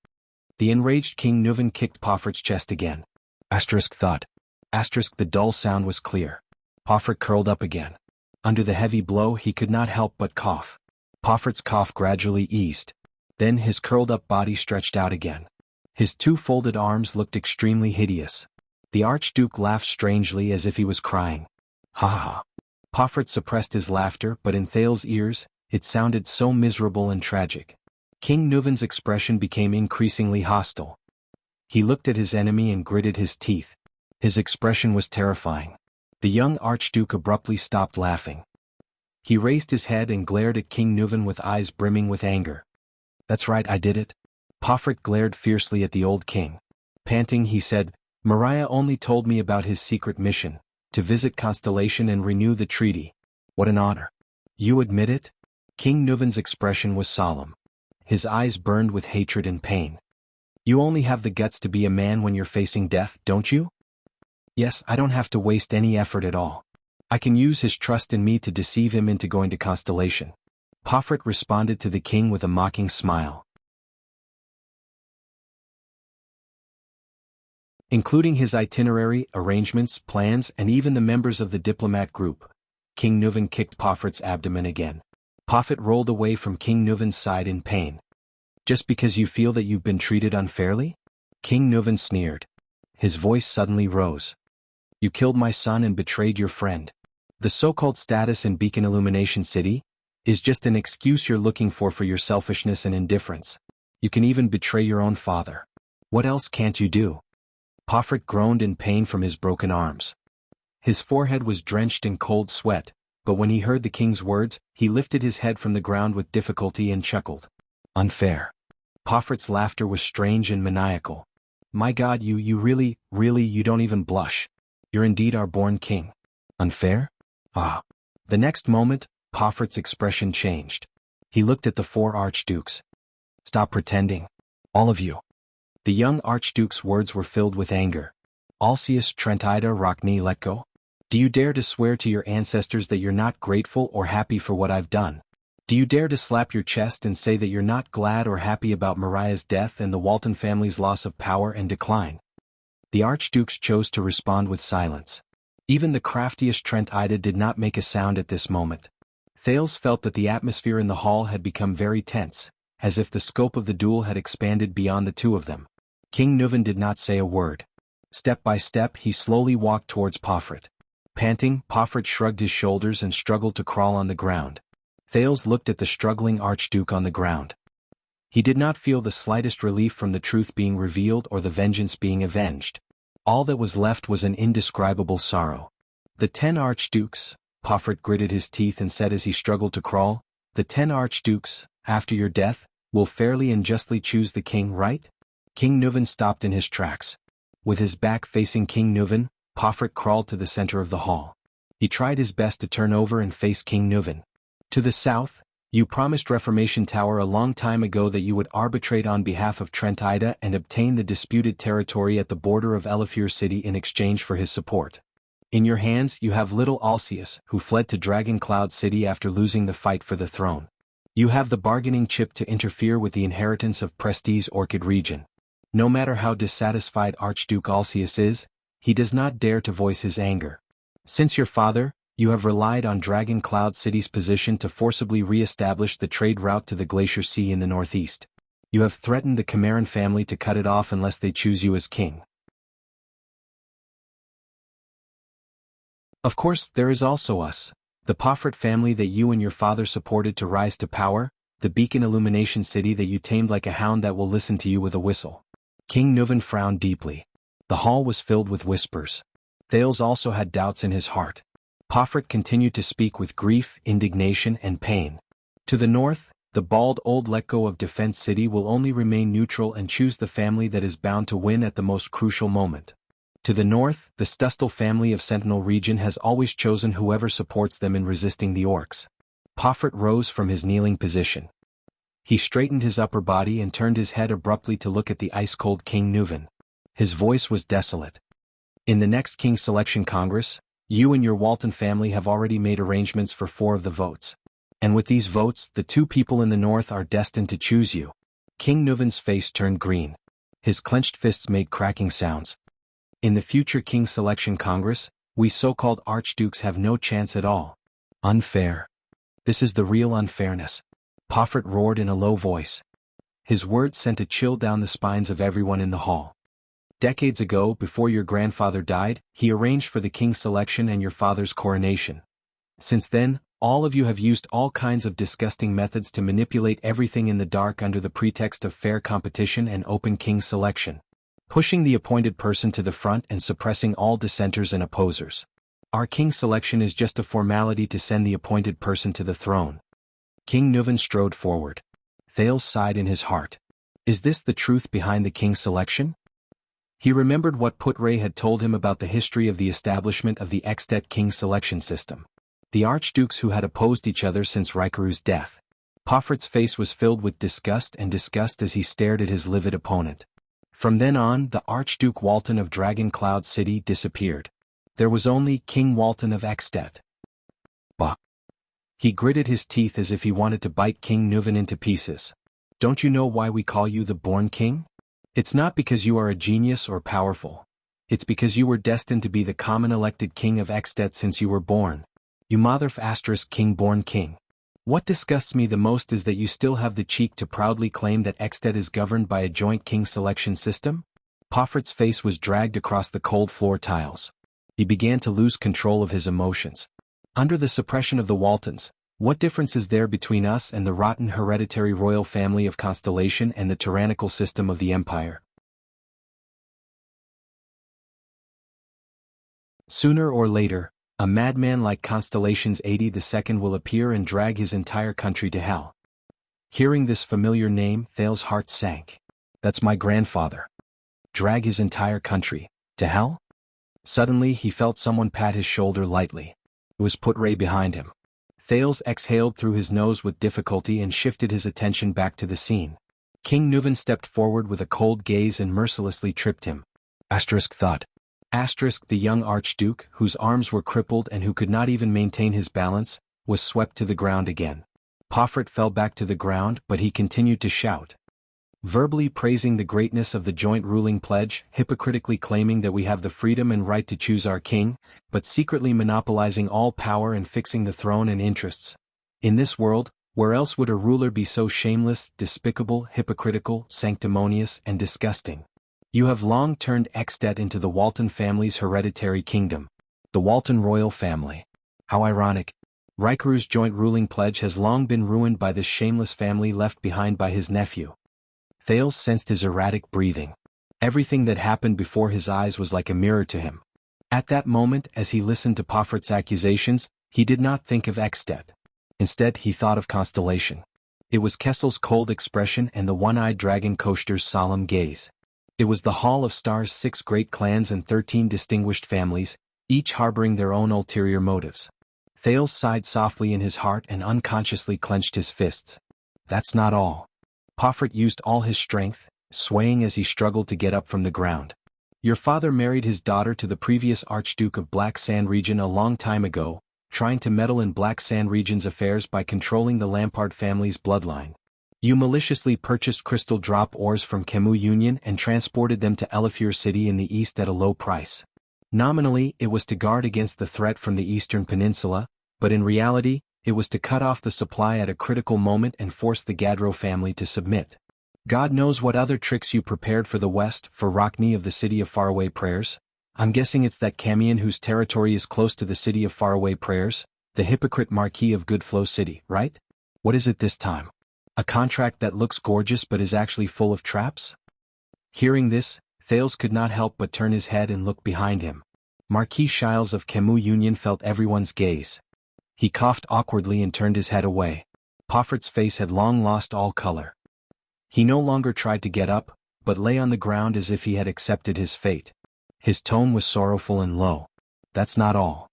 S1: The enraged King Nuvan kicked Pomfret's chest again. Thud. The dull sound was clear. Pomfret curled up again. Under the heavy blow he could not help but cough. Pomfret's cough gradually eased. Then his curled-up body stretched out again. His two folded arms looked extremely hideous. The Archduke laughed strangely as if he was crying. Ha ha ha. Pomfret suppressed his laughter, but in Thales's ears, it sounded so miserable and tragic. King Nuvan's expression became increasingly hostile. He looked at his enemy and gritted his teeth. His expression was terrifying. The young Archduke abruptly stopped laughing. He raised his head and glared at King Nuvan with eyes brimming with anger. That's right, I did it. Pomfret glared fiercely at the old king. Panting, he said, Mariah only told me about his secret mission, to visit Constellation and renew the treaty. What an honor. You admit it? King Nuvan's expression was solemn. His eyes burned with hatred and pain. You only have the guts to be a man when you're facing death, don't you? Yes, I don't have to waste any effort at all. I can use his trust in me to deceive him into going to Constellation. Pomfret responded to the king with a mocking smile. Including his itinerary, arrangements, plans, and even the members of the diplomat group. King Nuvan kicked Pomfret's abdomen again. Pomfret rolled away from King Nuvan's side in pain. Just because you feel that you've been treated unfairly? King Nuvan sneered. His voice suddenly rose. You killed my son and betrayed your friend. The so-called status in Beacon Illumination City is just an excuse you're looking for your selfishness and indifference. You can even betray your own father. What else can't you do? Pomfret groaned in pain from his broken arms. His forehead was drenched in cold sweat, but when he heard the king's words, he lifted his head from the ground with difficulty and chuckled. Unfair. Pomfret's laughter was strange and maniacal. My God, you really, you don't even blush. You're indeed our born king. Unfair? Ah. The next moment, Pomfret's expression changed. He looked at the four archdukes. Stop pretending. All of you. The young archduke's words were filled with anger. Alcius Trentida Rockney let go? Do you dare to swear to your ancestors that you're not grateful or happy for what I've done? Do you dare to slap your chest and say that you're not glad or happy about Mariah's death and the Walton family's loss of power and decline? The archdukes chose to respond with silence. Even the craftiest Trentida did not make a sound at this moment. Thales felt that the atmosphere in the hall had become very tense, as if the scope of the duel had expanded beyond the two of them. King Nuvan did not say a word. Step by step he slowly walked towards Pomfret. Panting, Pomfret shrugged his shoulders and struggled to crawl on the ground. Thales looked at the struggling archduke on the ground. He did not feel the slightest relief from the truth being revealed or the vengeance being avenged. All that was left was an indescribable sorrow. The 10 archdukes, Pomfret gritted his teeth and said as he struggled to crawl, the 10 archdukes, after your death, will fairly and justly choose the king, right? King Nuvan stopped in his tracks. With his back facing King Nuvan, Pomfret crawled to the center of the hall. He tried his best to turn over and face King Nuvan. To the south, you promised Reformation Tower a long time ago that you would arbitrate on behalf of Trent Ida and obtain the disputed territory at the border of Elefir City in exchange for his support. In your hands you have little Alcius, who fled to Dragon Cloud City after losing the fight for the throne. You have the bargaining chip to interfere with the inheritance of Presti's Orchid region. No matter how dissatisfied Archduke Alcius is, he does not dare to voice his anger. Since your father, you have relied on Dragon Cloud City's position to forcibly re-establish the trade route to the Glacier Sea in the northeast. You have threatened the Cameron family to cut it off unless they choose you as king. Of course, there is also us, the Poffret family that you and your father supported to rise to power, the Beacon Illumination City that you tamed like a hound that will listen to you with a whistle. King Nuvan frowned deeply. The hall was filled with whispers. Thales also had doubts in his heart. Poffret continued to speak with grief, indignation, and pain. To the north, the bald old Letgo of Defense City will only remain neutral and choose the family that is bound to win at the most crucial moment. To the north, the Stustel family of Sentinel region has always chosen whoever supports them in resisting the orcs. Poffret rose from his kneeling position. He straightened his upper body and turned his head abruptly to look at the ice-cold King Nuvan. His voice was desolate. In the next King Selection Congress, you and your Walton family have already made arrangements for 4 of the votes. And with these votes, the 2 people in the north are destined to choose you. King Nuvan's face turned green. His clenched fists made cracking sounds. In the future King Selection Congress, we so-called archdukes have no chance at all. Unfair. This is the real unfairness. Poffret roared in a low voice. His words sent a chill down the spines of everyone in the hall. Decades ago, before your grandfather died, he arranged for the king's selection and your father's coronation. Since then, all of you have used all kinds of disgusting methods to manipulate everything in the dark under the pretext of fair competition and open king selection, pushing the appointed person to the front and suppressing all dissenters and opposers. Our king selection is just a formality to send the appointed person to the throne. King Nuvan strode forward. Thales sighed in his heart. Is this the truth behind the king's selection? He remembered what Putre had told him about the history of the establishment of the Extet king selection system. The archdukes who had opposed each other since Rikaru's death. Poffret's face was filled with disgust as he stared at his livid opponent. From then on, the Archduke Walton of Dragon Cloud City disappeared. There was only King Walton of Extet. Bah! He gritted his teeth as if he wanted to bite King Nuvan into pieces. Don't you know why we call you the Born King? It's not because you are a genius or powerful. It's because you were destined to be the common elected king of Extet since you were born. You Motherf * king born king. What disgusts me the most is that you still have the cheek to proudly claim that Extet is governed by a joint king selection system? Poffret's face was dragged across the cold floor tiles. He began to lose control of his emotions. Under the suppression of the Waltons, what difference is there between us and the rotten hereditary royal family of Constellation and the tyrannical system of the Empire? Sooner or later, a madman like Constellation's 82nd will appear and drag his entire country to hell. Hearing this familiar name, Thales' heart sank. That's my grandfather. Drag his entire country to hell? Suddenly he felt someone pat his shoulder lightly. It was Putre behind him. Thales exhaled through his nose with difficulty and shifted his attention back to the scene. King Nuvan stepped forward with a cold gaze and mercilessly tripped him. Thud. The young archduke, whose arms were crippled and who could not even maintain his balance, was swept to the ground again. Poffret fell back to the ground, but he continued to shout, verbally praising the greatness of the joint ruling pledge, hypocritically claiming that we have the freedom and right to choose our king, but secretly monopolizing all power and fixing the throne and interests. In this world, where else would a ruler be so shameless, despicable, hypocritical, sanctimonious, and disgusting? You have long turned Extet into the Walton family's hereditary kingdom. The Walton royal family. How ironic. Rikaru's joint ruling pledge has long been ruined by this shameless family left behind by his nephew. Thales sensed his erratic breathing. Everything that happened before his eyes was like a mirror to him. At that moment, as he listened to Poffret's accusations, he did not think of Extet. Instead, he thought of Constellation. It was Kessel's cold expression and the one-eyed dragon Koshter's solemn gaze. It was the Hall of Stars' 6 great clans and 13 distinguished families, each harboring their own ulterior motives. Thales sighed softly in his heart and unconsciously clenched his fists. That's not all. Pofert used all his strength, swaying as he struggled to get up from the ground. Your father married his daughter to the previous Archduke of Black Sand Region a long time ago, trying to meddle in Black Sand Region's affairs by controlling the Lampard family's bloodline. You maliciously purchased crystal drop ores from Kemu Union and transported them to Elifir City in the east at a low price. Nominally, it was to guard against the threat from the Eastern Peninsula, but in reality, it was to cut off the supply at a critical moment and force the Gadro family to submit. God knows what other tricks you prepared for the West, for Rockney of the City of Faraway Prayers. I'm guessing it's that Camion whose territory is close to the City of Faraway Prayers, the hypocrite Marquis of Goodflow City, right? What is it this time? A contract that looks gorgeous but is actually full of traps? Hearing this, Thales could not help but turn his head and look behind him. Marquis Shiles of Kemu Union felt everyone's gaze. He coughed awkwardly and turned his head away. Poffert's face had long lost all color. He no longer tried to get up, but lay on the ground as if he had accepted his fate. His tone was sorrowful and low. That's not all.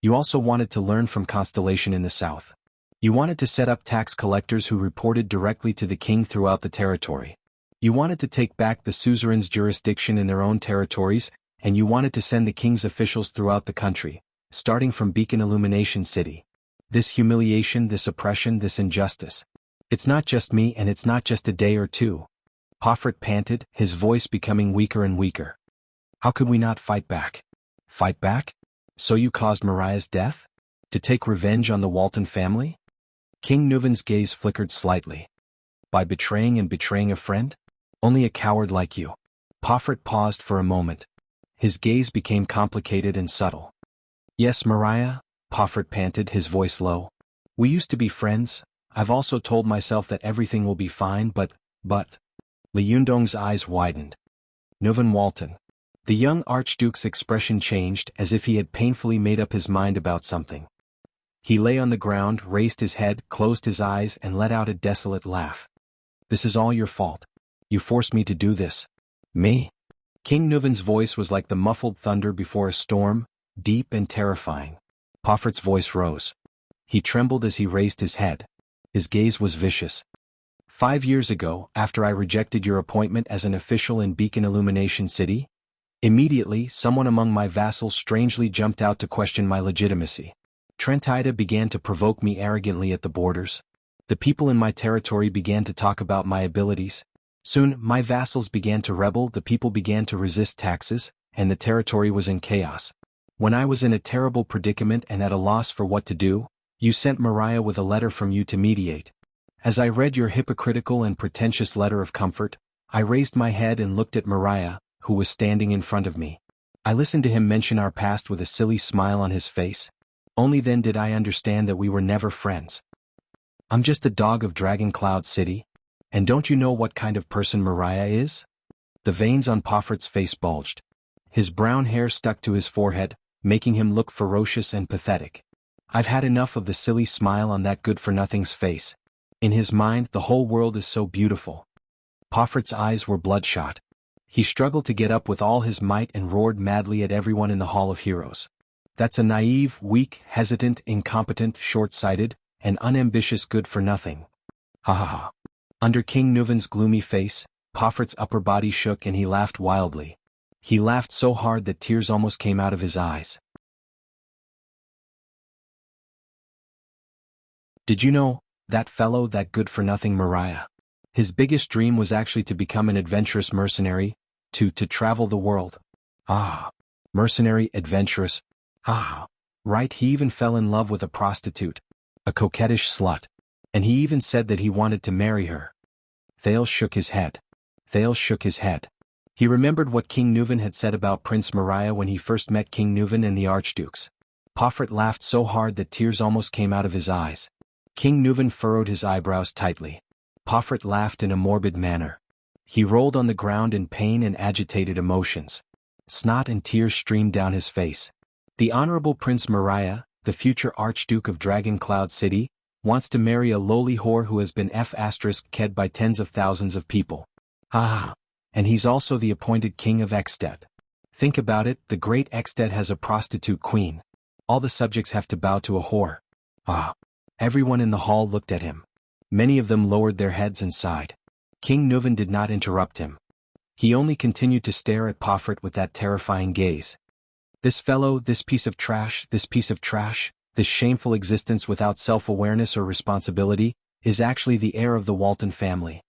S1: You also wanted to learn from Constellation in the south. You wanted to set up tax collectors who reported directly to the king throughout the territory. You wanted to take back the suzerain's jurisdiction in their own territories, and you wanted to send the king's officials throughout the country, starting from Beacon Illumination City. This humiliation, this oppression, this injustice. It's not just me and it's not just a day or two. Pofert panted, his voice becoming weaker and weaker. How could we not fight back? Fight back? So you caused Mariah's death? To take revenge on the Walton family? King Nuven's gaze flickered slightly. By betraying a friend? Only a coward like you. Pofert paused for a moment. His gaze became complicated and subtle. Yes, Mariah, Pofert panted, his voice low. We used to be friends. I've also told myself that everything will be fine, but... Li Yundong's eyes widened. Nuven Walton. The young Archduke's expression changed as if he had painfully made up his mind about something. He lay on the ground, raised his head, closed his eyes and let out a desolate laugh. This is all your fault. You forced me to do this. Me? King Nuven's voice was like the muffled thunder before a storm, deep and terrifying. Poffert's voice rose. He trembled as he raised his head. His gaze was vicious. 5 years ago, after I rejected your appointment as an official in Beacon Illumination City, immediately someone among my vassals strangely jumped out to question my legitimacy. Trentida began to provoke me arrogantly at the borders. The people in my territory began to talk about my abilities. Soon, my vassals began to rebel, the people began to resist taxes, and the territory was in chaos. When I was in a terrible predicament and at a loss for what to do, you sent Mariah with a letter from you to mediate. As I read your hypocritical and pretentious letter of comfort, I raised my head and looked at Mariah, who was standing in front of me. I listened to him mention our past with a silly smile on his face. Only then did I understand that we were never friends. I'm just a dog of Dragon Cloud City. And don't you know what kind of person Mariah is? The veins on Poffert's face bulged. His brown hair stuck to his forehead, making him look ferocious and pathetic. I've had enough of the silly smile on that good-for-nothing's face. In his mind, the whole world is so beautiful. Poffert's eyes were bloodshot. He struggled to get up with all his might and roared madly at everyone in the Hall of Heroes. That's a naive, weak, hesitant, incompetent, short-sighted, and unambitious good-for-nothing. Ha ha ha. Under King Nuven's gloomy face, Poffert's upper body shook and he laughed wildly. He laughed so hard that tears almost came out of his eyes. Did you know, that fellow, that good-for-nothing Mariah? His biggest dream was actually to become an adventurous mercenary, to travel the world. Ah, mercenary, adventurous. Ah, right, he even fell in love with a prostitute. A coquettish slut. And he even said that he wanted to marry her. Thales shook his head. Thales shook his head. He remembered what King Nuven had said about Prince Mariah when he first met King Nuven and the Archdukes. Pofert laughed so hard that tears almost came out of his eyes. King Nuven furrowed his eyebrows tightly. Pofert laughed in a morbid manner. He rolled on the ground in pain and agitated emotions. Snot and tears streamed down his face. The Honorable Prince Mariah, the future Archduke of Dragon Cloud City, wants to marry a lowly whore who has been ked by tens of thousands of people. Ah, and he's also the appointed king of Ekstedt. Think about it, the great Exted has a prostitute queen. All the subjects have to bow to a whore. Ah. Everyone in the hall looked at him. Many of them lowered their heads and sighed. King Nuvan did not interrupt him. He only continued to stare at Pofert with that terrifying gaze. This fellow, this piece of trash, this shameful existence without self-awareness or responsibility, is actually the heir of the Walton family.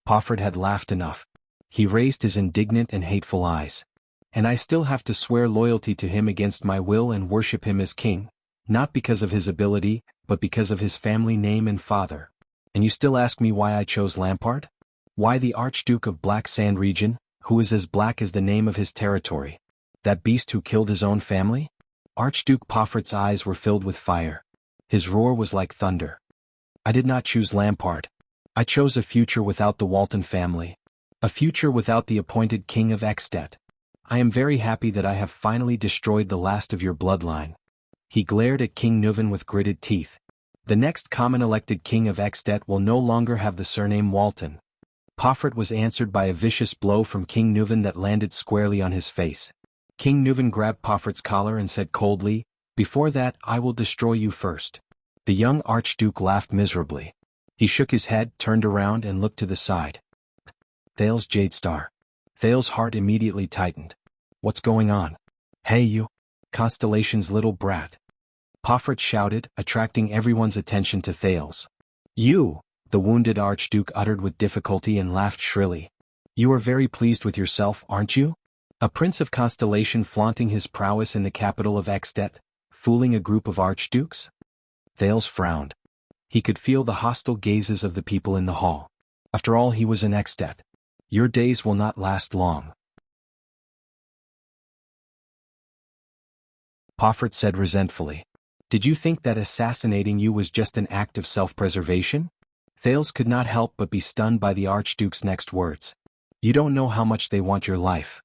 S1: Pofert had laughed enough. He raised his indignant and hateful eyes. And I still have to swear loyalty to him against my will and worship him as king, not because of his ability, but because of his family name and father. And you still ask me why I chose Lampard? Why the Archduke of Black Sand region, who is as black as the name of his territory? That beast who killed his own family? Archduke Pofert's eyes were filled with fire. His roar was like thunder. I did not choose Lampard. I chose a future without the Walton family. A future without the appointed king of Exted. I am very happy that I have finally destroyed the last of your bloodline. He glared at King Nuvan with gritted teeth. The next common elected king of Exted will no longer have the surname Walton. Pofert was answered by a vicious blow from King Nuvan that landed squarely on his face. King Nuvan grabbed Pofert's collar and said coldly, "Before that, I will destroy you first." The young Archduke laughed miserably. He shook his head, turned around and looked to the side. Thales Jadestar. Thales' heart immediately tightened. What's going on? Hey you! Constellation's little brat. Pofert shouted, attracting everyone's attention to Thales. You! The wounded Archduke uttered with difficulty and laughed shrilly. You are very pleased with yourself, aren't you? A prince of Constellation flaunting his prowess in the capital of Exted, fooling a group of archdukes? Thales frowned. He could feel the hostile gazes of the people in the hall. After all, he was an Exted. Your days will not last long. Pofert said resentfully. Did you think that assassinating you was just an act of self-preservation? Thales could not help but be stunned by the Archduke's next words. You don't know how much they want your life.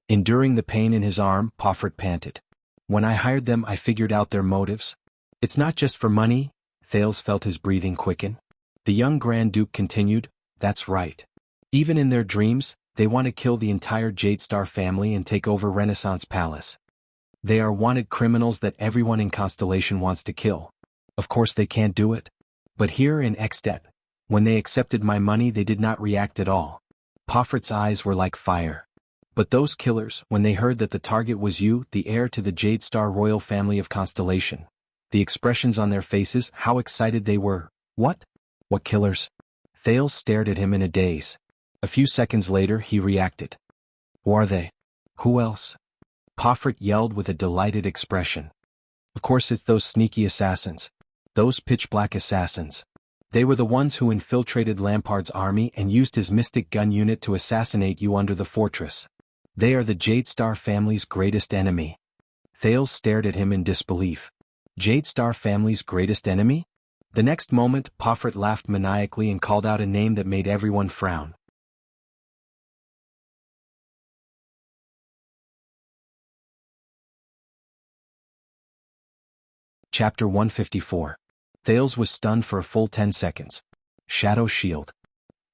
S1: Enduring the pain in his arm, Pofert panted. When I hired them, I figured out their motives. It's not just for money. Thales felt his breathing quicken. The young Grand Duke continued, that's right. Even in their dreams, they want to kill the entire Jadestar family and take over Renaissance Palace. They are wanted criminals that everyone in Constellation wants to kill. Of course they can't do it. But here in Exted, when they accepted my money, they did not react at all. Pofert's eyes were like fire. But those killers, when they heard that the target was you, the heir to the Jadestar royal family of Constellation, the expressions on their faces, how excited they were. What? What killers? Thales stared at him in a daze. A few seconds later he reacted. Who are they? Who else? Pofert yelled with a delighted expression. Of course it's those sneaky assassins. Those pitch-black assassins. They were the ones who infiltrated Lampard's army and used his mystic gun unit to assassinate you under the fortress. They are the Jadestar family's greatest enemy. Thales stared at him in disbelief. Jadestar family's greatest enemy? The next moment, Pofert laughed maniacally and called out a name that made everyone frown. Chapter 154. Thales was stunned for a full 10 seconds. Shadow Shield.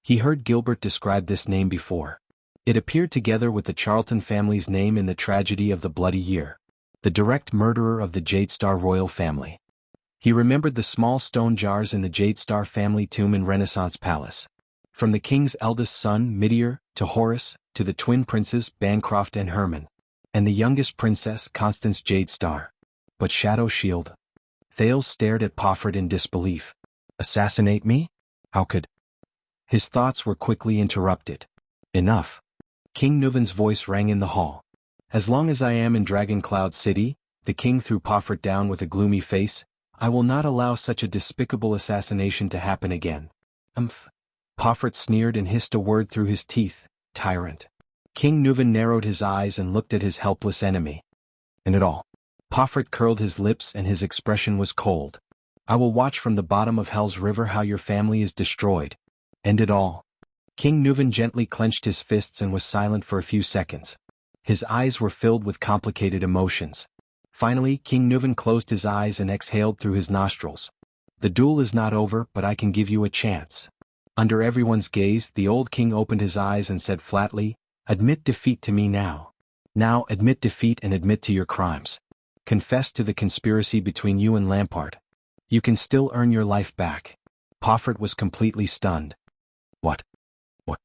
S1: He heard Gilbert describe this name before. It appeared together with the Charlton family's name in the tragedy of the Bloody Year. The direct murderer of the Jadestar royal family. He remembered the small stone jars in the Jadestar family tomb in Renaissance Palace. From the king's eldest son, Midier, to Horace, to the twin princes, Bancroft and Herman. And the youngest princess, Constance Jadestar. But Shadow Shield. Thales stared at Pofert in disbelief. Assassinate me? How could? His thoughts were quickly interrupted. Enough. King Nuvan's voice rang in the hall. As long as I am in Dragon Cloud City, the king threw Pofert down with a gloomy face, I will not allow such a despicable assassination to happen again. Pofert sneered and hissed a word through his teeth, tyrant. King Nuvan narrowed his eyes and looked at his helpless enemy. And it all. Pofert curled his lips and his expression was cold. I will watch from the bottom of Hell's River how your family is destroyed. End it all. King Nuvan gently clenched his fists and was silent for a few seconds. His eyes were filled with complicated emotions. Finally, King Nuvan closed his eyes and exhaled through his nostrils. The duel is not over, but I can give you a chance. Under everyone's gaze, the old king opened his eyes and said flatly, Admit defeat to me now. Now admit defeat and admit to your crimes. Confess to the conspiracy between you and Lampard. You can still earn your life back. Poffert was completely stunned. What? What?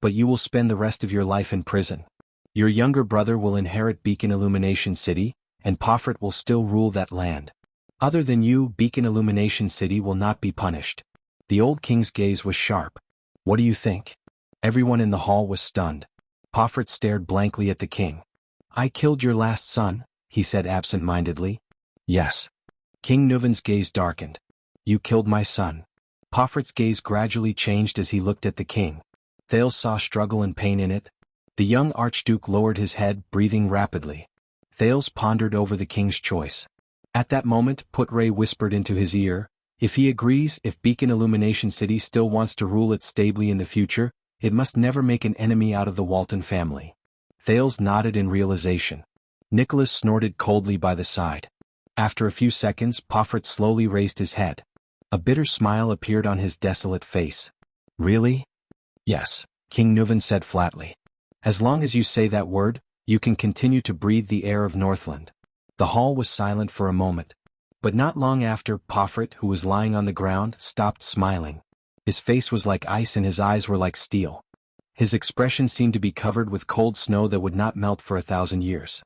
S1: But you will spend the rest of your life in prison. Your younger brother will inherit Beacon Illumination City, and Poffert will still rule that land. Other than you, Beacon Illumination City will not be punished. The old king's gaze was sharp. What do you think? Everyone in the hall was stunned. Poffert stared blankly at the king. I killed your last son, he said absent-mindedly. Yes. King Nuven's gaze darkened. You killed my son. Poffert's gaze gradually changed as he looked at the king. Thales saw struggle and pain in it. The young archduke lowered his head, breathing rapidly. Thales pondered over the king's choice. At that moment, Putre whispered into his ear, if he agrees, if Beacon Illumination City still wants to rule it stably in the future, it must never make an enemy out of the Walton family. Thales nodded in realization. Nicholas snorted coldly by the side. After a few seconds, Poffert slowly raised his head. A bitter smile appeared on his desolate face. Really? Yes, King Nuven said flatly. As long as you say that word, you can continue to breathe the air of Northland. The hall was silent for a moment. But not long after, Poffert, who was lying on the ground, stopped smiling. His face was like ice and his eyes were like steel. His expression seemed to be covered with cold snow that would not melt for 1,000 years.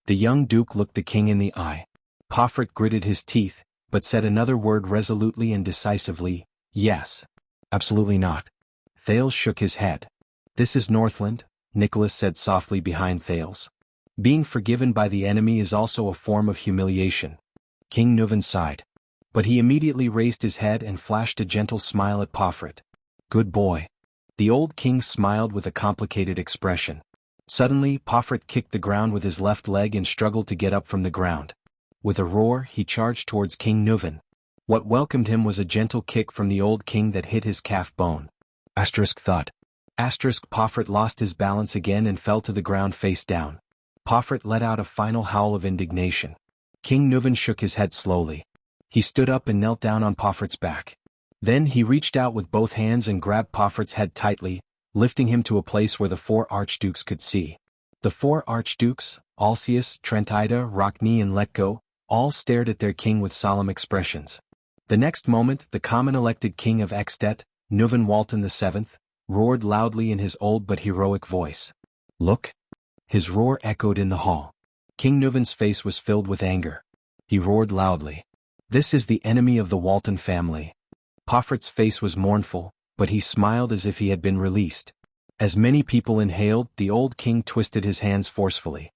S1: The young duke looked the king in the eye. Poffert gritted his teeth, but said another word resolutely and decisively, yes. Absolutely not. Thales shook his head. This is Northland, Nicholas said softly behind Thales. Being forgiven by the enemy is also a form of humiliation. King Nuven sighed. But he immediately raised his head and flashed a gentle smile at Poffert. Good boy. The old king smiled with a complicated expression. Suddenly, Poffert kicked the ground with his left leg and struggled to get up from the ground. With a roar, he charged towards King Nuven. What welcomed him was a gentle kick from the old king that hit his calf bone. Thud. Poffert lost his balance again and fell to the ground face down. Poffert let out a final howl of indignation. King Nuven shook his head slowly. He stood up and knelt down on Poffert's back. Then he reached out with both hands and grabbed Poffert's head tightly, lifting him to a place where the 4 archdukes could see. The 4 archdukes, Alcius, Trentida, Rockne and Letko, all stared at their king with solemn expressions. The next moment, the common elected king of Extet, Nuven Walton VII, roared loudly in his old but heroic voice. Look! His roar echoed in the hall. King Nuven's face was filled with anger. He roared loudly. This is the enemy of the Walton family. Poffert's face was mournful, but he smiled as if he had been released. As many people inhaled, the old king twisted his hands forcefully.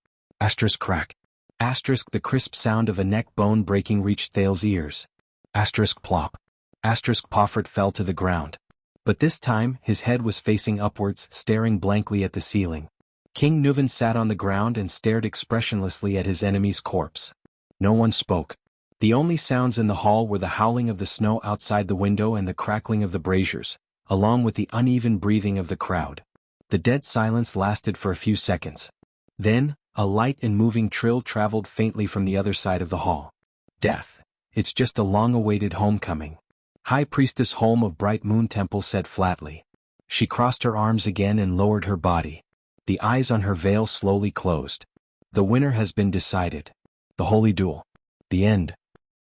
S1: Crack. The crisp sound of a neck bone breaking reached Thales' ears. Plop. Poffert fell to the ground. But this time, his head was facing upwards, staring blankly at the ceiling. King Nuven sat on the ground and stared expressionlessly at his enemy's corpse. No one spoke. The only sounds in the hall were the howling of the snow outside the window and the crackling of the braziers, along with the uneven breathing of the crowd. The dead silence lasted for a few seconds. Then, a light and moving trill traveled faintly from the other side of the hall. Death. It's just a long-awaited homecoming. High Priestess Holm of Bright Moon Temple said flatly. She crossed her arms again and lowered her body. The eyes on her veil slowly closed. The winner has been decided. The holy duel. The end.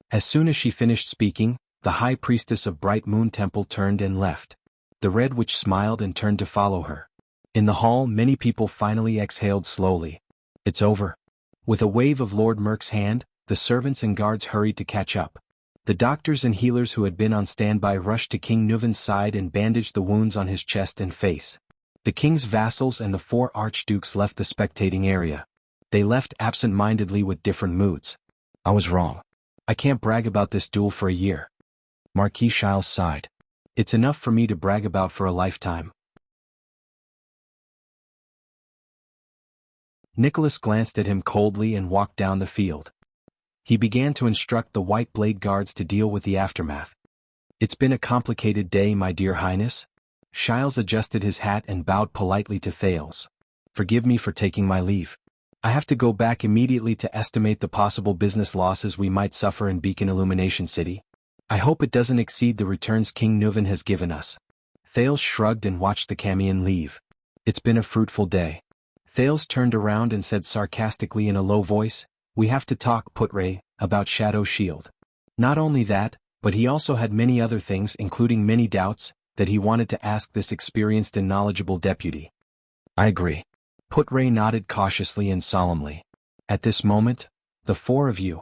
S1: As soon as she finished speaking, the High Priestess of Bright Moon Temple turned and left. The Red Witch smiled and turned to follow her. In the hall, many people finally exhaled slowly. It's over. With a wave of Lord Merk's hand, the servants and guards hurried to catch up. The doctors and healers who had been on standby rushed to King Nuven's side and bandaged the wounds on his chest and face. The king's vassals and the 4 archdukes left the spectating area. They left absent-mindedly with different moods. I was wrong. I can't brag about this duel for a year. Marquis Shiles sighed. It's enough for me to brag about for a lifetime. Nicholas glanced at him coldly and walked down the field. He began to instruct the White Blade Guards to deal with the aftermath. It's been a complicated day, my dear Highness. Shiles adjusted his hat and bowed politely to Thales. Forgive me for taking my leave. I have to go back immediately to estimate the possible business losses we might suffer in Beacon Illumination City. I hope it doesn't exceed the returns King Nuven has given us. Thales shrugged and watched the Camion leave. It's been a fruitful day. Thales turned around and said sarcastically in a low voice, "We have to talk, Putre, about Shadow Shield." Not only that, but he also had many other things, including many doubts, that he wanted to ask this experienced and knowledgeable deputy. "I agree." Putre nodded cautiously and solemnly. "At this moment, the four of you."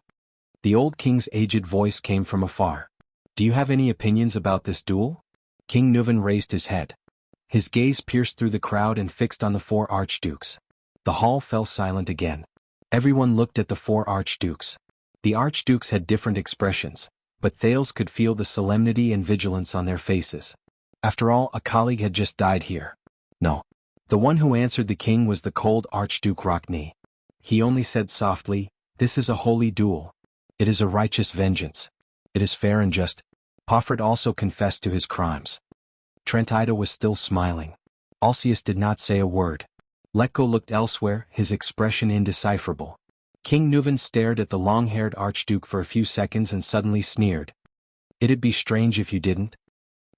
S1: The old king's aged voice came from afar. "Do you have any opinions about this duel?" King Nuvan raised his head. His gaze pierced through the crowd and fixed on the four archdukes. The hall fell silent again. Everyone looked at the four archdukes. The archdukes had different expressions, but Thales could feel the solemnity and vigilance on their faces. After all, a colleague had just died here. No. The one who answered the king was the cold Archduke Rockne. He only said softly, "This is a holy duel. It is a righteous vengeance. It is fair and just." Hoffert also confessed to his crimes. Trentida was still smiling. Alcius did not say a word. Letko looked elsewhere, his expression indecipherable. King Nuvan stared at the long-haired archduke for a few seconds and suddenly sneered. "It'd be strange if you didn't."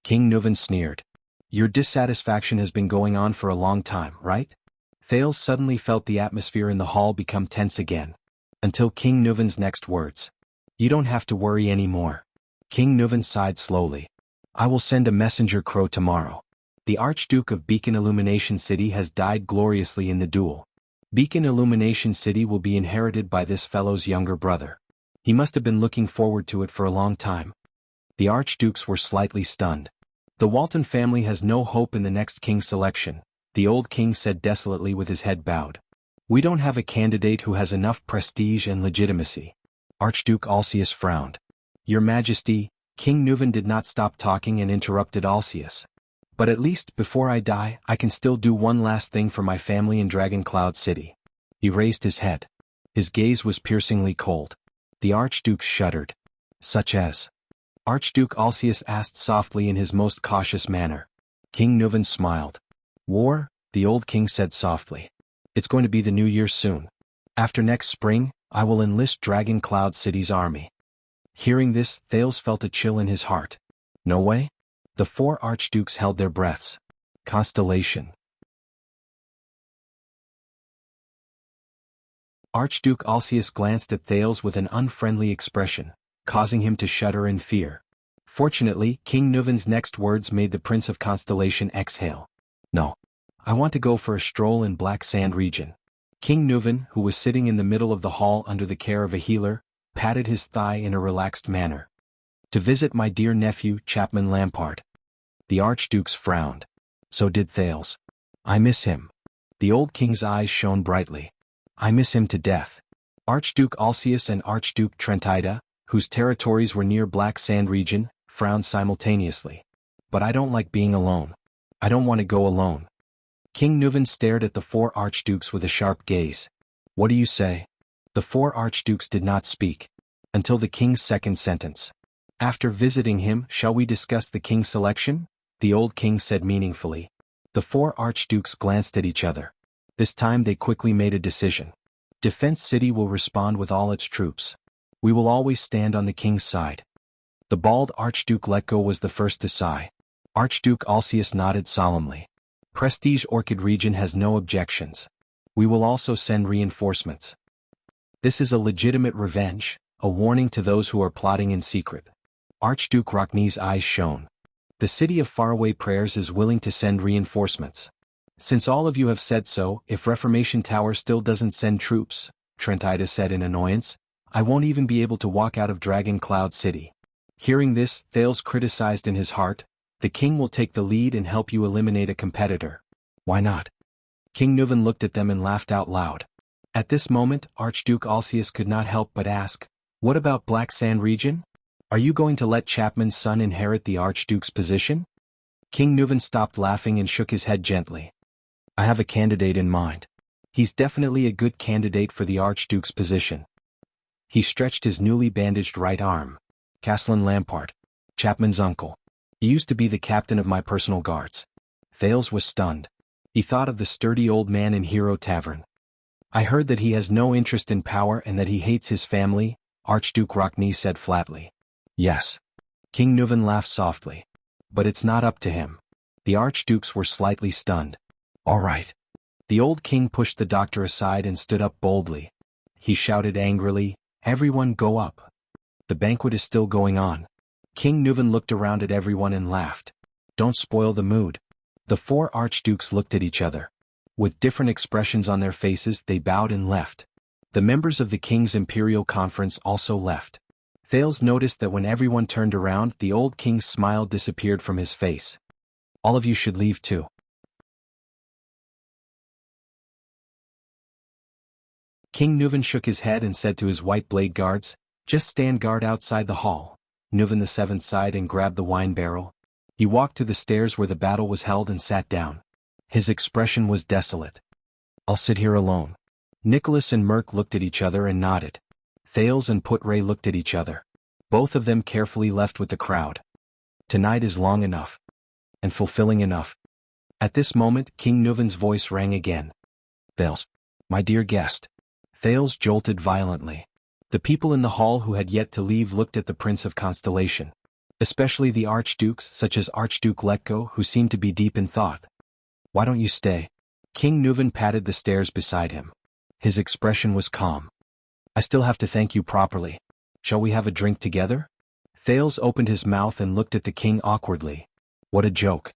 S1: King Nuvan sneered. "Your dissatisfaction has been going on for a long time, right?" Thales suddenly felt the atmosphere in the hall become tense again. Until King Nuvan's next words. "You don't have to worry anymore." King Nuvan sighed slowly. "I will send a messenger crow tomorrow. The Archduke of Beacon Illumination City has died gloriously in the duel. Beacon Illumination City will be inherited by this fellow's younger brother. He must have been looking forward to it for a long time." The archdukes were slightly stunned. "The Walton family has no hope in the next king selection," the old king said desolately with his head bowed. "We don't have a candidate who has enough prestige and legitimacy." Archduke Alcius frowned. "Your Majesty," King Nuvan did not stop talking and interrupted Alcius. "But at least, before I die, I can still do one last thing for my family in Dragon Cloud City." He raised his head. His gaze was piercingly cold. The archdukes shuddered. "Such as?" Archduke Alcius asked softly in his most cautious manner. King Nuvan smiled. "War," the old king said softly. "It's going to be the new year soon. After next spring, I will enlist Dragon Cloud City's army." Hearing this, Thales felt a chill in his heart. "No way?" The four archdukes held their breaths. Constellation. Archduke Alcius glanced at Thales with an unfriendly expression, causing him to shudder in fear. Fortunately, King Nuvan's next words made the Prince of Constellation exhale. "No. I want to go for a stroll in Black Sand region." King Nuvan, who was sitting in the middle of the hall under the care of a healer, patted his thigh in a relaxed manner. "To visit my dear nephew, Chapman Lampard." The archdukes frowned. So did Thales. "I miss him." The old king's eyes shone brightly. "I miss him to death." Archduke Alcius and Archduke Trentida, whose territories were near Black Sand region, frowned simultaneously. "But I don't like being alone. I don't want to go alone." King Nuvan stared at the four archdukes with a sharp gaze. "What do you say?" The four archdukes did not speak. Until the king's second sentence. "After visiting him, shall we discuss the king's selection?" the old king said meaningfully. The four archdukes glanced at each other. This time they quickly made a decision. "Defense City will respond with all its troops. We will always stand on the king's side." The bald Archduke Letko was the first to sigh. Archduke Alcius nodded solemnly. "Prestige Orchid region has no objections. We will also send reinforcements. This is a legitimate revenge, a warning to those who are plotting in secret." Archduke Rockne's eyes shone. "The city of faraway prayers is willing to send reinforcements. Since all of you have said so, if Reformation Tower still doesn't send troops," Trentida said in annoyance, "I won't even be able to walk out of Dragon Cloud City." Hearing this, Thales criticized in his heart, "The king will take the lead and help you eliminate a competitor." "Why not?" King Nuvan looked at them and laughed out loud. At this moment, Archduke Alcius could not help but ask, "What about Black Sand region? Are you going to let Chapman's son inherit the Archduke's position?" King Nuvan stopped laughing and shook his head gently. "I have a candidate in mind. He's definitely a good candidate for the Archduke's position." He stretched his newly bandaged right arm. "Castellan Lampard. Chapman's uncle. He used to be the captain of my personal guards." Thales was stunned. He thought of the sturdy old man in Hero Tavern. "I heard that he has no interest in power and that he hates his family," Archduke Rockne said flatly. "Yes." King Nuvan laughed softly. "But it's not up to him. The archdukes were slightly stunned. "All right." The old king pushed the doctor aside and stood up boldly. He shouted angrily, "Everyone go up. The banquet is still going on." King Nuvan looked around at everyone and laughed. "Don't spoil the mood." The four archdukes looked at each other. With different expressions on their faces, they bowed and left. The members of the king's imperial conference also left. Thales noticed that when everyone turned around, the old king's smile disappeared from his face. "All of you should leave too." King Nuvan shook his head and said to his white blade guards, "Just stand guard outside the hall." Nuvan VII sighed and grabbed the wine barrel. He walked to the stairs where the battle was held and sat down. His expression was desolate. "I'll sit here alone." Nicholas and Merk looked at each other and nodded. Thales and Putre looked at each other. Both of them carefully left with the crowd. Tonight is long enough. And fulfilling enough. At this moment, King Nuvan's voice rang again. "Thales, my dear guest." Thales jolted violently. The people in the hall who had yet to leave looked at the Prince of Constellation. Especially the archdukes, such as Archduke Letko, who seemed to be deep in thought. "Why don't you stay?" King Nuvan patted the stairs beside him. His expression was calm. "I still have to thank you properly. Shall we have a drink together?" Thales opened his mouth and looked at the king awkwardly. What a joke.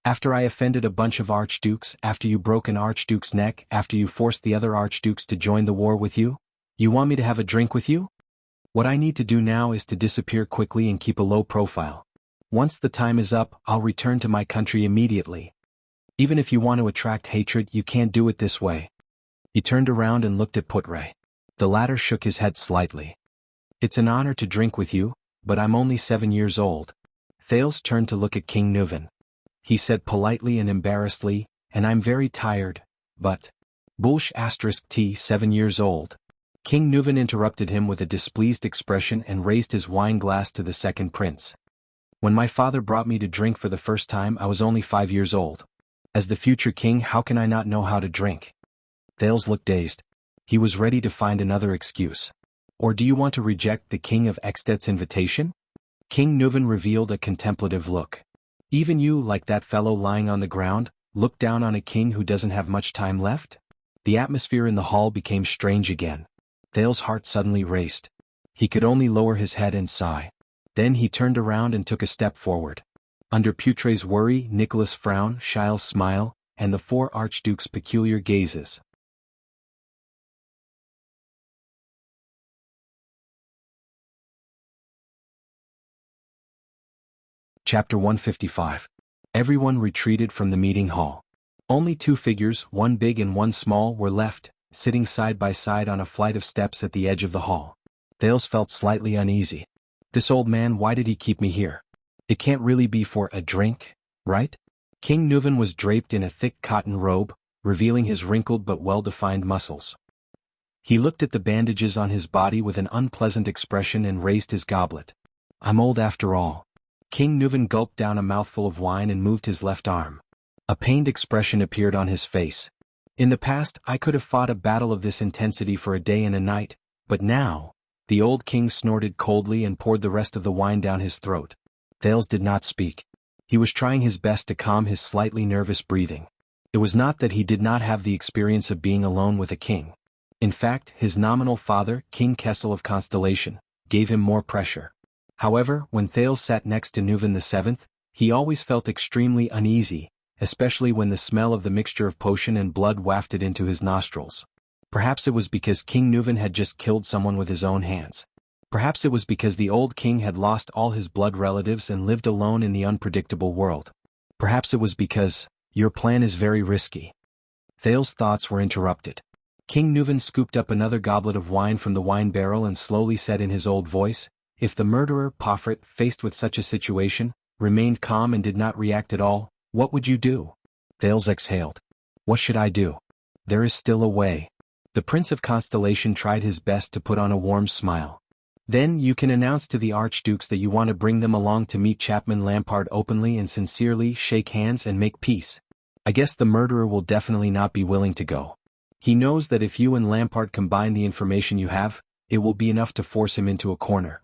S1: After I offended a bunch of archdukes, after you broke an archduke's neck, after you forced the other archdukes to join the war with you? You want me to have a drink with you? What I need to do now is to disappear quickly and keep a low profile. Once the time is up, I'll return to my country immediately. Even if you want to attract hatred, you can't do it this way. He turned around and looked at Putre. The latter shook his head slightly. "It's an honor to drink with you, but I'm only 7 years old." Thales turned to look at King Nuvan. He said politely and embarrassedly, "And I'm very tired, but..." Bulsh *T 7 years old. King Nuvan interrupted him with a displeased expression and raised his wine glass to the second prince. "When my father brought me to drink for the first time, I was only 5 years old. As the future king, how can I not know how to drink?" Thales looked dazed. He was ready to find another excuse. "Or do you want to reject the king of Extet's invitation?" King Nuvan revealed a contemplative look. "Even you, like that fellow lying on the ground, look down on a king who doesn't have much time left?" The atmosphere in the hall became strange again. Thales' heart suddenly raced. He could only lower his head and sigh. Then he turned around and took a step forward. Under Putre's worry, Nicholas' frown, Shile's smile, and the four archdukes' peculiar gazes. Chapter 155. Everyone retreated from the meeting hall. Only 2 figures, one big and one small, were left, sitting side by side on a flight of steps at the edge of the hall. Thales felt slightly uneasy. "This old man, why did he keep me here? It can't really be for a drink, right?" King Nuvan was draped in a thick cotton robe, revealing his wrinkled but well-defined muscles. He looked at the bandages on his body with an unpleasant expression and raised his goblet. "I'm old after all." King Nuvan gulped down a mouthful of wine and moved his left arm. A pained expression appeared on his face. "In the past, I could have fought a battle of this intensity for a day and a night, but now..." The old king snorted coldly and poured the rest of the wine down his throat. Thales did not speak. He was trying his best to calm his slightly nervous breathing. It was not that he did not have the experience of being alone with a king. In fact, his nominal father, King Kessel of Constellation, gave him more pressure. However, when Thales sat next to Nuvan VII, he always felt extremely uneasy, especially when the smell of the mixture of potion and blood wafted into his nostrils. Perhaps it was because King Nuvan had just killed someone with his own hands. Perhaps it was because the old king had lost all his blood relatives and lived alone in the unpredictable world. Perhaps it was because, "Your plan is very risky." Thales' thoughts were interrupted. King Nuvan scooped up another goblet of wine from the wine barrel and slowly said in his old voice, "If the murderer, Pofret, faced with such a situation, remained calm and did not react at all, what would you do?" Thales exhaled. "What should I do? There is still a way." The Prince of Constellation tried his best to put on a warm smile. "Then you can announce to the archdukes that you want to bring them along to meet Chapman Lampard openly and sincerely, shake hands and make peace. I guess the murderer will definitely not be willing to go. He knows that if you and Lampard combine the information you have, it will be enough to force him into a corner."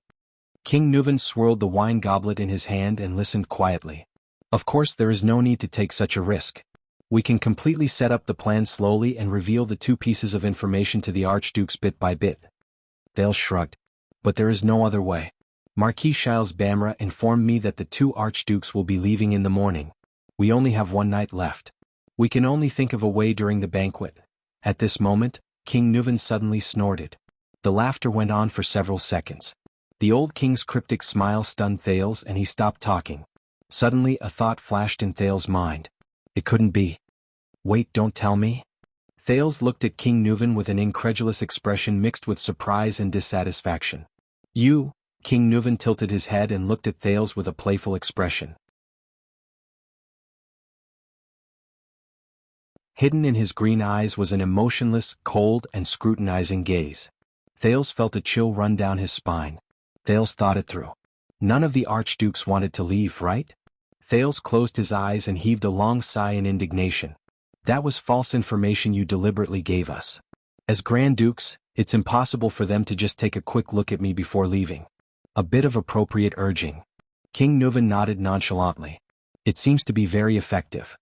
S1: King Nuvan swirled the wine goblet in his hand and listened quietly. Of course there is no need to take such a risk. We can completely set up the plan slowly and reveal the two pieces of information to the archdukes bit by bit. Thales shrugged. But there is no other way. Marquis Shiles Bamra informed me that the two archdukes will be leaving in the morning. We only have one night left. We can only think of a way during the banquet. At this moment, King Nuvan suddenly snorted. The laughter went on for several seconds. The old king's cryptic smile stunned Thales and he stopped talking. Suddenly a thought flashed in Thales' mind. It couldn't be. Wait, don't tell me? Thales looked at King Nuvan with an incredulous expression mixed with surprise and dissatisfaction. You? King Nuvan tilted his head and looked at Thales with a playful expression. Hidden in his green eyes was an emotionless, cold, and scrutinizing gaze. Thales felt a chill run down his spine. Thales thought it through. None of the archdukes wanted to leave, right? Thales closed his eyes and heaved a long sigh in indignation. That was false information you deliberately gave us. As Grand Dukes, it's impossible for them to just take a quick look at me before leaving. A bit of appropriate urging. King Nuvan nodded nonchalantly. It seems to be very effective.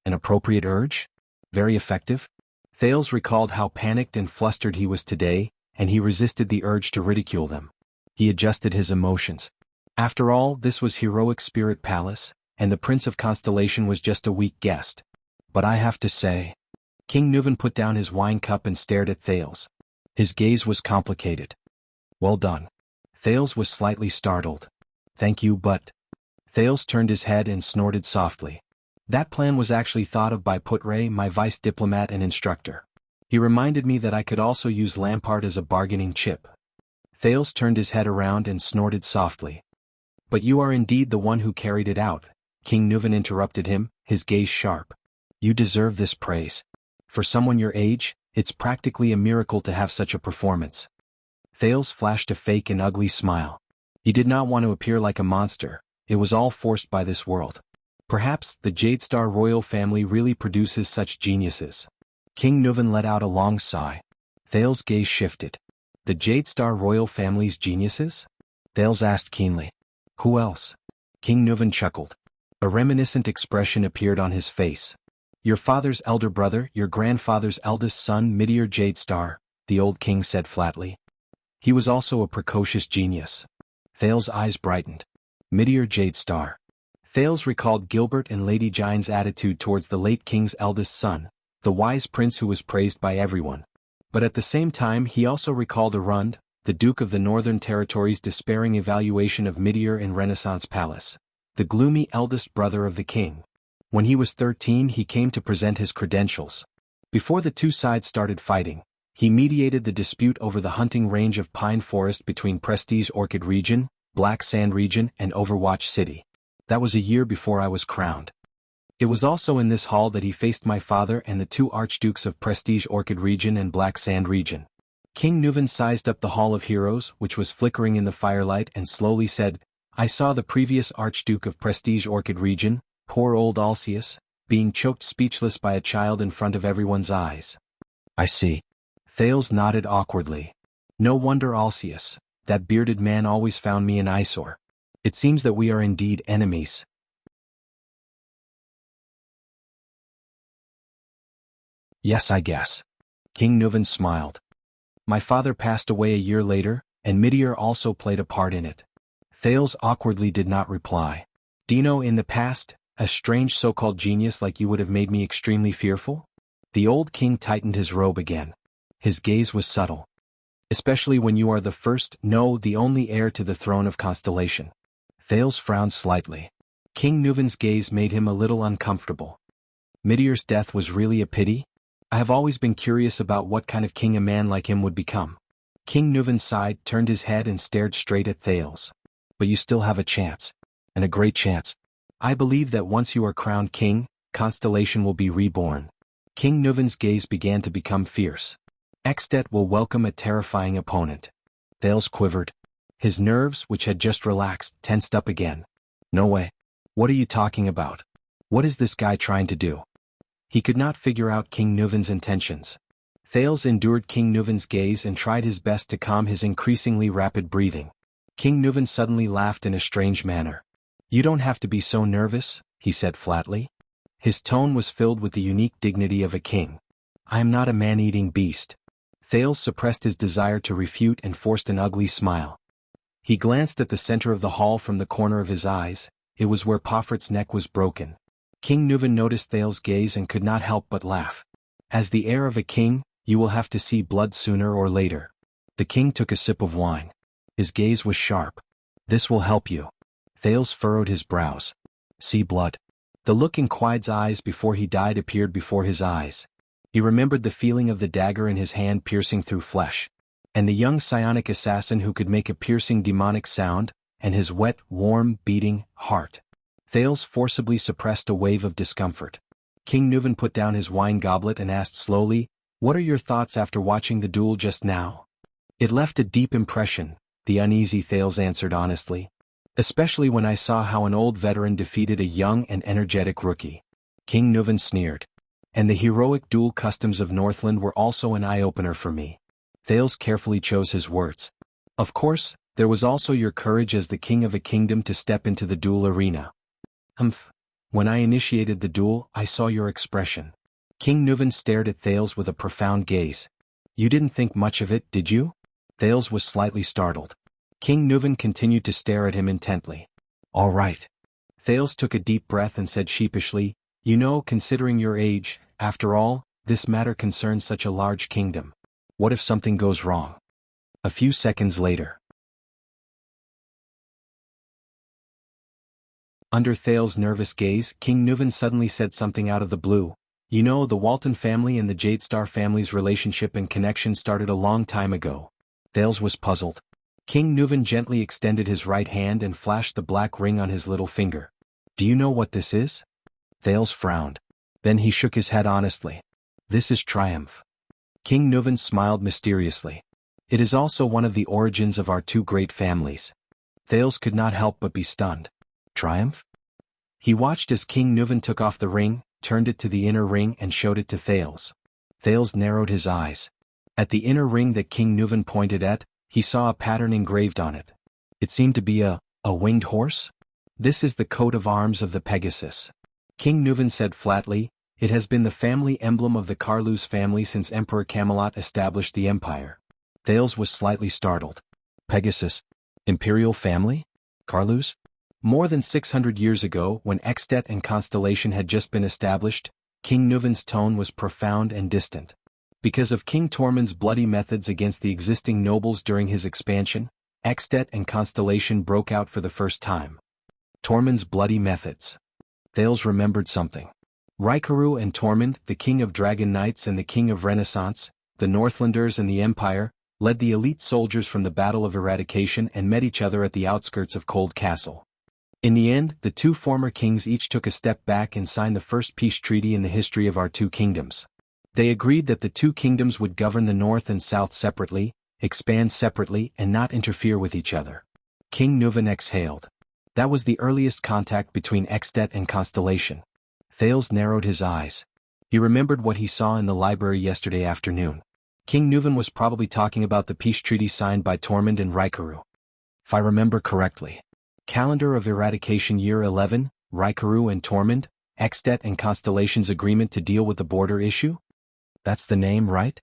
S1: An appropriate urge? Very effective? Thales recalled how panicked and flustered he was today, and he resisted the urge to ridicule them. He adjusted his emotions. After all, this was Heroic Spirit Palace, and the Prince of Constellation was just a weak guest. But I have to say... King Nuvan put down his wine cup and stared at Thales. His gaze was complicated. Well done. Thales was slightly startled. Thank you, but... Thales turned his head and snorted softly. That plan was actually thought of by Putre, my vice diplomat and instructor. He reminded me that I could also use Lampard as a bargaining chip. Thales turned his head around and snorted softly. But you are indeed the one who carried it out, King Nuvan interrupted him, his gaze sharp. You deserve this praise. For someone your age, it's practically a miracle to have such a performance. Thales flashed a fake and ugly smile. He did not want to appear like a monster, it was all forced by this world. Perhaps the Jadestar royal family really produces such geniuses. King Nuvan let out a long sigh. Thales' gaze shifted. The Jadestar royal family's geniuses? Thales asked keenly. Who else? King Nuvan chuckled. A reminiscent expression appeared on his face. Your father's elder brother, your grandfather's eldest son, Midir Jadestar, the old king said flatly. He was also a precocious genius. Thales' eyes brightened. Midir Jadestar. Thales recalled Gilbert and Lady Jine's attitude towards the late king's eldest son, the wise prince who was praised by everyone. But at the same time he also recalled Arund, the Duke of the Northern Territories' despairing evaluation of Midir in Renaissance Palace, the gloomy eldest brother of the king. When he was 13 he came to present his credentials. Before the two sides started fighting, he mediated the dispute over the hunting range of Pine Forest between Prestige Orchid Region, Black Sand Region and Overwatch City. That was a year before I was crowned. It was also in this hall that he faced my father and the two archdukes of Prestige Orchid Region and Black Sand Region. King Nuvan sized up the Hall of Heroes, which was flickering in the firelight, and slowly said, I saw the previous Archduke of Prestige Orchid Region, poor old Alcius, being choked speechless by a child in front of everyone's eyes. I see. Thales nodded awkwardly. No wonder Alcius, that bearded man always found me an eyesore. It seems that we are indeed enemies. Yes, I guess. King Nuvan smiled. My father passed away a year later, and Midir also played a part in it. Thales awkwardly did not reply. Dino, in the past, a strange so-called genius like you would have made me extremely fearful? The old king tightened his robe again. His gaze was subtle. Especially when you are the first, no, the only heir to the throne of Constellation. Thales frowned slightly. King Nuvan's gaze made him a little uncomfortable. Midir's death was really a pity? I have always been curious about what kind of king a man like him would become. King Nuvan sighed, turned his head and stared straight at Thales. But you still have a chance. And a great chance. I believe that once you are crowned king, Constellation will be reborn. King Nuvan's gaze began to become fierce. Extet will welcome a terrifying opponent. Thales quivered. His nerves, which had just relaxed, tensed up again. No way. What are you talking about? What is this guy trying to do? He could not figure out King Nuvan's intentions. Thales endured King Nuvan's gaze and tried his best to calm his increasingly rapid breathing. King Nuvan suddenly laughed in a strange manner. You don't have to be so nervous, he said flatly. His tone was filled with the unique dignity of a king. "I am not a man-eating beast." Thales suppressed his desire to refute and forced an ugly smile. He glanced at the center of the hall from the corner of his eyes. It was where Pofret's neck was broken. King Nuvan noticed Thales' gaze and could not help but laugh. "As the heir of a king, you will have to see blood sooner or later." The king took a sip of wine. His gaze was sharp. "This will help you." Thales furrowed his brows. "See blood?" The look in Quide's eyes before he died appeared before his eyes. He remembered the feeling of the dagger in his hand piercing through flesh, and the young psionic assassin who could make a piercing demonic sound, and his wet, warm, beating heart. Thales forcibly suppressed a wave of discomfort. King Nuvan put down his wine goblet and asked slowly, "What are your thoughts after watching the duel just now?" "It left a deep impression," the uneasy Thales answered honestly. "Especially when I saw how an old veteran defeated a young and energetic rookie." King Nuvan sneered. "And the heroic duel customs of Northland were also an eye-opener for me." Thales carefully chose his words. "Of course, there was also your courage as the king of a kingdom to step into the duel arena." "Humph. When I initiated the duel, I saw your expression." King Nuvan stared at Thales with a profound gaze. "You didn't think much of it, did you?" Thales was slightly startled. King Nuvan continued to stare at him intently. "All right." Thales took a deep breath and said sheepishly, "You know, considering your age, after all, this matter concerns such a large kingdom. What if something goes wrong?" A few seconds later. Under Thales' nervous gaze, King Nuvan suddenly said something out of the blue. "You know, the Walton family and the Jadestar family's relationship and connection started a long time ago." Thales was puzzled. King Nuvan gently extended his right hand and flashed the black ring on his little finger. "Do you know what this is?" Thales frowned. Then he shook his head honestly. "This is triumph." King Nuvan smiled mysteriously. "It is also one of the origins of our two great families." Thales could not help but be stunned. "Triumph?" He watched as King Nuvan took off the ring, turned it to the inner ring and showed it to Thales. Thales narrowed his eyes. At the inner ring that King Nuvan pointed at, he saw a pattern engraved on it. It seemed to be a winged horse? "This is the coat of arms of the Pegasus." King Nuvan said flatly, "It has been the family emblem of the Carlus family since Emperor Camelot established the empire." Thales was slightly startled. "Pegasus? Imperial family? Carlus?" More than 600 years ago, when Extet and Constellation had just been established, King Nuvan's tone was profound and distant. Because of King Tormund's bloody methods against the existing nobles during his expansion, Extet and Constellation broke out for the first time. Tormund's bloody methods. Thales remembered something. Raikaru and Tormund, the king of Dragon Knights and the king of Renaissance, the Northlanders and the Empire, led the elite soldiers from the Battle of Eradication and met each other at the outskirts of Cold Castle. In the end, the two former kings each took a step back and signed the first peace treaty in the history of our two kingdoms. They agreed that the two kingdoms would govern the north and south separately, expand separately and not interfere with each other. King Nuvan exhaled. That was the earliest contact between Extet and Constellation. Thales narrowed his eyes. He remembered what he saw in the library yesterday afternoon. King Nuvan was probably talking about the peace treaty signed by Tormund and Raikaru. If I remember correctly. Calendar of Eradication Year 11, Raikaru and Tormund, Extet and Constellation's agreement to deal with the border issue? That's the name, right?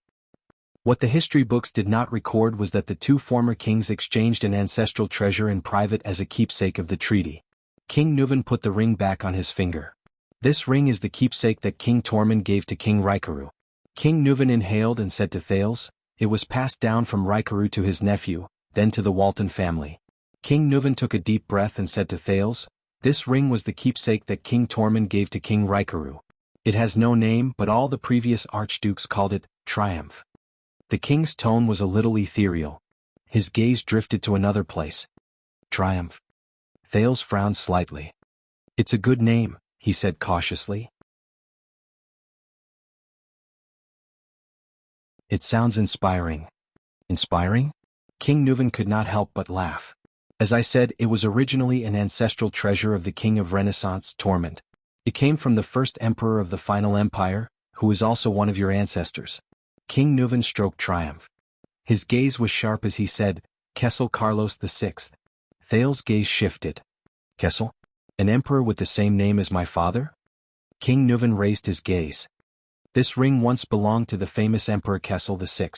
S1: What the history books did not record was that the two former kings exchanged an ancestral treasure in private as a keepsake of the treaty. King Nuvan put the ring back on his finger. "This ring is the keepsake that King Tormund gave to King Raikaru." King Nuvan inhaled and said to Thales, "It was passed down from Raikaru to his nephew, then to the Walton family." King Nuvan took a deep breath and said to Thales, "This ring was the keepsake that King Tormund gave to King Raikaru. It has no name, but all the previous archdukes called it Triumph." The king's tone was a little ethereal. His gaze drifted to another place. "Triumph?" Thales frowned slightly. "It's a good name," he said cautiously. "It sounds inspiring." "Inspiring?" King Nuvan could not help but laugh. "As I said, it was originally an ancestral treasure of the king of Renaissance, Tormund. It came from the first emperor of the final empire, who is also one of your ancestors." King Nuvan stroked triumph. His gaze was sharp as he said, "Kessel Carlos VI." Thales' gaze shifted. "Kessel?" An emperor with the same name as my father? King Nuvan raised his gaze. This ring once belonged to the famous Emperor Kessel VI.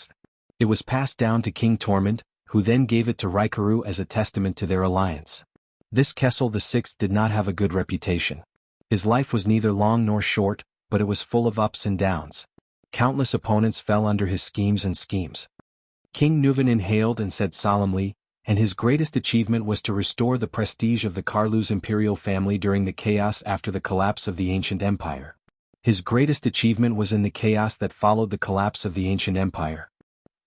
S1: It was passed down to King Tormund, who then gave it to Raikaru as a testament to their alliance. This Kessel VI did not have a good reputation. His life was neither long nor short, but it was full of ups and downs. Countless opponents fell under his schemes. King Nuvan inhaled and said solemnly, and his greatest achievement was to restore the prestige of the Carlus imperial family during the chaos after the collapse of the ancient empire. His greatest achievement was in the chaos that followed the collapse of the ancient empire.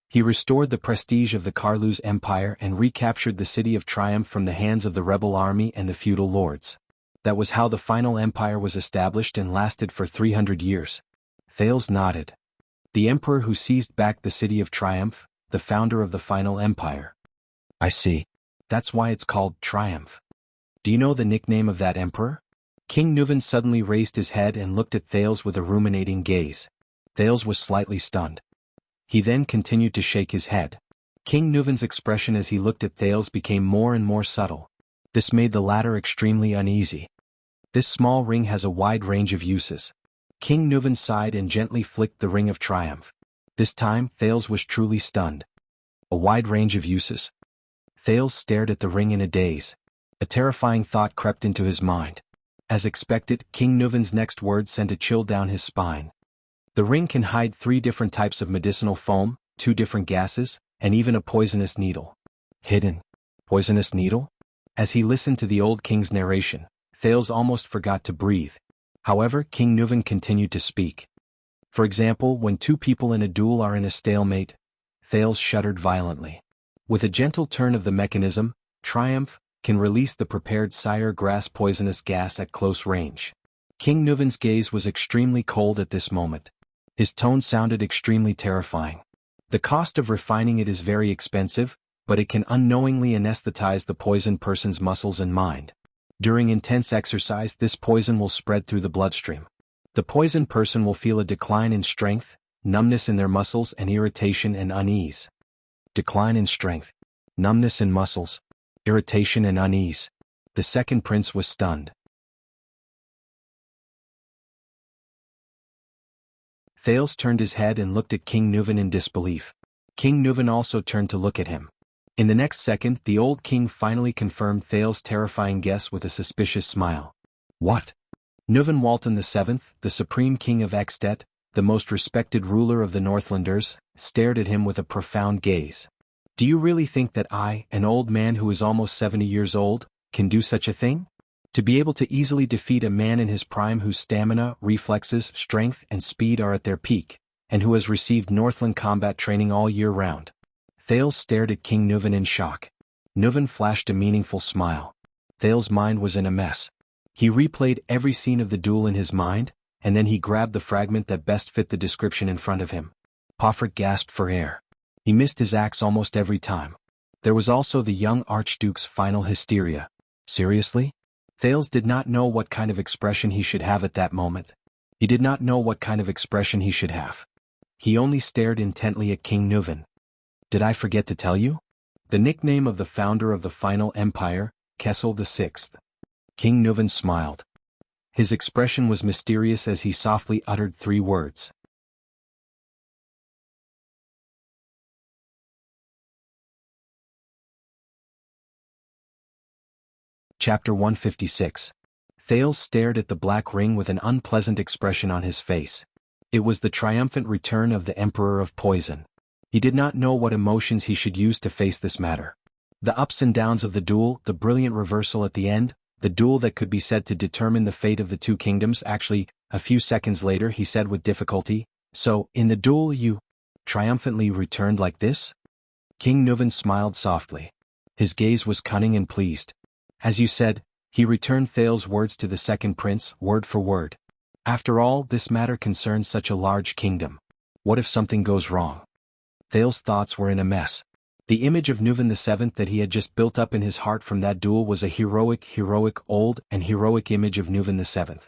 S1: He restored the prestige of the Carlus empire and recaptured the city of Triumph from the hands of the rebel army and the feudal lords. That was how the final empire was established and lasted for 300 years. Thales nodded. The emperor who seized back the city of Triumph, the founder of the final empire. I see. That's why it's called Triumph. Do you know the nickname of that emperor? King Nuvan suddenly raised his head and looked at Thales with a ruminating gaze. Thales was slightly stunned. He then continued to shake his head. King Nuvan's expression as he looked at Thales became more and more subtle. This made the latter extremely uneasy. This small ring has a wide range of uses. King Nuvan sighed and gently flicked the ring of triumph. This time, Thales was truly stunned. A wide range of uses? Thales stared at the ring in a daze. A terrifying thought crept into his mind. As expected, King Nuvan's next words sent a chill down his spine. The ring can hide 3 different types of medicinal foam, 2 different gases, and even a poisonous needle. Hidden. Poisonous needle? As he listened to the old king's narration, Thales almost forgot to breathe. However, King Nuvan continued to speak. For example, when 2 people in a duel are in a stalemate, Thales shuddered violently. With a gentle turn of the mechanism, Triumph can release the prepared sire grass poisonous gas at close range. King Nuvan's gaze was extremely cold at this moment. His tone sounded extremely terrifying. The cost of refining it is very expensive, but it can unknowingly anesthetize the poisoned person's muscles and mind. During intense exercise, this poison will spread through the bloodstream. The poisoned person will feel a decline in strength, numbness in their muscles, and irritation and unease. Decline in strength, numbness in muscles, irritation and unease. The second prince was stunned. Thales turned his head and looked at King Nuvan in disbelief. King Nuvan also turned to look at him. In the next second, the old king finally confirmed Thales' terrifying guess with a suspicious smile. What? Nuvan Walton VII, the supreme king of Extet, the most respected ruler of the Northlanders, stared at him with a profound gaze. Do you really think that I, an old man who is almost 70 years old, can do such a thing? To be able to easily defeat a man in his prime whose stamina, reflexes, strength, and speed are at their peak, and who has received Northland combat training all year round. Thales stared at King Nuvan in shock. Nuvan flashed a meaningful smile. Thales' mind was in a mess. He replayed every scene of the duel in his mind, and then he grabbed the fragment that best fit the description in front of him. Poffert gasped for air. He missed his axe almost every time. There was also the young Archduke's final hysteria. Seriously? Thales did not know what kind of expression he should have at that moment. He did not know what kind of expression he should have. He only stared intently at King Nuvan. Did I forget to tell you? The nickname of the founder of the final empire, Kessel VI. King Nuvan smiled. His expression was mysterious as he softly uttered 3 words. Chapter 156. Thales stared at the black ring with an unpleasant expression on his face. It was the triumphant return of the Emperor of Poison. He did not know what emotions he should use to face this matter. The ups and downs of the duel, the brilliant reversal at the end, the duel that could be said to determine the fate of the 2 kingdoms. Actually, a few seconds later he said with difficulty, "So, in the duel you triumphantly returned like this?" King Nuvan smiled softly. His gaze was cunning and pleased. As you said, he returned Thales' words to the second prince, word for word. After all, this matter concerns such a large kingdom. What if something goes wrong? Thales' thoughts were in a mess. The image of Nuvan VII that he had just built up in his heart from that duel was a heroic, old, and heroic image of Nuvan VII.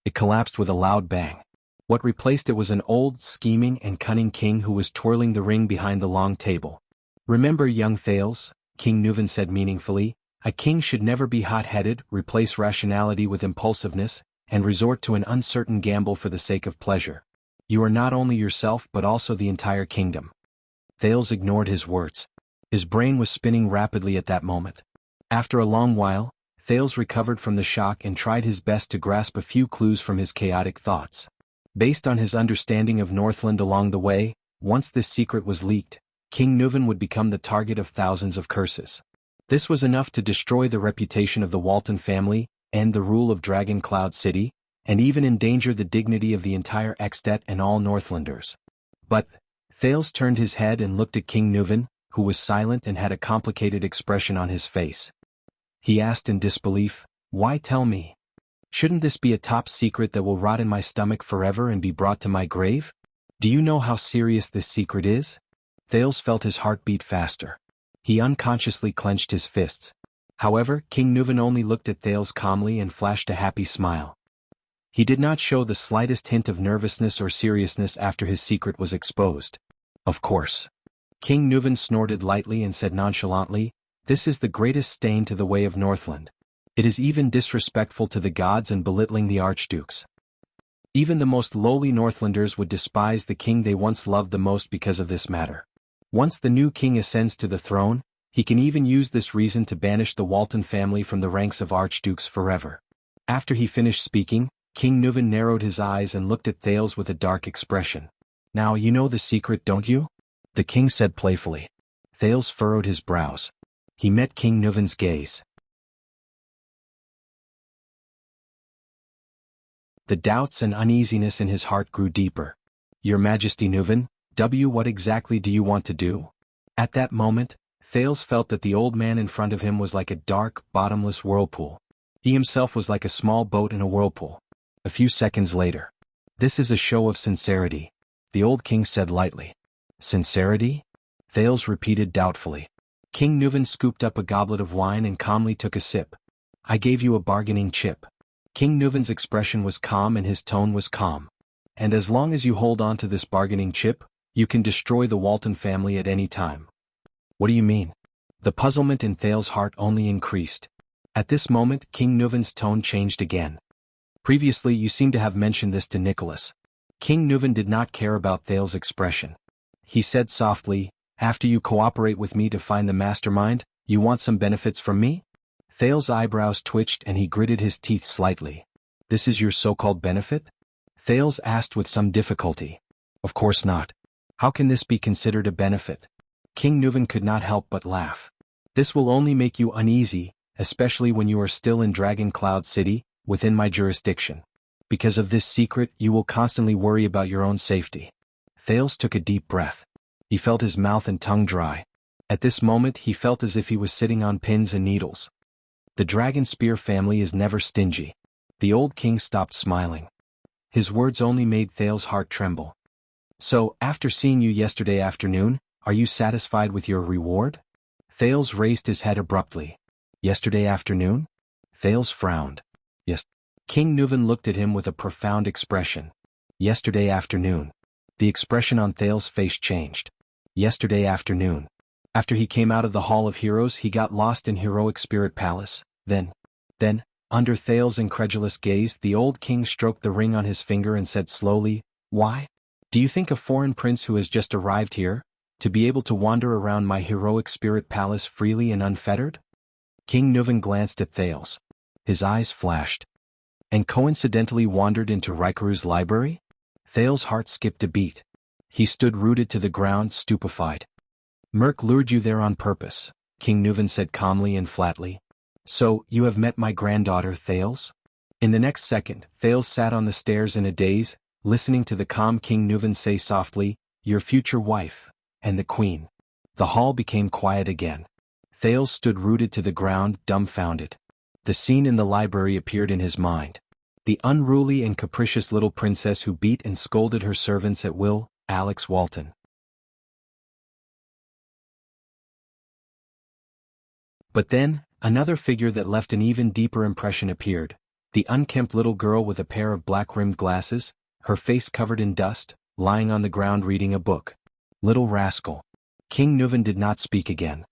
S1: It collapsed with a loud bang. What replaced it was an old, scheming, and cunning king who was twirling the ring behind the long table. Remember young Thales, King Nuvan said meaningfully, A king should never be hot-headed, replace rationality with impulsiveness, and resort to an uncertain gamble for the sake of pleasure. You are not only yourself but also the entire kingdom. Thales ignored his words. His brain was spinning rapidly at that moment. After a long while, Thales recovered from the shock and tried his best to grasp a few clues from his chaotic thoughts. Based on his understanding of Northland along the way, once this secret was leaked, King Nuvan would become the target of thousands of curses. This was enough to destroy the reputation of the Walton family, end the rule of Dragon Cloud City, and even endanger the dignity of the entire Extet and all Northlanders. But Thales turned his head and looked at King Nuvan, who was silent and had a complicated expression on his face. He asked in disbelief, "Why tell me? Shouldn't this be a top secret that will rot in my stomach forever and be brought to my grave? Do you know how serious this secret is?" Thales felt his heart beat faster. He unconsciously clenched his fists. However, King Nuvan only looked at Thales calmly and flashed a happy smile. He did not show the slightest hint of nervousness or seriousness after his secret was exposed. "Of course." King Nuvan snorted lightly and said nonchalantly, "This is the greatest stain to the way of Northland. It is even disrespectful to the gods and belittling the archdukes. Even the most lowly Northlanders would despise the king they once loved the most because of this matter. Once the new king ascends to the throne, he can even use this reason to banish the Walton family from the ranks of archdukes forever." After he finished speaking, King Nuvan narrowed his eyes and looked at Thales with a dark expression. "Now you know the secret, don't you?" the king said playfully. Thales furrowed his brows. He met King Nuvan's gaze. The doubts and uneasiness in his heart grew deeper. "Your Majesty Nuvan, what exactly do you want to do?" At that moment, Thales felt that the old man in front of him was like a dark, bottomless whirlpool. He himself was like a small boat in a whirlpool. A few seconds later. "This is a show of sincerity," the old king said lightly. "Sincerity?" Thales repeated doubtfully. King Nuvan scooped up a goblet of wine and calmly took a sip. "I gave you a bargaining chip." King Nuvan's expression was calm and his tone was calm. "And as long as you hold on to this bargaining chip, you can destroy the Walton family at any time." "What do you mean?" The puzzlement in Thales' heart only increased. At this moment, King Nuvan's tone changed again. "Previously you seem to have mentioned this to Nicholas." King Nuvan did not care about Thales' expression. He said softly, "After you cooperate with me to find the mastermind, you want some benefits from me?" Thales' eyebrows twitched and he gritted his teeth slightly. "This is your so-called benefit?" Thales asked with some difficulty. "Of course not. How can this be considered a benefit?" King Nuvan could not help but laugh. "This will only make you uneasy, especially when you are still in Dragon Cloud City, within my jurisdiction. Because of this secret, you will constantly worry about your own safety." Thales took a deep breath. He felt his mouth and tongue dry. At this moment he felt as if he was sitting on pins and needles. The Dragon Spear family is never stingy. The old king stopped smiling. His words only made Thales' heart tremble. "So, after seeing you yesterday afternoon, are you satisfied with your reward?" Thales raised his head abruptly. "Yesterday afternoon?" Thales frowned. "Yes." King Nuvan looked at him with a profound expression. "Yesterday afternoon." The expression on Thales' face changed. "Yesterday afternoon. After he came out of the Hall of Heroes he got lost in Heroic Spirit Palace, then, under Thales' incredulous gaze the old king stroked the ring on his finger and said slowly, "Why? Do you think a foreign prince who has just arrived here, to be able to wander around my Heroic Spirit Palace freely and unfettered?" King Nuvan glanced at Thales. His eyes flashed. "And coincidentally wandered into Raikaru's library?" Thales' heart skipped a beat. He stood rooted to the ground, stupefied. "Merc lured you there on purpose," King Nuvan said calmly and flatly. "So, you have met my granddaughter, Thales?" In the next second, Thales sat on the stairs in a daze, listening to the calm King Nuvan say softly, "Your future wife, and the queen." The hall became quiet again. Thales stood rooted to the ground, dumbfounded. The scene in the library appeared in his mind. The unruly and capricious little princess who beat and scolded her servants at will, Alex Walton. But then, another figure that left an even deeper impression appeared. The unkempt little girl with a pair of black-rimmed glasses, her face covered in dust, lying on the ground reading a book. Little rascal. King Nuvan did not speak again.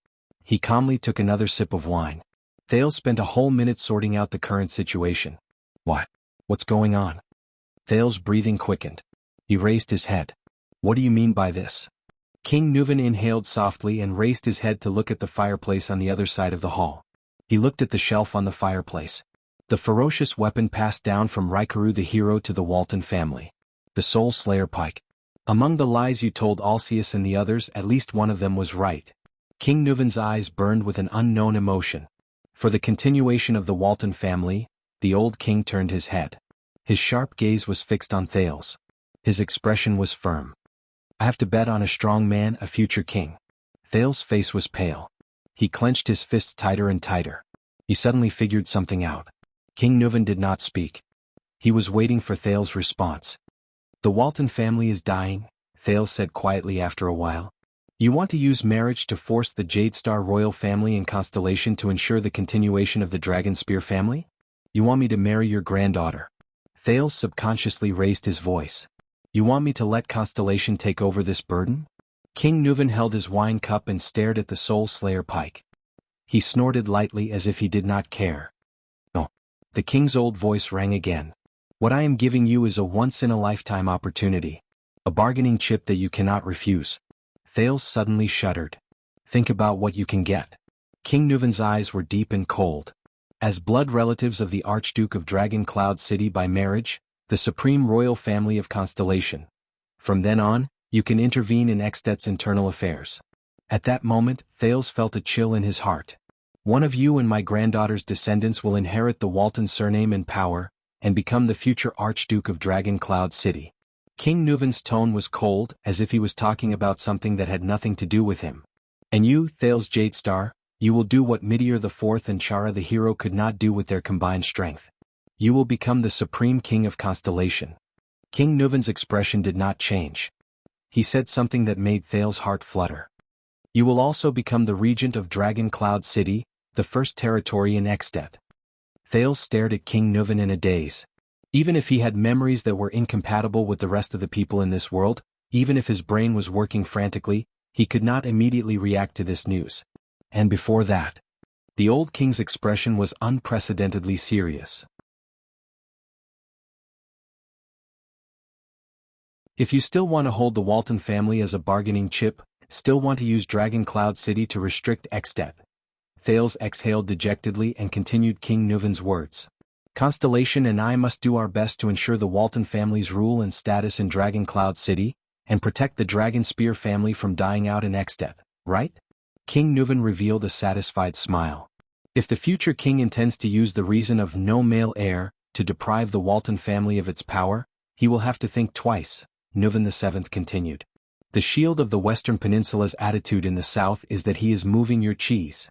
S1: He calmly took another sip of wine. Thales spent a whole minute sorting out the current situation. What? What's going on? Thales' breathing quickened. He raised his head. What do you mean by this? King Nuvan inhaled softly and raised his head to look at the fireplace on the other side of the hall. He looked at the shelf on the fireplace. The ferocious weapon passed down from Raikaru the hero to the Walton family. The Soul Slayer pike. Among the lies you told Alceus and the others, at least one of them was right. King Nuvan's eyes burned with an unknown emotion. For the continuation of the Walton family, the old king turned his head. His sharp gaze was fixed on Thales. His expression was firm. I have to bet on a strong man, a future king. Thales' face was pale. He clenched his fists tighter and tighter. He suddenly figured something out. King Nuvan did not speak. He was waiting for Thales' response. The Walton family is dying, Thales said quietly after a while. You want to use marriage to force the Jadestar royal family and Constellation to ensure the continuation of the Dragon Spear family? You want me to marry your granddaughter? Thales subconsciously raised his voice. You want me to let Constellation take over this burden? King Nuvan held his wine cup and stared at the Soul Slayer pike. He snorted lightly as if he did not care. Oh. The king's old voice rang again. What I am giving you is a once-in-a-lifetime opportunity. A bargaining chip that you cannot refuse. Thales suddenly shuddered. Think about what you can get. King Nuvan's eyes were deep and cold. As blood relatives of the Archduke of Dragon Cloud City by marriage, the supreme royal family of Constellation. From then on, you can intervene in Extet's internal affairs. At that moment, Thales felt a chill in his heart. One of you and my granddaughter's descendants will inherit the Walton surname and power, and become the future Archduke of Dragon Cloud City. King Nuvan's tone was cold, as if he was talking about something that had nothing to do with him. And you, Thales Jadestar, you will do what Meteor IV and Chara the hero could not do with their combined strength. You will become the supreme king of Constellation. King Nuvan's expression did not change. He said something that made Thales' heart flutter. You will also become the regent of Dragon Cloud City, the first territory in Extet. Thales stared at King Nuvan in a daze. Even if he had memories that were incompatible with the rest of the people in this world, even if his brain was working frantically, he could not immediately react to this news. And before that, the old king's expression was unprecedentedly serious. If you still want to hold the Walton family as a bargaining chip, still want to use Dragon Cloud City to restrict Extet. Thales exhaled dejectedly and continued King Nuvan's words. Constellation and I must do our best to ensure the Walton family's rule and status in Dragon Cloud City, and protect the Dragon Spear family from dying out in Extet, right? King Nuvan revealed a satisfied smile. If the future king intends to use the reason of no male heir to deprive the Walton family of its power, he will have to think twice, Nuvan VII continued. The shield of the Western Peninsula's attitude in the south is that he is moving your cheese.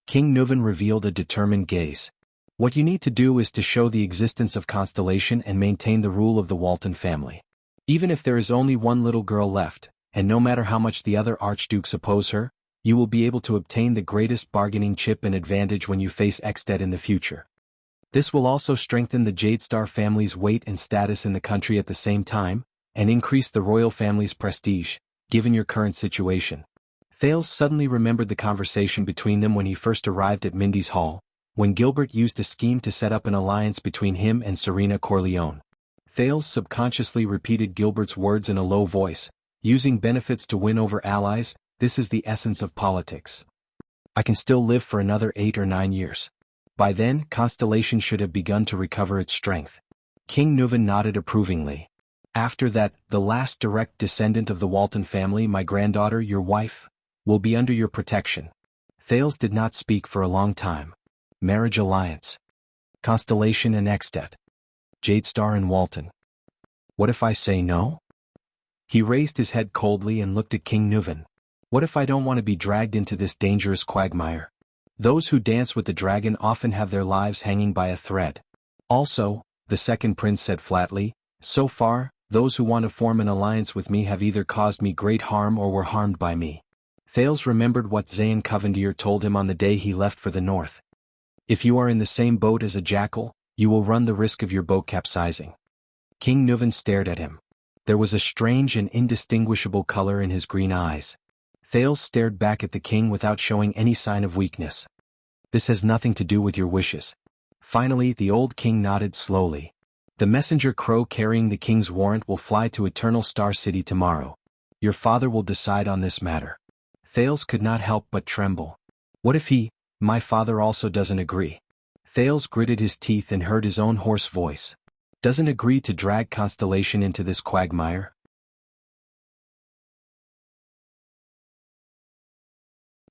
S1: King Nuvan revealed a determined gaze. What you need to do is to show the existence of Constellation and maintain the rule of the Walton family. Even if there is only one little girl left, and no matter how much the other archdukes oppose her, you will be able to obtain the greatest bargaining chip and advantage when you face Extet in the future. This will also strengthen the Jadestar family's weight and status in the country at the same time, and increase the royal family's prestige, given your current situation. Thales suddenly remembered the conversation between them when he first arrived at Mindy's Hall, when Gilbert used a scheme to set up an alliance between him and Serena Corleone. Thales subconsciously repeated Gilbert's words in a low voice, using benefits to win over allies. This is the essence of politics. I can still live for another 8 or 9 years. By then, Constellation should have begun to recover its strength. King Nuvan nodded approvingly. After that, the last direct descendant of the Walton family, my granddaughter, your wife, will be under your protection. Thales did not speak for a long time. Marriage alliance. Constellation and Extet. Jadestar and Walton. What if I say no? He raised his head coldly and looked at King Nuvan. What if I don't want to be dragged into this dangerous quagmire? Those who dance with the dragon often have their lives hanging by a thread. Also, the second prince said flatly, so far, those who want to form an alliance with me have either caused me great harm or were harmed by me. Thales remembered what Zayn Covendier told him on the day he left for the north. If you are in the same boat as a jackal, you will run the risk of your boat capsizing. King Nuvan stared at him. There was a strange and indistinguishable color in his green eyes. Thales stared back at the king without showing any sign of weakness. This has nothing to do with your wishes. Finally, the old king nodded slowly. The messenger crow carrying the king's warrant will fly to Eternal Star City tomorrow. Your father will decide on this matter. Thales could not help but tremble. What if my father also doesn't agree? Thales gritted his teeth and heard his own hoarse voice. Doesn't agree to drag Constellation into this quagmire?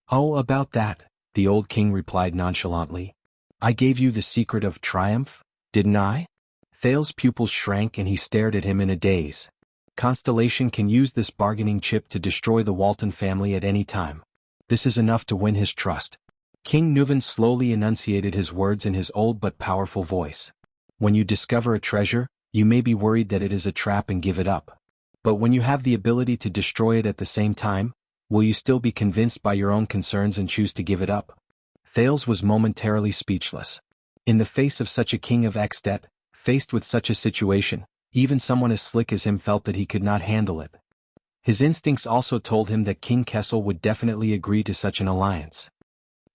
S1: Oh, about that, the old king replied nonchalantly. I gave you the secret of triumph, didn't I? Thales' pupils shrank and he stared at him in a daze. Constellation can use this bargaining chip to destroy the Walton family at any time. This is enough to win his trust. King Nuvan slowly enunciated his words in his old but powerful voice. When you discover a treasure, you may be worried that it is a trap and give it up. But when you have the ability to destroy it at the same time, will you still be convinced by your own concerns and choose to give it up? Thales was momentarily speechless. In the face of such a king of Extet, faced with such a situation, even someone as slick as him felt that he could not handle it. His instincts also told him that King Kessel would definitely agree to such an alliance.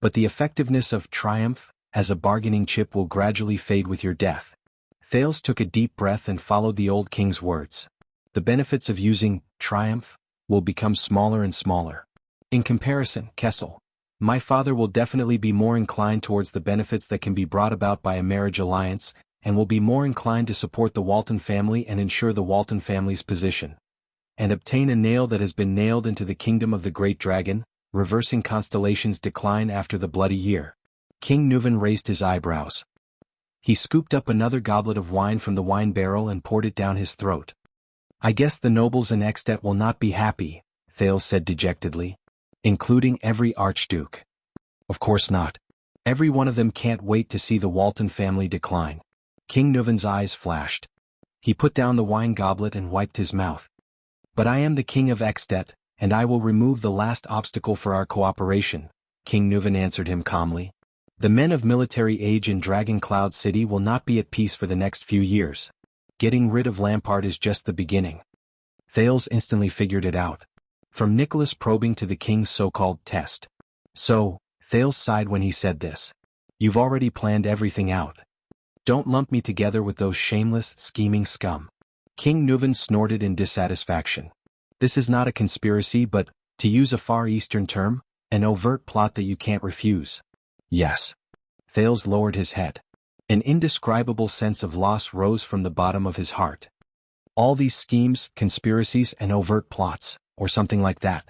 S1: But the effectiveness of triumph, as a bargaining chip, will gradually fade with your death. Thales took a deep breath and followed the old king's words. The benefits of using triumph will become smaller and smaller. In comparison, Kessel, my father will definitely be more inclined towards the benefits that can be brought about by a marriage alliance, and will be more inclined to support the Walton family and ensure the Walton family's position. And obtain a nail that has been nailed into the kingdom of the great dragon, reversing Constellation's decline after the bloody year. King Nuvan raised his eyebrows. He scooped up another goblet of wine from the wine barrel and poured it down his throat. I guess the nobles in Extet will not be happy, Thales said dejectedly. Including every archduke. Of course not. Every one of them can't wait to see the Walton family decline. King Nuvan's eyes flashed. He put down the wine goblet and wiped his mouth. But I am the king of Extet, and I will remove the last obstacle for our cooperation, King Nuvan answered him calmly. The men of military age in Dragon Cloud City will not be at peace for the next few years. Getting rid of Lampard is just the beginning. Thales instantly figured it out. From Nicholas probing to the king's so-called test. So, Thales sighed when he said this. You've already planned everything out. Don't lump me together with those shameless, scheming scum. King Nuvan snorted in dissatisfaction. This is not a conspiracy but, to use a Far Eastern term, an overt plot that you can't refuse. Yes. Thales lowered his head. An indescribable sense of loss rose from the bottom of his heart. All these schemes, conspiracies and overt plots, or something like that.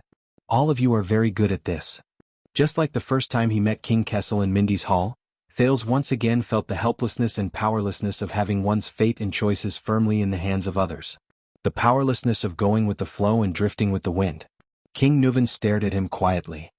S1: All of you are very good at this. Just like the first time he met King Kessel in Mindy's Hall, Thales once again felt the helplessness and powerlessness of having one's fate and choices firmly in the hands of others. The powerlessness of going with the flow and drifting with the wind. King Nuvan stared at him quietly.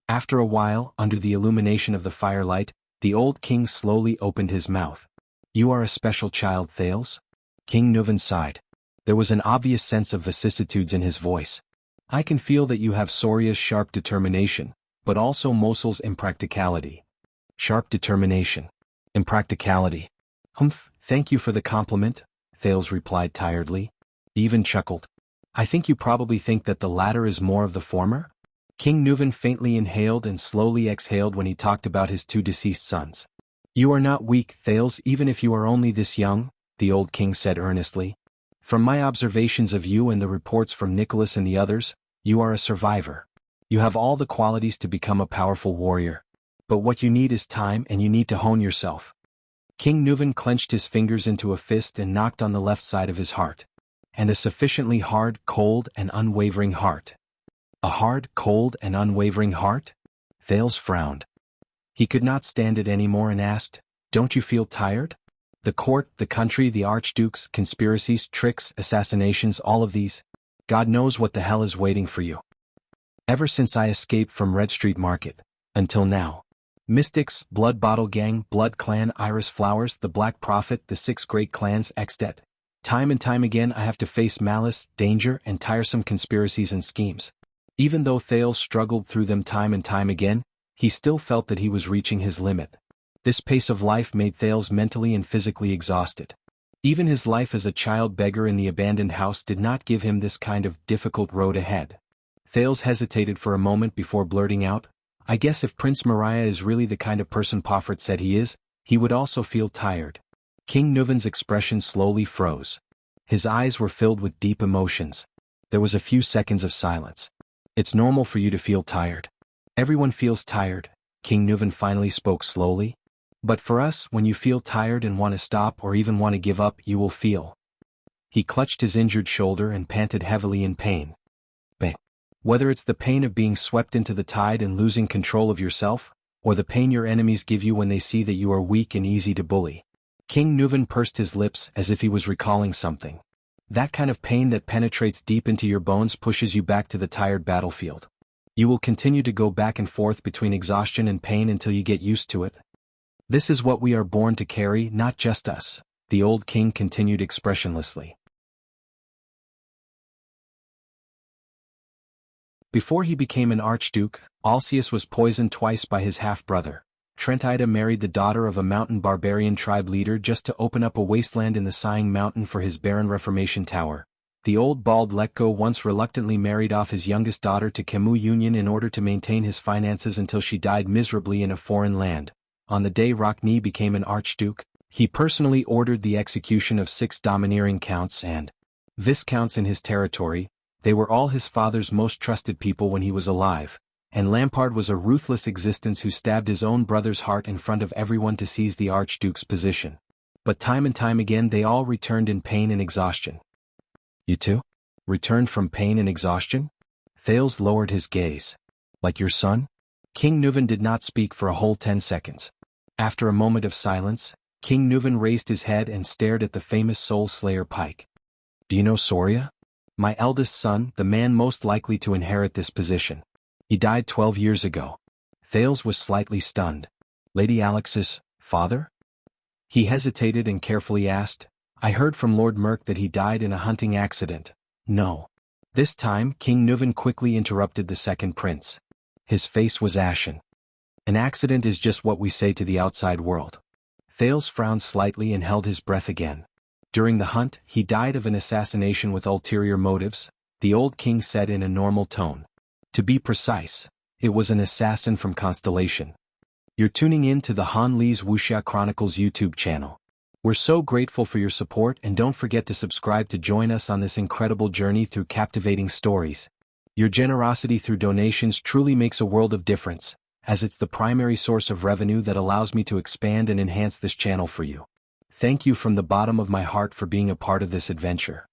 S1: After a while, under the illumination of the firelight, the old king slowly opened his mouth. You are a special child, Thales? King Nuvan sighed. There was an obvious sense of vicissitudes in his voice. I can feel that you have Soria's sharp determination, but also Mosul's impracticality. Sharp determination. Impracticality. Humph, thank you for the compliment, Thales replied tiredly. He even chuckled. I think you probably think that the latter is more of the former? King Nuvan faintly inhaled and slowly exhaled when he talked about his two deceased sons. You are not weak, Thales, even if you are only this young, the old king said earnestly. From my observations of you and the reports from Nicholas and the others, you are a survivor. You have all the qualities to become a powerful warrior. But what you need is time and you need to hone yourself. King Nuvan clenched his fingers into a fist and knocked on the left side of his heart. And a sufficiently hard, cold, and unwavering heart. A hard, cold, and unwavering heart? Thales frowned. He could not stand it anymore and asked, Don't you feel tired? The court, the country, the archdukes, conspiracies, tricks, assassinations, all of these. God knows what the hell is waiting for you. Ever since I escaped from Red Street Market, until now. Mystics, Blood Bottle Gang, Blood Clan, Iris Flowers, the Black Prophet, the 6 great clans, Extet. Time and time again I have to face malice, danger, and tiresome conspiracies and schemes. Even though Thales struggled through them time and time again, he still felt that he was reaching his limit. This pace of life made Thales mentally and physically exhausted. Even his life as a child beggar in the abandoned house did not give him this kind of difficult road ahead. Thales hesitated for a moment before blurting out, I guess if Prince Mariah is really the kind of person Poffert said he is, he would also feel tired. King Nuvan's expression slowly froze. His eyes were filled with deep emotions. There was a few seconds of silence. It's normal for you to feel tired. Everyone feels tired, King Nuvan finally spoke slowly. But for us, when you feel tired and want to stop or even want to give up, you will feel. He clutched his injured shoulder and panted heavily in pain. Whether it's the pain of being swept into the tide and losing control of yourself, or the pain your enemies give you when they see that you are weak and easy to bully. King Nuvan pursed his lips as if he was recalling something. That kind of pain that penetrates deep into your bones pushes you back to the tired battlefield. You will continue to go back and forth between exhaustion and pain until you get used to it. This is what we are born to carry, not just us, the old king continued expressionlessly. Before he became an archduke, Alcius was poisoned twice by his half-brother. Trentida married the daughter of a mountain barbarian tribe leader just to open up a wasteland in the Sighing Mountain for his barren Reformation Tower. The old bald Letko once reluctantly married off his youngest daughter to Kemu Union in order to maintain his finances until she died miserably in a foreign land. On the day Rockne became an archduke, he personally ordered the execution of 6 domineering counts and viscounts in his territory. They were all his father's most trusted people when he was alive, and Lampard was a ruthless existence who stabbed his own brother's heart in front of everyone to seize the archduke's position. But time and time again they all returned in pain and exhaustion. You too? Returned from pain and exhaustion? Thales lowered his gaze. Like your son? King Nuvan did not speak for a whole 10 seconds. After a moment of silence, King Nuvan raised his head and stared at the famous Soul Slayer Pike. Do you know Soria? My eldest son, the man most likely to inherit this position. He died 12 years ago. Thales was slightly stunned. Lady Alex's father? He hesitated and carefully asked, I heard from Lord Merk that he died in a hunting accident. No. This time, King Nuvan quickly interrupted the second prince. His face was ashen. An accident is just what we say to the outside world. Thales frowned slightly and held his breath again. During the hunt, he died of an assassination with ulterior motives, the old king said in a normal tone. To be precise, it was an assassin from Constellation. You're tuning in to the Han Lee's Wuxia Chronicles YouTube channel. We're so grateful for your support and don't forget to subscribe to join us on this incredible journey through captivating stories. Your generosity through donations truly makes a world of difference, as it's the primary source of revenue that allows me to expand and enhance this channel for you. Thank you from the bottom of my heart for being a part of this adventure.